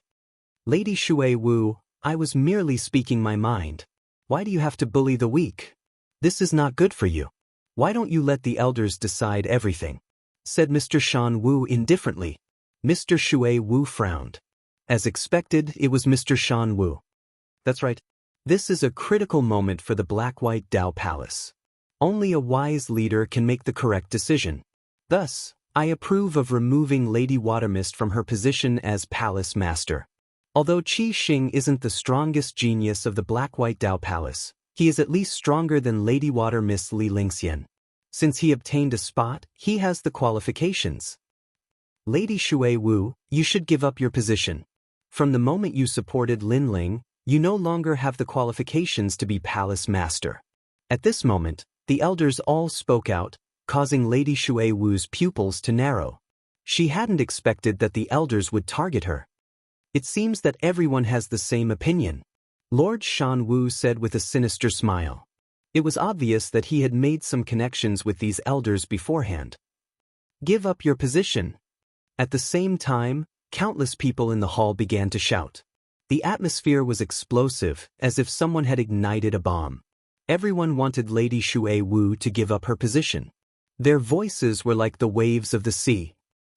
Lady Shui Wu, I was merely speaking my mind. Why do you have to bully the weak? This is not good for you. Why don't you let the elders decide everything? Said Mr. Shan Wu indifferently. Mr. Shui Wu frowned. As expected, it was Mr. Shan Wu. That's right. This is a critical moment for the Black-White Dao Palace. Only a wise leader can make the correct decision. Thus, I approve of removing Lady Watermist from her position as palace master. Although Qi Xing isn't the strongest genius of the Black-White Dao Palace, he is at least stronger than Lady Watermist Li Lingxian. Since he obtained a spot, he has the qualifications. Lady Shui Wu, you should give up your position. From the moment you supported Lin Ling, you no longer have the qualifications to be palace master. At this moment, the elders all spoke out, causing Lady Shui Wu's pupils to narrow. She hadn't expected that the elders would target her. It seems that everyone has the same opinion. Lord Shan Wu said with a sinister smile. It was obvious that he had made some connections with these elders beforehand. Give up your position. At the same time, countless people in the hall began to shout. The atmosphere was explosive, as if someone had ignited a bomb. Everyone wanted Lady Shui Wu to give up her position. Their voices were like the waves of the sea.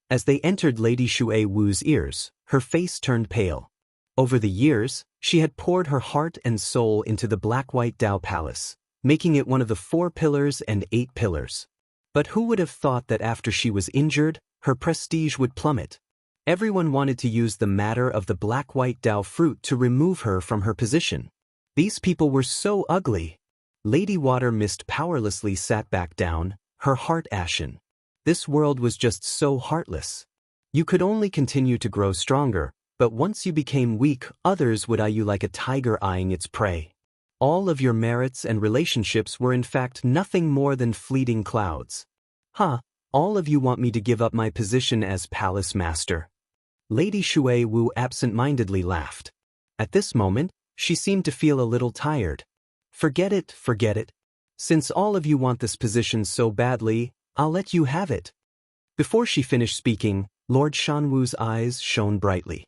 As they entered Lady Shui Wu's ears, her face turned pale. Over the years, she had poured her heart and soul into the Black-White Dao Palace, making it one of the 4 pillars and 8 pillars. But who would have thought that after she was injured, her prestige would plummet? Everyone wanted to use the matter of the Black-White Dao fruit to remove her from her position. These people were so ugly. Lady Water Mist powerlessly sat back down, her heart ashen. This world was just so heartless. You could only continue to grow stronger, but once you became weak, others would eye you like a tiger eyeing its prey. All of your merits and relationships were in fact nothing more than fleeting clouds. All of you want me to give up my position as palace master. Lady Shui Wu absent-mindedly laughed. At this moment, she seemed to feel a little tired. Forget it. Since all of you want this position so badly, I'll let you have it. Before she finished speaking, Lord Shanwu's eyes shone brightly.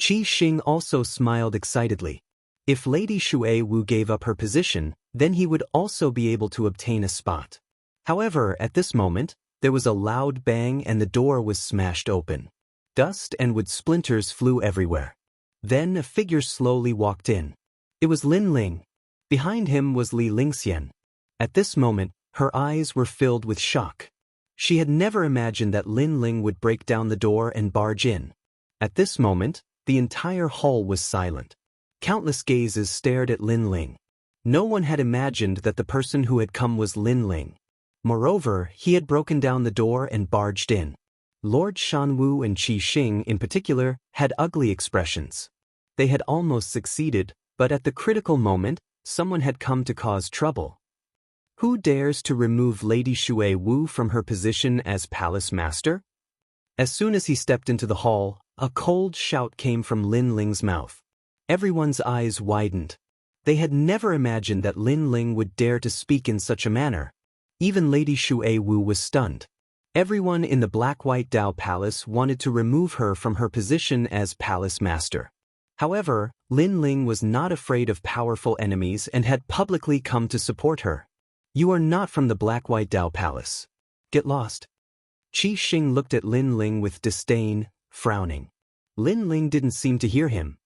Qi Xing also smiled excitedly. If Lady Shui Wu gave up her position, then he would also be able to obtain a spot. However, at this moment, there was a loud bang and the door was smashed open. Dust and wood splinters flew everywhere. Then a figure slowly walked in. It was Lin Ling. Behind him was Li Lingxian. At this moment, her eyes were filled with shock. She had never imagined that Lin Ling would break down the door and barge in. At this moment, the entire hall was silent. Countless gazes stared at Lin Ling. No one had imagined that the person who had come was Lin Ling. Moreover, he had broken down the door and barged in. Lord Shanwu and Qi Xing in particular had ugly expressions. They had almost succeeded, but at the critical moment, someone had come to cause trouble. Who dares to remove Lady Shui Wu from her position as palace master? As soon as he stepped into the hall, a cold shout came from Lin Ling's mouth. Everyone's eyes widened. They had never imagined that Lin Ling would dare to speak in such a manner. Even Lady Shui Wu was stunned. Everyone in the Black-White Dao Palace wanted to remove her from her position as palace master. However, Lin Ling was not afraid of powerful enemies and had publicly come to support her. You are not from the Black-White Dao Palace. Get lost. Qi Xing looked at Lin Ling with disdain, frowning. Lin Ling didn't seem to hear him.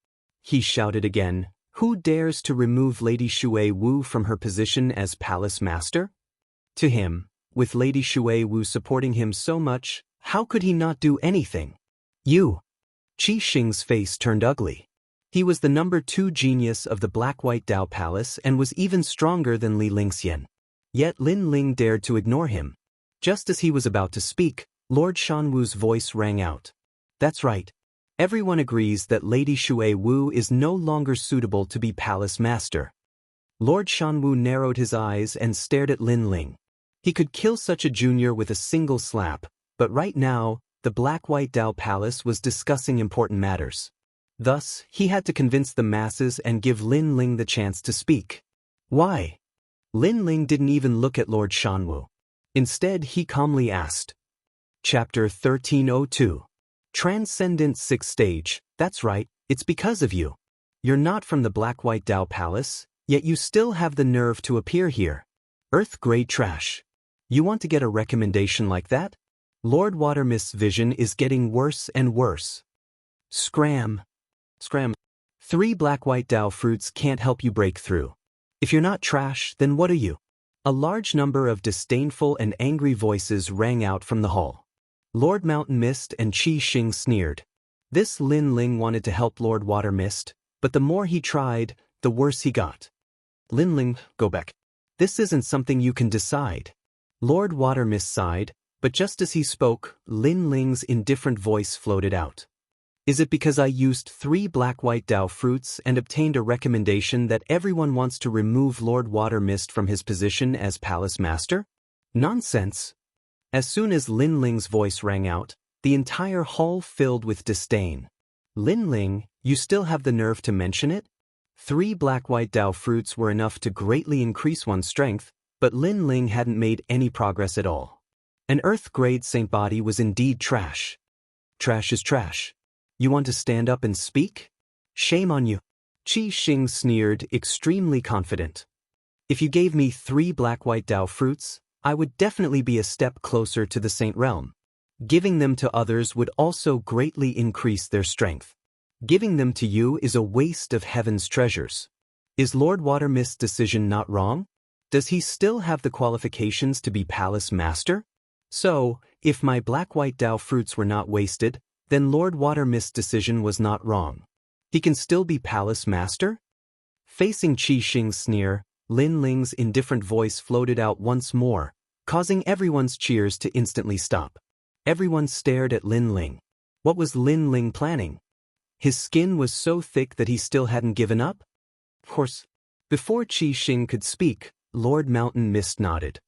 He shouted again, "Who dares to remove Lady Shui Wu from her position as palace master?" To him, with Lady Shui Wu supporting him so much, how could he not do anything? You! Qi Xing's face turned ugly. He was the number 2 genius of the Black-White Dao Palace and was even stronger than Li Lingxian. Yet Lin Ling dared to ignore him. Just as he was about to speak, Lord Shanwu's voice rang out. That's right. Everyone agrees that Lady Shui Wu is no longer suitable to be palace master. Lord Shanwu narrowed his eyes and stared at Lin Ling. He could kill such a junior with a single slap, but right now, the Black-White Dao Palace was discussing important matters. Thus, he had to convince the masses and give Lin Ling the chance to speak. Why? Lin Ling didn't even look at Lord Shanwu. Instead, he calmly asked. Chapter 1302. Transcendent 6th Stage. That's right, it's because of you. You're not from the Black-White Dao Palace, yet you still have the nerve to appear here. Earth-grade trash. You want to get a recommendation like that? Lord Watermist's vision is getting worse and worse. Scram. 3 Black-White Dao fruits can't help you break through. If you're not trash, then what are you? A large number of disdainful and angry voices rang out from the hall. Lord Mountain Mist and Qi Xing sneered. This Lin Ling wanted to help Lord Water Mist, but the more he tried, the worse he got. Lin Ling, go back. This isn't something you can decide. Lord Water Mist sighed, but just as he spoke, Lin Ling's indifferent voice floated out. Is it because I used 3 Black-White Dao fruits and obtained a recommendation that everyone wants to remove Lord Water Mist from his position as palace master? Nonsense. As soon as Lin Ling's voice rang out, the entire hall filled with disdain. Lin Ling, you still have the nerve to mention it? 3 Black-White Dao fruits were enough to greatly increase one's strength, but Lin Ling hadn't made any progress at all. An Earth-grade Saint body was indeed trash. Trash is trash. You want to stand up and speak? Shame on you. Qi Xing sneered, extremely confident. If you gave me 3 Black-White Dao fruits, I would definitely be a step closer to the Saint realm. Giving them to others would also greatly increase their strength. Giving them to you is a waste of heaven's treasures. Is Lord Watermist's decision not wrong? Does he still have the qualifications to be palace master? So, if my black-white Dao fruits were not wasted, then Lord Watermist's decision was not wrong. He can still be palace master? Facing Qi Xing's sneer, Lin Ling's indifferent voice floated out once more, causing everyone's cheers to instantly stop. Everyone stared at Lin Ling. What was Lin Ling planning? His skin was so thick that he still hadn't given up? Of course. Before Qi Xing could speak, Lord Mountain Mist nodded.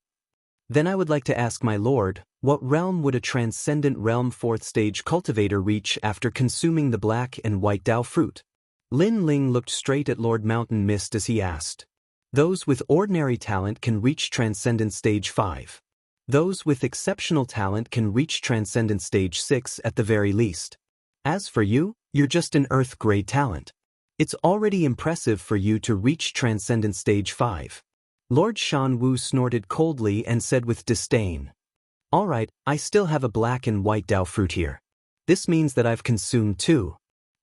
Then I would like to ask my lord, what realm would a transcendent realm 4th stage cultivator reach after consuming the black and white Dao fruit? Lin Ling looked straight at Lord Mountain Mist as he asked. Those with ordinary talent can reach Transcendent Stage 5. Those with exceptional talent can reach Transcendent Stage 6 at the very least. As for you, you're just an Earth-grade talent. It's already impressive for you to reach Transcendent Stage 5. Lord Shan Wu snorted coldly and said with disdain. All right, I still have a black and white Dao fruit here. This means that I've consumed 2.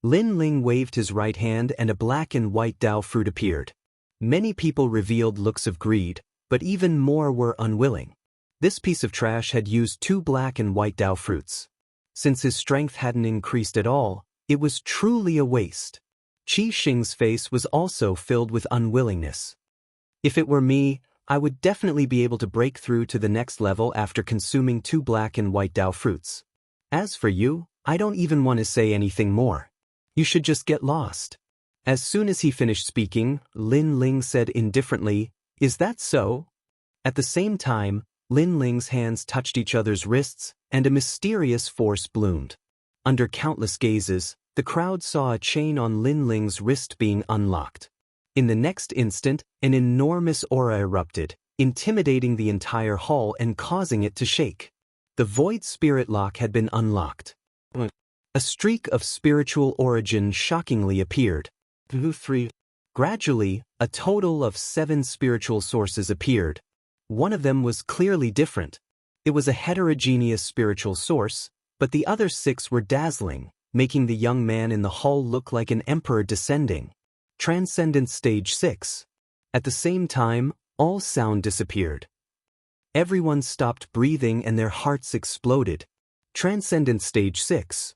Lin Ling waved his right hand and a black and white Dao fruit appeared. Many people revealed looks of greed, but even more were unwilling. This piece of trash had used 2 black and white Dao fruits. Since his strength hadn't increased at all, it was truly a waste. Qi Xing's face was also filled with unwillingness. If it were me, I would definitely be able to break through to the next level after consuming 2 black and white Dao fruits. As for you, I don't even want to say anything more. You should just get lost. As soon as he finished speaking, Lin Ling said indifferently, Is that so? At the same time, Lin Ling's hands touched each other's wrists, and a mysterious force bloomed. Under countless gazes, the crowd saw a chain on Lin Ling's wrist being unlocked. In the next instant, an enormous aura erupted, intimidating the entire hall and causing it to shake. The Void Spirit Lock had been unlocked. A streak of spiritual origin shockingly appeared. 3. Gradually, a total of 7 spiritual sources appeared. One of them was clearly different. It was a heterogeneous spiritual source, but the other 6 were dazzling, making the young man in the hall look like an emperor descending. Transcendent Stage 6. At the same time, all sound disappeared. Everyone stopped breathing and their hearts exploded. Transcendent Stage 6.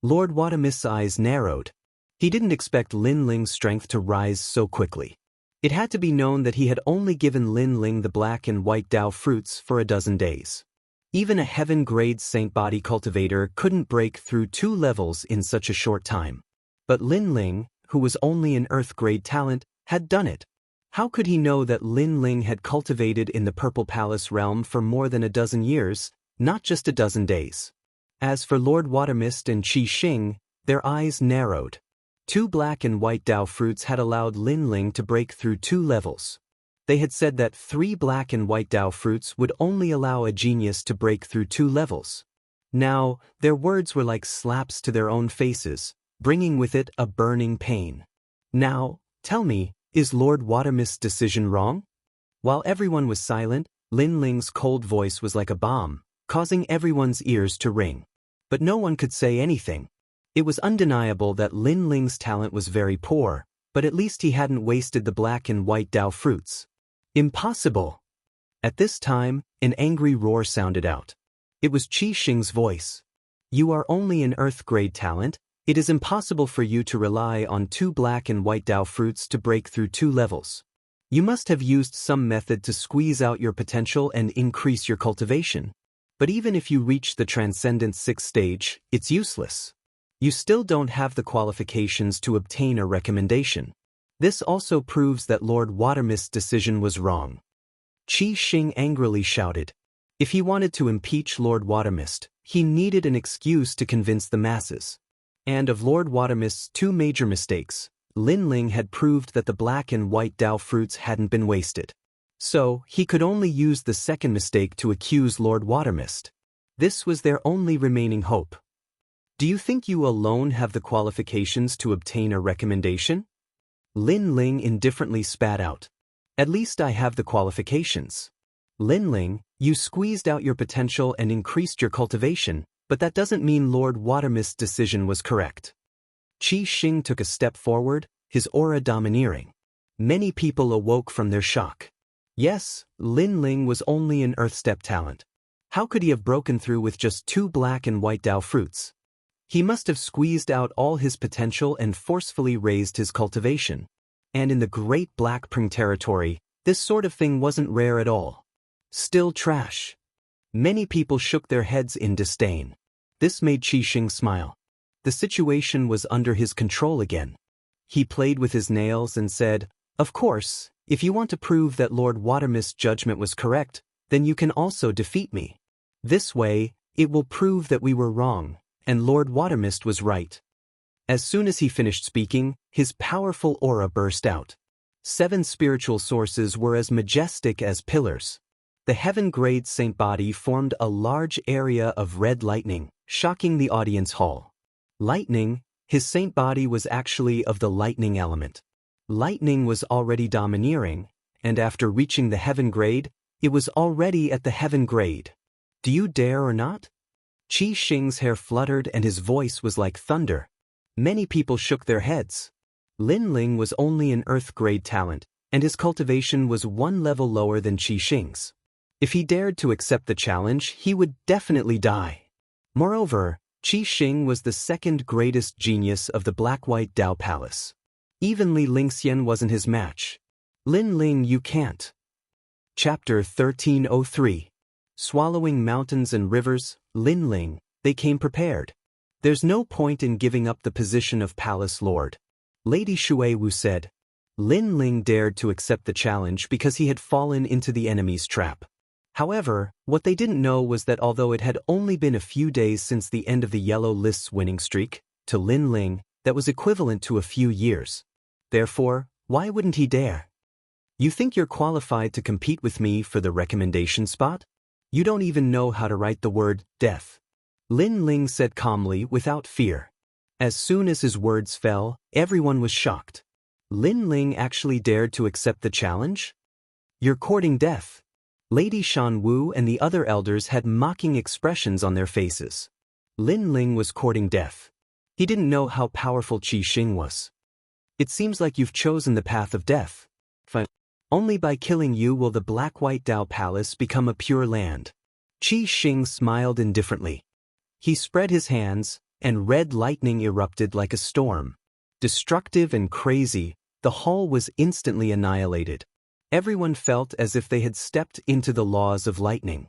Lord Watamist's eyes narrowed. He didn't expect Lin Ling's strength to rise so quickly. It had to be known that he had only given Lin Ling the black and white Dao fruits for a dozen days. Even a heaven-grade Saint Body cultivator couldn't break through 2 levels in such a short time. But Lin Ling, who was only an Earth-grade talent, had done it. How could he know that Lin Ling had cultivated in the Purple Palace realm for more than a dozen years, not just a dozen days? As for Lord Watermist and Qi Xing, their eyes narrowed. 2 black and white Dao fruits had allowed Lin Ling to break through 2 levels. They had said that 3 black and white Dao fruits would only allow a genius to break through 2 levels. Now, their words were like slaps to their own faces, bringing with it a burning pain. Now, tell me, is Lord Watermist's decision wrong? While everyone was silent, Lin Ling's cold voice was like a bomb, causing everyone's ears to ring. But no one could say anything. It was undeniable that Lin Ling's talent was very poor, but at least he hadn't wasted the black and white Dao fruits. Impossible! At this time, an angry roar sounded out. It was Qi Xing's voice. You are only an Earth-grade talent. It is impossible for you to rely on 2 black and white Dao fruits to break through 2 levels. You must have used some method to squeeze out your potential and increase your cultivation. But even if you reach the Transcendent 6th stage, it's useless. You still don't have the qualifications to obtain a recommendation. This also proves that Lord Watermist's decision was wrong. Qi Xing angrily shouted. If he wanted to impeach Lord Watermist, he needed an excuse to convince the masses. And of Lord Watermist's 2 major mistakes, Lin Ling had proved that the black and white Dao fruits hadn't been wasted. So, he could only use the second mistake to accuse Lord Watermist. This was their only remaining hope. Do you think you alone have the qualifications to obtain a recommendation? Lin Ling indifferently spat out. At least I have the qualifications. Lin Ling, you squeezed out your potential and increased your cultivation, but that doesn't mean Lord Watermist's decision was correct. Qi Xing took a step forward, his aura domineering. Many people awoke from their shock. Yes, Lin Ling was only an earth-step talent. How could he have broken through with just 2 black and white Dao fruits? He must have squeezed out all his potential and forcefully raised his cultivation. And in the Great Black Pring territory, this sort of thing wasn't rare at all. Still trash. Many people shook their heads in disdain. This made Qi Xing smile. The situation was under his control again. He played with his nails and said, "Of course, if you want to prove that Lord Watermist's judgment was correct, then you can also defeat me. This way, it will prove that we were wrong, and Lord Watermist was right." As soon as he finished speaking, his powerful aura burst out. 7 spiritual sources were as majestic as pillars. The heaven-grade saint body formed a large area of red lightning, shocking the audience hall. Lightning, his saint body was actually of the lightning element. Lightning was already domineering, and after reaching the heaven grade, it was already at the heaven grade. Do you dare or not? Qi Xing's hair fluttered and his voice was like thunder. Many people shook their heads. Lin Ling was only an earth-grade talent, and his cultivation was 1 level lower than Qi Xing's. If he dared to accept the challenge, he would definitely die. Moreover, Qi Xing was the 2nd greatest genius of the Black-White Dao Palace. Even Li Lingxian wasn't his match. Lin Ling, you can't. Chapter 1303. Swallowing mountains and rivers, Lin Ling, they came prepared. There's no point in giving up the position of Palace Lord. Lady Shui Wu said. Lin Ling dared to accept the challenge because he had fallen into the enemy's trap. However, what they didn't know was that although it had only been a few days since the end of the Yellow List's winning streak, to Lin Ling, that was equivalent to a few years. Therefore, why wouldn't he dare? You think you're qualified to compete with me for the recommendation spot? You don't even know how to write the word death. Lin Ling said calmly without fear. As soon as his words fell, everyone was shocked. Lin Ling actually dared to accept the challenge? You're courting death. Lady Shan Wu and the other elders had mocking expressions on their faces. Lin Ling was courting death. He didn't know how powerful Qi Xing was. It seems like you've chosen the path of death. Only by killing you will the Black-White Dao Palace become a pure land. Qi Xing smiled indifferently. He spread his hands, and red lightning erupted like a storm. Destructive and crazy, the hall was instantly annihilated. Everyone felt as if they had stepped into the laws of lightning.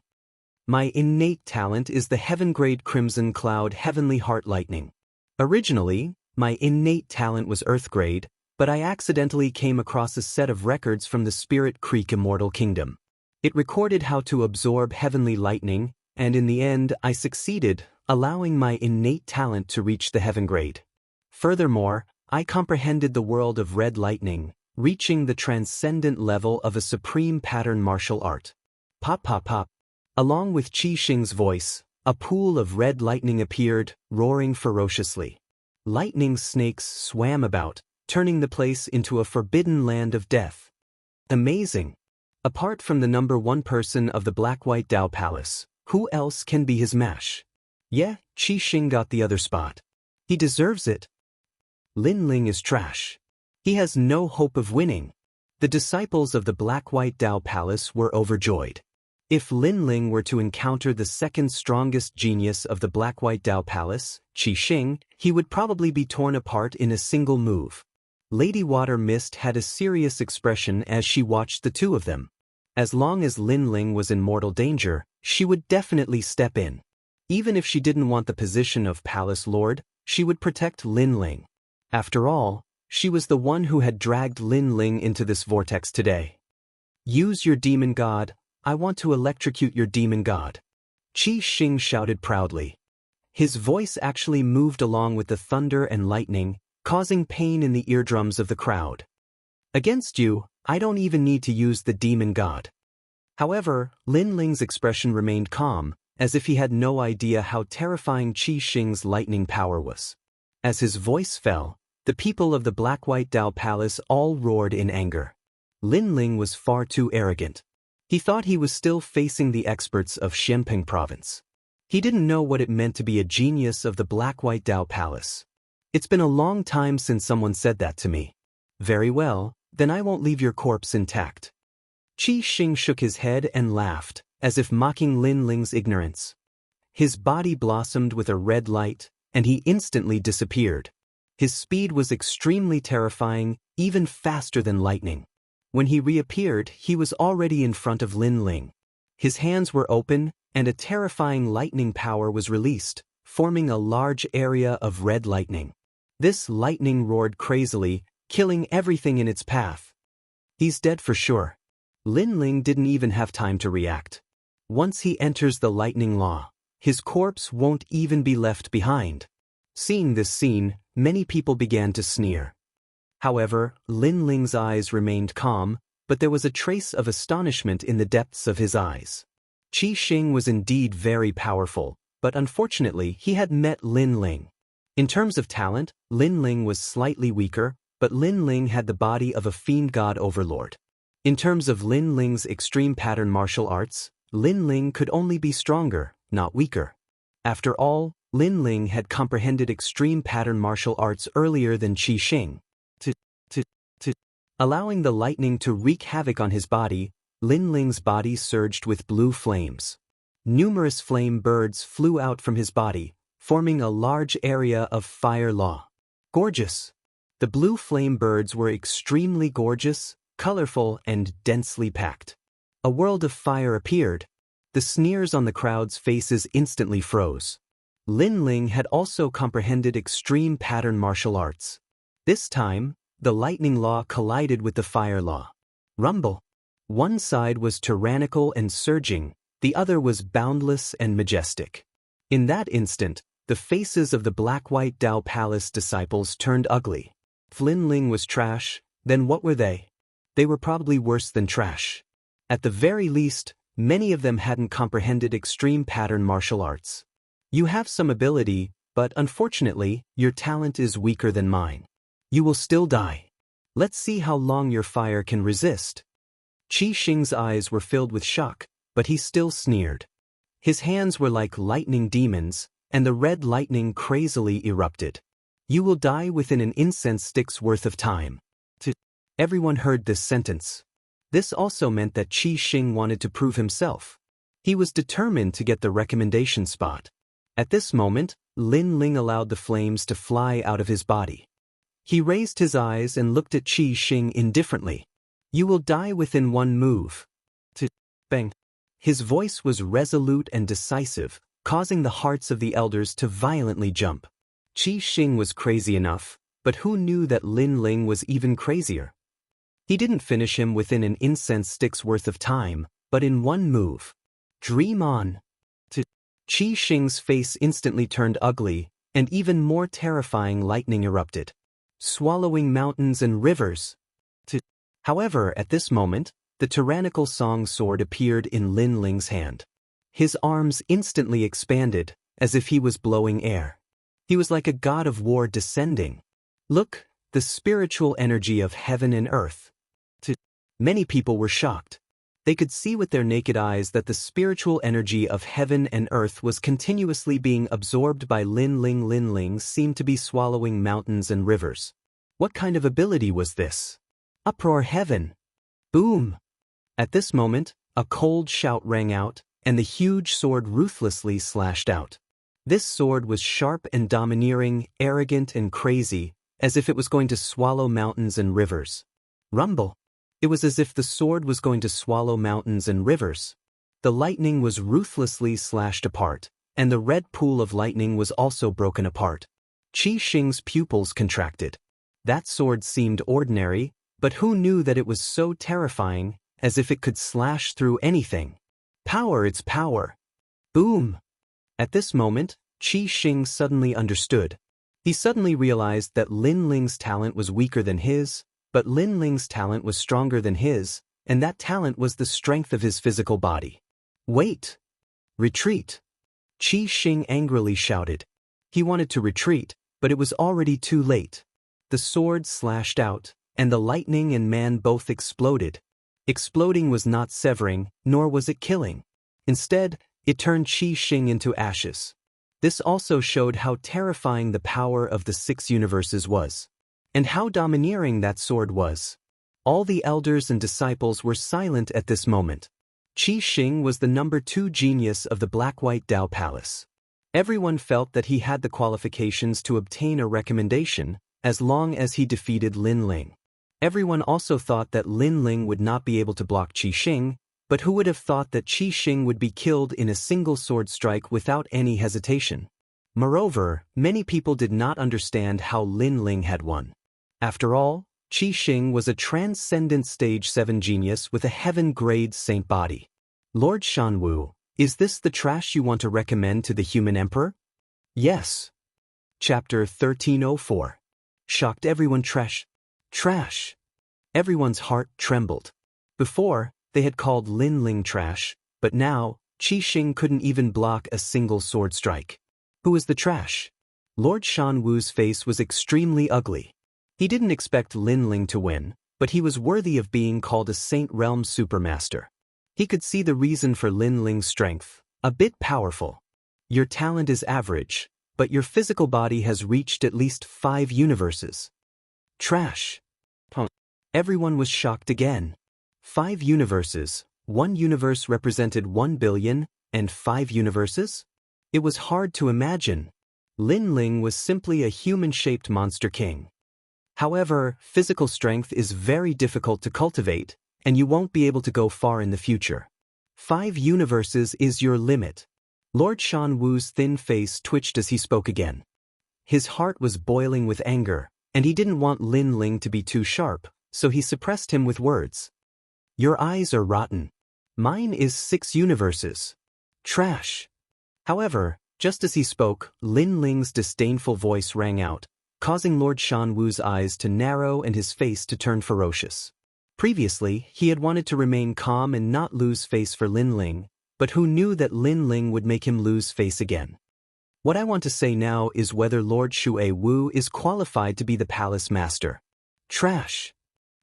My innate talent is the heaven-grade Crimson Cloud Heavenly Heart Lightning. Originally, my innate talent was Earth-grade, but I accidentally came across a set of records from the Spirit Creek Immortal Kingdom. It recorded how to absorb heavenly lightning, and in the end I succeeded, allowing my innate talent to reach the heaven grade. Furthermore, I comprehended the world of red lightning, reaching the transcendent level of a supreme pattern martial art. Pop pop pop. Along with Qi Xing's voice, a pool of red lightning appeared, roaring ferociously. Lightning snakes swam about, turning the place into a forbidden land of death. Amazing. Apart from the number 1 person of the Black-White Dao Palace, who else can be his match? Yeah, Qi Xing got the other spot. He deserves it. Lin Ling is trash. He has no hope of winning. The disciples of the Black-White Dao Palace were overjoyed. If Lin Ling were to encounter the 2nd strongest genius of the Black-White Dao Palace, Qi Xing, he would probably be torn apart in a single move. Lady Water Mist had a serious expression as she watched the 2 of them. As long as Lin Ling was in mortal danger, she would definitely step in. Even if she didn't want the position of Palace Lord, she would protect Lin Ling. After all, she was the one who had dragged Lin Ling into this vortex today. Use your demon god. I want to electrocute your demon god. Qi Xing shouted proudly. His voice actually moved along with the thunder and lightning, causing pain in the eardrums of the crowd. Against you, I don't even need to use the demon god. However, Lin Ling's expression remained calm, as if he had no idea how terrifying Qi Xing's lightning power was. As his voice fell, the people of the Black-White Dao Palace all roared in anger. Lin Ling was far too arrogant. He thought he was still facing the experts of Xianping province. He didn't know what it meant to be a genius of the Black-White Dao Palace. It's been a long time since someone said that to me. Very well, then I won't leave your corpse intact. Qi Xing shook his head and laughed, as if mocking Lin Ling's ignorance. His body blossomed with a red light, and he instantly disappeared. His speed was extremely terrifying, even faster than lightning. When he reappeared, he was already in front of Lin Ling. His hands were open, and a terrifying lightning power was released, forming a large area of red lightning. This lightning roared crazily, killing everything in its path. He's dead for sure. Lin Ling didn't even have time to react. Once he enters the lightning law, his corpse won't even be left behind. Seeing this scene, many people began to sneer. However, Lin Ling's eyes remained calm, but there was a trace of astonishment in the depths of his eyes. Qi Xing was indeed very powerful, but unfortunately he had met Lin Ling. In terms of talent, Lin Ling was slightly weaker, but Lin Ling had the body of a fiend god overlord. In terms of Lin Ling's extreme pattern martial arts, Lin Ling could only be stronger, not weaker. After all, Lin Ling had comprehended extreme pattern martial arts earlier than Qi Xing. Allowing the lightning to wreak havoc on his body, Lin Ling's body surged with blue flames. Numerous flame birds flew out from his body, forming a large area of fire law. Gorgeous! The blue flame birds were extremely gorgeous, colorful, and densely packed. A world of fire appeared. The sneers on the crowd's faces instantly froze. Lin Ling had also comprehended extreme pattern martial arts. This time, the lightning law collided with the fire law. Rumble. One side was tyrannical and surging, the other was boundless and majestic. In that instant, the faces of the Black-White Dao Palace disciples turned ugly. If Lin Ling was trash, then what were they? They were probably worse than trash. At the very least, many of them hadn't comprehended extreme pattern martial arts. You have some ability, but unfortunately, your talent is weaker than mine. You will still die. Let's see how long your fire can resist. Qi Xing's eyes were filled with shock, but he still sneered. His hands were like lightning demons, and the red lightning crazily erupted. You will die within an incense stick's worth of time. Everyone heard this sentence. This also meant that Qi Xing wanted to prove himself. He was determined to get the recommendation spot. At this moment, Lin Ling allowed the flames to fly out of his body. He raised his eyes and looked at Qi Xing indifferently. You will die within one move. Bang. His voice was resolute and decisive, causing the hearts of the elders to violently jump. Qi Xing was crazy enough, but who knew that Lin Ling was even crazier? He didn't finish him within an incense stick's worth of time, but in one move. Dream on. Qi Xing's face instantly turned ugly, and even more terrifying lightning erupted, swallowing mountains and rivers. However, at this moment, the tyrannical song sword appeared in Lin Ling's hand. His arms instantly expanded, as if he was blowing air. He was like a god of war descending. Look, the spiritual energy of heaven and earth. Many people were shocked. They could see with their naked eyes that the spiritual energy of heaven and earth was continuously being absorbed by Lin Ling. Lin Ling seemed to be swallowing mountains and rivers. What kind of ability was this? Uproar heaven! Boom! At this moment, a cold shout rang out, and the huge sword ruthlessly slashed out. This sword was sharp and domineering, arrogant and crazy, as if it was going to swallow mountains and rivers. Rumble! It was as if the sword was going to swallow mountains and rivers. The lightning was ruthlessly slashed apart, and the red pool of lightning was also broken apart. Qi Xing's pupils contracted. That sword seemed ordinary, but who knew that it was so terrifying, as if it could slash through anything. Power, it's power. Boom! At this moment, Qi Xing suddenly understood. He suddenly realized that Lin Ling's talent was weaker than his, but Lin Ling's talent was stronger than his, and that talent was the strength of his physical body. Wait! Retreat! Qi Xing angrily shouted. He wanted to retreat, but it was already too late. The sword slashed out, and the lightning and man both exploded. Exploding was not severing, nor was it killing. Instead, it turned Qi Xing into ashes. This also showed how terrifying the power of the 6 universes was, and how domineering that sword was. All the elders and disciples were silent at this moment. Qi Xing was the number 2 genius of the Black-White Dao Palace. Everyone felt that he had the qualifications to obtain a recommendation, as long as he defeated Lin Ling. Everyone also thought that Lin Ling would not be able to block Qi Xing, but who would have thought that Qi Xing would be killed in a single sword strike without any hesitation? Moreover, many people did not understand how Lin Ling had won. After all, Qi Xing was a transcendent stage 7 genius with a heaven-grade saint body. Lord Shanwu, is this the trash you want to recommend to the human emperor? Yes. Chapter 1304. Shocked everyone. Trash. Trash. Everyone's heart trembled. Before, they had called Lin Ling trash, but now, Qi Xing couldn't even block a single sword strike. Who is the trash? Lord Shanwu's face was extremely ugly. He didn't expect Lin Ling to win, but he was worthy of being called a Saint Realm Supermaster. He could see the reason for Lin Ling's strength, a bit powerful. Your talent is average, but your physical body has reached at least 5 universes. Trash. Everyone was shocked again. 5 universes, 1 universe represented 1 billion, and 5 universes? It was hard to imagine. Lin Ling was simply a human-shaped monster king. However, physical strength is very difficult to cultivate, and you won't be able to go far in the future. 5 universes is your limit. Lord Shanwu's thin face twitched as he spoke again. His heart was boiling with anger, and he didn't want Lin Ling to be too sharp, so he suppressed him with words. Your eyes are rotten. Mine is 6 universes. Trash. However, just as he spoke, Lin Ling's disdainful voice rang out, causing Lord Shanwu's eyes to narrow and his face to turn ferocious. Previously, he had wanted to remain calm and not lose face for Lin Ling, but who knew that Lin Ling would make him lose face again? What I want to say now is whether Lord Shui Wu is qualified to be the palace master. Trash.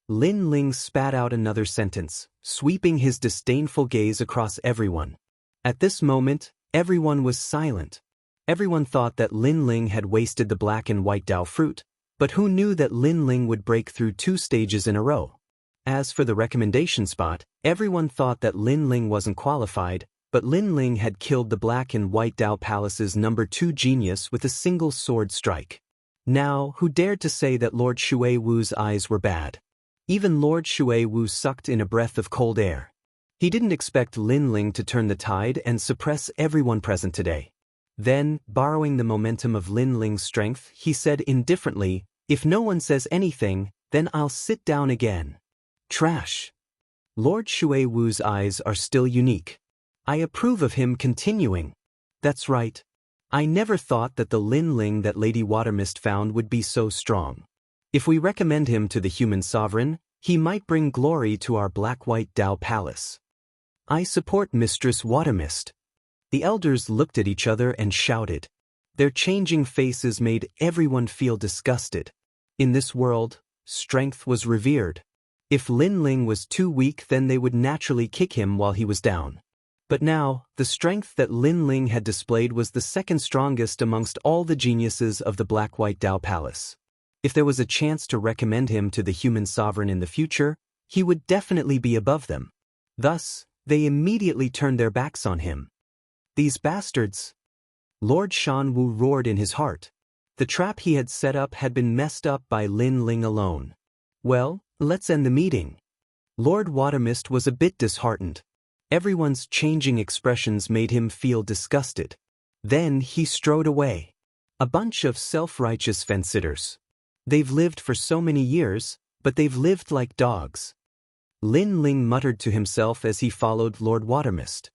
Lin Ling spat out another sentence, sweeping his disdainful gaze across everyone. At this moment, everyone was silent. Everyone thought that Lin Ling had wasted the black and white Dao fruit, but who knew that Lin Ling would break through 2 stages in a row? As for the recommendation spot, everyone thought that Lin Ling wasn't qualified, but Lin Ling had killed the Black and White Dao Palace's number 2 genius with a single sword strike. Now, who dared to say that Lord Shui Wu's eyes were bad? Even Lord Shui Wu sucked in a breath of cold air. He didn't expect Lin Ling to turn the tide and suppress everyone present today. Then, borrowing the momentum of Lin Ling's strength, he said indifferently, if no one says anything, then I'll sit down again. Trash. Lord Shui Wu's eyes are still unique. I approve of him continuing. That's right. I never thought that the Lin Ling that Lady Watermist found would be so strong. If we recommend him to the human sovereign, he might bring glory to our Black-White Dao Palace. I support Mistress Watermist. The elders looked at each other and shouted. Their changing faces made everyone feel disgusted. In this world, strength was revered. If Lin Ling was too weak, then they would naturally kick him while he was down. But now, the strength that Lin Ling had displayed was the second strongest amongst all the geniuses of the Black-White Dao Palace. If there was a chance to recommend him to the human sovereign in the future, he would definitely be above them. Thus, they immediately turned their backs on him. These bastards! Lord Shanwu roared in his heart. The trap he had set up had been messed up by Lin Ling alone. Well, let's end the meeting. Lord Watermist was a bit disheartened. Everyone's changing expressions made him feel disgusted. Then he strode away. A bunch of self-righteous fence-sitters. They've lived for so many years, but they've lived like dogs. Lin Ling muttered to himself as he followed Lord Watermist.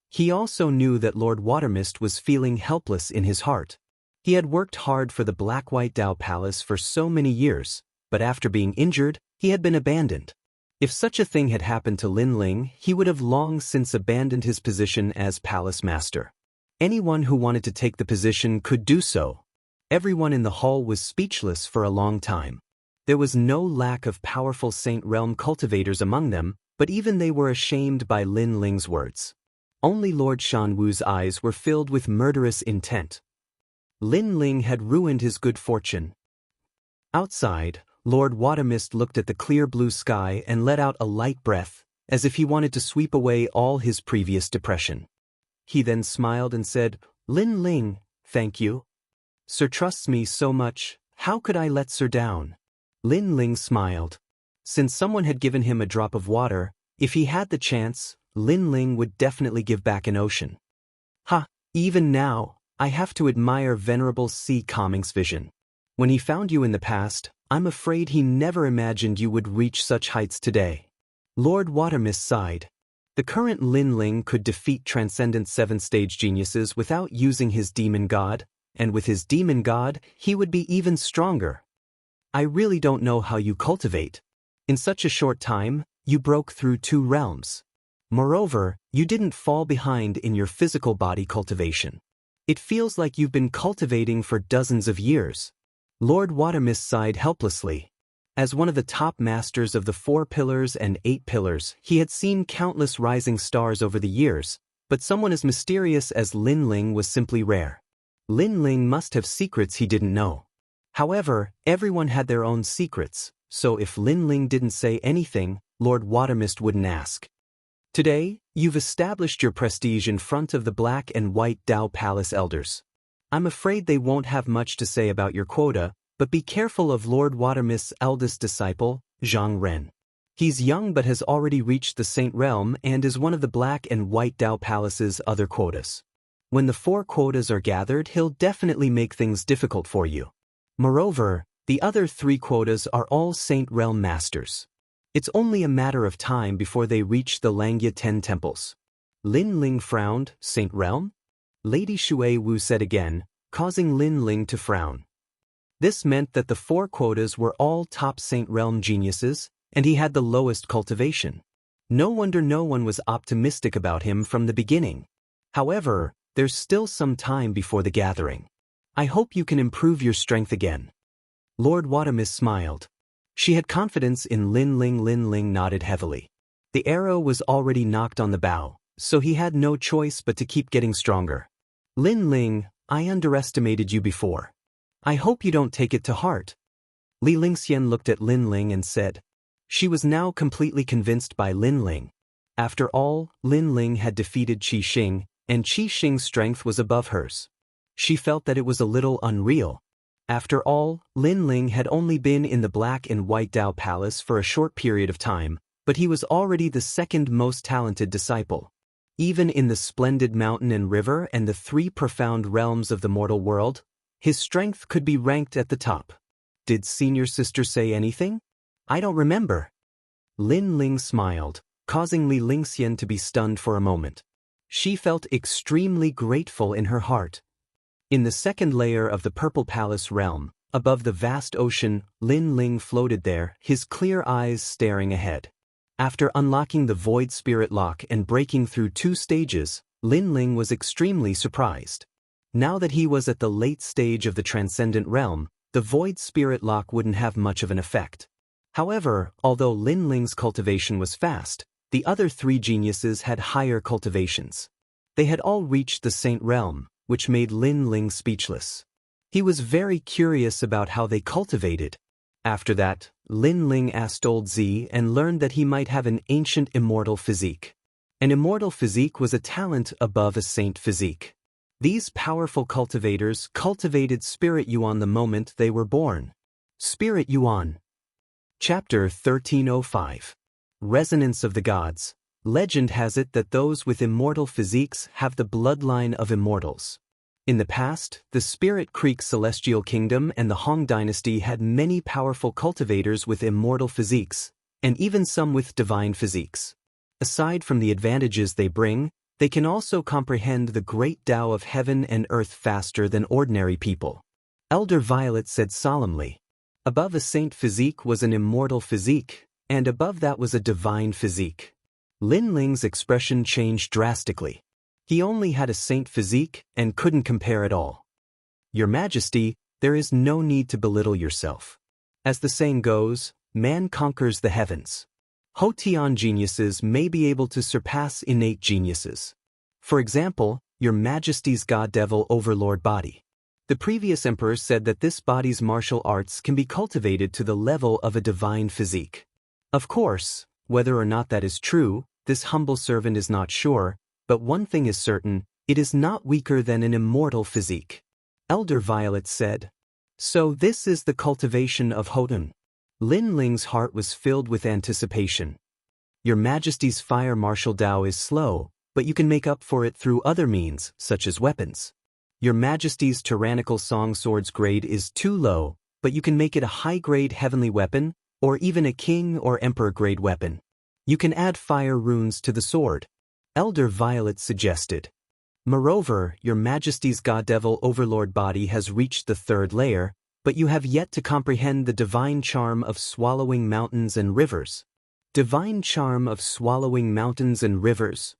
He also knew that Lord Watermist was feeling helpless in his heart. He had worked hard for the Black-White Dao Palace for so many years, but after being injured, he had been abandoned. If such a thing had happened to Lin Ling, he would have long since abandoned his position as palace master. Anyone who wanted to take the position could do so. Everyone in the hall was speechless for a long time. There was no lack of powerful Saint Realm cultivators among them, but even they were ashamed by Lin Ling's words. Only Lord Shanwu's eyes were filled with murderous intent. Lin Ling had ruined his good fortune. Outside, Lord Watermist looked at the clear blue sky and let out a light breath, as if he wanted to sweep away all his previous depression. He then smiled and said, "Lin Ling, thank you. Sir trusts me so much, how could I let Sir down?" Lin Ling smiled. Since someone had given him a drop of water, if he had the chance, Lin Ling would definitely give back an ocean. Even now, I have to admire Venerable C. Calming's vision. When he found you in the past, I'm afraid he never imagined you would reach such heights today. Lord Watermist sighed. The current Lin Ling could defeat transcendent 7th-stage geniuses without using his demon god, and with his demon god, he would be even stronger. I really don't know how you cultivate. In such a short time, you broke through 2 realms. Moreover, you didn't fall behind in your physical body cultivation. It feels like you've been cultivating for dozens of years. Lord Watermist sighed helplessly. As one of the top masters of the 4 pillars and 8 pillars, he had seen countless rising stars over the years, but someone as mysterious as Lin Ling was simply rare. Lin Ling must have secrets he didn't know. However, everyone had their own secrets, so if Lin Ling didn't say anything, Lord Watermist wouldn't ask. Today, you've established your prestige in front of the Black and White Dao Palace elders. I'm afraid they won't have much to say about your quota, but be careful of Lord Watermist's eldest disciple, Zhang Ren. He's young but has already reached the Saint Realm and is one of the Black and White Dao Palace's other quotas. When the 4 quotas are gathered, he'll definitely make things difficult for you. Moreover, the other 3 quotas are all Saint Realm masters. It's only a matter of time before they reach the Langya 10 temples. Lin Ling frowned. Saint Realm? Lady Shui Wu said again, causing Lin Ling to frown. This meant that the 4 quotas were all top Saint Realm geniuses, and he had the lowest cultivation. No wonder no one was optimistic about him from the beginning. However, there's still some time before the gathering. I hope you can improve your strength again. Lord Watermist smiled. She had confidence in Lin Ling. Lin Ling nodded heavily. The arrow was already knocked on the bow, so he had no choice but to keep getting stronger. Lin Ling, I underestimated you before. I hope you don't take it to heart. Li Lingxian looked at Lin Ling and said. She was now completely convinced by Lin Ling. After all, Lin Ling had defeated Qi Xing, and Qi Xing's strength was above hers. She felt that it was a little unreal. After all, Lin Ling had only been in the Black and White Dao Palace for a short period of time, but he was already the 2nd most talented disciple. Even in the splendid mountain and river and the 3 profound realms of the mortal world, his strength could be ranked at the top. Did senior sister say anything? I don't remember. Lin Ling smiled, causing Li Lingxian to be stunned for a moment. She felt extremely grateful in her heart. In the 2nd layer of the Purple Palace realm, above the vast ocean, Lin Ling floated there, his clear eyes staring ahead. After unlocking the Void Spirit Lock and breaking through 2 stages, Lin Ling was extremely surprised. Now that he was at the late stage of the Transcendent Realm, the Void Spirit Lock wouldn't have much of an effect. However, although Lin Ling's cultivation was fast, the other 3 geniuses had higher cultivations. They had all reached the Saint Realm, which made Lin Ling speechless. He was very curious about how they cultivated. After that, Lin Ling asked Old Z and learned that he might have an ancient immortal physique. An immortal physique was a talent above a saint physique. These powerful cultivators cultivated Spirit Yuan the moment they were born. Spirit Yuan. Chapter 1305. Resonance of the Gods. Legend has it that those with immortal physiques have the bloodline of immortals. In the past, the Spirit Creek Celestial Kingdom and the Hong Dynasty had many powerful cultivators with immortal physiques, and even some with divine physiques. Aside from the advantages they bring, they can also comprehend the great Tao of heaven and earth faster than ordinary people. Elder Violet said solemnly. Above a saint physique was an immortal physique, and above that was a divine physique. Lin Ling's expression changed drastically. He only had a saint physique and couldn't compare at all. Your Majesty, there is no need to belittle yourself. As the saying goes, man conquers the heavens. Hotian geniuses may be able to surpass innate geniuses. For example, Your Majesty's God Devil Overlord body. The previous emperor said that this body's martial arts can be cultivated to the level of a divine physique. Of course, whether or not that is true, this humble servant is not sure, but one thing is certain, it is not weaker than an immortal physique. Elder Violet said. So this is the cultivation of Hotun. Lin Ling's heart was filled with anticipation. Your Majesty's fire martial Dao is slow, but you can make up for it through other means, such as weapons. Your Majesty's tyrannical song sword's grade is too low, but you can make it a high-grade heavenly weapon, or even a king or emperor-grade weapon. You can add fire runes to the sword. Elder Violet suggested. Moreover, your Majesty's God-Devil Overlord body has reached the 3rd layer, but you have yet to comprehend the divine charm of swallowing mountains and rivers. Divine charm of swallowing mountains and rivers.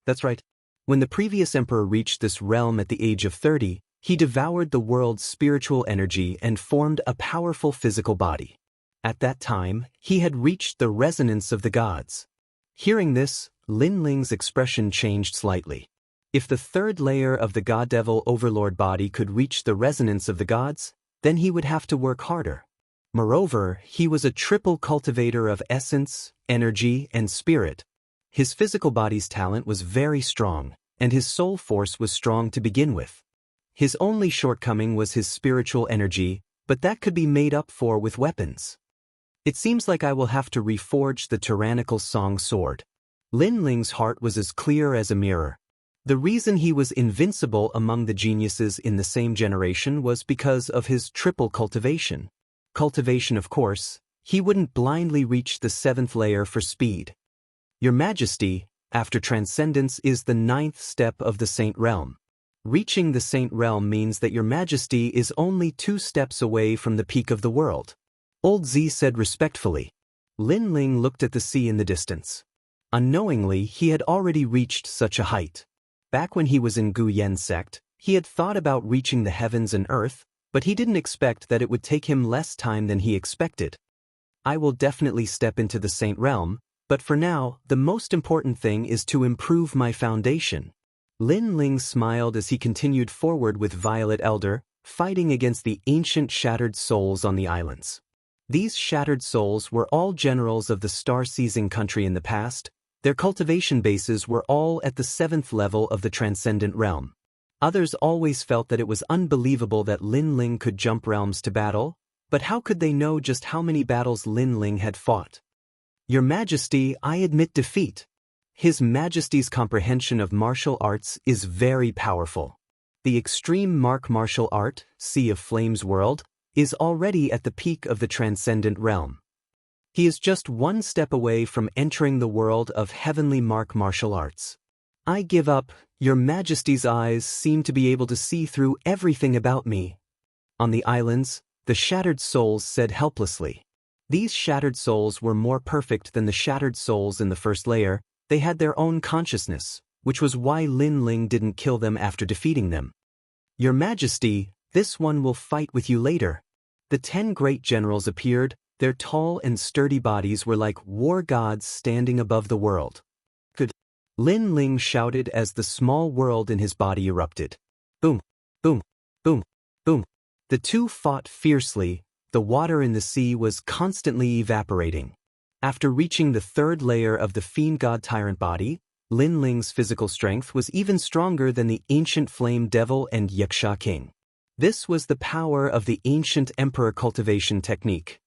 That's right. When the previous emperor reached this realm at the age of 30, he devoured the world's spiritual energy and formed a powerful physical body. At that time, he had reached the resonance of the gods. Hearing this, Lin Ling's expression changed slightly. If the 3rd layer of the God-Devil Overlord body could reach the resonance of the gods, then he would have to work harder. Moreover, he was a triple cultivator of essence, energy, and spirit. His physical body's talent was very strong, and his soul force was strong to begin with. His only shortcoming was his spiritual energy, but that could be made up for with weapons. It seems like I will have to reforge the tyrannical song sword. Lin Ling's heart was as clear as a mirror. The reason he was invincible among the geniuses in the same generation was because of his triple cultivation. Cultivation, of course, he wouldn't blindly reach the 7th layer for speed. Your Majesty, after transcendence is the 9th step of the Saint Realm. Reaching the Saint Realm means that your Majesty is only 2 steps away from the peak of the world. Old Z said respectfully. Lin Ling looked at the sea in the distance. Unknowingly, he had already reached such a height. Back when he was in Gu Yen's sect, he had thought about reaching the heavens and earth, but he didn't expect that it would take him less time than he expected. I will definitely step into the Saint Realm, but for now, the most important thing is to improve my foundation. Lin Ling smiled as he continued forward with Violet Elder, fighting against the ancient shattered souls on the islands. These shattered souls were all generals of the star-seizing country in the past. Their cultivation bases were all at the 7th level of the transcendent realm. Others always felt that it was unbelievable that Lin Ling could jump realms to battle, but how could they know just how many battles Lin Ling had fought? Your Majesty, I admit defeat. His Majesty's comprehension of martial arts is very powerful. The extreme martial art, Sea of Flames world, is already at the peak of the transcendent realm. He is just 1 step away from entering the world of heavenly martial arts. I give up. Your Majesty's eyes seem to be able to see through everything about me. On the islands, the shattered souls said helplessly. These shattered souls were more perfect than the shattered souls in the 1st layer. They had their own consciousness, which was why Lin Ling didn't kill them after defeating them. Your Majesty, this one will fight with you later. The 10 great generals appeared. Their tall and sturdy bodies were like war gods standing above the world. Good. Lin Ling shouted as the small world in his body erupted. Boom, boom, boom, boom. The 2 fought fiercely. The water in the sea was constantly evaporating. After reaching the 3rd layer of the Fiend God Tyrant body, Lin Ling's physical strength was even stronger than the ancient Flame Devil and Wuxia King. This was the power of the ancient Emperor cultivation technique.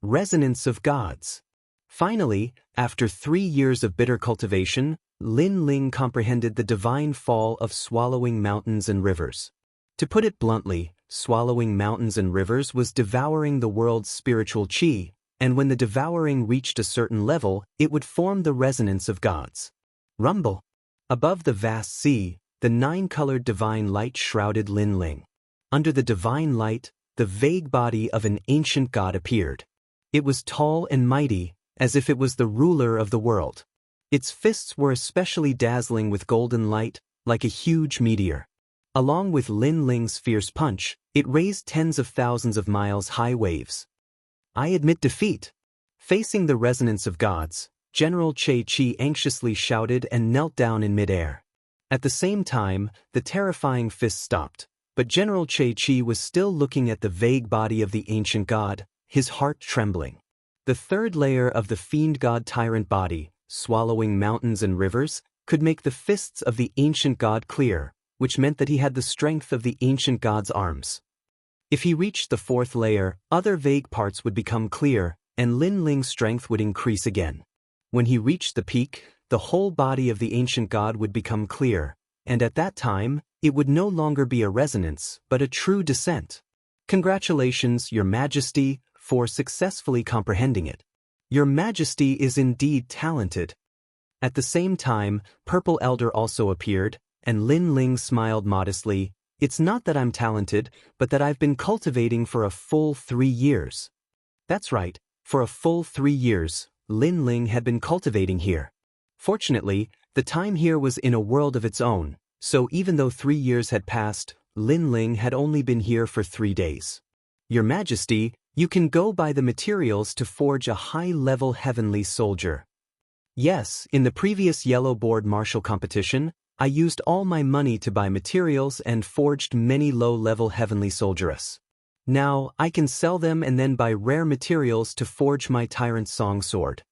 Resonance of gods. Finally, after 3 years of bitter cultivation, Lin Ling comprehended the divine fall of swallowing mountains and rivers. To put it bluntly, swallowing mountains and rivers was devouring the world's spiritual chi, and when the devouring reached a certain level, it would form the resonance of gods. Rumble. Above the vast sea, the 9-colored divine light shrouded Lin Ling. Under the divine light, the vague body of an ancient god appeared. It was tall and mighty, as if it was the ruler of the world. Its fists were especially dazzling with golden light, like a huge meteor. Along with Lin Ling's fierce punch, it raised tens of thousands of miles high waves. I admit defeat. Facing the resonance of gods, General Che Chi anxiously shouted and knelt down in midair. At the same time, the terrifying fist stopped. but General Che was still looking at the vague body of the ancient god, his heart trembling. The third layer of the fiend god tyrant body, swallowing mountains and rivers, could make the fists of the ancient god clear, which meant that he had the strength of the ancient god's arms. If he reached the fourth layer, other vague parts would become clear, and Lin Ling's strength would increase again. When he reached the peak, the whole body of the ancient god would become clear, and at that time, it would no longer be a resonance, but a true descent. Congratulations, Your Majesty, for successfully comprehending it. Your Majesty is indeed talented. At the same time, Purple Elder also appeared, and Lin Ling smiled modestly. It's not that I'm talented, but that I've been cultivating for a full 3 years. That's right, for a full 3 years, Lin Ling had been cultivating here. Fortunately, the time here was in a world of its own, so even though 3 years had passed, Lin Ling had only been here for 3 days. Your Majesty, you can go buy the materials to forge a high-level heavenly soldier. Yes, in the previous Yellow Board martial competition, I used all my money to buy materials and forged many low-level heavenly soldieress. Now, I can sell them and then buy rare materials to forge my Tyrant Song sword.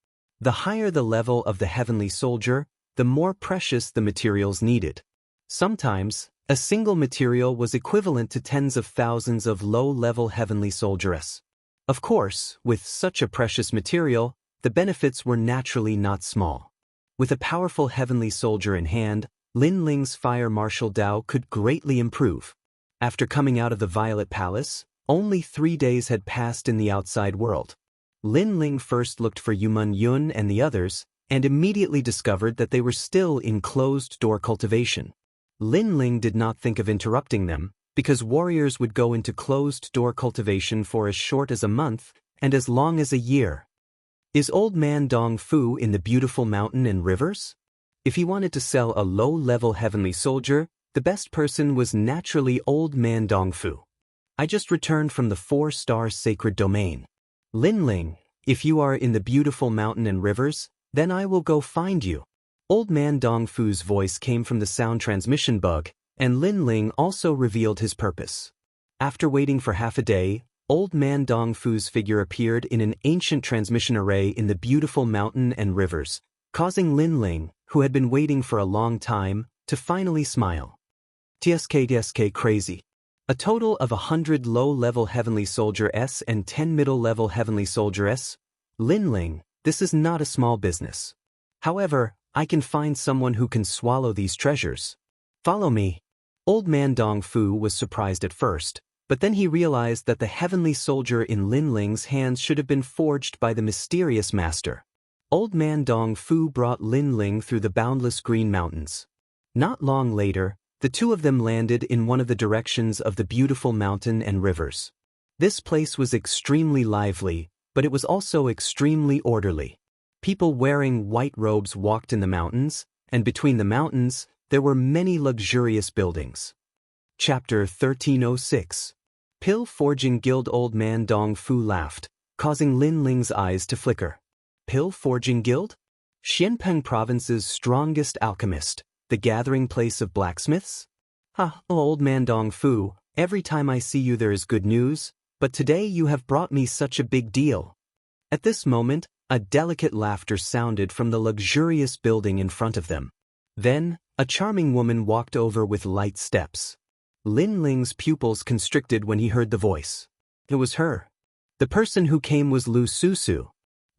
The higher the level of the heavenly soldier, the more precious the materials needed. Sometimes, a single material was equivalent to tens of thousands of low-level heavenly soldieress. Of course, with such a precious material, the benefits were naturally not small. With a powerful heavenly soldier in hand, Lin Ling's fire martial Dao could greatly improve. After coming out of the Violet Palace, only 3 days had passed in the outside world. Lin Ling first looked for Yumun Yun and the others, and immediately discovered that they were still in closed-door cultivation. Lin Ling did not think of interrupting them, because warriors would go into closed-door cultivation for as short as a month and as long as a year. Is Old Man Dong Fu in the beautiful mountain and rivers? If he wanted to sell a low-level heavenly soldier, the best person was naturally Old Man Dong Fu. I just returned from the 4-star sacred domain. Lin Ling, if you are in the beautiful mountain and rivers, then I will go find you. Old Man Dong Fu's voice came from the sound transmission bug, and Lin Ling also revealed his purpose. After waiting for half a day, Old Man Dong Fu's figure appeared in an ancient transmission array in the beautiful mountain and rivers, causing Lin Ling, who had been waiting for a long time, to finally smile. TSK crazy. A total of 100 low-level heavenly soldier S and 10 middle-level heavenly soldier S. Lin Ling, this is not a small business. However, I can find someone who can swallow these treasures. Follow me. Old Man Dong Fu was surprised at first, but then he realized that the heavenly soldier in Lin Ling's hands should have been forged by the mysterious master. Old Man Dong Fu brought Lin Ling through the boundless green mountains. Not long later, the two of them landed in one of the directions of the beautiful mountain and rivers. This place was extremely lively, but it was also extremely orderly. People wearing white robes walked in the mountains, and between the mountains, there were many luxurious buildings. Chapter 1306. Pill Forging Guild. Old Man Dong Fu laughed, causing Lin Ling's eyes to flicker. Pill Forging Guild? Xianpeng Province's strongest alchemist, the gathering place of blacksmiths? Old Man Dong Fu, every time I see you there is good news, but today you have brought me such a big deal. At this moment, a delicate laughter sounded from the luxurious building in front of them. Then, a charming woman walked over with light steps. Lin Ling's pupils constricted when he heard the voice. It was her. The person who came was Lu Susu.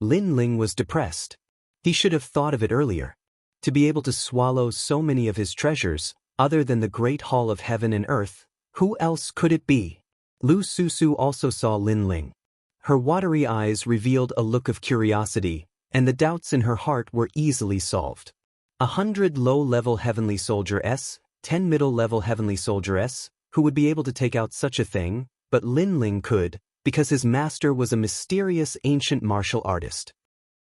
Lin Ling was depressed. He should have thought of it earlier. To be able to swallow so many of his treasures, other than the great hall of heaven and earth, who else could it be? Lu Susu also saw Lin Ling. Her watery eyes revealed a look of curiosity, and the doubts in her heart were easily solved. 100 low-level heavenly soldier S, 10 middle-level heavenly soldier S, who would be able to take out such a thing, but Lin Ling could, because his master was a mysterious ancient martial artist.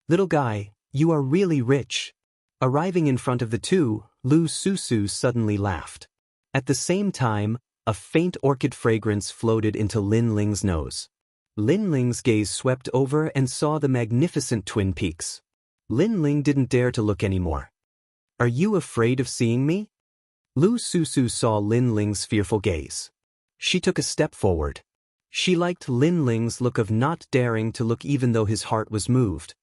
Little guy, you are really rich. Arriving in front of the two, Lu Susu suddenly laughed. At the same time, a faint orchid fragrance floated into Lin Ling's nose. Lin Ling's gaze swept over and saw the magnificent twin peaks. Lin Ling didn't dare to look anymore. Are you afraid of seeing me? Lu Susu saw Lin Ling's fearful gaze. She took a step forward. She liked Lin Ling's look of not daring to look even though his heart was moved.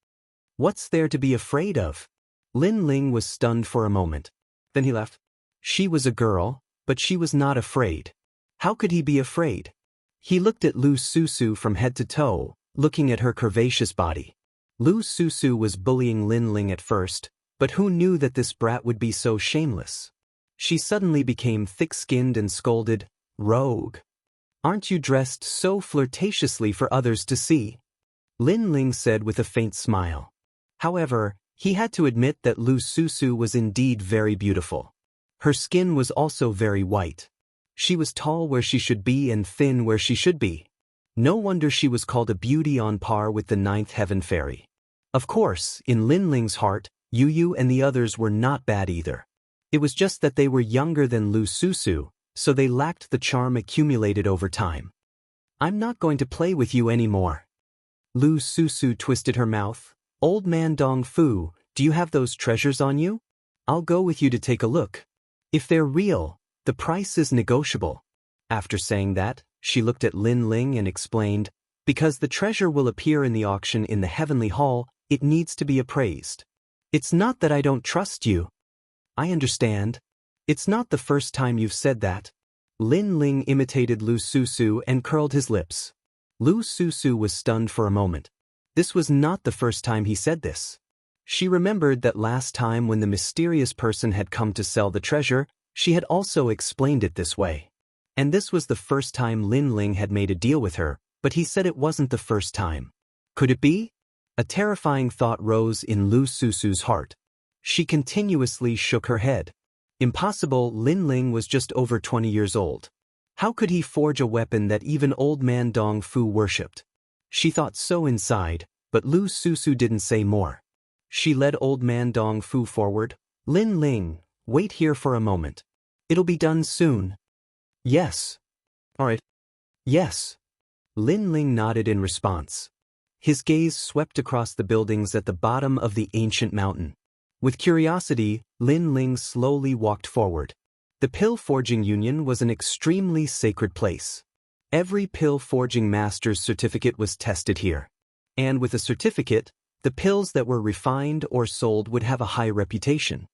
What's there to be afraid of? Lin Ling was stunned for a moment. Then he laughed. She was a girl, but she was not afraid. How could he be afraid? He looked at Lu Susu from head to toe, looking at her curvaceous body. Lu Susu was bullying Lin Ling at first, but who knew that this brat would be so shameless? She suddenly became thick-skinned and scolded, "Rogue! Aren't you dressed so flirtatiously for others to see?" Lin Ling said with a faint smile. However, he had to admit that Lu Susu was indeed very beautiful. Her skin was also very white. She was tall where she should be and thin where she should be. No wonder she was called a beauty on par with the ninth heaven fairy. Of course, in Lin Ling's heart, Yu Yu and the others were not bad either. It was just that they were younger than Lu Susu, so they lacked the charm accumulated over time. "I'm not going to play with you anymore." Lu Susu twisted her mouth. "Old man Dong Fu, do you have those treasures on you? I'll go with you to take a look. If they're real, the price is negotiable." After saying that, she looked at Lin Ling and explained, "Because the treasure will appear in the auction in the Heavenly Hall, it needs to be appraised. It's not that I don't trust you." "I understand. It's not the first time you've said that." Lin Ling imitated Lu Susu and curled his lips. Lu Susu was stunned for a moment. This was not the first time he said this. She remembered that last time when the mysterious person had come to sell the treasure, she had also explained it this way. And this was the first time Lin Ling had made a deal with her, but he said it wasn't the first time. Could it be? A terrifying thought rose in Lu Susu's heart. She continuously shook her head. Impossible, Lin Ling was just over 20 years old. How could he forge a weapon that even old man Dong Fu worshipped? She thought so inside, but Lu Susu didn't say more. She led old man Dong Fu forward. "Lin Ling, wait here for a moment. It'll be done soon." "Yes." "All right." "Yes." Lin Ling nodded in response. His gaze swept across the buildings at the bottom of the ancient mountain. With curiosity, Lin Ling slowly walked forward. The Pill Forging Union was an extremely sacred place. Every pill forging master's certificate was tested here. And with a certificate, the pills that were refined or sold would have a high reputation.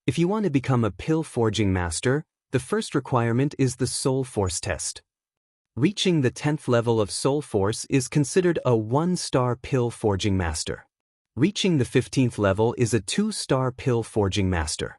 If you want to become a pill forging master, the first requirement is the Soul Force test. Reaching the 10th level of Soul Force is considered a 1-star pill forging master. Reaching the 15th level is a 2-star pill forging master.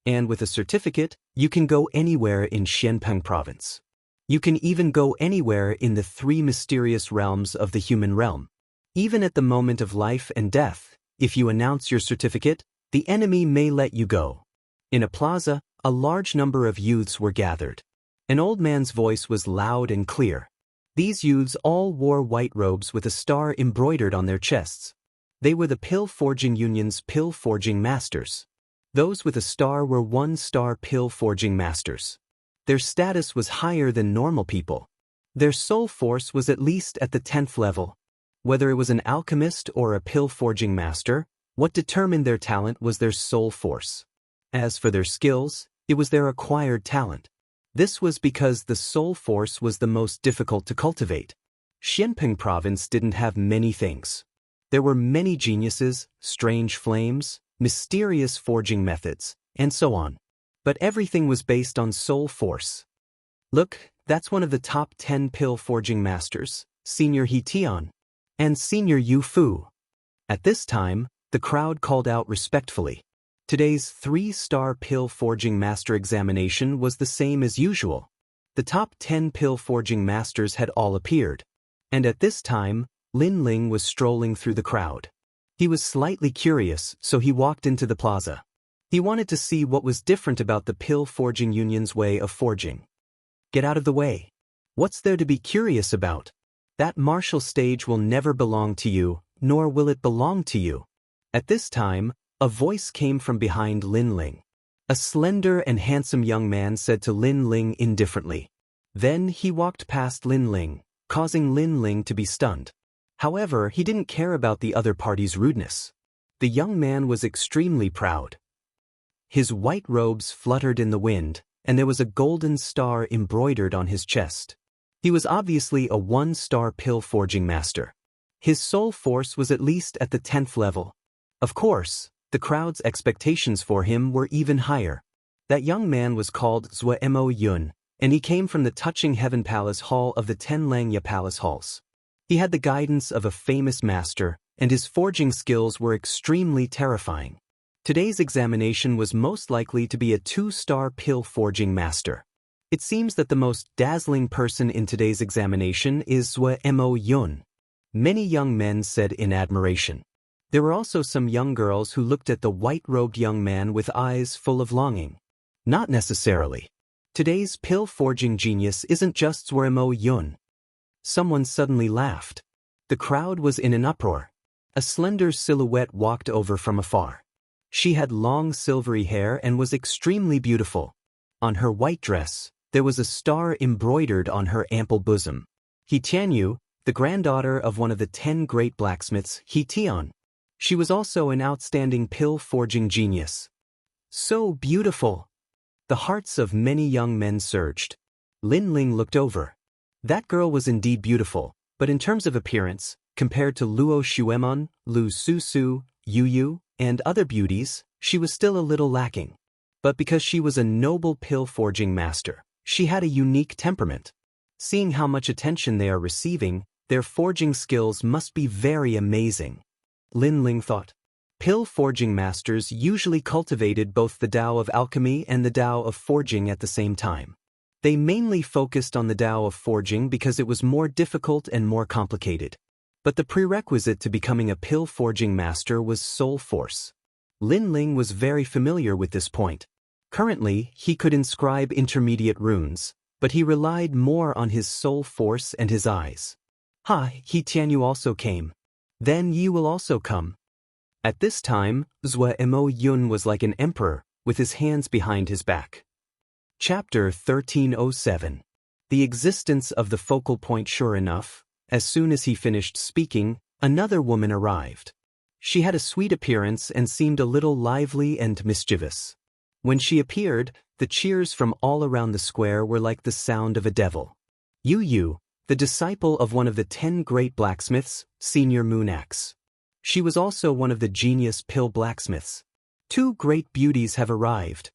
And with a certificate, you can go anywhere in Xianpeng province. You can even go anywhere in the 3 mysterious realms of the human realm. Even at the moment of life and death, if you announce your certificate, the enemy may let you go. In a plaza, a large number of youths were gathered. An old man's voice was loud and clear. These youths all wore white robes with a star embroidered on their chests. They were the Pill Forging Union's Pill Forging Masters. Those with a star were 1-star Pill Forging Masters. Their status was higher than normal people. Their soul force was at least at the 10th level. Whether it was an alchemist or a pill forging master, what determined their talent was their soul force. As for their skills, it was their acquired talent. This was because the soul force was the most difficult to cultivate. Xianpeng province didn't have many things. There were many geniuses, strange flames, mysterious forging methods, and so on. But everything was based on soul force. "Look, that's one of the top 10 pill forging masters, Senior He Tian, and Senior Yu Fu." At this time, the crowd called out respectfully. Today's 3-star pill forging master examination was the same as usual. The top 10 pill forging masters had all appeared. And at this time, Lin Ling was strolling through the crowd. He was slightly curious, so he walked into the plaza. He wanted to see what was different about the Pill Forging Union's way of forging. "Get out of the way. What's there to be curious about? That martial stage will never belong to you, nor will it belong to you." At this time, a voice came from behind Lin Ling. A slender and handsome young man said to Lin Ling indifferently. Then he walked past Lin Ling, causing Lin Ling to be stunned. However, he didn't care about the other party's rudeness. The young man was extremely proud. His white robes fluttered in the wind, and there was a golden star embroidered on his chest. He was obviously a 1-star pill forging master. His soul force was at least at the 10th level. Of course, the crowd's expectations for him were even higher. That young man was called Zhuemo Yun, and he came from the Touching Heaven Palace Hall of the 10 Langya Palace Halls. He had the guidance of a famous master, and his forging skills were extremely terrifying. Today's examination was most likely to be a 2-star pill forging master. It seems that the most dazzling person in today's examination is Zhuemo Yun. Many young men said in admiration. There were also some young girls who looked at the white-robed young man with eyes full of longing. Not necessarily. Today's pill forging genius isn't just Zhuemo Yun. Someone suddenly laughed. The crowd was in an uproar. A slender silhouette walked over from afar. She had long silvery hair and was extremely beautiful. On her white dress, there was a star embroidered on her ample bosom. He Tianyu, the granddaughter of one of the 10 great blacksmiths, He Tian. She was also an outstanding pill forging genius. So beautiful! The hearts of many young men surged. Lin Ling looked over. That girl was indeed beautiful, but in terms of appearance, compared to Luo Xuemon, Lu Susu, Yu Yu, and other beauties, she was still a little lacking. But because she was a noble pill forging master, she had a unique temperament. Seeing how much attention they are receiving, their forging skills must be very amazing. Lin Ling thought. Pill forging masters usually cultivated both the Tao of alchemy and the Tao of forging at the same time. They mainly focused on the Tao of forging because it was more difficult and more complicated. But the prerequisite to becoming a pill forging master was soul force. Lin Ling was very familiar with this point. Currently, he could inscribe intermediate runes, but he relied more on his soul force and his eyes. He Tianyu also came. Then you will also come. At this time, Zhuemo Yun was like an emperor, with his hands behind his back. Chapter 1307. The existence of the focal point. Sure enough, as soon as he finished speaking, another woman arrived. She had a sweet appearance and seemed a little lively and mischievous. When she appeared, the cheers from all around the square were like the sound of a devil. Yu Yu, the disciple of one of the 10 great blacksmiths, Senior Moonaxe. She was also one of the genius pill blacksmiths. 2 great beauties have arrived.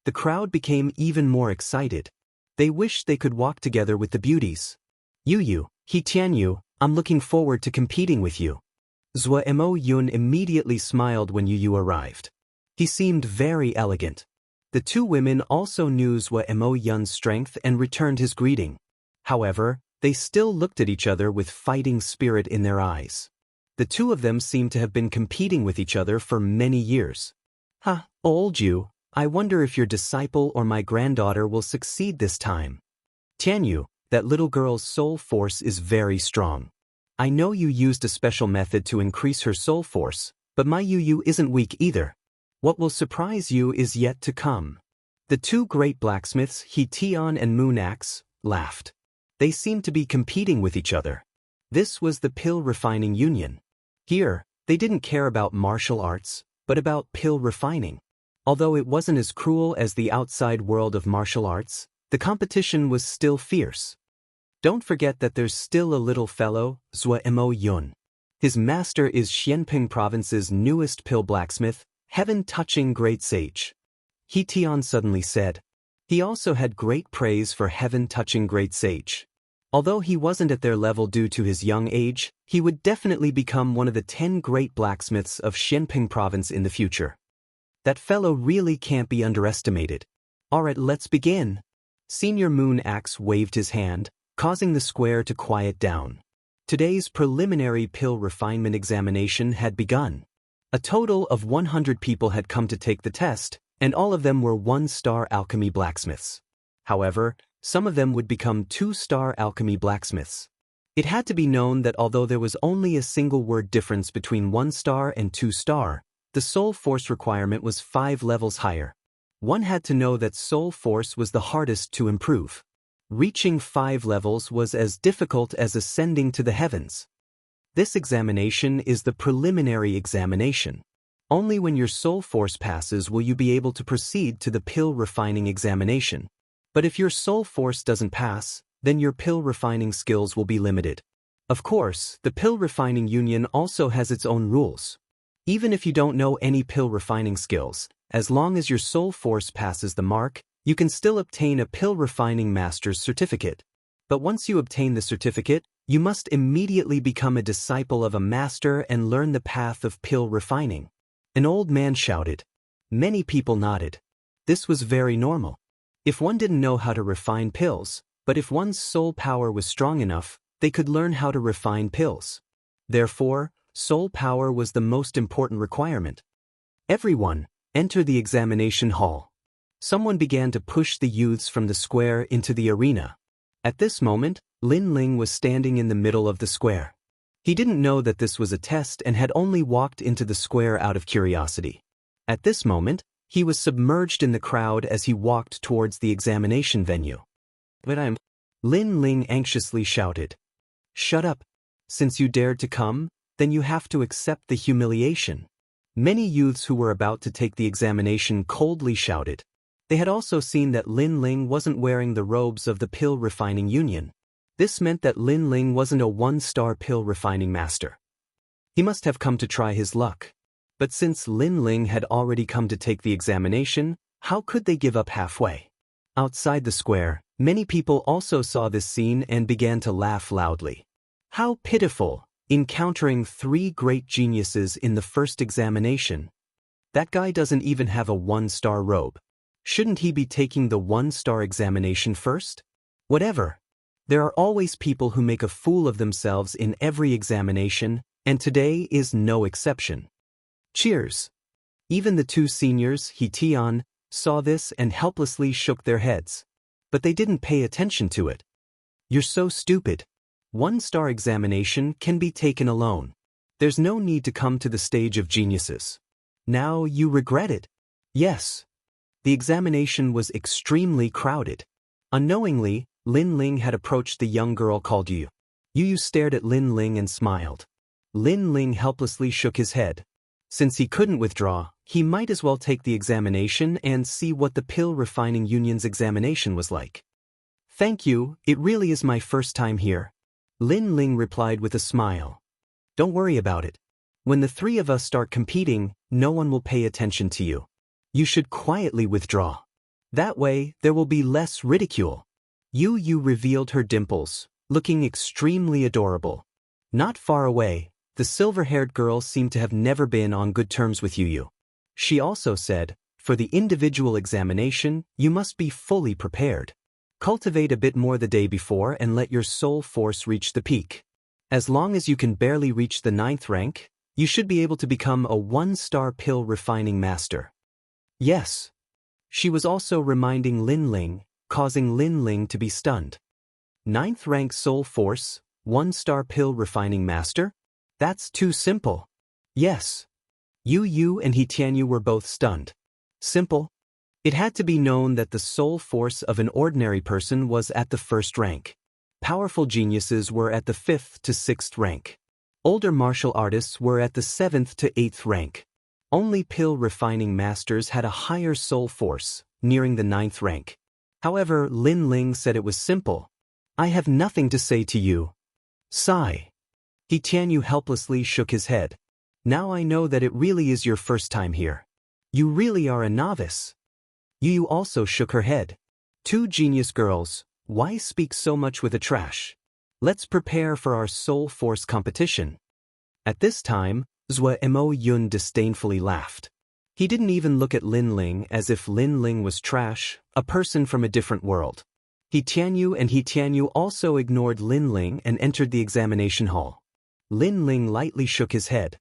The crowd became even more excited. They wished they could walk together with the beauties. Yu Yu, He Tianyu, I'm looking forward to competing with you. Zhuemo Yun immediately smiled when Yu Yu arrived. He seemed very elegant. The 2 women also knew Zhuemo Yun's strength and returned his greeting. However, they still looked at each other with fighting spirit in their eyes. The 2 of them seemed to have been competing with each other for many years. Old Yu, I wonder if your disciple or my granddaughter will succeed this time. Tianyu, that little girl's soul force is very strong. I know you used a special method to increase her soul force, but my Yu Yu isn't weak either. What will surprise you is yet to come. The 2 great blacksmiths, He Tian and Moonaxe, laughed. They seemed to be competing with each other. This was the pill refining union. Here, they didn't care about martial arts, but about pill refining. Although it wasn't as cruel as the outside world of martial arts, the competition was still fierce. Don't forget that there's still a little fellow, Zhuemo Yun. His master is Xianping Province's newest pill blacksmith, heaven-touching great sage. He Tian suddenly said. He also had great praise for heaven-touching great sage. Although he wasn't at their level due to his young age, he would definitely become one of the 10 great blacksmiths of Xianping Province in the future. That fellow really can't be underestimated. Alright, let's begin. Senior Moonaxe waved his hand, causing the square to quiet down. Today's preliminary pill refinement examination had begun. A total of 100 people had come to take the test, and all of them were 1-star alchemy blacksmiths. However, some of them would become 2-star alchemy blacksmiths. It had to be known that although there was only a single word difference between 1-star and 2-star, the soul force requirement was 5 levels higher. One had to know that soul force was the hardest to improve. Reaching 5 levels was as difficult as ascending to the heavens. This examination is the preliminary examination. Only when your soul force passes will you be able to proceed to the pill refining examination. But if your soul force doesn't pass, then your pill refining skills will be limited. Of course, the pill refining union also has its own rules. Even if you don't know any pill refining skills, as long as your soul force passes the mark, you can still obtain a pill refining master's certificate. But once you obtain the certificate, you must immediately become a disciple of a master and learn the path of pill refining. An old man shouted. Many people nodded. This was very normal. If one didn't know how to refine pills, but if one's soul power was strong enough, they could learn how to refine pills. Therefore, soul power was the most important requirement. Everyone, enter the examination hall. Someone began to push the youths from the square into the arena. At this moment, Lin Ling was standing in the middle of the square. He didn't know that this was a test and had only walked into the square out of curiosity. At this moment, he was submerged in the crowd as he walked towards the examination venue. But Lin Ling anxiously shouted. Shut up. Since you dared to come, then you have to accept the humiliation. Many youths who were about to take the examination coldly shouted. They had also seen that Lin Ling wasn't wearing the robes of the pill refining union. This meant that Lin Ling wasn't a one-star pill refining master. He must have come to try his luck. But since Lin Ling had already come to take the examination, how could they give up halfway? Outside the square, many people also saw this scene and began to laugh loudly. How pitiful, encountering 3 great geniuses in the first examination. That guy doesn't even have a one-star robe. Shouldn't he be taking the one-star examination first? Whatever. There are always people who make a fool of themselves in every examination, and today is no exception. Cheers. Even the 2 seniors, He Tian, saw this and helplessly shook their heads. But they didn't pay attention to it. You're so stupid. One-star examination can be taken alone. There's no need to come to the stage of geniuses. Now you regret it. Yes. The examination was extremely crowded. Unknowingly, Lin Ling had approached the young girl called Yu. Yu stared at Lin Ling and smiled. Lin Ling helplessly shook his head. Since he couldn't withdraw, he might as well take the examination and see what the pill refining union's examination was like. Thank you, it really is my first time here. Lin Ling replied with a smile. Don't worry about it. When the 3 of us start competing, no one will pay attention to you. You should quietly withdraw. That way, there will be less ridicule. Yu revealed her dimples, looking extremely adorable. Not far away, the silver-haired girl seemed to have never been on good terms with Yu. She also said, for the individual examination, you must be fully prepared. Cultivate a bit more the day before and let your soul force reach the peak. As long as you can barely reach the 9th rank, you should be able to become a one-star pill refining master. Yes. She was also reminding Lin Ling, causing Lin Ling to be stunned. 9th rank soul force, 1-star pill refining master? That's too simple. Yes. Yu and He Tianyu were both stunned. Simple? It had to be known that the soul force of an ordinary person was at the 1st rank. Powerful geniuses were at the 5th to 6th rank. Older martial artists were at the 7th to 8th rank. Only pill refining masters had a higher soul force, nearing the 9th rank. However, Lin Ling said it was simple. I have nothing to say to you. Sigh. He Tianyu helplessly shook his head. Now I know that it really is your first time here. You really are a novice. Yu also shook her head. 2 genius girls, why speak so much with a trash? Let's prepare for our soul force competition. At this time, Zhou Mo Yun disdainfully laughed. He didn't even look at Lin Ling as if Lin Ling was trash, a person from a different world. He Tianyu also ignored Lin Ling and entered the examination hall. Lin Ling lightly shook his head.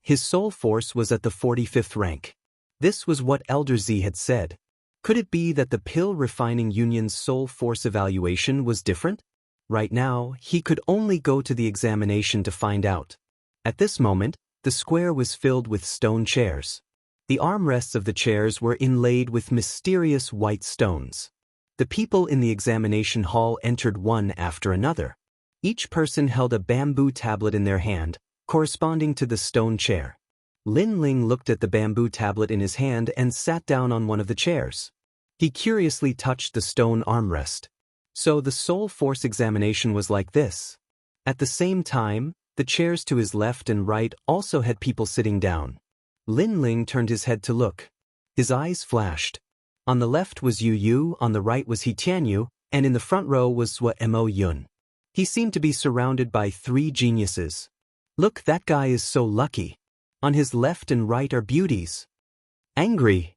His soul force was at the 45th rank. This was what Elder Z had said. Could it be that the pill refining union's soul force evaluation was different? Right now, he could only go to the examination to find out. At this moment, the square was filled with stone chairs. The armrests of the chairs were inlaid with mysterious white stones. The people in the examination hall entered one after another. Each person held a bamboo tablet in their hand, corresponding to the stone chair. Lin Ling looked at the bamboo tablet in his hand and sat down on one of the chairs. He curiously touched the stone armrest. So the soul force examination was like this. At the same time, the chairs to his left and right also had people sitting down. Lin Ling turned his head to look. His eyes flashed. On the left was Yu Yu, on the right was He Tianyu, and in the front row was Mo Yun. He seemed to be surrounded by 3 geniuses. Look, that guy is so lucky. On his left and right are beauties. Angry.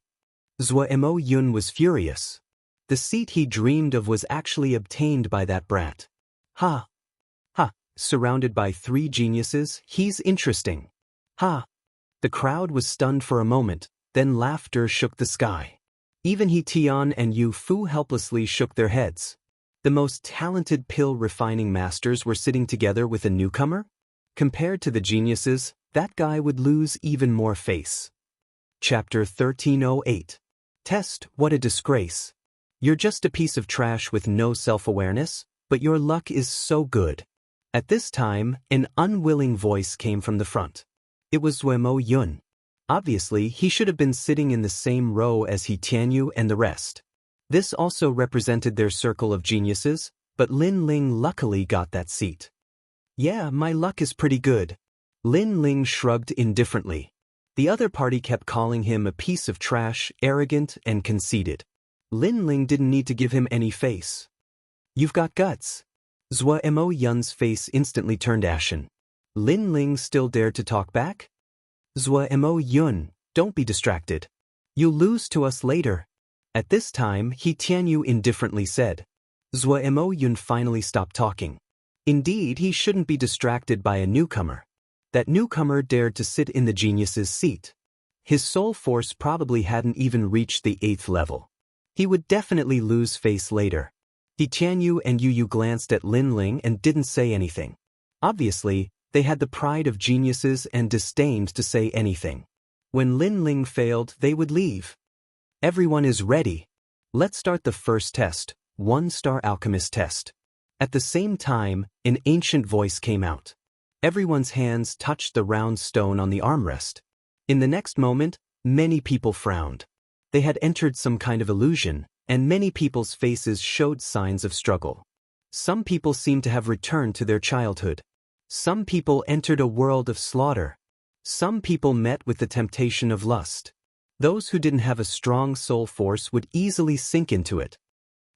Mo Yun was furious. The seat he dreamed of was actually obtained by that brat. Ha. Ha. Surrounded by 3 geniuses, he's interesting. Ha. The crowd was stunned for a moment, then laughter shook the sky. Even He Tian and Yu Fu helplessly shook their heads. The most talented pill refining masters were sitting together with a newcomer? Compared to the geniuses, that guy would lose even more face. Chapter 1308. Test, what a disgrace. You're just a piece of trash with no self-awareness, but your luck is so good. At this time, an unwilling voice came from the front. It was Mo Yun. Obviously, he should have been sitting in the same row as He Tianyu and the rest. This also represented their circle of geniuses, but Lin Ling luckily got that seat. Yeah, my luck is pretty good. Lin Ling shrugged indifferently. The other party kept calling him a piece of trash, arrogant, and conceited. Lin Ling didn't need to give him any face. You've got guts. Mo Yun's face instantly turned ashen. Lin Ling still dared to talk back? Mo Yun, don't be distracted. You'll lose to us later. At this time, He Tianyu indifferently said. Mo Yun finally stopped talking. Indeed, he shouldn't be distracted by a newcomer. That newcomer dared to sit in the genius's seat. His soul force probably hadn't even reached the 8th level. He would definitely lose face later. He Tianyu and Yu Yu glanced at Lin Ling and didn't say anything. Obviously, they had the pride of geniuses and disdained to say anything. When Lin Ling failed, they would leave. Everyone is ready. Let's start the first test, 1-star alchemist test. At the same time, an ancient voice came out. Everyone's hands touched the round stone on the armrest. In the next moment, many people frowned. They had entered some kind of illusion, and many people's faces showed signs of struggle. Some people seemed to have returned to their childhood. Some people entered a world of slaughter. Some people met with the temptation of lust. Those who didn't have a strong soul force would easily sink into it.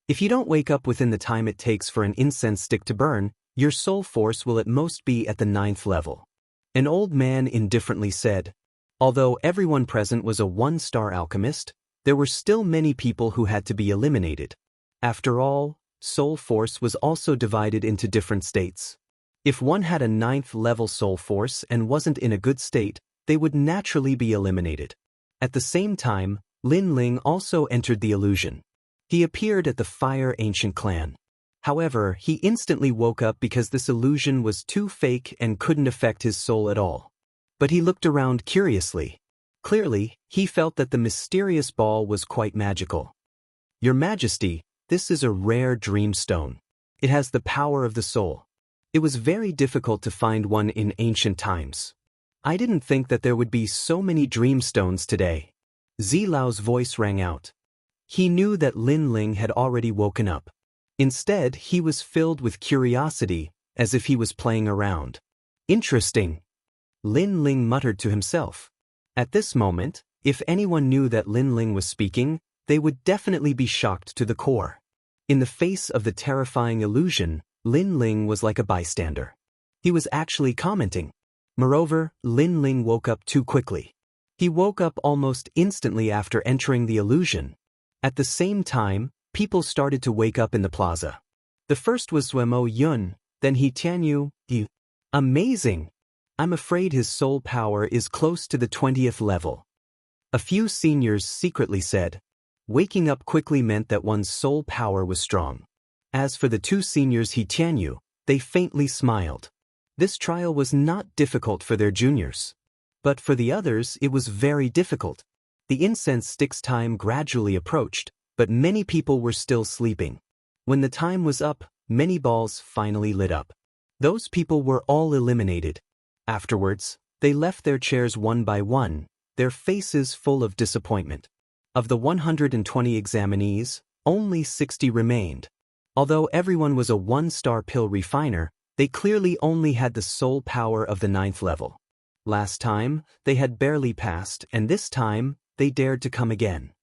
If you don't wake up within the time it takes for an incense stick to burn, your soul force will at most be at the 9th level. An old man indifferently said. Although everyone present was a 1-star alchemist, there were still many people who had to be eliminated. After all, soul force was also divided into different states. If one had a 9th level soul force and wasn't in a good state, they would naturally be eliminated. At the same time, Lin Ling also entered the illusion. He appeared at the Fire Ancient Clan. However, he instantly woke up because this illusion was too fake and couldn't affect his soul at all. But he looked around curiously. Clearly, he felt that the mysterious ball was quite magical. Your Majesty, this is a rare dream stone. It has the power of the soul. It was very difficult to find one in ancient times. I didn't think that there would be so many dream stones today. Zilao's voice rang out. He knew that Lin Ling had already woken up. Instead, he was filled with curiosity, as if he was playing around. Interesting. Lin Ling muttered to himself. At this moment, if anyone knew that Lin Ling was speaking, they would definitely be shocked to the core. In the face of the terrifying illusion, Lin Ling was like a bystander. He was actually commenting. Moreover, Lin Ling woke up too quickly. He woke up almost instantly after entering the illusion. At the same time, people started to wake up in the plaza. The first was Mo Yun, then He Tianyu. Amazing! I'm afraid his soul power is close to the 20th level. A few seniors secretly said. Waking up quickly meant that one's soul power was strong. As for the 2 seniors He Tianyu, they faintly smiled. This trial was not difficult for their juniors. But for the others it was very difficult. The incense stick's time gradually approached, but many people were still sleeping. When the time was up, many balls finally lit up. Those people were all eliminated. Afterwards, They left their chairs one by one, their faces full of disappointment. Of the 120 examinees, only 60 remained. Although everyone was a one-star pill refiner, they clearly only had the soul power of the 9th level. Last time, they had barely passed, and this time, they dared to come again.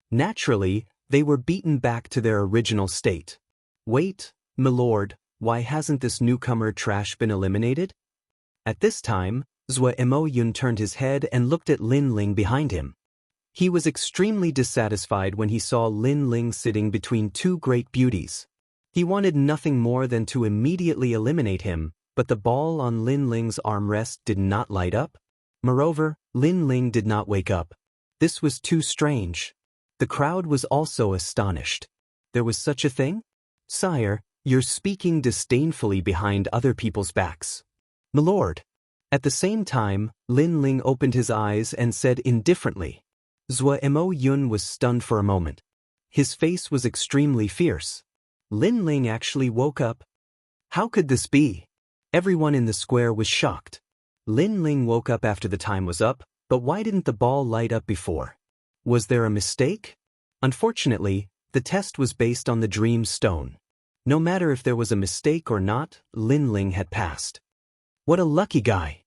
Naturally, they were beaten back to their original state. Wait, milord, why hasn't this newcomer trash been eliminated? At this time, Zhuo Emoyun turned his head and looked at Lin Ling behind him. He was extremely dissatisfied when he saw Lin Ling sitting between two great beauties. He wanted nothing more than to immediately eliminate him, but the ball on Lin Ling's armrest did not light up. Moreover, Lin Ling did not wake up. This was too strange. The crowd was also astonished. There was such a thing? Sire, you're speaking disdainfully behind other people's backs. Milord. At the same time, Lin Ling opened his eyes and said indifferently. Zhuo Emoyun was stunned for a moment. His face was extremely fierce. Lin Ling actually woke up. How could this be? Everyone in the square was shocked. Lin Ling woke up after the time was up, but why didn't the ball light up before? Was there a mistake? Unfortunately, the test was based on the dream stone. No matter if there was a mistake or not, Lin Ling had passed. What a lucky guy!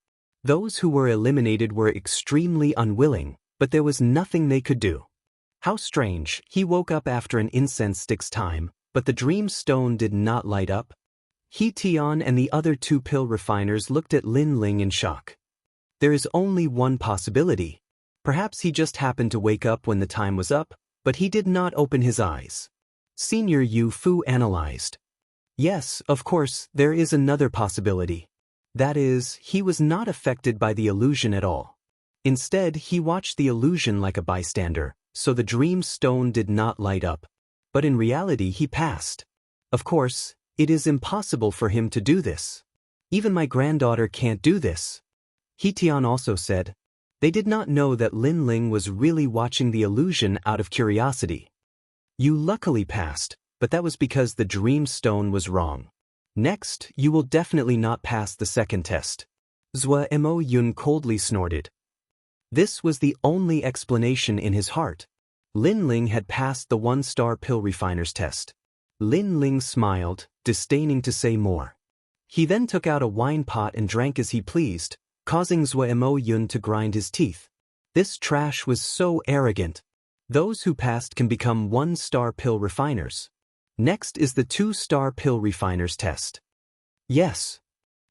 Those who were eliminated were extremely unwilling, but there was nothing they could do. How strange, he woke up after an incense stick's time, but the dream stone did not light up. He Tian and the other two pill refiners looked at Lin Ling in shock. There is only one possibility. Perhaps he just happened to wake up when the time was up, but he did not open his eyes. Senior Yu Fu analyzed. Yes, of course, there is another possibility. That is, he was not affected by the illusion at all. Instead, he watched the illusion like a bystander, so the dream stone did not light up. But in reality, he passed. Of course, it is impossible for him to do this. Even my granddaughter can't do this. He Tian also said. They did not know that Lin Ling was really watching the illusion out of curiosity. You luckily passed, but that was because the dream stone was wrong. Next, you will definitely not pass the second test. Zhuo Emoyun coldly snorted. This was the only explanation in his heart. Lin Ling had passed the one-star pill refiner's test. Lin Ling smiled, disdaining to say more. He then took out a wine pot and drank as he pleased, causing Zhuo Emoyun to grind his teeth. This trash was so arrogant. Those who passed can become one-star pill refiners. Next is the two-star pill refiner's test. Yes.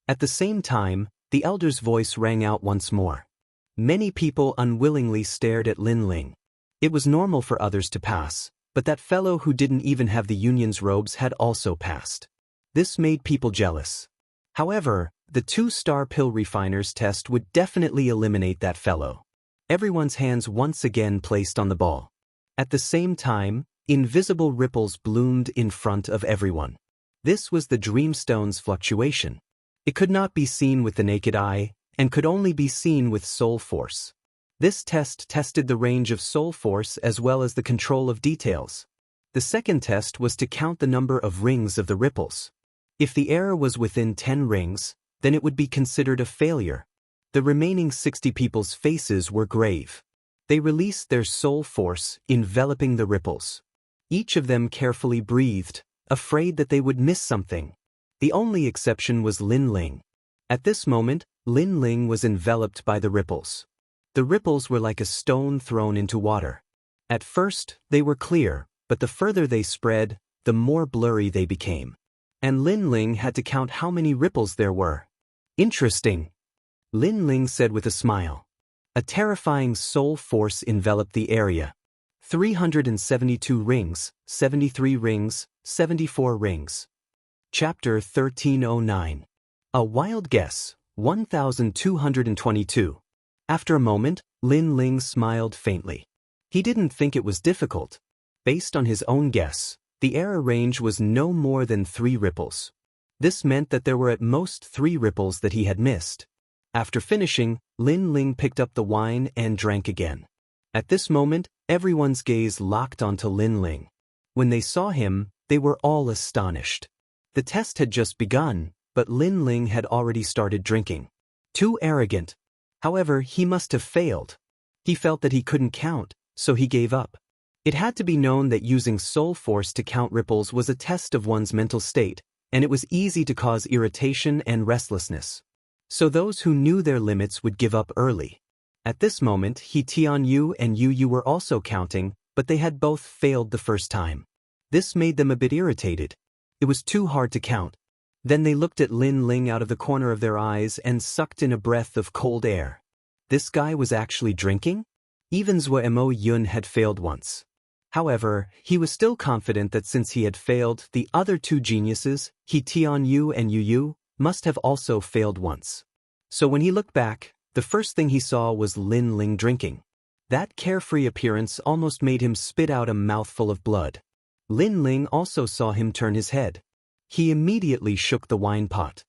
At the same time, the elder's voice rang out once more. Many people unwillingly stared at Lin Ling. It was normal for others to pass, but that fellow who didn't even have the union's robes had also passed. This made people jealous. However, the two-star pill refiner's test would definitely eliminate that fellow. Everyone's hands once again placed on the ball. At the same time, invisible ripples bloomed in front of everyone. This was the Dreamstone's fluctuation. It could not be seen with the naked eye, and could only be seen with soul force. This test tested the range of soul force as well as the control of details. The second test was to count the number of rings of the ripples. If the error was within 10 rings, then it would be considered a failure. The remaining 60 people's faces were grave. They released their soul force, enveloping the ripples. Each of them carefully breathed, afraid that they would miss something. The only exception was Lin Ling. At this moment, Lin Ling was enveloped by the ripples. The ripples were like a stone thrown into water. At first, they were clear, but the further they spread, the more blurry they became. And Lin Ling had to count how many ripples there were. Interesting. Lin Ling said with a smile. A terrifying soul force enveloped the area. 372 rings, 73 rings, 74 rings. Chapter 1309. A wild guess, 1222. After a moment, Lin Ling smiled faintly. He didn't think it was difficult. Based on his own guess, the error range was no more than 3 ripples. This meant that there were at most 3 ripples that he had missed. After finishing, Lin Ling picked up the wine and drank again. At this moment, everyone's gaze locked onto Lin Ling. When they saw him, they were all astonished. The test had just begun, but Lin Ling had already started drinking. Too arrogant. However, he must have failed. He felt that he couldn't count, so he gave up. It had to be known that using soul force to count ripples was a test of one's mental state, and it was easy to cause irritation and restlessness. So those who knew their limits would give up early. At this moment, Tianyu and Yu were also counting, but they had both failed the first time. This made them a bit irritated. It was too hard to count. Then they looked at Lin Ling out of the corner of their eyes and sucked in a breath of cold air. This guy was actually drinking? Even Zuo Yun had failed once. However, he was still confident that since he had failed, the other two geniuses, Tianyu and Yu, must have also failed once. So when he looked back, the first thing he saw was Lin Ling drinking. That carefree appearance almost made him spit out a mouthful of blood. Lin Ling also saw him turn his head. He immediately shook the wine pot.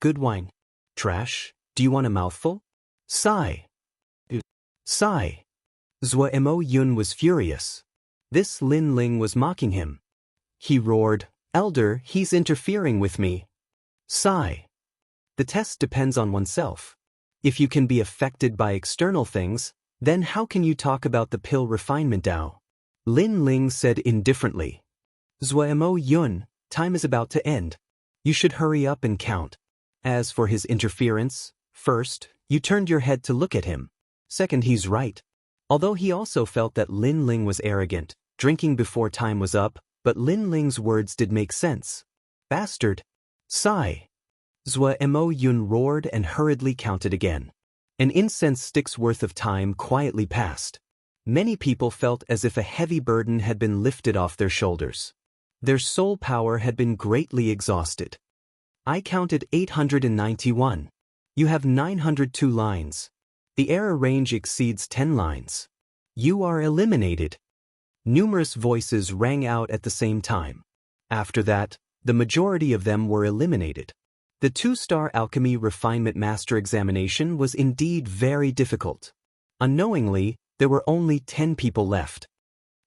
Good wine. Trash? Do you want a mouthful? Sigh. Sigh. Zuo Yun was furious. This Lin Ling was mocking him. He roared, "Elder, he's interfering with me." Sigh. The test depends on oneself. If you can be affected by external things, then how can you talk about the pill refinement Dao? Lin Ling said indifferently. Zuo Yun, time is about to end. You should hurry up and count. As for his interference, first, you turned your head to look at him. Second, he's right. Although he also felt that Lin Ling was arrogant, drinking before time was up, but Lin Ling's words did make sense. Bastard. Sigh. Zuo Yun roared and hurriedly counted again. An incense stick's worth of time quietly passed. Many people felt as if a heavy burden had been lifted off their shoulders. Their soul power had been greatly exhausted. I counted 891. You have 902 lines. The error range exceeds 10 lines. You are eliminated. Numerous voices rang out at the same time. After that, the majority of them were eliminated. The 2-star Alchemy Refinement Master examination was indeed very difficult. Unknowingly, there were only 10 people left.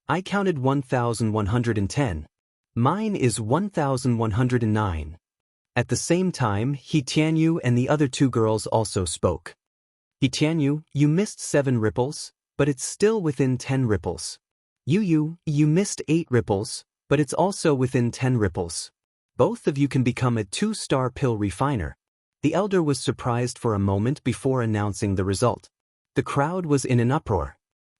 I counted 1,110. Mine is 1,109. At the same time, Tianyu and the other two girls also spoke. Tianyu, you missed 7 ripples, but it's still within 10 ripples. Yu, you missed 8 ripples, but it's also within 10 ripples. Both of you can become a 2-star pill refiner. The elder was surprised for a moment before announcing the result. The crowd was in an uproar.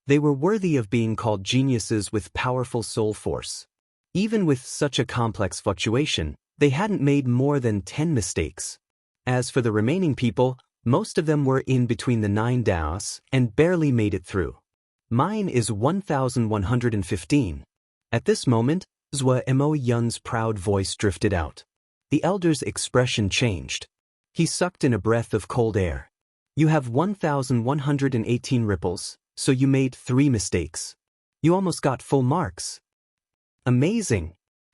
They were worthy of being called geniuses with powerful soul force. Even with such a complex fluctuation, they hadn't made more than 10 mistakes. As for the remaining people, most of them were in between the 9 daos and barely made it through. Mine is 1,115. At this moment, Zuo Yun's proud voice drifted out. The elder's expression changed. He sucked in a breath of cold air. You have 1,118 ripples, so you made 3 mistakes. You almost got full marks. Amazing!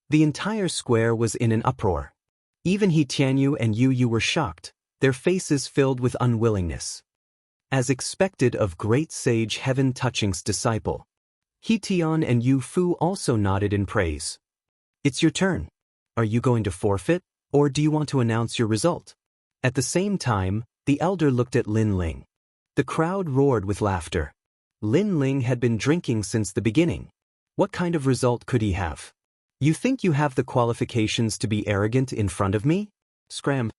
The entire square was in an uproar. Even Tianyu and Yu were shocked, their faces filled with unwillingness. As expected of great sage Heaven Touching's disciple, Tian and Yu Fu also nodded in praise. It's your turn. Are you going to forfeit, or do you want to announce your result? At the same time, the elder looked at Lin Ling. The crowd roared with laughter. Lin Ling had been drinking since the beginning. What kind of result could he have? You think you have the qualifications to be arrogant in front of me? Scram.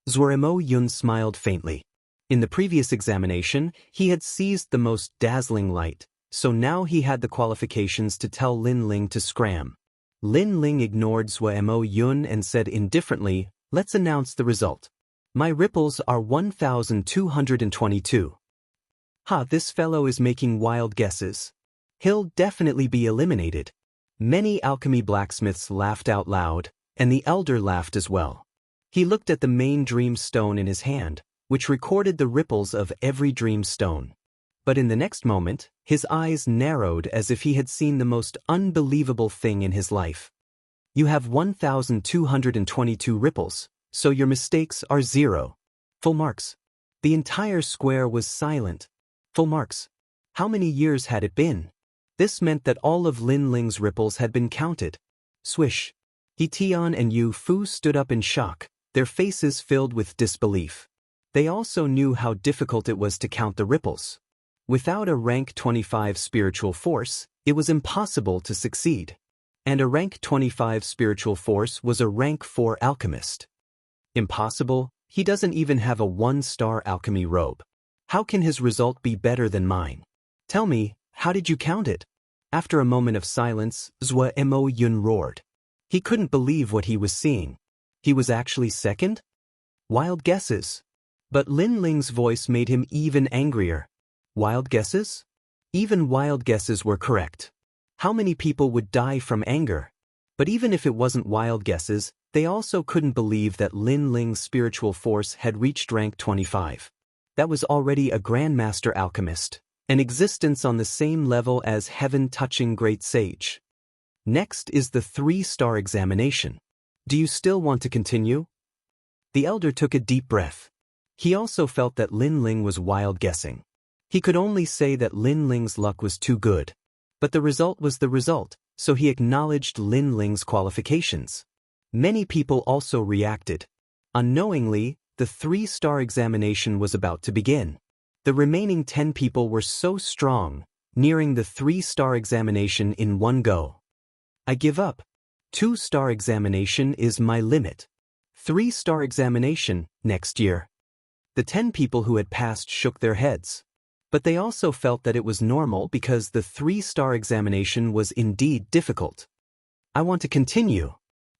Zuo Yun smiled faintly. In the previous examination, he had seized the most dazzling light, so now he had the qualifications to tell Lin Ling to scram. Lin Ling ignored Zuo Yun and said indifferently, let's announce the result. My ripples are 1,222. Ha, this fellow is making wild guesses. He'll definitely be eliminated. Many alchemy blacksmiths laughed out loud, and the elder laughed as well. He looked at the main dream stone in his hand, which recorded the ripples of every dream stone. But in the next moment, his eyes narrowed as if he had seen the most unbelievable thing in his life. You have 1,222 ripples, so your mistakes are 0. Full marks. The entire square was silent. Full marks. How many years had it been? This meant that all of Lin Ling's ripples had been counted. Swish. Tian and Yu Fu stood up in shock, their faces filled with disbelief. They also knew how difficult it was to count the ripples. Without a rank 25 spiritual force, it was impossible to succeed. And a rank 25 spiritual force was a rank 4 alchemist. Impossible? He doesn't even have a 1-star alchemy robe. How can his result be better than mine? Tell me, how did you count it? After a moment of silence, Mo Yun roared. He couldn't believe what he was seeing. He was actually second? Wild guesses. But Lin Ling's voice made him even angrier. Wild guesses? Even wild guesses were correct. How many people would die from anger? But even if it wasn't wild guesses, they also couldn't believe that Lin Ling's spiritual force had reached rank 25. That was already a Grandmaster Alchemist, an existence on the same level as heaven-touching great sage. Next is the 3-star examination. Do you still want to continue? The elder took a deep breath. He also felt that Lin Ling was wild guessing. He could only say that Lin Ling's luck was too good. But the result was the result, so he acknowledged Lin Ling's qualifications. Many people also reacted. Unknowingly, the 3-star examination was about to begin. The remaining 10 people were so strong, nearing the 3-star examination in one go. I give up. 2-star examination is my limit. 3-star examination, next year. The 10 people who had passed shook their heads. But they also felt that it was normal because the 3-star examination was indeed difficult. I want to continue.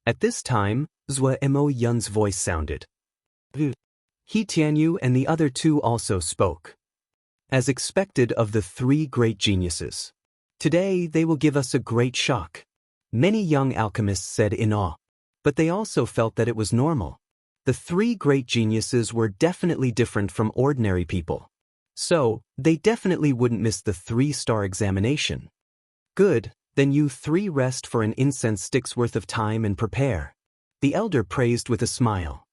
At this time, Mo Yun's voice sounded. He Tianyu and the other 2 also spoke. As expected of the 3 great geniuses. Today they will give us a great shock. Many young alchemists said in awe. But they also felt that it was normal. The 3 great geniuses were definitely different from ordinary people. So, they definitely wouldn't miss the 3-star examination. Good, then you 3 rest for an incense stick's worth of time and prepare. The elder praised with a smile.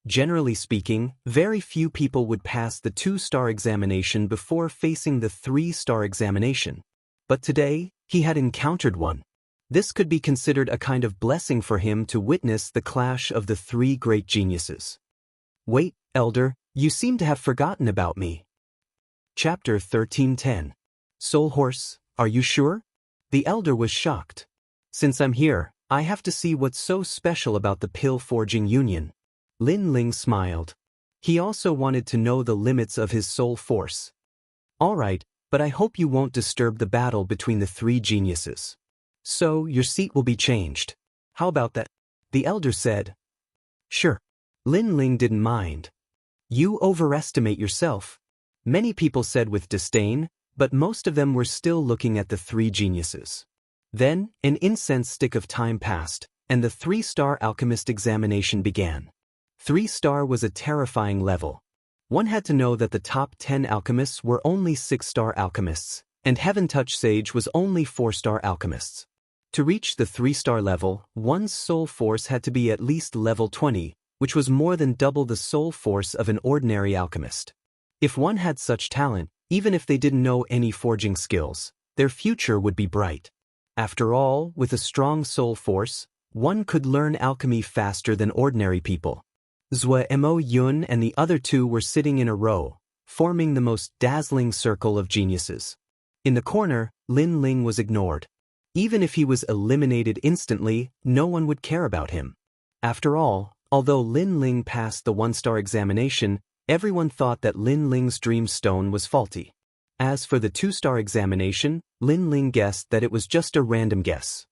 Generally speaking, very few people would pass the 2-star examination before facing the 3-star examination. But today, he had encountered one. This could be considered a kind of blessing for him to witness the clash of the 3 great geniuses. Wait, elder, you seem to have forgotten about me. Chapter 1310. Soul Horse, are you sure? The elder was shocked. Since I'm here, I have to see what's so special about the Pill Forging Union. Lin Ling smiled. He also wanted to know the limits of his soul force. All right, but I hope you won't disturb the battle between the 3 geniuses. So, your seat will be changed. How about that? The elder said. Sure. Lin Ling didn't mind. You overestimate yourself. Many people said with disdain, but most of them were still looking at the 3 geniuses. Then, an incense stick of time passed, and the 3-star alchemist examination began. 3-star was a terrifying level. One had to know that the top 10 alchemists were only 6-star alchemists, and Heaven Touch Sage was only 4-star alchemists. To reach the 3-star level, one's soul force had to be at least level 20, which was more than double the soul force of an ordinary alchemist. If one had such talent, even if they didn't know any forging skills, their future would be bright. After all, with a strong soul force, one could learn alchemy faster than ordinary people. Mo Yun and the other 2 were sitting in a row, forming the most dazzling circle of geniuses. In the corner, Lin Ling was ignored. Even if he was eliminated instantly, no one would care about him. After all, although Lin Ling passed the 1-star examination, everyone thought that Lin Ling's dream stone was faulty. As for the 2-star examination, Lin Ling guessed that it was just a random guess.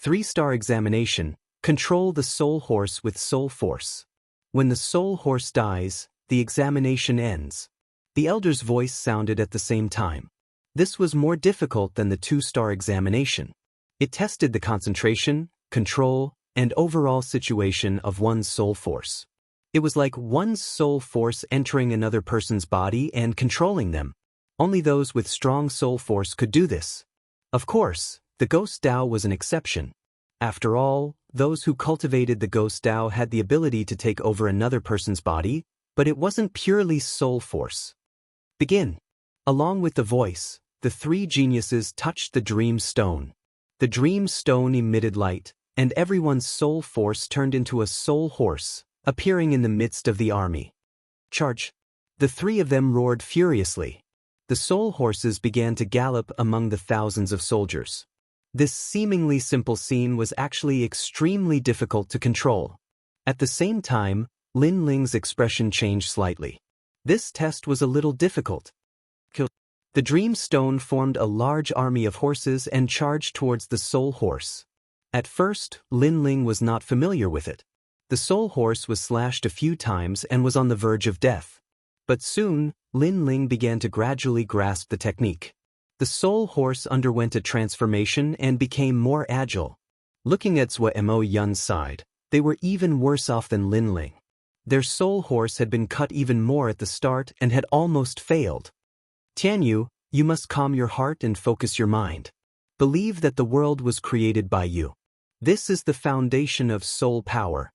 3-star examination, control the soul horse with soul force. When the soul horse dies, the examination ends. The elder's voice sounded at the same time. This was more difficult than the 2-star examination. It tested the concentration, control, and overall situation of one's soul force. It was like one's soul force entering another person's body and controlling them. Only those with strong soul force could do this. Of course, the Ghost Dao was an exception. After all, those who cultivated the Ghost Dao had the ability to take over another person's body, but it wasn't purely soul force. Begin. Along with the voice, the 3 geniuses touched the Dream Stone. The Dream Stone emitted light, and everyone's soul force turned into a soul horse, appearing in the midst of the army. Charge. The three of them roared furiously. The soul horses began to gallop among the thousands of soldiers. This seemingly simple scene was actually extremely difficult to control. At the same time, Lin Ling's expression changed slightly. This test was a little difficult. The Dream Stone formed a large army of horses and charged towards the soul horse. At first, Lin Ling was not familiar with it. The soul horse was slashed a few times and was on the verge of death. But soon, Lin Ling began to gradually grasp the technique. The soul horse underwent a transformation and became more agile. Looking at Zhuo Mo Yun's side, they were even worse off than Lin Ling. Their soul horse had been cut even more at the start and had almost failed. Tianyu, you must calm your heart and focus your mind. Believe that the world was created by you. This is the foundation of soul power.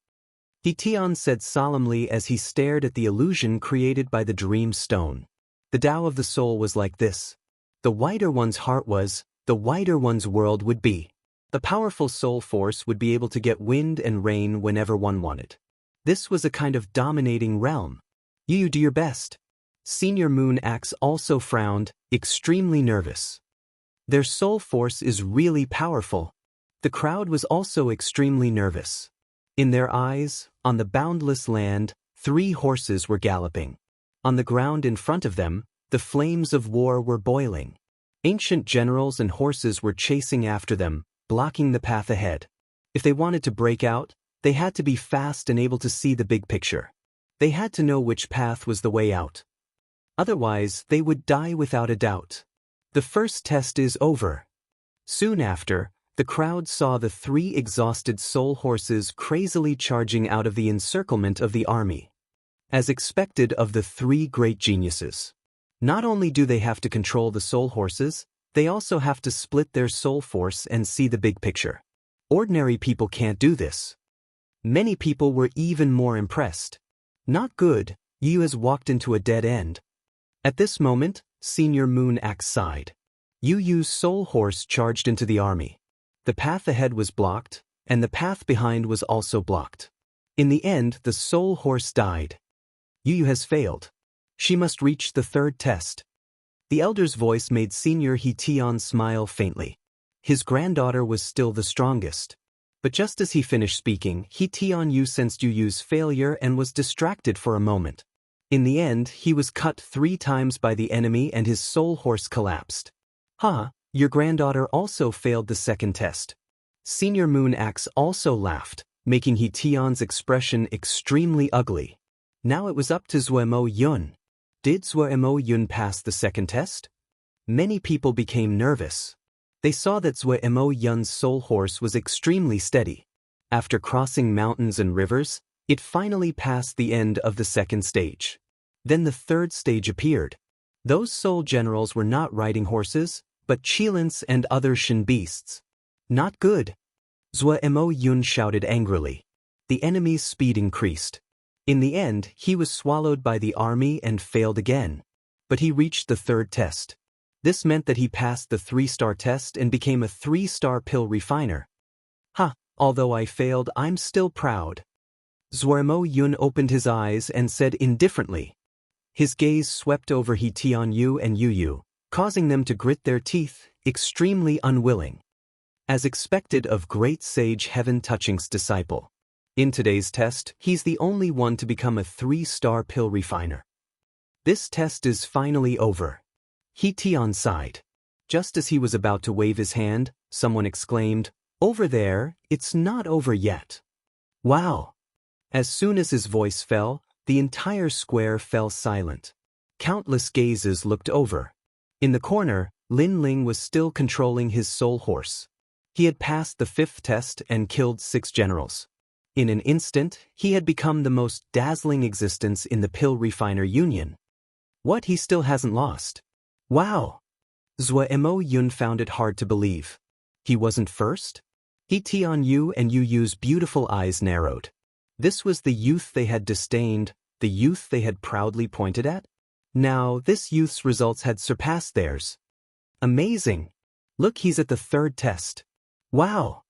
He Tian said solemnly as he stared at the illusion created by the Dream Stone. The Tao of the soul was like this. The wider one's heart was, the wider one's world would be. The powerful soul force would be able to get wind and rain whenever one wanted. This was a kind of dominating realm. You do your best. Senior Moon Axe also frowned, extremely nervous. Their soul force is really powerful. The crowd was also extremely nervous. In their eyes, on the boundless land, 3 horses were galloping. On the ground in front of them, the flames of war were boiling. Ancient generals and horses were chasing after them, blocking the path ahead. If they wanted to break out, they had to be fast and able to see the big picture. They had to know which path was the way out. Otherwise, they would die without a doubt. The first test is over. Soon after, the crowd saw the 3 exhausted soul horses crazily charging out of the encirclement of the army. As expected of the 3 great geniuses. Not only do they have to control the soul horses, they also have to split their soul force and see the big picture. Ordinary people can't do this. Many people were even more impressed. Not good, Yu has walked into a dead end. At this moment, Senior Moon Axe sighed. Yu's soul horse charged into the army. The path ahead was blocked, and the path behind was also blocked. In the end, the soul horse died. Yu has failed. She must reach the 3rd test. The elder's voice made Senior He Tian smile faintly. His granddaughter was still the strongest. But just as he finished speaking, He Tian Yu sensed Yu's failure and was distracted for a moment. In the end, he was cut 3 times by the enemy and his soul horse collapsed. Your granddaughter also failed the 2nd test. Senior Moon Axe also laughed, making He Tian's expression extremely ugly. Now it was up to Zhuo Mo Yun. Did Zhuo Mo Yun pass the 2nd test? Many people became nervous. They saw that Zhuo Mo Yun's soul horse was extremely steady. After crossing mountains and rivers, it finally passed the end of the 2nd stage. Then the 3rd stage appeared. Those soul generals were not riding horses, but Qilins and other Shin beasts. Not good. Zhuo Mo Yun shouted angrily. The enemy's speed increased. In the end, he was swallowed by the army and failed again. But he reached the 3rd test. This meant that he passed the 3-star test and became a 3-star pill refiner. Although I failed, I'm still proud. Zhuo Mo Yun opened his eyes and said indifferently. His gaze swept over He Tian Yu and Yu, causing them to grit their teeth, extremely unwilling. As expected of great sage Heaven Touching's disciple. In today's test, he's the only one to become a 3-star pill refiner. This test is finally over. He Tian sighed. Just as he was about to wave his hand, someone exclaimed, "Over there, it's not over yet." Wow! As soon as his voice fell, the entire square fell silent. Countless gazes looked over. In the corner, Lin Ling was still controlling his soul horse. He had passed the 5th test and killed 6 generals. In an instant, he had become the most dazzling existence in the Pill Refiner Union. What, he still hasn't lost? Wow! Zhuo Mo Yun found it hard to believe. He wasn't first? He Tian Yu and Yu's beautiful eyes narrowed. This was the youth they had disdained, the youth they had proudly pointed at? Now, this youth's results had surpassed theirs. Amazing! Look, he's at the 3rd test. Wow!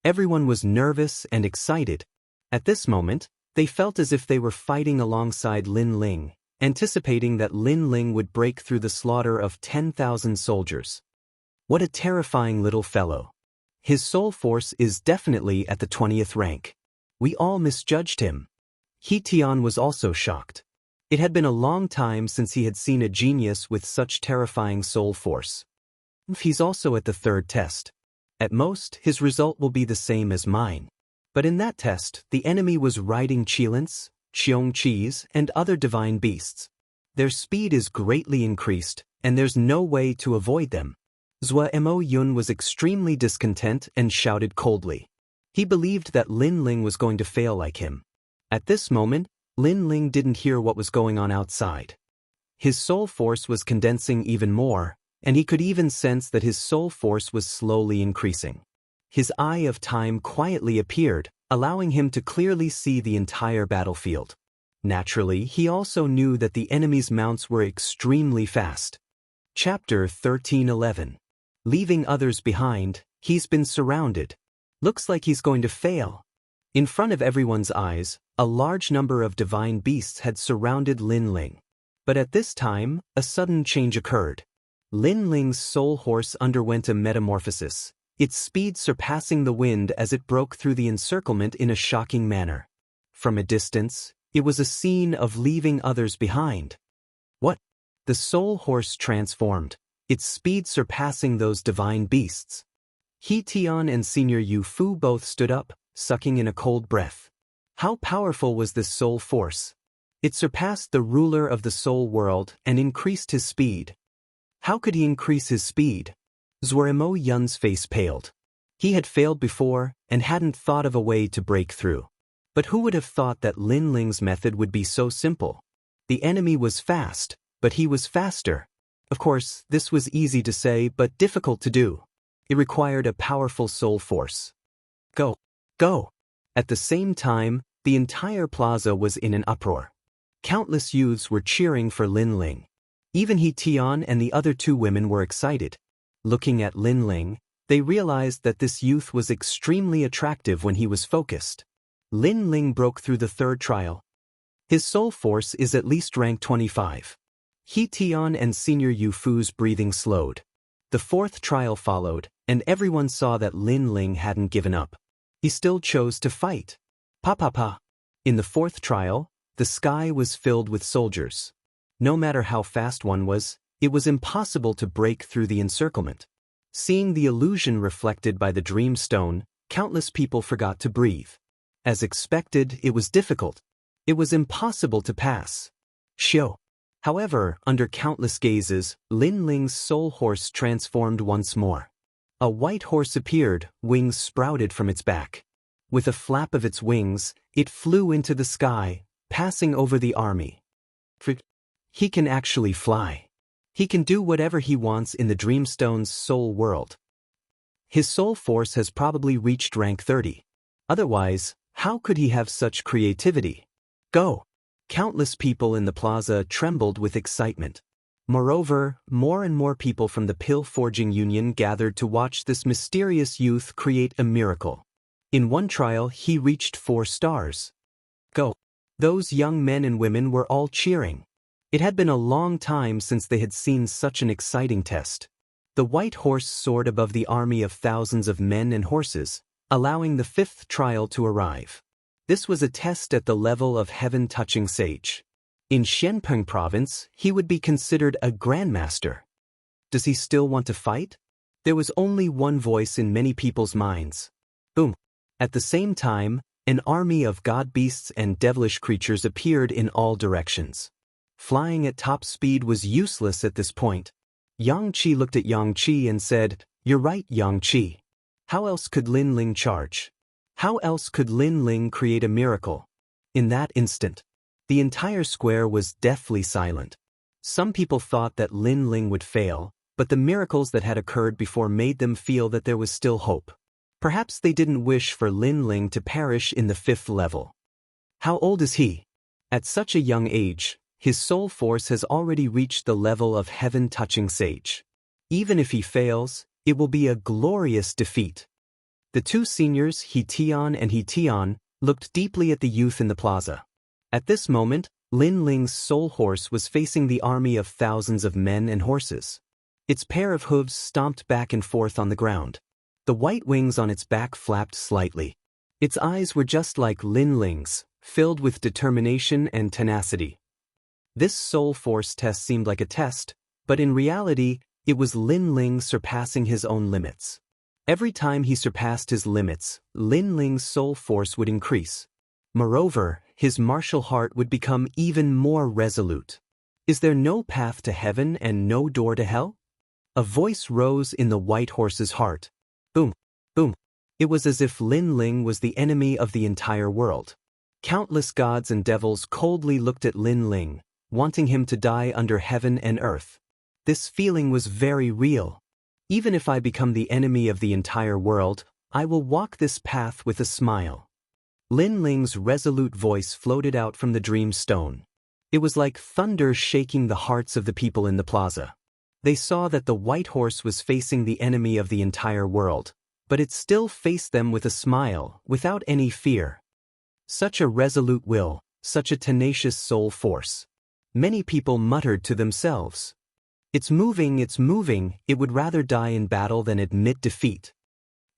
Everyone was nervous and excited. At this moment, they felt as if they were fighting alongside Lin Ling, anticipating that Lin Ling would break through the slaughter of 10,000 soldiers. What a terrifying little fellow. His soul force is definitely at the 20th rank. We all misjudged him. He Tian was also shocked. It had been a long time since he had seen a genius with such terrifying soul force. He's also at the 3rd test. At most, his result will be the same as mine. But in that test, the enemy was riding Qilins, Xianxias, and other divine beasts. Their speed is greatly increased, and there's no way to avoid them. Zhua Mo Yun was extremely discontent and shouted coldly. He believed that Lin Ling was going to fail like him. At this moment, Lin Ling didn't hear what was going on outside. His soul force was condensing even more, and he could even sense that his soul force was slowly increasing. His eye of time quietly appeared, allowing him to clearly see the entire battlefield. Naturally, he also knew that the enemy's mounts were extremely fast. Chapter 1311. Leaving others behind, he's been surrounded. Looks like he's going to fail. In front of everyone's eyes, a large number of divine beasts had surrounded Lin Ling. But at this time, a sudden change occurred. Lin Ling's soul horse underwent a metamorphosis, its speed surpassing the wind as it broke through the encirclement in a shocking manner. From a distance, it was a scene of leaving others behind. What? The soul horse transformed, its speed surpassing those divine beasts. He Tian and Senior Yu Fu both stood up, sucking in a cold breath. How powerful was this soul force? It surpassed the ruler of the soul world and increased his speed. How could he increase his speed? Mo Yun's face paled. He had failed before and hadn't thought of a way to break through. But who would have thought that Lin Ling's method would be so simple? The enemy was fast, but he was faster. Of course, this was easy to say but difficult to do. It required a powerful soul force. Go! Go! At the same time, the entire plaza was in an uproar. Countless youths were cheering for Lin Ling. Even He Tian and the other 2 women were excited. Looking at Lin Ling, they realized that this youth was extremely attractive when he was focused. Lin Ling broke through the 3rd trial. His soul force is at least rank 25. He Tian and Senior Yu Fu's breathing slowed. The 4th trial followed, and everyone saw that Lin Ling hadn't given up. He still chose to fight. Pa. In the 4th trial, the sky was filled with soldiers. No matter how fast one was, it was impossible to break through the encirclement. Seeing the illusion reflected by the dream stone, countless people forgot to breathe. As expected, it was difficult. It was impossible to pass. Xiao. However, under countless gazes, Lin Ling's soul horse transformed once more. A white horse appeared, wings sprouted from its back. With a flap of its wings, it flew into the sky, passing over the army. He can actually fly. He can do whatever he wants in the Dreamstone's soul world. His soul force has probably reached rank 30. Otherwise, how could he have such creativity? Go! Countless people in the plaza trembled with excitement. Moreover, more and more people from the Pill Forging Union gathered to watch this mysterious youth create a miracle. In one trial, he reached 4 stars. Go! Those young men and women were all cheering. It had been a long time since they had seen such an exciting test. The white horse soared above the army of thousands of men and horses, allowing the 5th trial to arrive. This was a test at the level of heaven-touching sage. In Xianpeng province, he would be considered a grandmaster. Does he still want to fight? There was only one voice in many people's minds. Boom! At the same time, an army of god beasts and devilish creatures appeared in all directions. Flying at top speed was useless at this point. Yang Qi looked at Yang Qi and said, "You're right, Yang Qi. How else could Lin Ling charge? How else could Lin Ling create a miracle?" In that instant, the entire square was deathly silent. Some people thought that Lin Ling would fail, but the miracles that had occurred before made them feel that there was still hope. Perhaps they didn't wish for Lin Ling to perish in the 5th level. How old is he? At such a young age, his soul force has already reached the level of heaven-touching sage. Even if he fails, it will be a glorious defeat. The 2 seniors, He Tian and He Tian, looked deeply at the youth in the plaza. At this moment, Lin Ling's soul horse was facing the army of thousands of men and horses. Its pair of hooves stomped back and forth on the ground. The white wings on its back flapped slightly. Its eyes were just like Lin Ling's, filled with determination and tenacity. This soul force test seemed like a test, but in reality, it was Lin Ling surpassing his own limits. Every time he surpassed his limits, Lin Ling's soul force would increase. Moreover, his martial heart would become even more resolute. Is there no path to heaven and no door to hell? A voice rose in the white horse's heart. Boom, boom. It was as if Lin Ling was the enemy of the entire world. Countless gods and devils coldly looked at Lin Ling, wanting him to die under heaven and earth. This feeling was very real. Even if I become the enemy of the entire world, I will walk this path with a smile. Lin Ling's resolute voice floated out from the dream stone. It was like thunder shaking the hearts of the people in the plaza. They saw that the white horse was facing the enemy of the entire world, but it still faced them with a smile, without any fear. Such a resolute will, such a tenacious soul force. Many people muttered to themselves. It's moving, it would rather die in battle than admit defeat.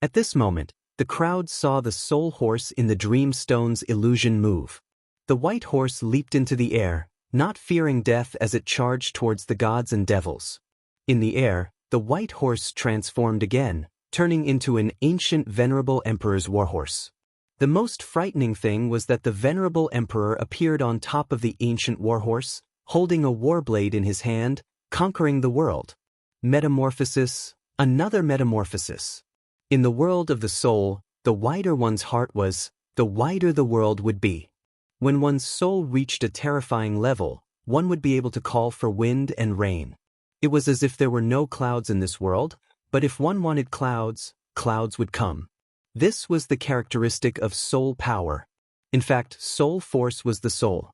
At this moment, the crowd saw the soul horse in the dream stone's illusion move. The white horse leaped into the air, not fearing death as it charged towards the gods and devils. In the air, the white horse transformed again, turning into an ancient venerable emperor's warhorse. The most frightening thing was that the venerable emperor appeared on top of the ancient warhorse, holding a warblade in his hand, conquering the world. Metamorphosis, another metamorphosis. In the world of the soul, the wider one's heart was, the wider the world would be. When one's soul reached a terrifying level, one would be able to call for wind and rain. It was as if there were no clouds in this world, but if one wanted clouds, clouds would come. This was the characteristic of soul power. In fact, soul force was the soul.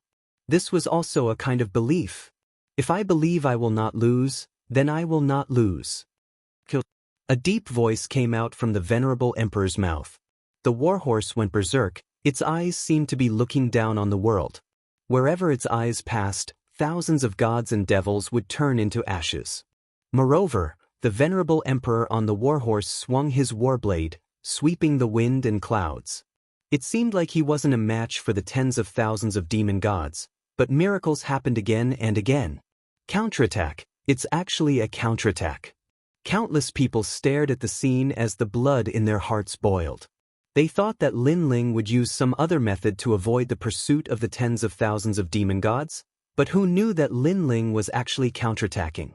This was also a kind of belief. If I believe I will not lose, then I will not lose. A deep voice came out from the venerable emperor's mouth. The warhorse went berserk, its eyes seemed to be looking down on the world. Wherever its eyes passed, thousands of gods and devils would turn into ashes. Moreover, the venerable emperor on the warhorse swung his warblade, sweeping the wind and clouds. It seemed like he wasn't a match for the tens of thousands of demon gods, but miracles happened again and again. Counterattack, it's actually a counterattack. Countless people stared at the scene as the blood in their hearts boiled. They thought that Lin Ling would use some other method to avoid the pursuit of the tens of thousands of demon gods, but who knew that Lin Ling was actually counterattacking?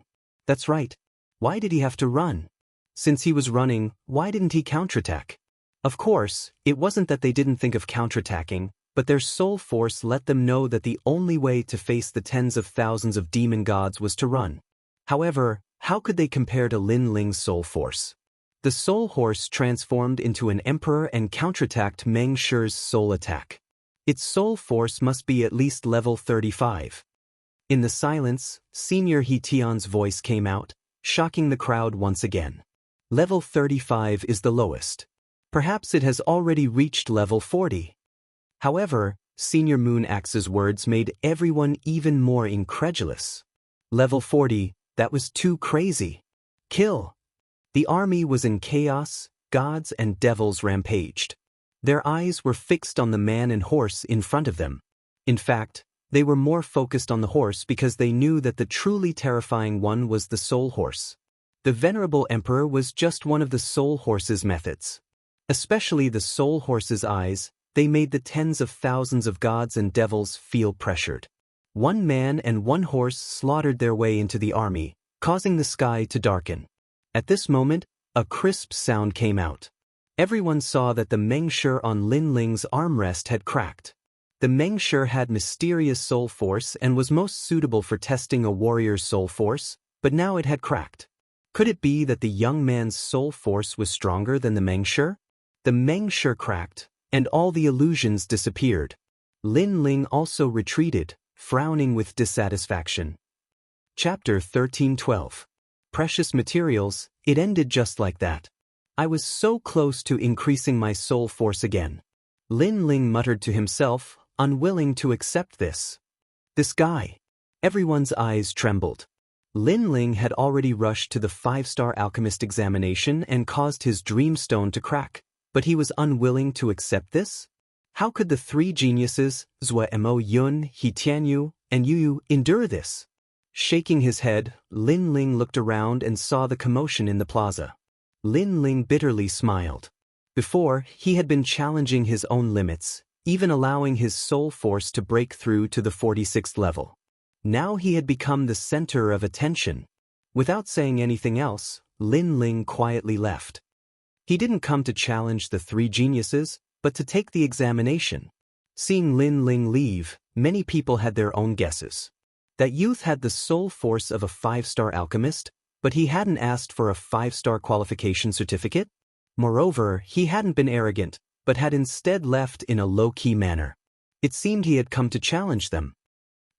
That's right. Why did he have to run? Since he was running, why didn't he counterattack? Of course, it wasn't that they didn't think of counterattacking, but their soul force let them know that the only way to face the tens of thousands of demon gods was to run. However, how could they compare to Lin Ling's soul force? The soul horse transformed into an emperor and counterattacked Meng Shi's soul attack. Its soul force must be at least level 35. In the silence, Senior He Tian's voice came out, shocking the crowd once again. Level 35 is the lowest. Perhaps it has already reached level 40. However, Senior Moon Axe's words made everyone even more incredulous. Level 40, that was too crazy. Kill! The army was in chaos, gods and devils rampaged. Their eyes were fixed on the man and horse in front of them. In fact, they were more focused on the horse because they knew that the truly terrifying one was the soul horse. The venerable emperor was just one of the soul horse's methods. Especially the soul horse's eyes, they made the tens of thousands of gods and devils feel pressured. One man and one horse slaughtered their way into the army, causing the sky to darken. At this moment, a crisp sound came out. Everyone saw that the Meng Shi on Lin Ling's armrest had cracked. The Meng Shi had mysterious soul force and was most suitable for testing a warrior's soul force, but now it had cracked. Could it be that the young man's soul force was stronger than the Meng Shi? The Meng Shi cracked, and all the illusions disappeared. Lin Ling also retreated, frowning with dissatisfaction. Chapter 13:12. Precious materials, it ended just like that. I was so close to increasing my soul force again. Lin Ling muttered to himself, unwilling to accept this. This guy. Everyone's eyes trembled. Lin Ling had already rushed to the 5-star alchemist examination and caused his dream stone to crack, but he was unwilling to accept this? How could the 3 geniuses, Zhou Mo Yun, He Tianyu, and Yu Yu, endure this? Shaking his head, Lin Ling looked around and saw the commotion in the plaza. Lin Ling bitterly smiled. Before, he had been challenging his own limits, even allowing his soul force to break through to the 46th level. Now he had become the center of attention. Without saying anything else, Lin Ling quietly left. He didn't come to challenge the 3 geniuses, but to take the examination. Seeing Lin Ling leave, many people had their own guesses. That youth had the soul force of a 5-star alchemist, but he hadn't asked for a 5-star qualification certificate. Moreover, he hadn't been arrogant, but had instead left in a low-key manner. It seemed he had come to challenge them.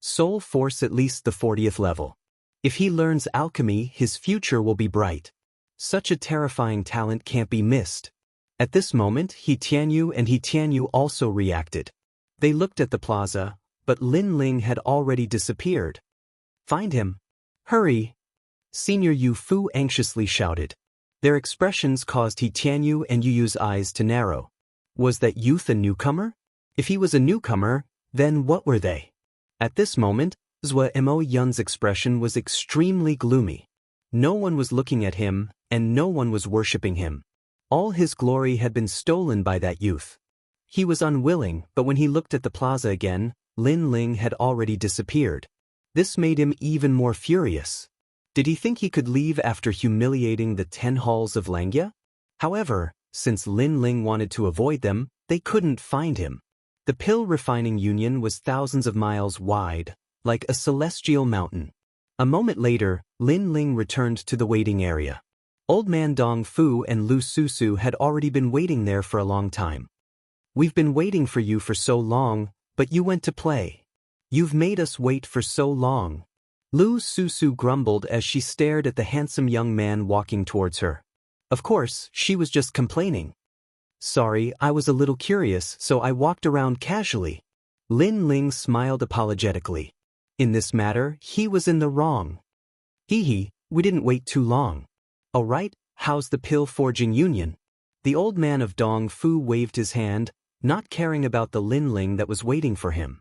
Soul force at least the 40th level. If he learns alchemy, his future will be bright. Such a terrifying talent can't be missed. At this moment, He Tianyu and He Tianyu also reacted. They looked at the plaza, but Lin Ling had already disappeared. Find him. Hurry! Senior Yu Fu anxiously shouted. Their expressions caused He Tianyu and Yu Yu's eyes to narrow. Was that youth a newcomer? If he was a newcomer, then what were they? At this moment, Zhou Mo Yun's expression was extremely gloomy. No one was looking at him, and no one was worshipping him. All his glory had been stolen by that youth. He was unwilling, but when he looked at the plaza again, Lin Ling had already disappeared. This made him even more furious. Did he think he could leave after humiliating the 10 halls of Xianxia? However, since Lin Ling wanted to avoid them, they couldn't find him. The pill refining union was thousands of miles wide, like a celestial mountain. A moment later, Lin Ling returned to the waiting area. Old Man Dong Fu and Lu Susu had already been waiting there for a long time. We've been waiting for you for so long, but you went to play. You've made us wait for so long. Lu Susu grumbled as she stared at the handsome young man walking towards her. Of course, she was just complaining. Sorry, I was a little curious, so I walked around casually. Lin Ling smiled apologetically. In this matter, he was in the wrong. Hee, we didn't wait too long. All right, how's the pill forging union? The old man of Dong Fu waved his hand, not caring about the Lin Ling that was waiting for him.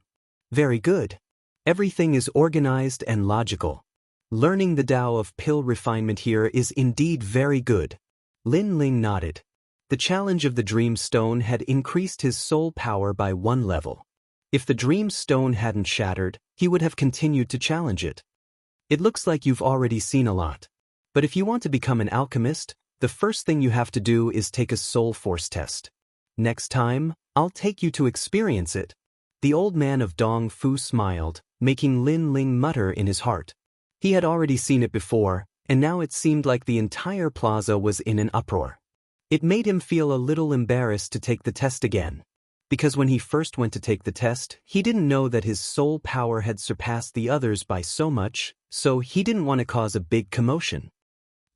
Very good. Everything is organized and logical. Learning the Tao of pill refinement here is indeed very good. Lin Ling nodded. The challenge of the Dream Stone had increased his soul power by 1 level. If the Dream Stone hadn't shattered, he would have continued to challenge it. It looks like you've already seen a lot. But if you want to become an alchemist, the first thing you have to do is take a soul force test. Next time, I'll take you to experience it. The old man of Dong Fu smiled, making Lin Ling mutter in his heart. He had already seen it before, and now it seemed like the entire plaza was in an uproar. It made him feel a little embarrassed to take the test again. Because when he first went to take the test, he didn't know that his soul power had surpassed the others by so much, so he didn't want to cause a big commotion.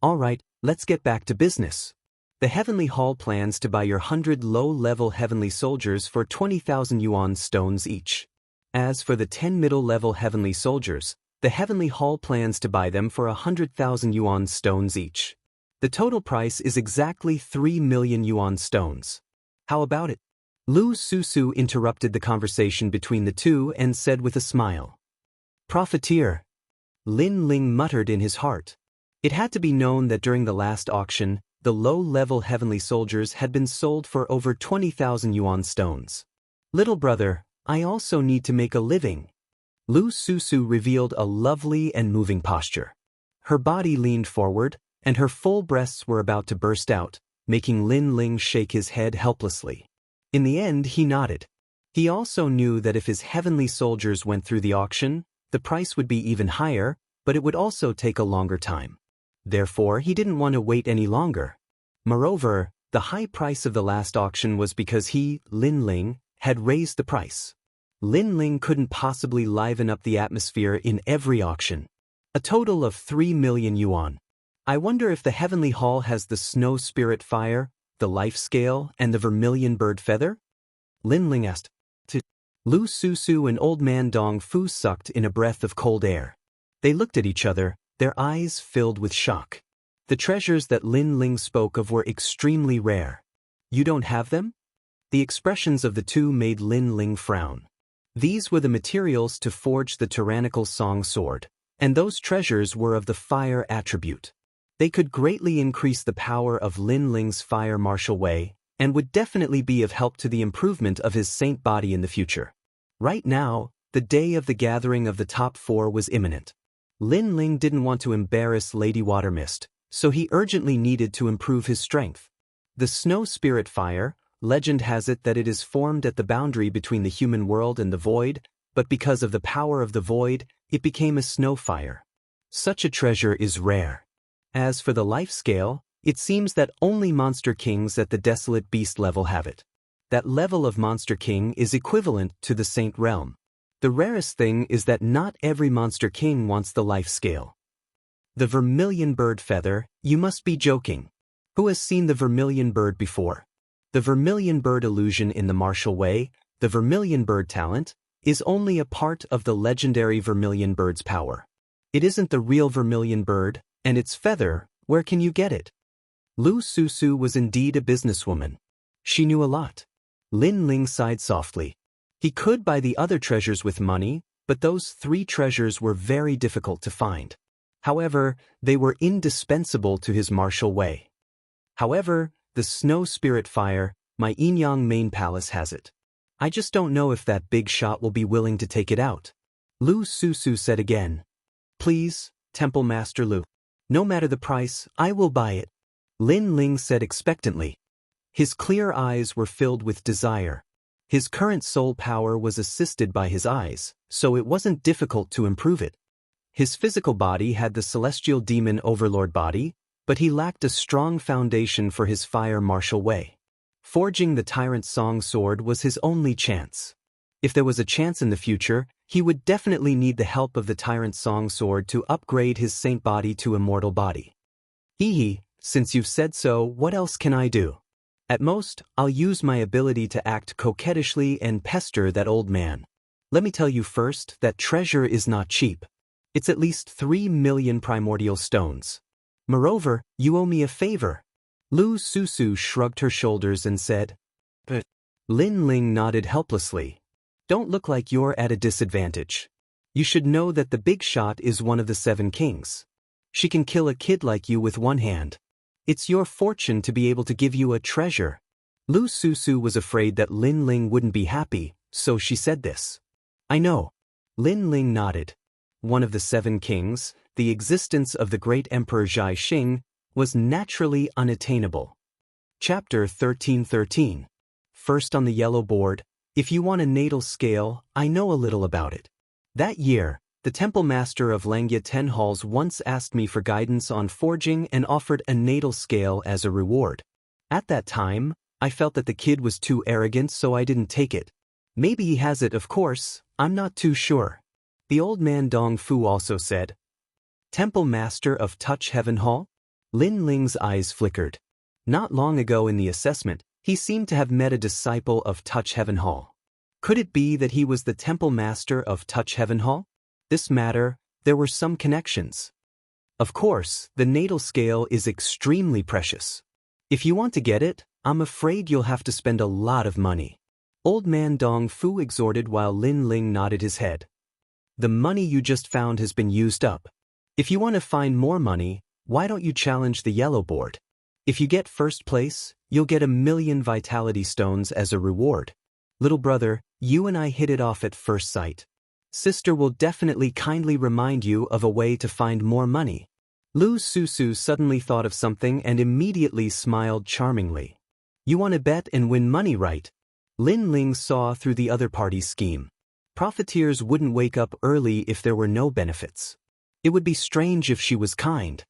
All right, let's get back to business. The Heavenly Hall plans to buy your 100 low-level Heavenly Soldiers for 20,000 yuan stones each. As for the 10 middle-level Heavenly Soldiers, the Heavenly Hall plans to buy them for 100,000 yuan stones each. The total price is exactly 3 million yuan stones. How about it? Lu Susu interrupted the conversation between the two and said with a smile. Profiteer. Lin Ling muttered in his heart. It had to be known that during the last auction, the low-level Heavenly Soldiers had been sold for over 20,000 yuan stones. Little brother, I also need to make a living. Lu Susu revealed a lovely and moving posture. Her body leaned forward, and her full breasts were about to burst out, making Lin Ling shake his head helplessly. In the end, he nodded. He also knew that if his Heavenly Soldiers went through the auction, the price would be even higher, but it would also take a longer time. Therefore, he didn't want to wait any longer. Moreover, the high price of the last auction was because he, Lin Ling, had raised the price. Lin Ling couldn't possibly liven up the atmosphere in every auction. A total of 3 million yuan. I wonder if the Heavenly Hall has the Snow Spirit Fire, the Life Scale, and the Vermilion Bird Feather? Lin Ling asked. Lu Susu and Old Man Dong Fu sucked in a breath of cold air. They looked at each other, their eyes filled with shock. The treasures that Lin Ling spoke of were extremely rare. You don't have them? The expressions of the two made Lin Ling frown. These were the materials to forge the tyrannical song sword, and those treasures were of the fire attribute. They could greatly increase the power of Lin Ling's fire martial way, and would definitely be of help to the improvement of his saint body in the future. Right now, the day of the gathering of the top 4 was imminent. Lin Ling didn't want to embarrass Lady Watermist, so he urgently needed to improve his strength. The snow spirit fire, legend has it that it is formed at the boundary between the human world and the void, but because of the power of the void, it became a snow fire. Such a treasure is rare. As for the life scale, it seems that only Monster Kings at the Desolate Beast level have it. That level of Monster King is equivalent to the Saint Realm. The rarest thing is that not every Monster King wants the life scale. The vermilion bird feather, you must be joking. Who has seen the vermilion bird before? The vermilion bird illusion in the martial way, the vermilion bird talent, is only a part of the legendary vermilion bird's power. It isn't the real vermilion bird, and its feather, where can you get it? Lu Susu was indeed a businesswoman. She knew a lot. Lin Ling sighed softly. He could buy the other treasures with money, but those 3 treasures were very difficult to find. However, they were indispensable to his martial way. However, the snow spirit fire, my Yinyang main palace has it. I just don't know if that big shot will be willing to take it out. Lu Susu said again. Please, Temple Master Lu. No matter the price, I will buy it. Lin Ling said expectantly. His clear eyes were filled with desire. His current soul power was assisted by his eyes, so it wasn't difficult to improve it. His physical body had the celestial demon overlord body, but he lacked a strong foundation for his fire martial way. Forging the tyrant song sword was his only chance. If there was a chance in the future, he would definitely need the help of the tyrant song sword to upgrade his saint body to immortal body. Hee, since you've said so, what else can I do? At most, I'll use my ability to act coquettishly and pester that old man. Let me tell you first that treasure is not cheap. It's at least 3 million primordial stones. Moreover, you owe me a favor. Lu Susu shrugged her shoulders and said, But Lin Ling nodded helplessly. Don't look like you're at a disadvantage. You should know that the big shot is one of the 7 kings. She can kill a kid like you with one hand. It's your fortune to be able to give you a treasure. Lu Susu was afraid that Lin Ling wouldn't be happy, so she said this. I know. Lin Ling nodded. One of the 7 kings, the existence of the great Emperor Zhai Xing, was naturally unattainable. Chapter 1313. First on the yellow board, if you want a natal scale, I know a little about it. That year, the temple master of Langya 10 halls once asked me for guidance on forging and offered a natal scale as a reward. At that time, I felt that the kid was too arrogant, so I didn't take it. Maybe he has it, of course, I'm not too sure. The old man Dong Fu also said. Temple Master of Touch Heaven Hall? Lin Ling's eyes flickered. Not long ago in the assessment, he seemed to have met a disciple of Touch Heaven Hall. Could it be that he was the Temple Master of Touch Heaven Hall? This matter, there were some connections. Of course, the natal scale is extremely precious. If you want to get it, I'm afraid you'll have to spend a lot of money. Old man Dong Fu exhorted while Lin Ling nodded his head. The money you just found has been used up. If you want to find more money, why don't you challenge the yellow board? If you get first place, you'll get 1,000,000 vitality stones as a reward. Little brother, you and I hit it off at first sight. Sister will definitely kindly remind you of a way to find more money. Lu Susu suddenly thought of something and immediately smiled charmingly. You want to bet and win money, right? Lin Ling saw through the other party's scheme. Profiteers wouldn't wake up early if there were no benefits. It would be strange if she was kind.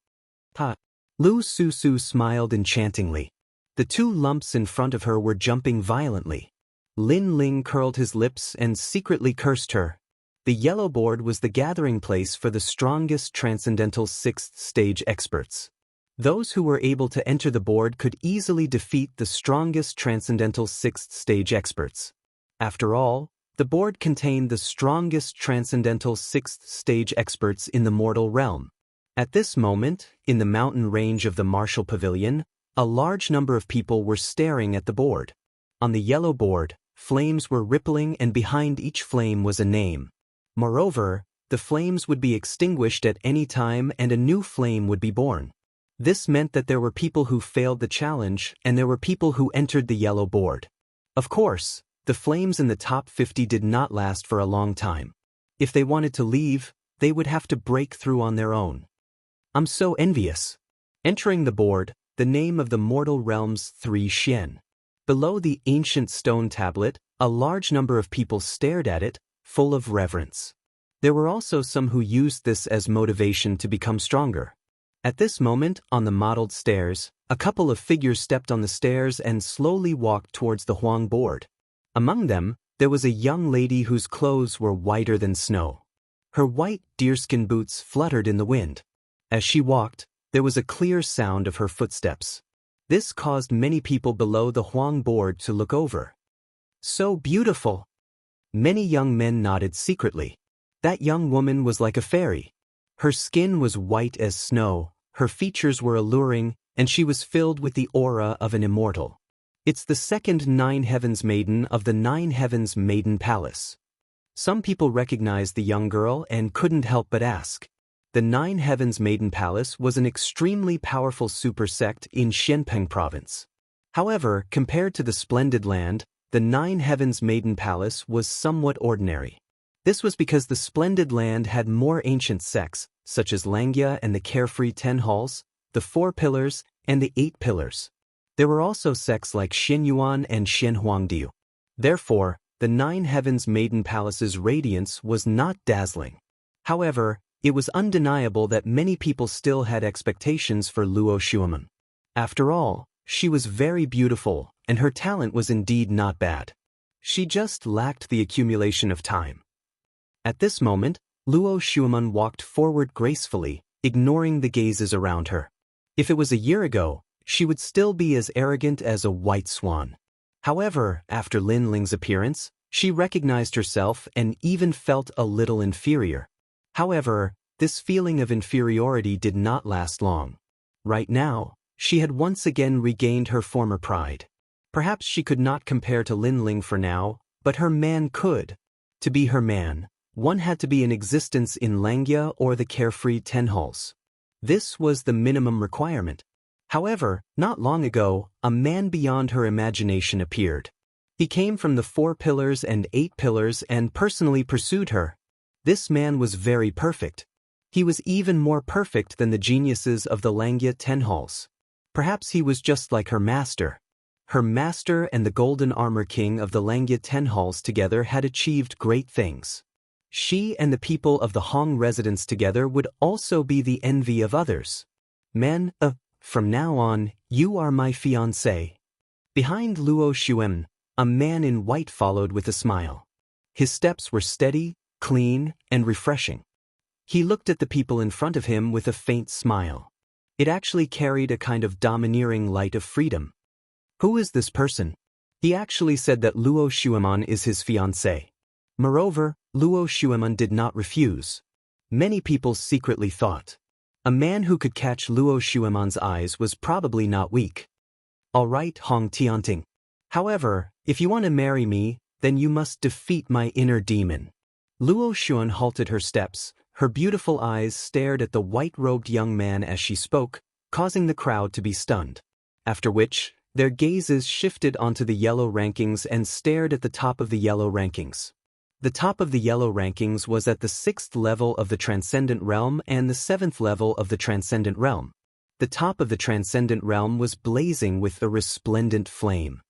Ha! Lu Susu smiled enchantingly. The 2 lumps in front of her were jumping violently. Lin Ling curled his lips and secretly cursed her. The yellow board was the gathering place for the strongest transcendental 6th stage experts. Those who were able to enter the board could easily defeat the strongest transcendental 6th stage experts. After all, The board contained the strongest transcendental 6th stage experts in the mortal realm. At this moment, in the mountain range of the martial pavilion, a large number of people were staring at the board. On the yellow board, flames were rippling, and behind each flame was a name. Moreover, the flames would be extinguished at any time and a new flame would be born. This meant that there were people who failed the challenge and there were people who entered the yellow board. Of course, the flames in the top 50 did not last for a long time. If they wanted to leave, they would have to break through on their own. I'm so envious. Entering the board, the name of the mortal realm's 3 Xian. Below the ancient stone tablet, a large number of people stared at it, full of reverence. There were also some who used this as motivation to become stronger. At this moment, on the modeled stairs, a couple of figures stepped on the stairs and slowly walked towards the Huang board. Among them, there was a young lady whose clothes were whiter than snow. Her white deerskin boots fluttered in the wind. As she walked, there was a clear sound of her footsteps. This caused many people below the Huang board to look over. So beautiful! Many young men nodded secretly. That young woman was like a fairy. Her skin was white as snow, her features were alluring, and she was filled with the aura of an immortal. It's the second 9 Heavens Maiden of the 9 Heavens Maiden Palace. Some people recognized the young girl and couldn't help but ask. The 9 Heavens Maiden Palace was an extremely powerful super sect in Xianpeng province. However, compared to the Splendid Land, the 9 Heavens Maiden Palace was somewhat ordinary. This was because the Splendid Land had more ancient sects, such as Xianxia and the Carefree 10 Halls, the 4 Pillars, and the 8 Pillars. There were also sects like Xianyuan and Xianhuangdiu. Therefore, the 9 Heavens Maiden Palace's radiance was not dazzling. However, it was undeniable that many people still had expectations for Luo Xueman. After all, she was very beautiful, and her talent was indeed not bad. She just lacked the accumulation of time. At this moment, Luo Xueman walked forward gracefully, ignoring the gazes around her. If it was a year ago, she would still be as arrogant as a white swan. However, after Lin Ling's appearance, she recognized herself and even felt a little inferior. However, this feeling of inferiority did not last long. Right now, she had once again regained her former pride. Perhaps she could not compare to Lin Ling for now, but her man could. To be her man, one had to be in existence in Xianxia or the Carefree 10 Halls. This was the minimum requirement. However, not long ago, a man beyond her imagination appeared. He came from the 4 Pillars and 8 Pillars and personally pursued her. This man was very perfect. He was even more perfect than the geniuses of the Xianxia 10 Halls. Perhaps he was just like her master. Her master and the Golden Armor King of the Xianxia 10 Halls together had achieved great things. She and the people of the Hong residence together would also be the envy of others. Men, from now on, you are my fiancé. Behind Luo Xueman, a man in white followed with a smile. His steps were steady, clean, and refreshing. He looked at the people in front of him with a faint smile. It actually carried a kind of domineering light of freedom. Who is this person? He actually said that Luo Xueman is his fiancé. Moreover, Luo Xueman did not refuse. Many people secretly thought. A man who could catch Luo Xueman's eyes was probably not weak. All right, Hong Tianting. However, if you want to marry me, then you must defeat my inner demon. Luo Xuan halted her steps. Her beautiful eyes stared at the white-robed young man as she spoke, causing the crowd to be stunned. After which, their gazes shifted onto the yellow rankings and stared at the top of the yellow rankings. The top of the yellow rankings was at the 6th level of the Transcendent Realm and the 7th level of the Transcendent Realm. The top of the Transcendent Realm was blazing with a resplendent flame.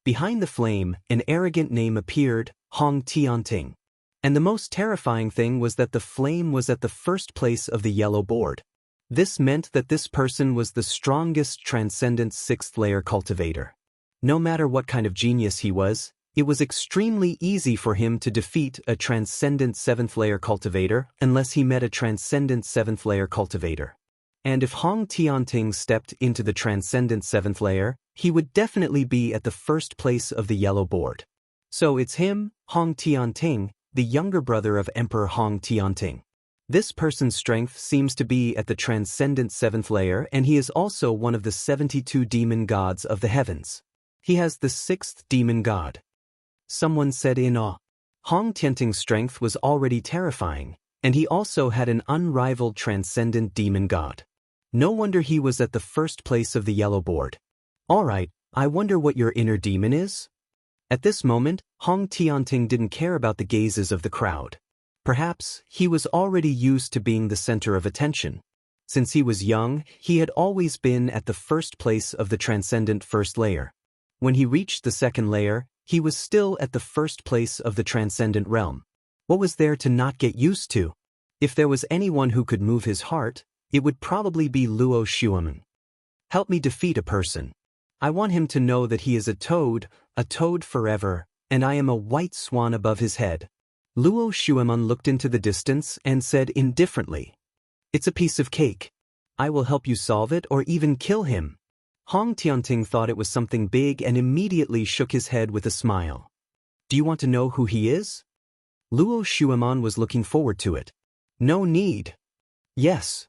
Behind the flame, an arrogant name appeared, Hong Tianting. And the most terrifying thing was that the flame was at the first place of the yellow board. This meant that this person was the strongest Transcendent 6th layer cultivator. No matter what kind of genius he was, it was extremely easy for him to defeat a Transcendent 7th layer cultivator unless he met a Transcendent 7th layer cultivator. And if Hong Tianting stepped into the Transcendent 7th layer, he would definitely be at the first place of the yellow board. So it's him, Hong Tianting, the younger brother of Emperor Hong Tianting. This person's strength seems to be at the transcendent 7th layer, and he is also one of the 72 demon gods of the heavens. He has the 6th demon god. Someone said in awe. Hong Tianting's strength was already terrifying, and he also had an unrivaled transcendent demon god. No wonder he was at the first place of the yellow board. Alright, I wonder what your inner demon is? At this moment, Hong Tianting didn't care about the gazes of the crowd. Perhaps he was already used to being the center of attention. Since he was young, he had always been at the first place of the transcendent 1st layer. When he reached the 2nd layer, he was still at the first place of the transcendent realm. What was there to not get used to? If there was anyone who could move his heart, it would probably be Luo Xueman. Help me defeat a person. I want him to know that he is a toad forever, and I am a white swan above his head. Luo Xueman looked into the distance and said indifferently, "It's a piece of cake. I will help you solve it or even kill him." Hong Tianting thought it was something big and immediately shook his head with a smile. "Do you want to know who he is?" Luo Xueman was looking forward to it. "No need." "Yes,"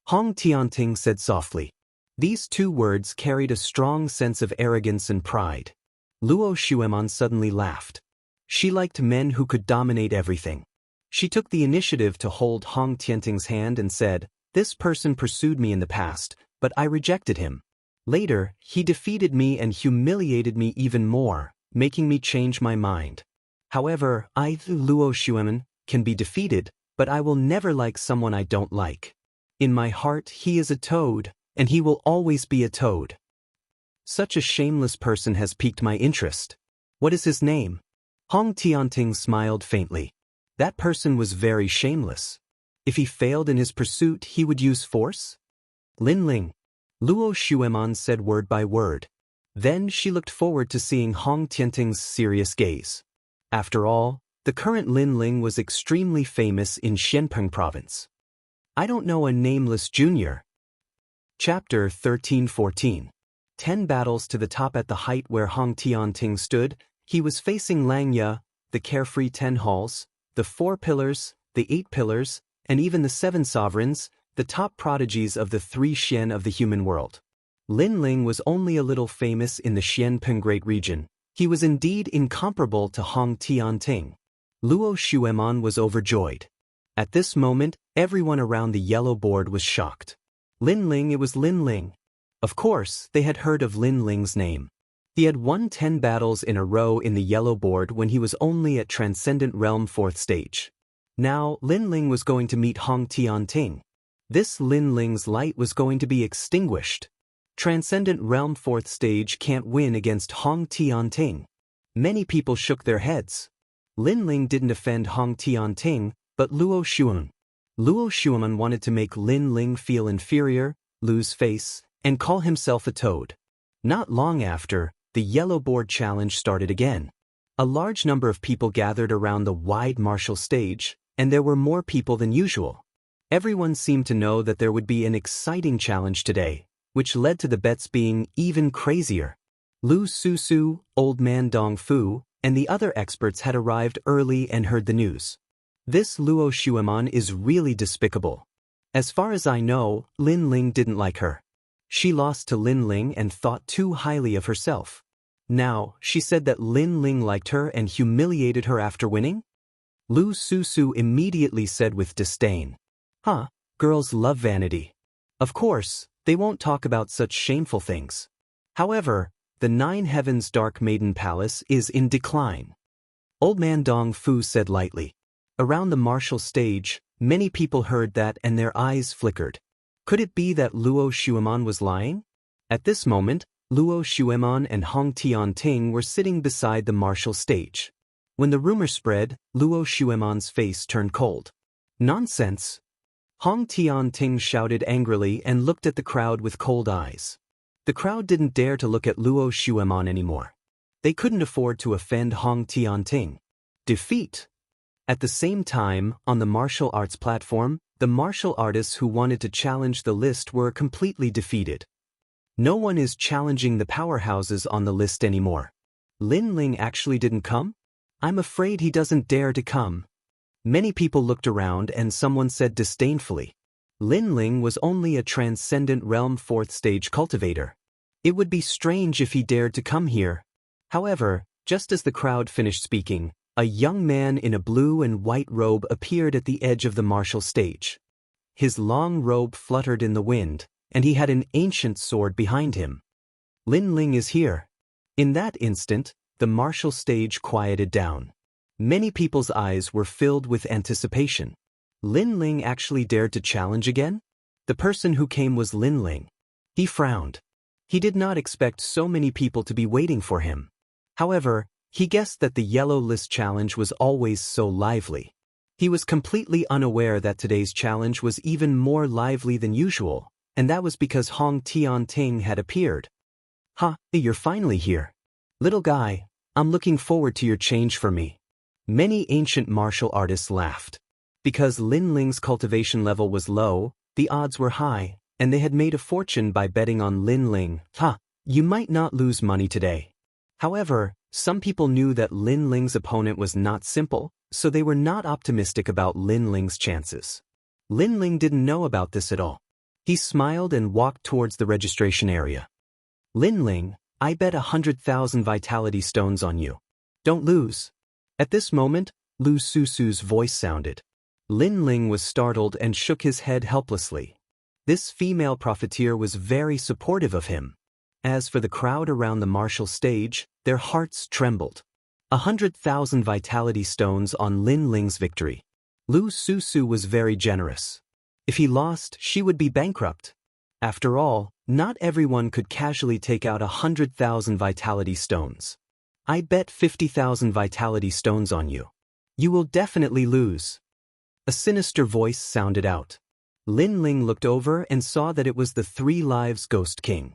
Hong Tianting said softly. These 2 words carried a strong sense of arrogance and pride. Luo Xueman suddenly laughed. She liked men who could dominate everything. She took the initiative to hold Hong Tianting's hand and said, "This person pursued me in the past, but I rejected him. Later, he defeated me and humiliated me even more, making me change my mind. However, I, Luo Xueman, can be defeated, but I will never like someone I don't like. In my heart, he is a toad, and he will always be a toad. Such a shameless person has piqued my interest. What is his name?" Hong Tianting smiled faintly. That person was very shameless. If he failed in his pursuit, he would use force? "Lin Ling," Luo Xueman said word by word. Then she looked forward to seeing Hong Tianting's serious gaze. After all, the current Lin Ling was extremely famous in Xianpeng province. I don't know a nameless junior. Chapter 13-14. 10 battles to the top. At the height where Hong Tianting stood, he was facing Xianxia, the carefree 10 halls, the 4 pillars, the 8 pillars, and even the 7 sovereigns, the top prodigies of the 3 Xian of the human world. Lin Ling was only a little famous in the Xianpeng Great Region. He was indeed incomparable to Hong Tianting. Luo Xueman was overjoyed. At this moment, everyone around the yellow board was shocked. Lin Ling, it was Lin Ling. Of course, they had heard of Lin Ling's name. He had won 10 battles in a row in the yellow board when he was only at Transcendent Realm 4th stage. Now, Lin Ling was going to meet Hong Tianting. This Lin Ling's light was going to be extinguished. Transcendent Realm 4th stage can't win against Hong Tianting. Many people shook their heads. Lin Ling didn't offend Hong Tianting, but Luo Xueman. Luo Xueman wanted to make Lin Ling feel inferior, lose face, and call himself a toad. Not long after, the yellow board challenge started again. A large number of people gathered around the wide martial stage, and there were more people than usual. Everyone seemed to know that there would be an exciting challenge today, which led to the bets being even crazier. Lu Susu, Old Man Dong Fu, and the other experts had arrived early and heard the news. This Luo Xueman is really despicable. As far as I know, Lin Ling didn't like her. She lost to Lin Ling and thought too highly of herself. Now, she said that Lin Ling liked her and humiliated her after winning? Lu Susu immediately said with disdain. Huh, girls love vanity. Of course, they won't talk about such shameful things. However, the 9 Heavens Dark Maiden Palace is in decline. Old Man Dong Fu said lightly. Around the martial stage, many people heard that and their eyes flickered. Could it be that Luo Xueman was lying? At this moment, Luo Xueman and Hong Tianting were sitting beside the martial stage. When the rumor spread, Luo Xueman's face turned cold. Nonsense! Hong Tianting shouted angrily and looked at the crowd with cold eyes. The crowd didn't dare to look at Luo Xueman anymore. They couldn't afford to offend Hong Tianting. Defeat! At the same time, on the martial arts platform, the martial artists who wanted to challenge the list were completely defeated. No one is challenging the powerhouses on the list anymore. Lin Ling actually didn't come? I'm afraid he doesn't dare to come. Many people looked around and someone said disdainfully, Lin Ling was only a transcendent realm 4th stage cultivator. It would be strange if he dared to come here. However, just as the crowd finished speaking, a young man in a blue and white robe appeared at the edge of the martial stage. His long robe fluttered in the wind, and he had an ancient sword behind him. Lin Ling is here. In that instant, the martial stage quieted down. Many people's eyes were filled with anticipation. Lin Ling actually dared to challenge again? The person who came was Lin Ling. He frowned. He did not expect so many people to be waiting for him. However, he guessed that the yellow list challenge was always so lively. He was completely unaware that today's challenge was even more lively than usual, and that was because Hong Tianting had appeared. Ha, you're finally here. Little guy, I'm looking forward to your change for me. Many ancient martial artists laughed. Because Lin Ling's cultivation level was low, the odds were high, and they had made a fortune by betting on Lin Ling. You might not lose money today. However, some people knew that Lin Ling's opponent was not simple, so they were not optimistic about Lin Ling's chances. Lin Ling didn't know about this at all. He smiled and walked towards the registration area. Lin Ling, I bet 100,000 vitality stones on you. Don't lose. At this moment, Lu Susu's voice sounded. Lin Ling was startled and shook his head helplessly. This female profiteer was very supportive of him. As for the crowd around the martial stage, their hearts trembled. 100,000 vitality stones on Lin Ling's victory. Lu Susu was very generous. If he lost, she would be bankrupt. After all, not everyone could casually take out 100,000 vitality stones. I bet 50,000 vitality stones on you. You will definitely lose. A sinister voice sounded out. Lin Ling looked over and saw that it was the 3 Lives Ghost King.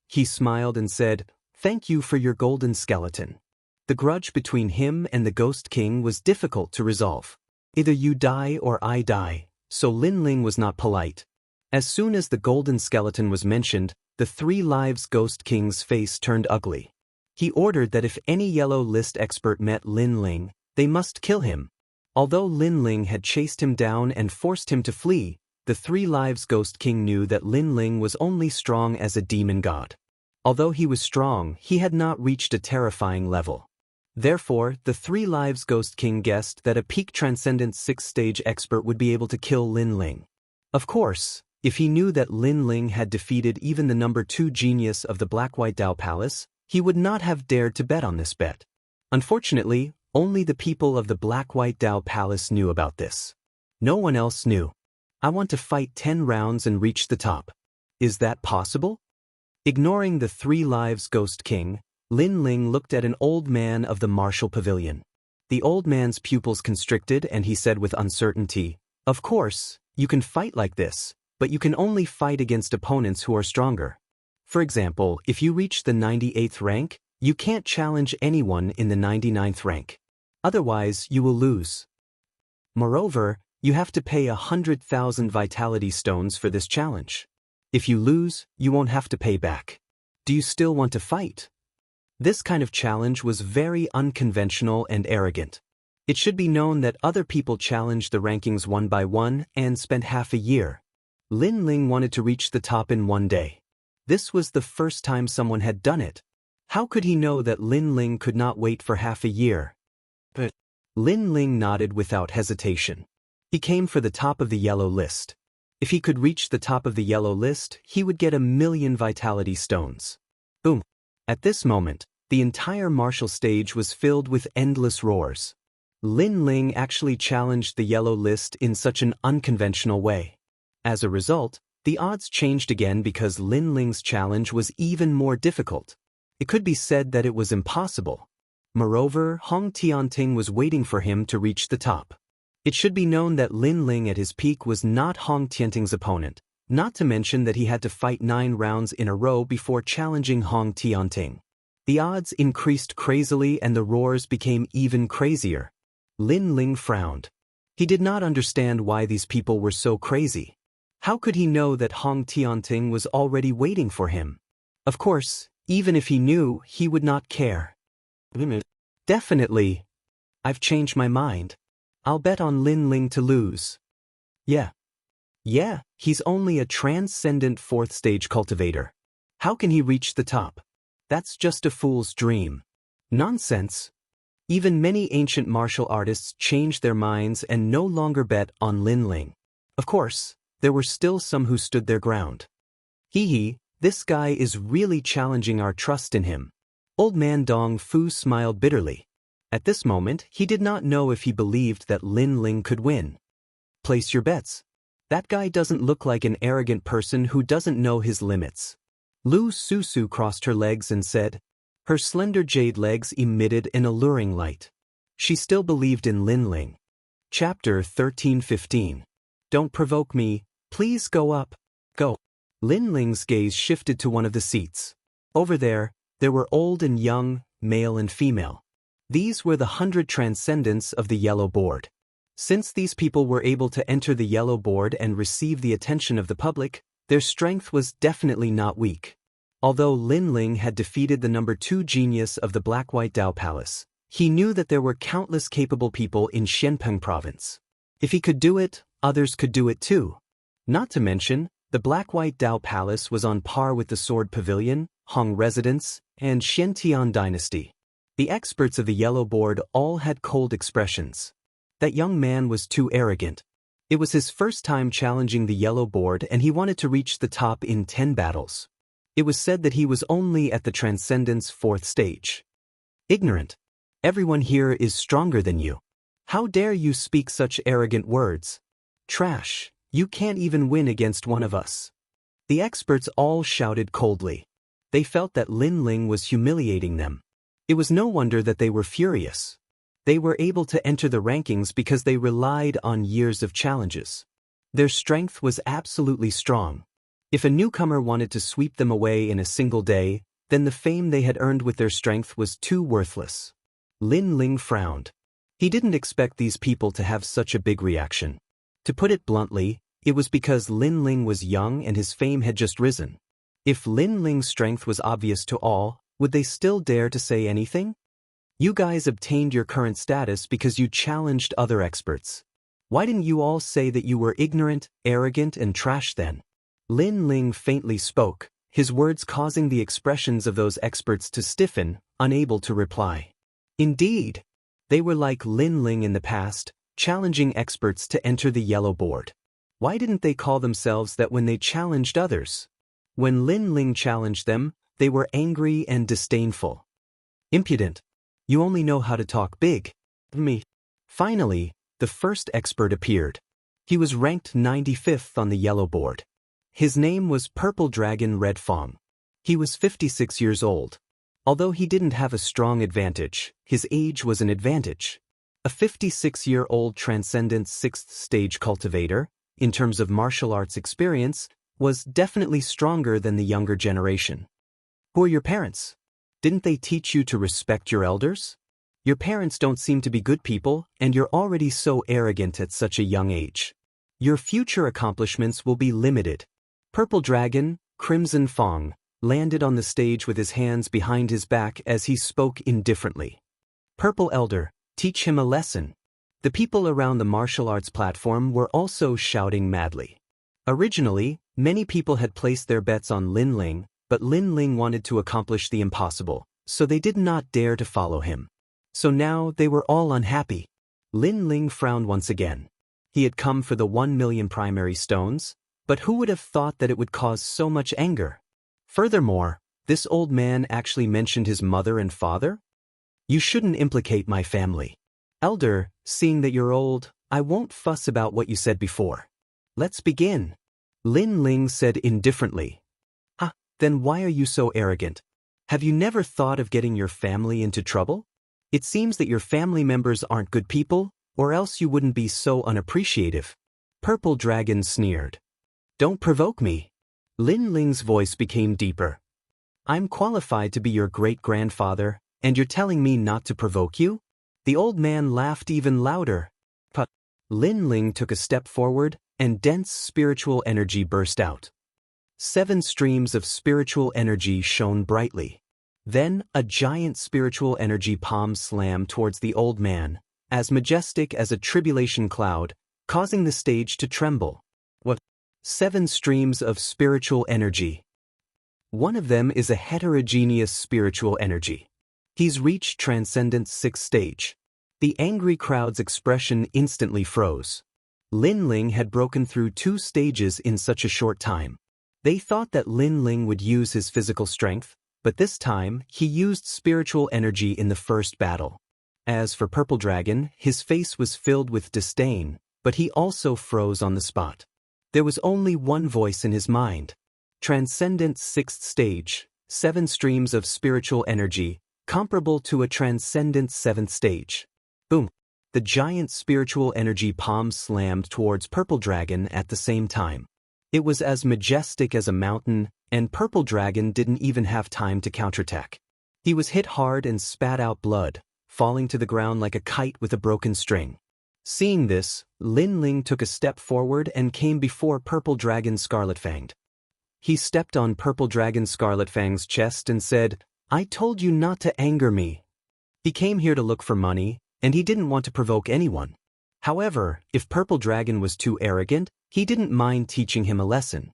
He smiled and said, Thank you for your golden skeleton. The grudge between him and the Ghost King was difficult to resolve. Either you die or I die, so Lin Ling was not polite. As soon as the golden skeleton was mentioned, the 3 Lives Ghost King's face turned ugly. He ordered that if any yellow list expert met Lin Ling, they must kill him. Although Lin Ling had chased him down and forced him to flee, the 3 Lives Ghost King knew that Lin Ling was only strong as a demon god. Although he was strong, he had not reached a terrifying level. Therefore, the 3 Lives Ghost King guessed that a peak transcendent 6th stage expert would be able to kill Lin Ling. Of course, if he knew that Lin Ling had defeated even the number 2 genius of the Black-White Dao Palace, he would not have dared to bet on this bet. Unfortunately, only the people of the Black-White Dao Palace knew about this. No one else knew. I want to fight 10 rounds and reach the top. Is that possible? Ignoring the 3 Lives Ghost King, Lin Ling looked at an old man of the martial pavilion. The old man's pupils constricted and he said with uncertainty, Of course, you can fight like this, but you can only fight against opponents who are stronger. For example, if you reach the 98th rank, you can't challenge anyone in the 99th rank. Otherwise, you will lose. Moreover, you have to pay 100,000 vitality stones for this challenge. If you lose, you won't have to pay back. Do you still want to fight? This kind of challenge was very unconventional and arrogant. It should be known that other people challenged the rankings one by one and spent half a year. Lin Ling wanted to reach the top in one day. This was the first time someone had done it. How could he know that Lin Ling could not wait for half a year? But Lin Ling nodded without hesitation. He came for the top of the yellow list. If he could reach the top of the yellow list, he would get 1,000,000 vitality stones. Boom! At this moment, the entire martial stage was filled with endless roars. Lin Ling actually challenged the yellow list in such an unconventional way. As a result, the odds changed again because Lin Ling's challenge was even more difficult. It could be said that it was impossible. Moreover, Hong Tianting was waiting for him to reach the top. It should be known that Lin Ling at his peak was not Hong Tianting's opponent, not to mention that he had to fight 9 rounds in a row before challenging Hong Tianting. The odds increased crazily and the roars became even crazier. Lin Ling frowned. He did not understand why these people were so crazy. How could he know that Hong Tianting was already waiting for him? Of course, even if he knew, he would not care. Definitely. I've changed my mind. I'll bet on Lin Ling to lose. Yeah. Yeah, he's only a transcendent fourth-stage cultivator. How can he reach the top? That's just a fool's dream. Nonsense. Even many ancient martial artists changed their minds and no longer bet on Lin Ling. Of course, there were still some who stood their ground. Hee, this guy is really challenging our trust in him. Old man Dong Fu smiled bitterly. At this moment, he did not know if he believed that Lin Ling could win. Place your bets. That guy doesn't look like an arrogant person who doesn't know his limits. Lu Susu crossed her legs and said. Her slender jade legs emitted an alluring light. She still believed in Lin Ling. Chapter 13:15. Don't provoke me, please go up. Go. Lin Ling's gaze shifted to one of the seats. Over there were old and young, male and female. These were the 100 transcendents of the yellow board. Since these people were able to enter the yellow board and receive the attention of the public, their strength was definitely not weak. Although Lin Ling had defeated the number 2 genius of the Black-White Dao Palace, he knew that there were countless capable people in Xianpeng province. If he could do it, others could do it too. Not to mention, the Black-White Dao Palace was on par with the Sword Pavilion, Hong Residence, and Xiantian Dynasty. The experts of the yellow board all had cold expressions. That young man was too arrogant. It was his first time challenging the yellow board and he wanted to reach the top in 10 battles. It was said that he was only at the Transcendence 4th stage. Ignorant. Everyone here is stronger than you. How dare you speak such arrogant words? Trash, you can't even win against one of us. The experts all shouted coldly. They felt that Lin Ling was humiliating them. It was no wonder that they were furious. They were able to enter the rankings because they relied on years of challenges. Their strength was absolutely strong. If a newcomer wanted to sweep them away in a single day, then the fame they had earned with their strength was too worthless. Lin Ling frowned. He didn't expect these people to have such a big reaction. To put it bluntly, it was because Lin Ling was young and his fame had just risen. If Lin Ling's strength was obvious to all, would they still dare to say anything? You guys obtained your current status because you challenged other experts. Why didn't you all say that you were ignorant, arrogant, and trash then? Lin Ling faintly spoke, his words causing the expressions of those experts to stiffen, unable to reply. Indeed, they were like Lin Ling in the past, challenging experts to enter the yellow board. Why didn't they call themselves that when they challenged others? When Lin Ling challenged them, they were angry and disdainful. Impudent. You only know how to talk big. Me. Finally, the first expert appeared. He was ranked 95th on the yellow board. His name was Purple Dragon Red Fong. He was 56 years old. Although he didn't have a strong advantage, his age was an advantage. A 56-year-old transcendent 6th stage cultivator, in terms of martial arts experience, was definitely stronger than the younger generation. Who are your parents? Didn't they teach you to respect your elders? Your parents don't seem to be good people, and you're already so arrogant at such a young age. Your future accomplishments will be limited. Purple Dragon, Crimson Fong, landed on the stage with his hands behind his back as he spoke indifferently. Purple Elder, teach him a lesson. The people around the martial arts platform were also shouting madly. Originally, many people had placed their bets on Lin Ling, but Lin Ling wanted to accomplish the impossible, so they did not dare to follow him. So now they were all unhappy. Lin Ling frowned once again. He had come for the 1 million primary stones, but who would have thought that it would cause so much anger? Furthermore, this old man actually mentioned his mother and father? You shouldn't implicate my family. Elder, seeing that you're old, I won't fuss about what you said before. Let's begin. Lin Ling said indifferently. Then why are you so arrogant? Have you never thought of getting your family into trouble? It seems that your family members aren't good people, or else you wouldn't be so unappreciative. Purple Dragon sneered. Don't provoke me. Lin Ling's voice became deeper. I'm qualified to be your great-grandfather, and you're telling me not to provoke you? The old man laughed even louder. But Lin Ling took a step forward, and dense spiritual energy burst out. 7 streams of spiritual energy shone brightly. Then, a giant spiritual energy palm slammed towards the old man, as majestic as a tribulation cloud, causing the stage to tremble. What? 7 streams of spiritual energy. One of them is a heterogeneous spiritual energy. He's reached Transcendence 6th stage. The angry crowd's expression instantly froze. Lin Ling had broken through 2 stages in such a short time. They thought that Lin Ling would use his physical strength, but this time, he used spiritual energy in the first battle. As for Purple Dragon, his face was filled with disdain, but he also froze on the spot. There was only one voice in his mind. Transcendence 6th stage, 7 streams of spiritual energy, comparable to a Transcendence 7th stage. Boom! The giant spiritual energy palm slammed towards Purple Dragon at the same time. It was as majestic as a mountain, and Purple Dragon didn't even have time to counterattack. He was hit hard and spat out blood, falling to the ground like a kite with a broken string. Seeing this, Lin Ling took a step forward and came before Purple Dragon Scarletfanged. He stepped on Purple Dragon Scarletfang's chest and said, "I told you not to anger me." He came here to look for money, and he didn't want to provoke anyone. However, if Purple Dragon was too arrogant, he didn't mind teaching him a lesson.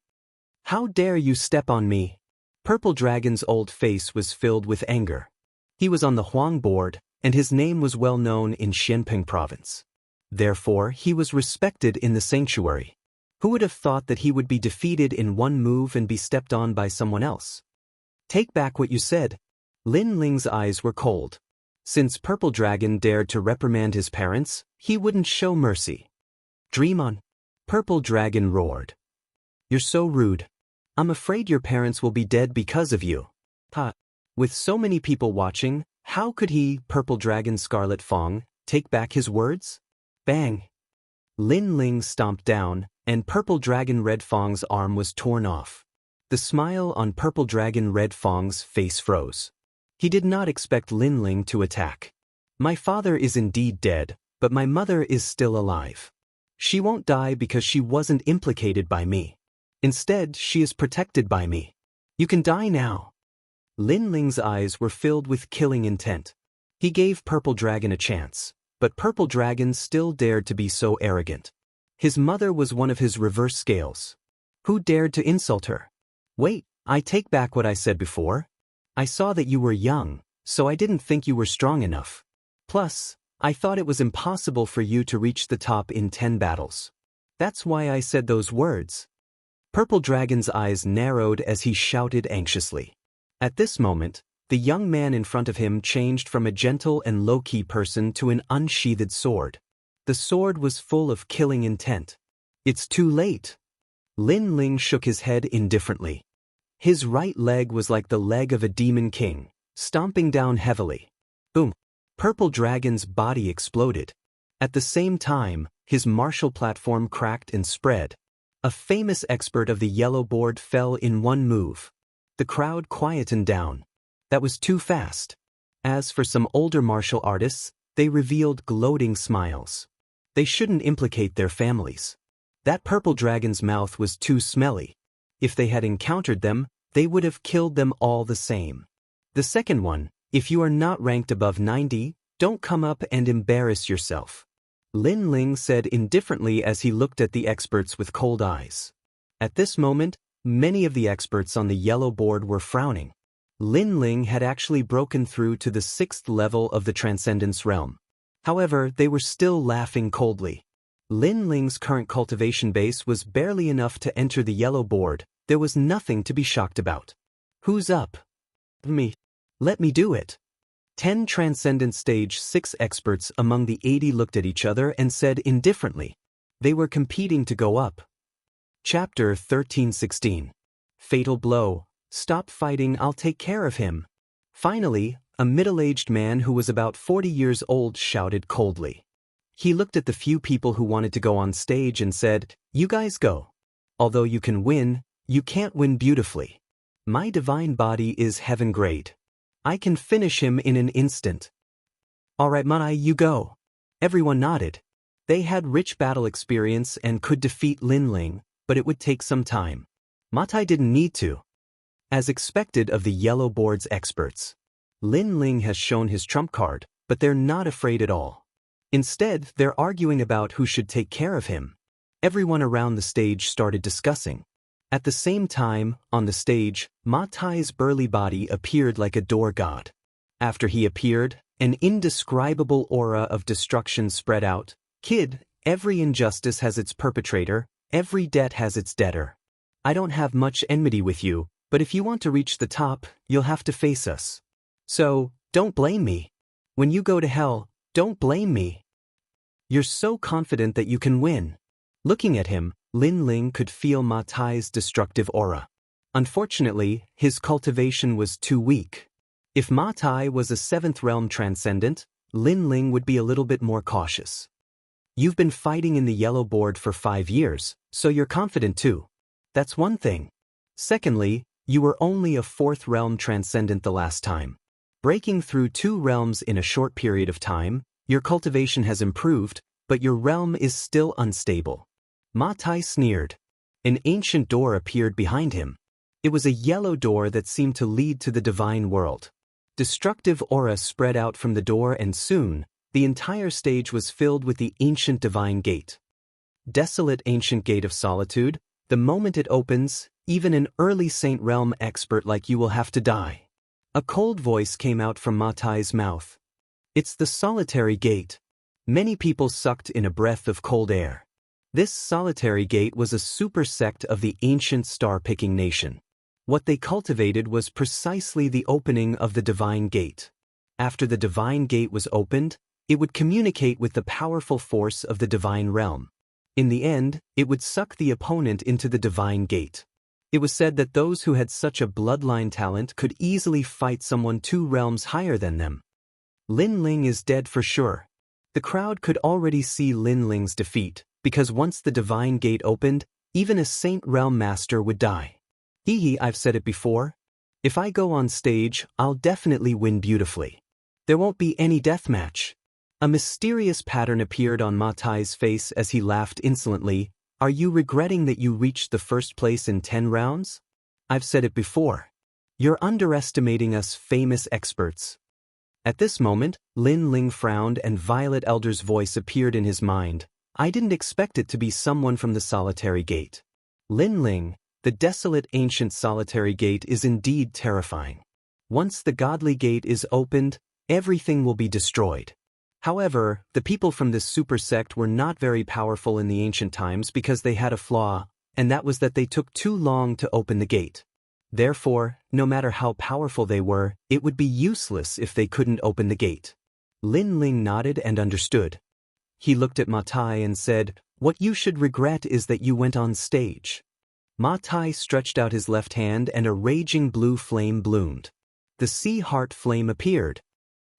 "How dare you step on me?" Purple Dragon's old face was filled with anger. He was on the Huang board, and his name was well known in Xianping province. Therefore, he was respected in the sanctuary. Who would have thought that he would be defeated in one move and be stepped on by someone else? "Take back what you said." Lin Ling's eyes were cold. Since Purple Dragon dared to reprimand his parents, he wouldn't show mercy. "Dream on." Purple Dragon roared. "You're so rude. I'm afraid your parents will be dead because of you." Ha! With so many people watching, how could he, Purple Dragon Scarlet Fang, take back his words? Bang! Lin Ling stomped down, and Purple Dragon Red Fang's arm was torn off. The smile on Purple Dragon Red Fang's face froze. He did not expect Lin Ling to attack. "My father is indeed dead, but my mother is still alive. She won't die because she wasn't implicated by me. Instead, she is protected by me. You can die now." Lin Ling's eyes were filled with killing intent. He gave Purple Dragon a chance, but Purple Dragon still dared to be so arrogant. His mother was one of his reverse scales. Who dared to insult her? "Wait, I take back what I said before. I saw that you were young, so I didn't think you were strong enough. Plus, I thought it was impossible for you to reach the top in 10 battles. That's why I said those words." Purple Dragon's eyes narrowed as he shouted anxiously. At this moment, the young man in front of him changed from a gentle and low-key person to an unsheathed sword. The sword was full of killing intent. "It's too late." Lin Ling shook his head indifferently. His right leg was like the leg of a demon king, stomping down heavily. Boom! Purple Dragon's body exploded. At the same time, his martial platform cracked and spread. A famous expert of the yellow board fell in one move. The crowd quietened down. That was too fast. As for some older martial artists, they revealed gloating smiles. They shouldn't implicate their families. That Purple Dragon's mouth was too smelly. If they had encountered them, they would have killed them all the same. The second one, if you are not ranked above 90, don't come up and embarrass yourself. Lin Ling said indifferently as he looked at the experts with cold eyes. At this moment, many of the experts on the yellow board were frowning. Lin Ling had actually broken through to the 6th level of the Transcendence realm. However, they were still laughing coldly. Lin Ling's current cultivation base was barely enough to enter the yellow board. There was nothing to be shocked about. "Who's up?" "Me." "Let me do it." 10 Transcendence Stage 6 experts among the 80 looked at each other and said indifferently. They were competing to go up. Chapter 13:16. Fatal Blow. "Stop fighting, I'll take care of him." Finally, a middle-aged man who was about 40 years old shouted coldly. He looked at the few people who wanted to go on stage and said, "You guys go. Although you can win, you can't win beautifully. My divine body is heaven grade. I can finish him in an instant." "All right, Manai, you go." Everyone nodded. They had rich battle experience and could defeat Lin Ling, but it would take some time. Matai didn't need to. As expected of the yellow board's experts, Lin Ling has shown his trump card, but they're not afraid at all. Instead, they're arguing about who should take care of him. Everyone around the stage started discussing. At the same time, on the stage, Ma Tai's burly body appeared like a door god. After he appeared, an indescribable aura of destruction spread out. Kid, every injustice has its perpetrator, every debt has its debtor. I don't have much enmity with you, but if you want to reach the top, you'll have to face us. So, don't blame me. When you go to hell, don't blame me. You're so confident that you can win. Looking at him, Lin Ling could feel Ma Tai's destructive aura. Unfortunately, his cultivation was too weak. If Ma Tai was a 7th realm transcendent, Lin Ling would be a little bit more cautious. You've been fighting in the yellow board for 5 years, so you're confident too. That's one thing. Secondly, you were only a 4th realm transcendent the last time. Breaking through 2 realms in a short period of time, your cultivation has improved, but your realm is still unstable. Ma Tai sneered. An ancient door appeared behind him. It was a yellow door that seemed to lead to the divine world. Destructive aura spread out from the door, and soon, the entire stage was filled with the ancient divine gate. Desolate ancient gate of solitude, the moment it opens, even an early Saint Realm expert like you will have to die. A cold voice came out from Ma Tai's mouth. It's the solitary gate. Many people sucked in a breath of cold air. This solitary gate was a super sect of the ancient star-picking nation. What they cultivated was precisely the opening of the divine gate. After the divine gate was opened, it would communicate with the powerful force of the divine realm. In the end, it would suck the opponent into the divine gate. It was said that those who had such a bloodline talent could easily fight someone 2 realms higher than them. Lin Ling is dead for sure. The crowd could already see Lin Ling's defeat, because once the divine gate opened, even a Saint Realm master would die. I've said it before. If I go on stage, I'll definitely win beautifully. There won't be any deathmatch. A mysterious pattern appeared on Ma Tai's face as he laughed insolently. Are you regretting that you reached the first place in 10 rounds? I've said it before. You're underestimating us famous experts. At this moment, Lin Ling frowned and Violet Elder's voice appeared in his mind. I didn't expect it to be someone from the solitary gate. Lin Ling, the desolate ancient solitary gate is indeed terrifying. Once the godly gate is opened, everything will be destroyed. However, the people from this super sect were not very powerful in the ancient times because they had a flaw, and that was that they took too long to open the gate. Therefore, no matter how powerful they were, it would be useless if they couldn't open the gate. Lin Ling nodded and understood. He looked at Ma Tai and said, "What you should regret is that you went on stage." Ma Tai stretched out his left hand and a raging blue flame bloomed. The sea heart flame appeared.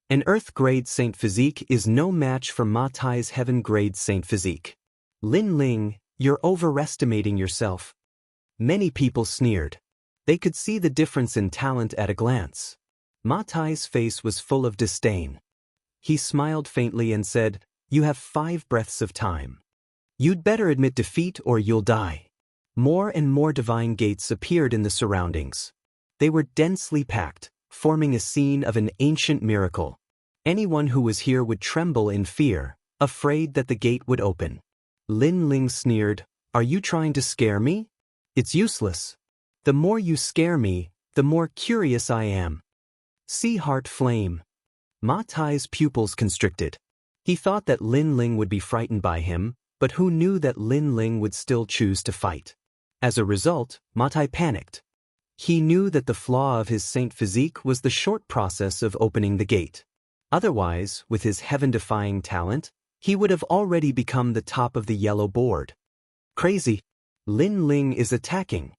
An Earth-grade Saint Physique is no match for Ma Tai's Heaven-grade Saint Physique. Lin Ling, you're overestimating yourself. Many people sneered. They could see the difference in talent at a glance. Ma Tai's face was full of disdain. He smiled faintly and said, "You have 5 breaths of time. You'd better admit defeat or you'll die." More and more divine gates appeared in the surroundings. They were densely packed, forming a scene of an ancient miracle. Anyone who was here would tremble in fear, afraid that the gate would open. Lin Ling sneered, "Are you trying to scare me? It's useless. The more you scare me, the more curious I am." Sea heart flame. Ma Tai's pupils constricted. He thought that Lin Ling would be frightened by him, but who knew that Lin Ling would still choose to fight? As a result, Ma Tai panicked. He knew that the flaw of his Saint Physique was the short process of opening the gate. Otherwise, with his heaven-defying talent, he would have already become the top of the yellow board. Crazy. Lin Ling is attacking.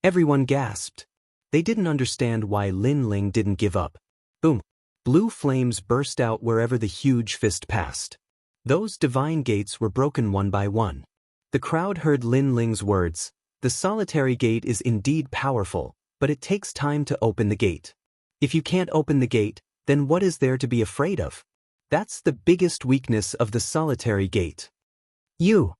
Everyone gasped. They didn't understand why Lin Ling didn't give up. Boom. Blue flames burst out wherever the huge fist passed. Those divine gates were broken one by one. The crowd heard Lin Ling's words. The solitary gate is indeed powerful, but it takes time to open the gate. If you can't open the gate, then what is there to be afraid of? That's the biggest weakness of the solitary gate. You!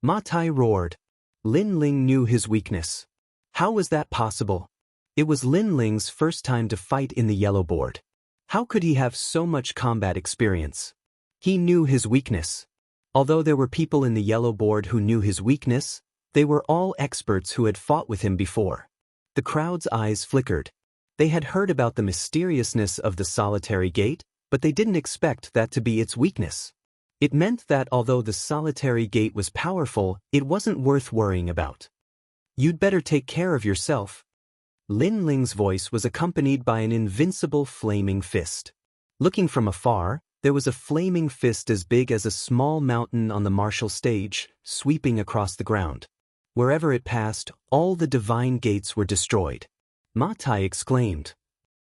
Ma Tai roared. Lin Ling knew his weakness. How was that possible? It was Lin Ling's first time to fight in the yellow board. How could he have so much combat experience? He knew his weakness. Although there were people in the yellow board who knew his weakness, they were all experts who had fought with him before. The crowd's eyes flickered. They had heard about the mysteriousness of the solitary gate, but they didn't expect that to be its weakness. It meant that although the solitary gate was powerful, it wasn't worth worrying about. You'd better take care of yourself. Lin Ling's voice was accompanied by an invincible flaming fist. Looking from afar, there was a flaming fist as big as a small mountain on the martial stage, sweeping across the ground. Wherever it passed, all the divine gates were destroyed. Ma Tai exclaimed.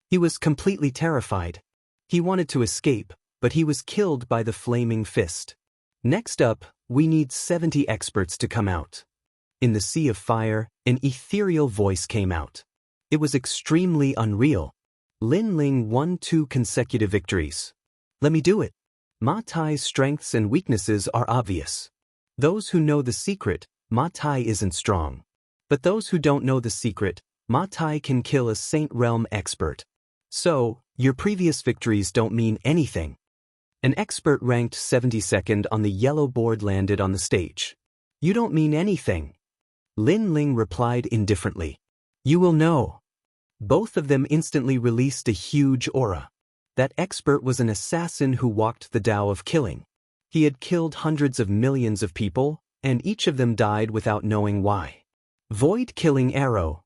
He was completely terrified. He wanted to escape, but he was killed by the flaming fist. Next up, we need 70 experts to come out. In the sea of fire, an ethereal voice came out. It was extremely unreal. Lin Ling won 2 consecutive victories. Let me do it. Ma Tai's strengths and weaknesses are obvious. Those who know the secret, Ma Tai isn't strong. But those who don't know the secret, Ma Tai can kill a Saint Realm expert. So, your previous victories don't mean anything. An expert ranked 72nd on the yellow board landed on the stage. You don't mean anything. Lin Ling replied indifferently. You will know. Both of them instantly released a huge aura. That expert was an assassin who walked the Tao of killing. He had killed hundreds of millions of people, and each of them died without knowing why. Void Killing Arrow.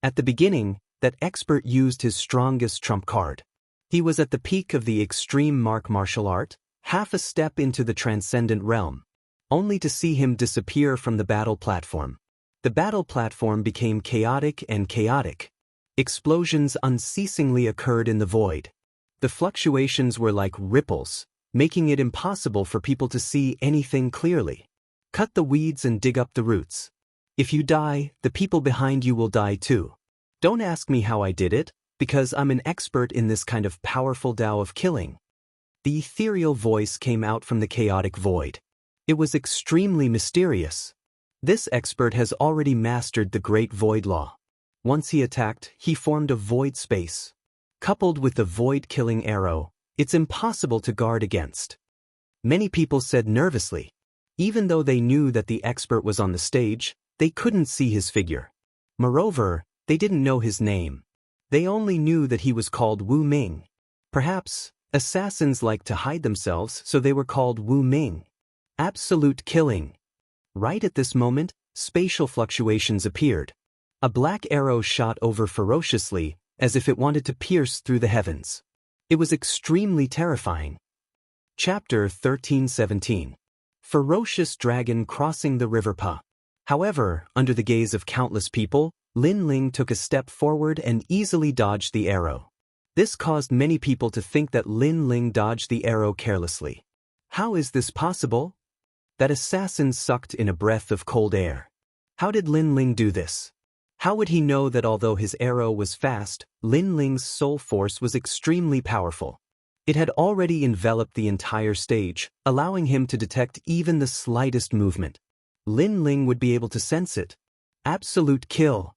At the beginning, that expert used his strongest trump card. He was at the peak of the extreme martial art, half a step into the transcendent realm, only to see him disappear from the battle platform. The battle platform became chaotic and chaotic. Explosions unceasingly occurred in the void. The fluctuations were like ripples, making it impossible for people to see anything clearly. Cut the weeds and dig up the roots. If you die, the people behind you will die too. Don't ask me how I did it, because I'm an expert in this kind of powerful Tao of killing. The ethereal voice came out from the chaotic void. It was extremely mysterious. This expert has already mastered the Great Void Law. Once he attacked, he formed a void space. Coupled with the void-killing arrow, it's impossible to guard against. Many people said nervously. Even though they knew that the expert was on the stage, they couldn't see his figure. Moreover, they didn't know his name. They only knew that he was called Wu Ming. Perhaps, assassins like to hide themselves, so they were called Wu Ming. Absolute killing. Right at this moment, spatial fluctuations appeared. A black arrow shot over ferociously, as if it wanted to pierce through the heavens. It was extremely terrifying. Chapter 1317. Ferocious Dragon Crossing the River Pa. However, under the gaze of countless people, Lin Ling took a step forward and easily dodged the arrow. This caused many people to think that Lin Ling dodged the arrow carelessly. How is this possible? That assassin sucked in a breath of cold air. How did Lin Ling do this? How would he know that although his arrow was fast, Lin Ling's soul force was extremely powerful? It had already enveloped the entire stage, allowing him to detect even the slightest movement. Lin Ling would be able to sense it. Absolute kill.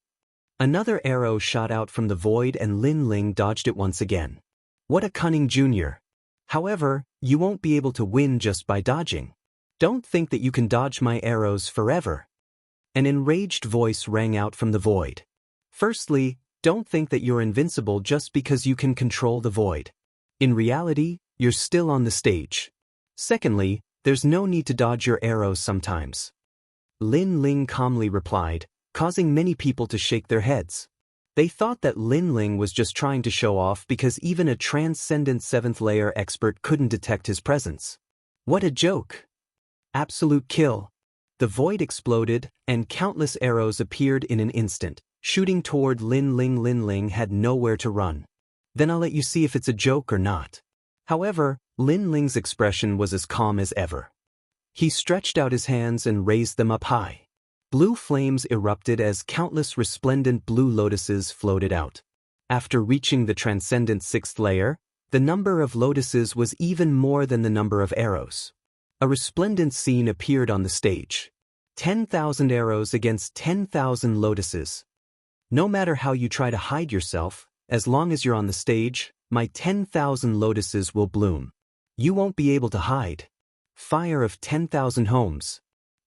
Another arrow shot out from the void and Lin Ling dodged it once again. What a cunning junior. However, you won't be able to win just by dodging. Don't think that you can dodge my arrows forever. An enraged voice rang out from the void. Firstly, don't think that you're invincible just because you can control the void. In reality, you're still on the stage. Secondly, there's no need to dodge your arrows sometimes. Lin Ling calmly replied, causing many people to shake their heads. They thought that Lin Ling was just trying to show off because even a transcendent 7th layer expert couldn't detect his presence. What a joke! Absolute kill. The void exploded, and countless arrows appeared in an instant, shooting toward Lin Ling. Lin Ling had nowhere to run. Then I'll let you see if it's a joke or not. However, Lin Ling's expression was as calm as ever. He stretched out his hands and raised them up high. Blue flames erupted as countless resplendent blue lotuses floated out. After reaching the transcendent 6th layer, the number of lotuses was even more than the number of arrows. A resplendent scene appeared on the stage. 10,000 arrows against 10,000 lotuses. No matter how you try to hide yourself, as long as you're on the stage, my 10,000 lotuses will bloom. You won't be able to hide. Fire of 10,000 homes.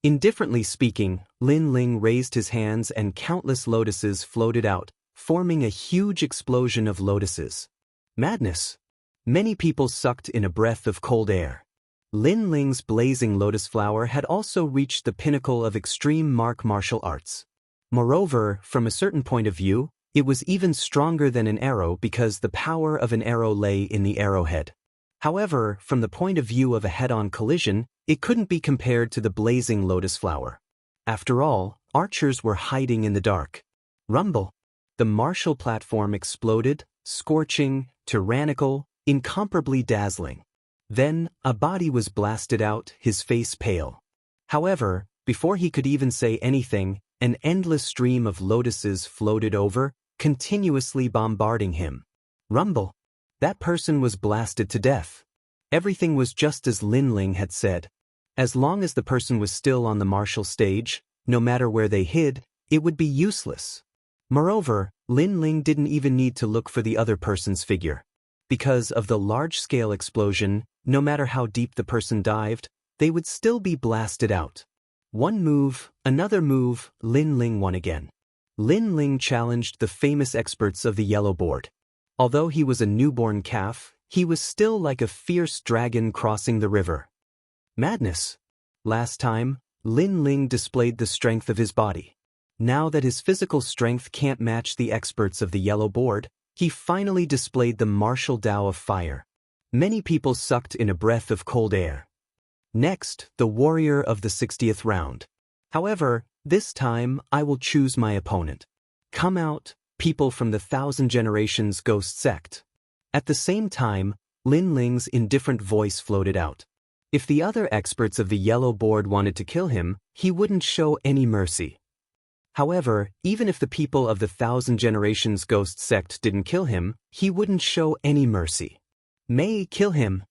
Indifferently speaking, Lin Ling raised his hands and countless lotuses floated out, forming a huge explosion of lotuses. Madness. Many people sucked in a breath of cold air. Lin Ling's blazing lotus flower had also reached the pinnacle of extreme martial arts. Moreover, from a certain point of view, it was even stronger than an arrow because the power of an arrow lay in the arrowhead. However, from the point of view of a head-on collision, it couldn't be compared to the blazing lotus flower. After all, archers were hiding in the dark. Rumble. The martial platform exploded, scorching, tyrannical, incomparably dazzling. Then, a body was blasted out, his face pale. However, before he could even say anything, an endless stream of lotuses floated over, continuously bombarding him. Rumble. That person was blasted to death. Everything was just as Lin Ling had said. As long as the person was still on the martial stage, no matter where they hid, it would be useless. Moreover, Lin Ling didn't even need to look for the other person's figure. Because of the large-scale explosion, no matter how deep the person dived, they would still be blasted out. One move, another move, Lin Ling won again. Lin Ling challenged the famous experts of the yellow board. Although he was a newborn calf, he was still like a fierce dragon crossing the river. Madness. Last time, Lin Ling displayed the strength of his body. Now that his physical strength can't match the experts of the yellow board, he finally displayed the martial Tao of fire. Many people sucked in a breath of cold air. Next, the warrior of the 60th round. However, this time I will choose my opponent. Come out, people from the 1,000 Generations Ghost Sect. At the same time, Lin Ling's indifferent voice floated out. If the other experts of the yellow board wanted to kill him, he wouldn't show any mercy. However, even if the people of the 1,000 Generations Ghost Sect didn't kill him, he wouldn't show any mercy. May kill him.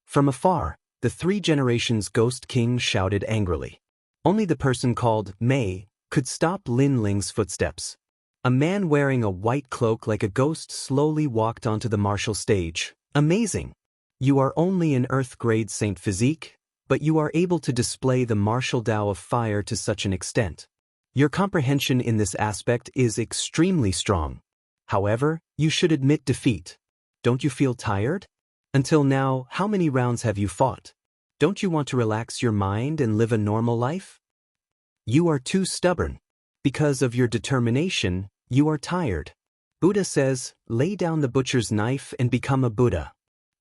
From afar, the 3 Generations Ghost King shouted angrily. Only the person called May could stop Lin Ling's footsteps. A man wearing a white cloak like a ghost slowly walked onto the martial stage. Amazing! You are only an Earth-grade Saint physique, but you are able to display the martial Tao of fire to such an extent. Your comprehension in this aspect is extremely strong. However, you should admit defeat. Don't you feel tired? Until now, how many rounds have you fought? Don't you want to relax your mind and live a normal life? You are too stubborn. Because of your determination, you are tired. Buddha says, lay down the butcher's knife and become a Buddha.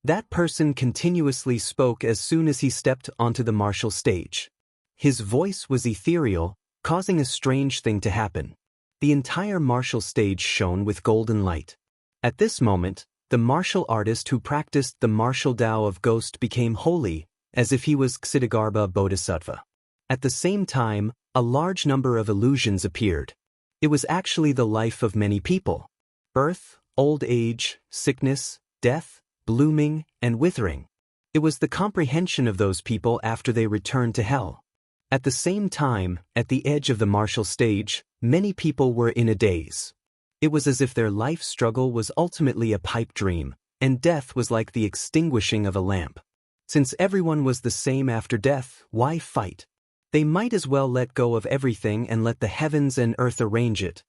That person continuously spoke as soon as he stepped onto the martial stage. His voice was ethereal, causing a strange thing to happen. The entire martial stage shone with golden light. At this moment, the martial artist who practiced the martial Tao of Ghost became holy, as if he was Ksitigarbha Bodhisattva. At the same time, a large number of illusions appeared. It was actually the life of many people. Birth, old age, sickness, death, blooming, and withering. It was the comprehension of those people after they returned to hell. At the same time, at the edge of the martial stage, many people were in a daze. It was as if their life struggle was ultimately a pipe dream, and death was like the extinguishing of a lamp. Since everyone was the same after death, why fight? They might as well let go of everything and let the heavens and earth arrange it.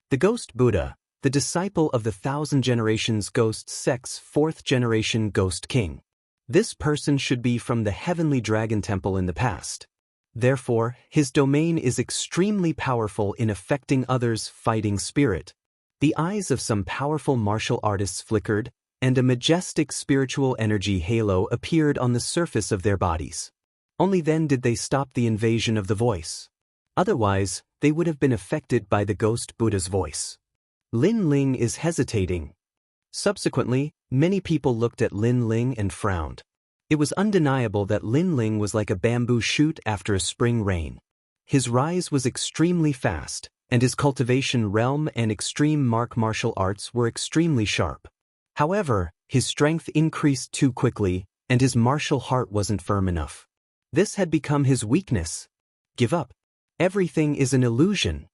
The Ghost Buddha, the disciple of the 1,000 Generations Ghost Sect's 4th generation Ghost King. This person should be from the Heavenly Dragon Temple in the past. Therefore, his domain is extremely powerful in affecting others' fighting spirit. The eyes of some powerful martial artists flickered, and a majestic spiritual energy halo appeared on the surface of their bodies. Only then did they stop the invasion of the voice. Otherwise, they would have been affected by the Ghost Buddha's voice. Lin Ling is hesitating. Subsequently, many people looked at Lin Ling and frowned. It was undeniable that Lin Ling was like a bamboo shoot after a spring rain. His rise was extremely fast, and his cultivation realm and extreme martial arts were extremely sharp. However, his strength increased too quickly, and his martial heart wasn't firm enough. This had become his weakness. Give up. Everything is an illusion.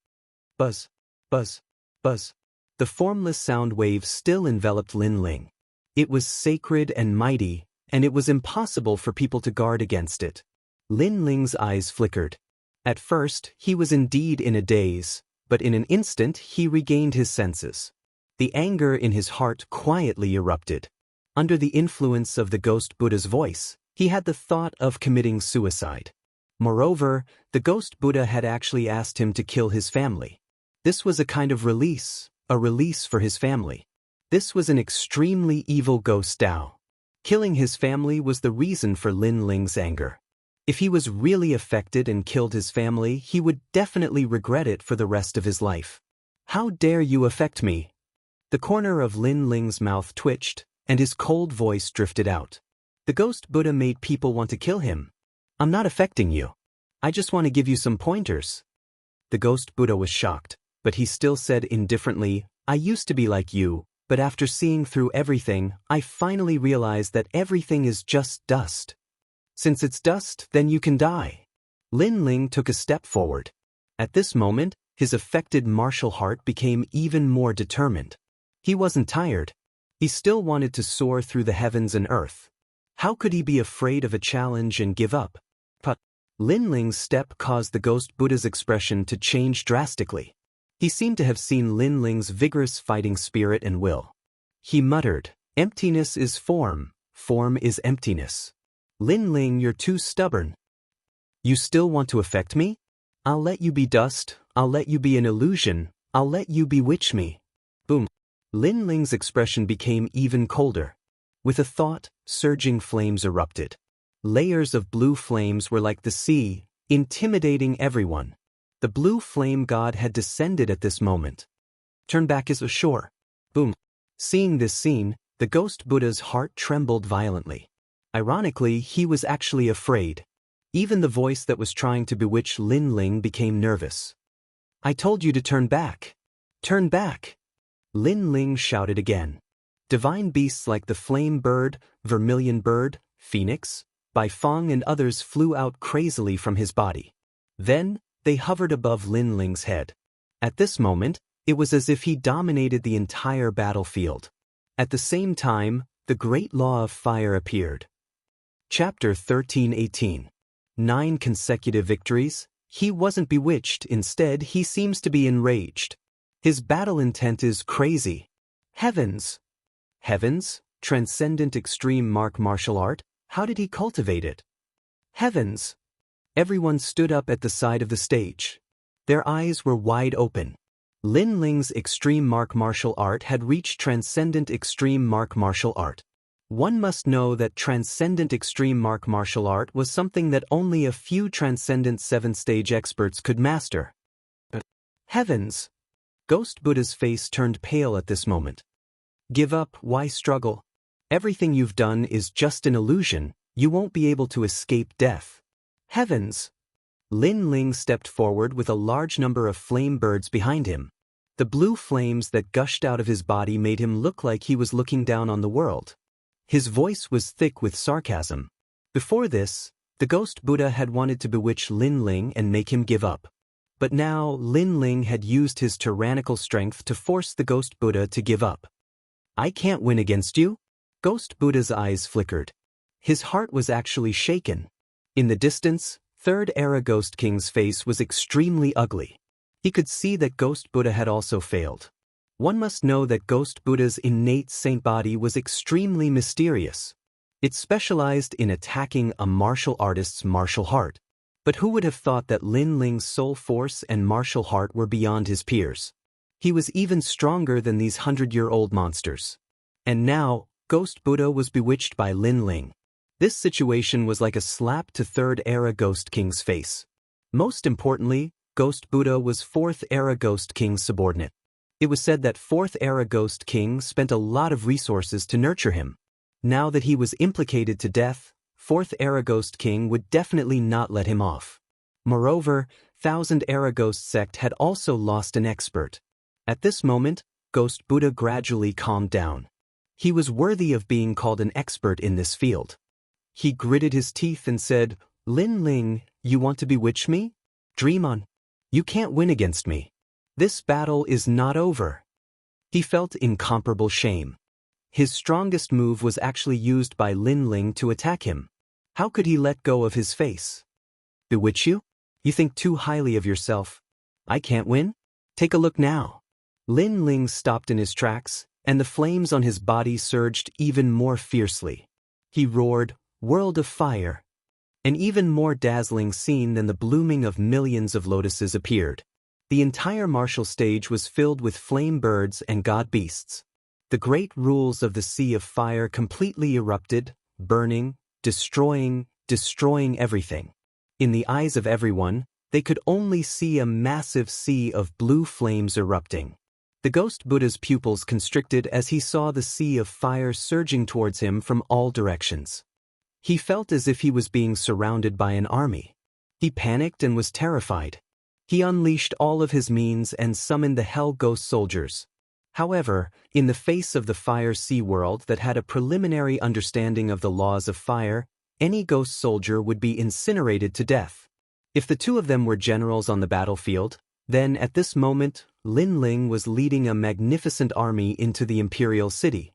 Buzz, buzz, buzz. The formless sound wave still enveloped Lin Ling. It was sacred and mighty, and it was impossible for people to guard against it. Lin Ling's eyes flickered. At first, he was indeed in a daze, but in an instant he regained his senses. The anger in his heart quietly erupted. Under the influence of the Ghost Buddha's voice, he had the thought of committing suicide. Moreover, the Ghost Buddha had actually asked him to kill his family. This was a kind of release, a release for his family. This was an extremely evil ghost Tao. Killing his family was the reason for Lin Ling's anger. If he was really affected and killed his family, he would definitely regret it for the rest of his life. How dare you affect me? The corner of Lin Ling's mouth twitched, and his cold voice drifted out. The Ghost Buddha made people want to kill him. I'm not affecting you. I just want to give you some pointers. The Ghost Buddha was shocked, but he still said indifferently, I used to be like you, but after seeing through everything, I finally realized that everything is just dust. Since it's dust, then you can die. Lin Ling took a step forward. At this moment, his affected martial heart became even more determined. He wasn't tired. He still wanted to soar through the heavens and earth. How could he be afraid of a challenge and give up? But Lin Ling's step caused the Ghost Buddha's expression to change drastically. He seemed to have seen Lin Ling's vigorous fighting spirit and will. He muttered, emptiness is form, form is emptiness. Lin Ling, you're too stubborn. You still want to affect me? I'll let you be dust, I'll let you be an illusion, I'll let you bewitch me. Boom. Lin Ling's expression became even colder. With a thought, surging flames erupted. Layers of blue flames were like the sea, intimidating everyone. The blue flame god had descended at this moment. Turn back as ashore. Boom. Seeing this scene, the Ghost Buddha's heart trembled violently. Ironically, he was actually afraid. Even the voice that was trying to bewitch Lin Ling became nervous. I told you to turn back. Turn back. Lin Ling shouted again. Divine beasts like the flame bird, vermilion bird, phoenix, Baifeng and others flew out crazily from his body. Then, they hovered above Lin Ling's head. At this moment, it was as if he dominated the entire battlefield. At the same time, the great law of fire appeared. Chapter 13:18. 9 consecutive victories. He wasn't bewitched, instead he seems to be enraged. His battle intent is crazy. Heavens! Heavens? Transcendent extreme martial art? How did he cultivate it? Heavens! Everyone stood up at the side of the stage. Their eyes were wide open. Lin Ling's extreme martial art had reached transcendent extreme martial art. One must know that transcendent extreme martial art was something that only a few transcendent 7th-stage experts could master. Heavens! Ghost Buddha's face turned pale at this moment. Give up, why struggle? Everything you've done is just an illusion, you won't be able to escape death. Heavens! Lin Ling stepped forward with a large number of flame birds behind him. The blue flames that gushed out of his body made him look like he was looking down on the world. His voice was thick with sarcasm. Before this, the Ghost Buddha had wanted to bewitch Lin Ling and make him give up. But now Lin Ling had used his tyrannical strength to force the Ghost Buddha to give up. I can't win against you? Ghost Buddha's eyes flickered. His heart was actually shaken. In the distance, Third Era Ghost King's face was extremely ugly. He could see that Ghost Buddha had also failed. One must know that Ghost Buddha's innate saint body was extremely mysterious. It specialized in attacking a martial artist's martial heart. But who would have thought that Lin Ling's soul force and martial heart were beyond his peers? He was even stronger than these 100-year-old monsters. And now, Ghost Buddha was bewitched by Lin Ling. This situation was like a slap to Third Era Ghost King's face. Most importantly, Ghost Buddha was 4th Era Ghost King's subordinate. It was said that 4th Era Ghost King spent a lot of resources to nurture him. Now that he was implicated to death, 4th Era Ghost King would definitely not let him off. Moreover, 1000 Era Ghost Sect had also lost an expert. At this moment, Ghost Buddha gradually calmed down. He was worthy of being called an expert in this field. He gritted his teeth and said, Lin Ling, you want to bewitch me? Dream on. You can't win against me. This battle is not over. He felt incomparable shame. his strongest move was actually used by Lin Ling to attack him. How could he let go of his face? Bewitch you? You think too highly of yourself. I can't win? Take a look now. Lin Ling stopped in his tracks, and the flames on his body surged even more fiercely. He roared, "World of fire!" An even more dazzling scene than the blooming of millions of lotuses appeared. The entire martial stage was filled with flame birds and god beasts. The great rules of the Sea of Fire completely erupted, burning, destroying everything. In the eyes of everyone, they could only see a massive sea of blue flames erupting. The ghost Buddha's pupils constricted as he saw the Sea of Fire surging towards him from all directions. He felt as if he was being surrounded by an army. He panicked and was terrified. He unleashed all of his means and summoned the Hell Ghost soldiers. However, in the face of the Fire Sea world that had a preliminary understanding of the laws of fire, any ghost soldier would be incinerated to death. If the two of them were generals on the battlefield, then at this moment, Lin Ling was leading a magnificent army into the imperial city.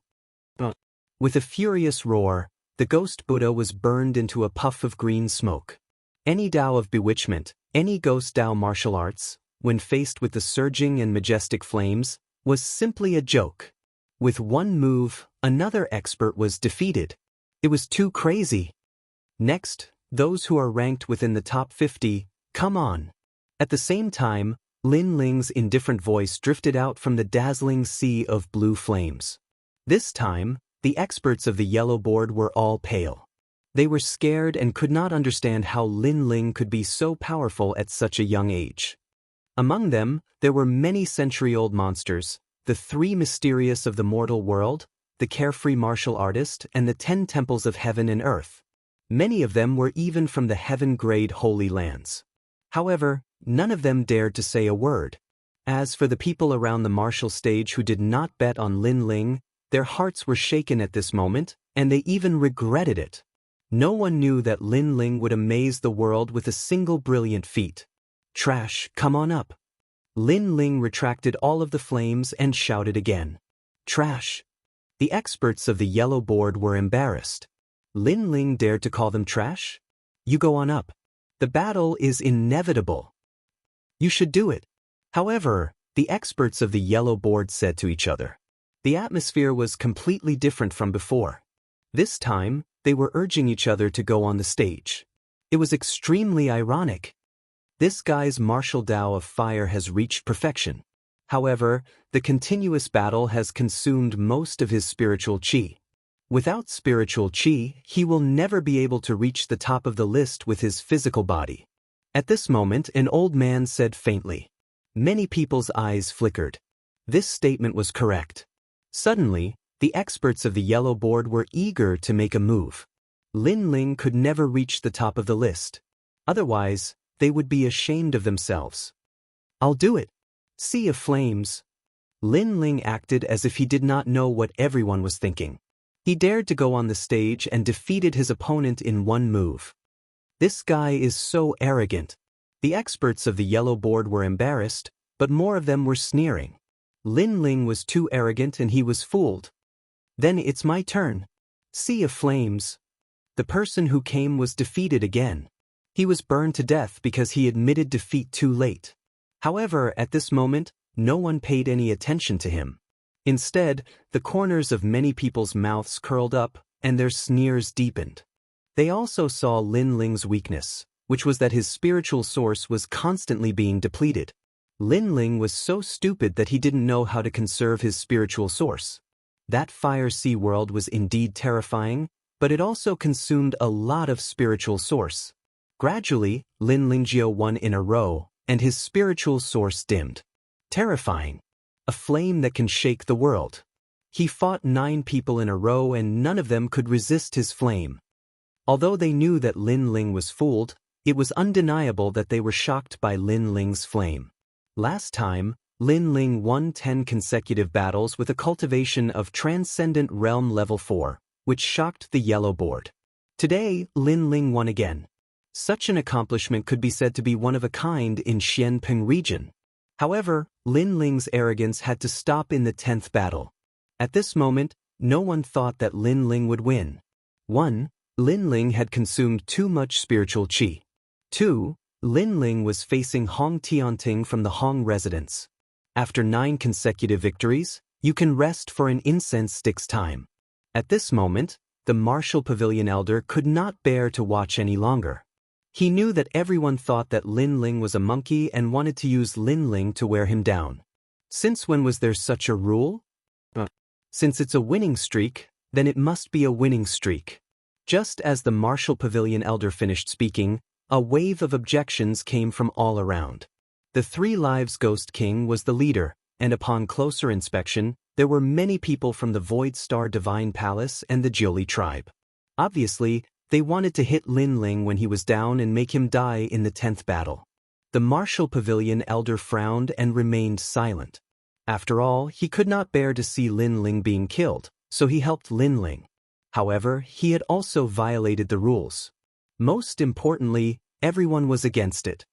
With a furious roar, the ghost Buddha was burned into a puff of green smoke. Any Tao of bewitchment, any ghost Tao martial arts, when faced with the surging and majestic flames, was simply a joke. With one move, another expert was defeated. It was too crazy. Next, those who are ranked within the top 50, come on. At the same time, Lin Ling's indifferent voice drifted out from the dazzling sea of blue flames. This time, the experts of the yellow board were all pale. They were scared and could not understand how Lin Ling could be so powerful at such a young age. Among them, there were many century-old monsters, the three mysterious of the mortal world, the carefree martial artist, and the 10 temples of heaven and earth. Many of them were even from the heaven-grade holy lands. However, none of them dared to say a word. As for the people around the martial stage who did not bet on Lin Ling, their hearts were shaken at this moment, and they even regretted it. No one knew that Lin Ling would amaze the world with a single brilliant feat. Trash, come on up. Lin Ling retracted all of the flames and shouted again. Trash. The experts of the yellow board were embarrassed. Lin Ling dared to call them trash? You go on up. The battle is inevitable. You should do it. However, the experts of the yellow board said to each other. The atmosphere was completely different from before. This time, they were urging each other to go on the stage. It was extremely ironic. This guy's martial Tao of fire has reached perfection. However, the continuous battle has consumed most of his spiritual qi. Without spiritual qi, he will never be able to reach the top of the list with his physical body. At this moment, an old man said faintly. Many people's eyes flickered. This statement was correct. Suddenly, the experts of the yellow board were eager to make a move. Lin Ling could never reach the top of the list. Otherwise, they would be ashamed of themselves. I'll do it. Sea of flames. Lin Ling acted as if he did not know what everyone was thinking. He dared to go on the stage and defeated his opponent in one move. This guy is so arrogant. The experts of the yellow board were embarrassed, but more of them were sneering. Lin Ling was too arrogant and he was fooled. Then it's my turn. Sea of flames. The person who came was defeated again. He was burned to death because he admitted defeat too late. However, at this moment, no one paid any attention to him. Instead, the corners of many people's mouths curled up, and their sneers deepened. They also saw Lin Ling's weakness, which was that his spiritual source was constantly being depleted. Lin Ling was so stupid that he didn't know how to conserve his spiritual source. That fire sea world was indeed terrifying, but it also consumed a lot of spiritual source. Gradually, Lin Lingjio won in a row, and his spiritual source dimmed. Terrifying. A flame that can shake the world. He fought 9 people in a row and none of them could resist his flame. Although they knew that Lin Ling was fooled, it was undeniable that they were shocked by Lin Ling's flame. Last time, Lin Ling won 10 consecutive battles with a cultivation of Transcendent Realm Level 4, which shocked the yellow board. Today, Lin Ling won again. Such an accomplishment could be said to be one of a kind in Xianping region. However, Lin Ling's arrogance had to stop in the 10th battle. At this moment, no one thought that Lin Ling would win. 1. Lin Ling had consumed too much spiritual qi. 2. Lin Ling was facing Hong Tianting from the Hong residence. After 9 consecutive victories, you can rest for an incense stick's time. At this moment, the martial pavilion elder could not bear to watch any longer. He knew that everyone thought that Lin Ling was a monkey and wanted to use Lin Ling to wear him down. Since when was there such a rule? Since it's a winning streak, then it must be a winning streak. Just as the martial pavilion elder finished speaking, a wave of objections came from all around. The 3 Lives Ghost King was the leader, and upon closer inspection, there were many people from the Void Star Divine Palace and the Jiuli tribe. Obviously, they wanted to hit Lin Ling when he was down and make him die in the 10th battle. The martial pavilion elder frowned and remained silent. After all, he could not bear to see Lin Ling being killed, so he helped Lin Ling. However, he had also violated the rules. Most importantly, everyone was against it.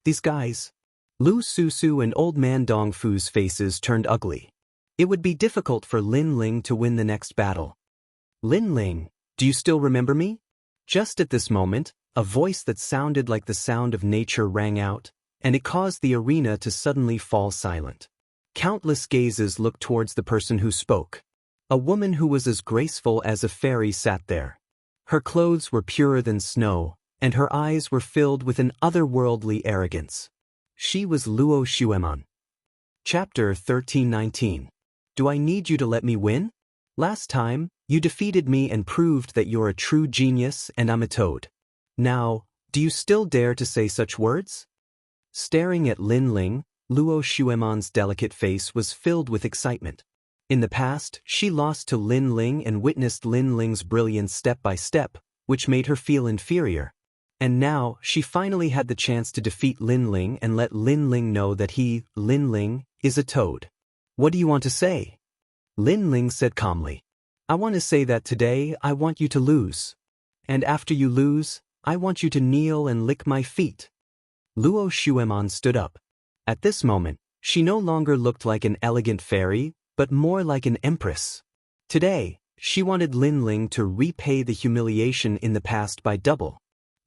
These guys. Lu Susu and Old Man Dongfu's faces turned ugly. It would be difficult for Lin Ling to win the next battle. Lin Ling, do you still remember me? Just at this moment, a voice that sounded like the sound of nature rang out, and it caused the arena to suddenly fall silent. Countless gazes looked towards the person who spoke. A woman who was as graceful as a fairy sat there. Her clothes were purer than snow, and her eyes were filled with an otherworldly arrogance. She was Luo Xueman. Chapter 1319. Do I need you to let me win? Last time, you defeated me and proved that you're a true genius and I'm a toad. Now, do you still dare to say such words? Staring at Lin Ling, Luo Xueman's delicate face was filled with excitement. In the past, she lost to Lin Ling and witnessed Lin Ling's brilliance step by step, which made her feel inferior. And now, she finally had the chance to defeat Lin Ling and let Lin Ling know that he, Lin Ling, is a toad. What do you want to say? Lin Ling said calmly. I want to say that today I want you to lose. And after you lose, I want you to kneel and lick my feet. Luo Xueman stood up. At this moment, she no longer looked like an elegant fairy, but more like an empress. Today, she wanted Lin Ling to repay the humiliation in the past by double.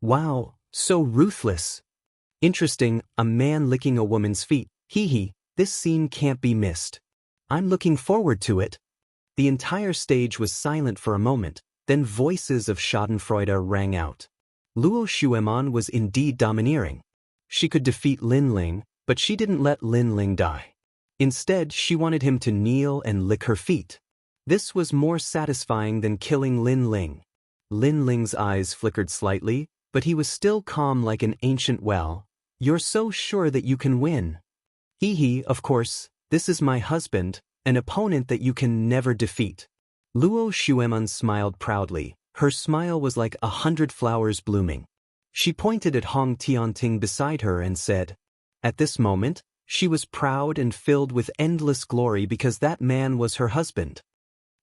Wow, so ruthless. Interesting, a man licking a woman's feet. Hee, this scene can't be missed. I'm looking forward to it. The entire stage was silent for a moment, then voices of schadenfreude rang out. Luo Xueman was indeed domineering. She could defeat Lin Ling, but she didn't let Lin Ling die. Instead, she wanted him to kneel and lick her feet. This was more satisfying than killing Lin Ling. Lin Ling's eyes flickered slightly, but he was still calm like an ancient well. You're so sure that you can win. Hee, of course, this is my husband, an opponent that you can never defeat. Luo Xueman smiled proudly. Her smile was like 100 flowers blooming. She pointed at Hong Tianting beside her and said, at this moment, she was proud and filled with endless glory because that man was her husband.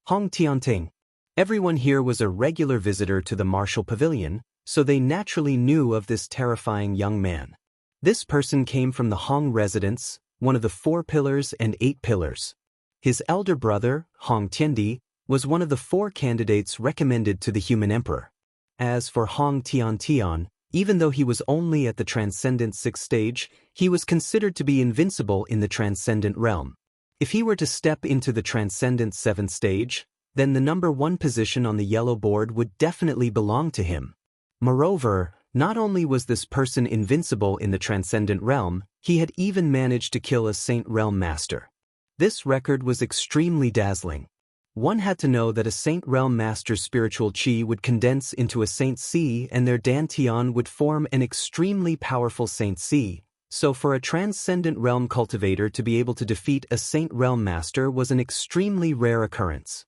Hong Tianting. Everyone here was a regular visitor to the martial pavilion, so they naturally knew of this terrifying young man. This person came from the Hong residence, one of the 4 pillars and 8 pillars. His elder brother, Hong Tiandi, was one of the 4 candidates recommended to the human emperor. As for Hong Tiantian, even though he was only at the Transcendent 6th stage, he was considered to be invincible in the Transcendent realm. If he were to step into the Transcendent 7th stage, then the number 1 position on the yellow board would definitely belong to him. Moreover, not only was this person invincible in the Transcendent realm, he had even managed to kill a Saint Realm Master. This record was extremely dazzling. One had to know that a Saint Realm Master's spiritual qi would condense into a Saint Si and their Dantian would form an extremely powerful Saint Si, so for a Transcendent Realm cultivator to be able to defeat a Saint Realm Master was an extremely rare occurrence.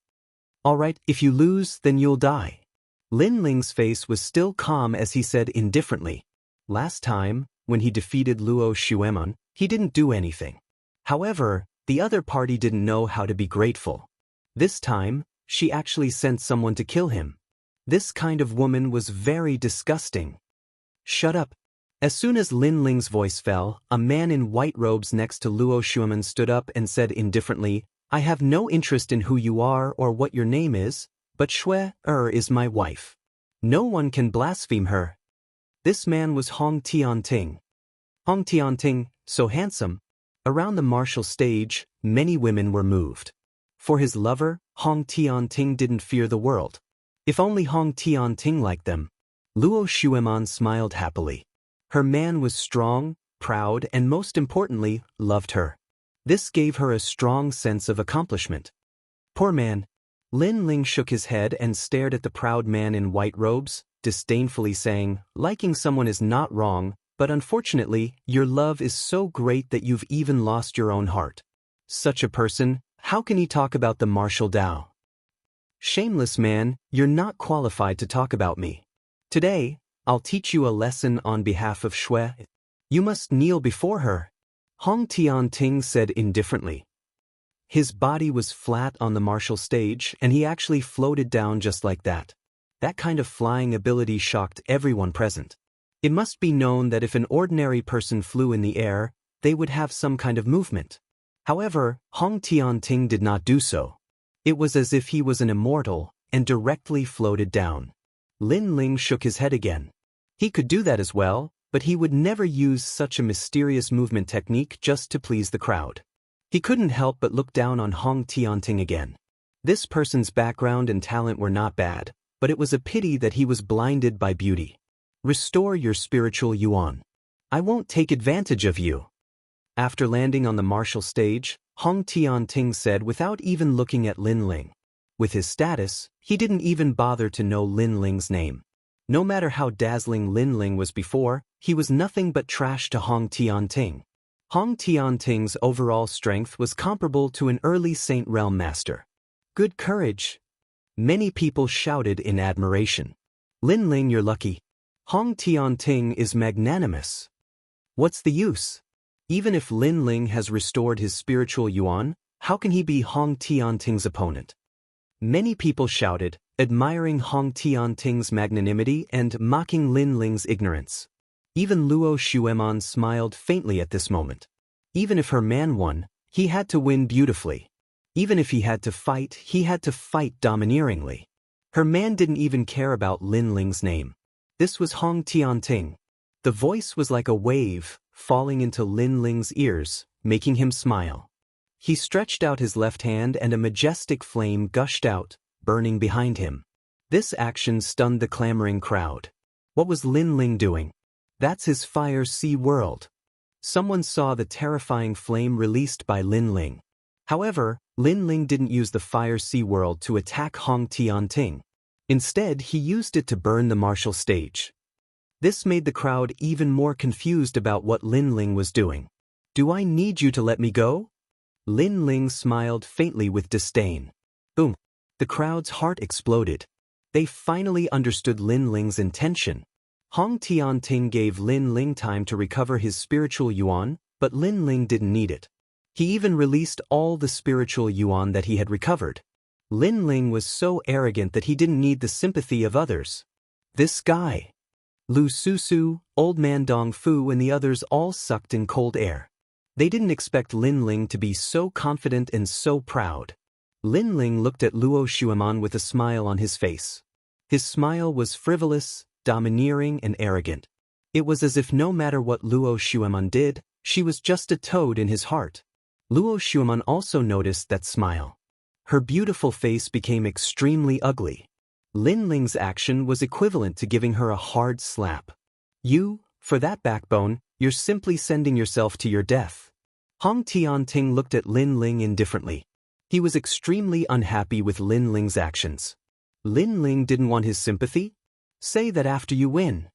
Alright, if you lose, then you'll die. Lin Ling's face was still calm as he said indifferently. Last time, when he defeated Luo Xueman, he didn't do anything. However, the other party didn't know how to be grateful. This time, she actually sent someone to kill him. This kind of woman was very disgusting. Shut up. As soon as Lin Ling's voice fell, a man in white robes next to Luo Xueman stood up and said indifferently, I have no interest in who you are or what your name is, but Shui is my wife. No one can blaspheme her. This man was Hong Tianting. Hong Tianting, so handsome. Around the martial stage, many women were moved. For his lover, Hong Tianting didn't fear the world. If only Hong Tianting liked them. Luo Xueman smiled happily. Her man was strong, proud, and most importantly, loved her. This gave her a strong sense of accomplishment. Poor man. Lin Ling shook his head and stared at the proud man in white robes, disdainfully saying, liking someone is not wrong, but unfortunately, your love is so great that you've even lost your own heart. Such a person, how can he talk about the martial Tao? Shameless man, you're not qualified to talk about me. Today, I'll teach you a lesson on behalf of Shui. You must kneel before her. Hong Tianting said indifferently. His body was flat on the martial stage and he actually floated down just like that. That kind of flying ability shocked everyone present. It must be known that if an ordinary person flew in the air, they would have some kind of movement. However, Hong Tianting did not do so. It was as if he was an immortal and directly floated down. Lin Ling shook his head again. He could do that as well, but he would never use such a mysterious movement technique just to please the crowd. He couldn't help but look down on Hong Tianting again. This person's background and talent were not bad, but it was a pity that he was blinded by beauty. Restore your spiritual yuan. I won't take advantage of you. After landing on the martial stage, Hong Tianting said without even looking at Lin Ling. With his status, he didn't even bother to know Lin Ling's name. No matter how dazzling Lin Ling was before, he was nothing but trash to Hong Tianting. Hong Tianting's overall strength was comparable to an early Saint Realm master. Good courage. Many people shouted in admiration. Lin Ling, you're lucky. Hong Tianting is magnanimous. What's the use? Even if Lin Ling has restored his spiritual yuan, how can he be Hong Tianting's opponent? Many people shouted, admiring Hong Tianting's magnanimity and mocking Lin Ling's ignorance. Even Luo Xueman smiled faintly at this moment. Even if her man won, he had to win beautifully. Even if he had to fight domineeringly. Her man didn't even care about Lin Ling's name. This was Hong Tianting. The voice was like a wave, falling into Lin Ling's ears, making him smile. He stretched out his left hand and a majestic flame gushed out, burning behind him. This action stunned the clamoring crowd. What was Lin Ling doing? That's his fire sea world. Someone saw the terrifying flame released by Lin Ling. However, Lin Ling didn't use the fire sea world to attack Hong Tianting. Instead, he used it to burn the martial stage. This made the crowd even more confused about what Lin Ling was doing. Do I need you to let me go? Lin Ling smiled faintly with disdain. Boom. The crowd's heart exploded. They finally understood Lin Ling's intention. Hong Tianting gave Lin Ling time to recover his spiritual yuan, but Lin Ling didn't need it. He even released all the spiritual yuan that he had recovered. Lin Ling was so arrogant that he didn't need the sympathy of others. This guy. Lu Susu, Old Man Dong Fu and the others all sucked in cold air. They didn't expect Lin Ling to be so confident and so proud. Lin Ling looked at Luo Xueman with a smile on his face. His smile was frivolous, domineering and arrogant. It was as if no matter what Luo Xueman did, she was just a toad in his heart. Luo Xueman also noticed that smile. Her beautiful face became extremely ugly. Lin Ling's action was equivalent to giving her a hard slap. You, for that backbone, you're simply sending yourself to your death. Hong Tianting looked at Lin Ling indifferently. He was extremely unhappy with Lin Ling's actions. Lin Ling didn't want his sympathy? Say that after you win.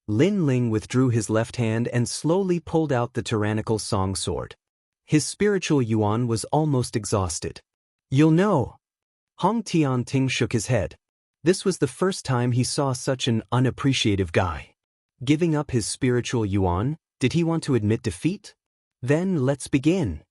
Lin Ling withdrew his left hand and slowly pulled out the tyrannical song sword. His spiritual yuan was almost exhausted. You'll know. Hong Tianting shook his head. This was the first time he saw such an unappreciative guy. Giving up his spiritual yuan, did he want to admit defeat? Then let's begin.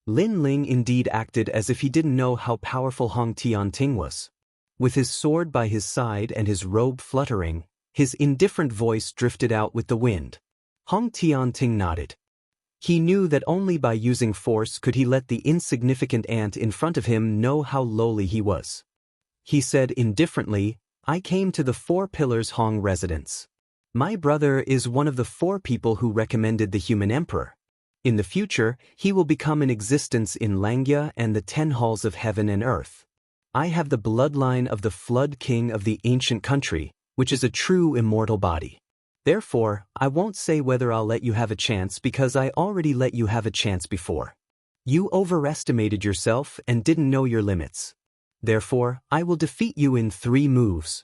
Lin Ling indeed acted as if he didn't know how powerful Hong Tianting was. With his sword by his side and his robe fluttering, his indifferent voice drifted out with the wind. Hong Tianting nodded. He knew that only by using force could he let the insignificant ant in front of him know how lowly he was. He said indifferently, "I came to the Four Pillars Hong residence. My brother is one of the 4 people who recommended the human emperor. In the future, he will become an existence in Xianxia and the 10 halls of heaven and earth. I have the bloodline of the Flood King of the ancient country, which is a true immortal body. Therefore, I won't say whether I'll let you have a chance because I already let you have a chance before. You overestimated yourself and didn't know your limits. Therefore, I will defeat you in 3 moves."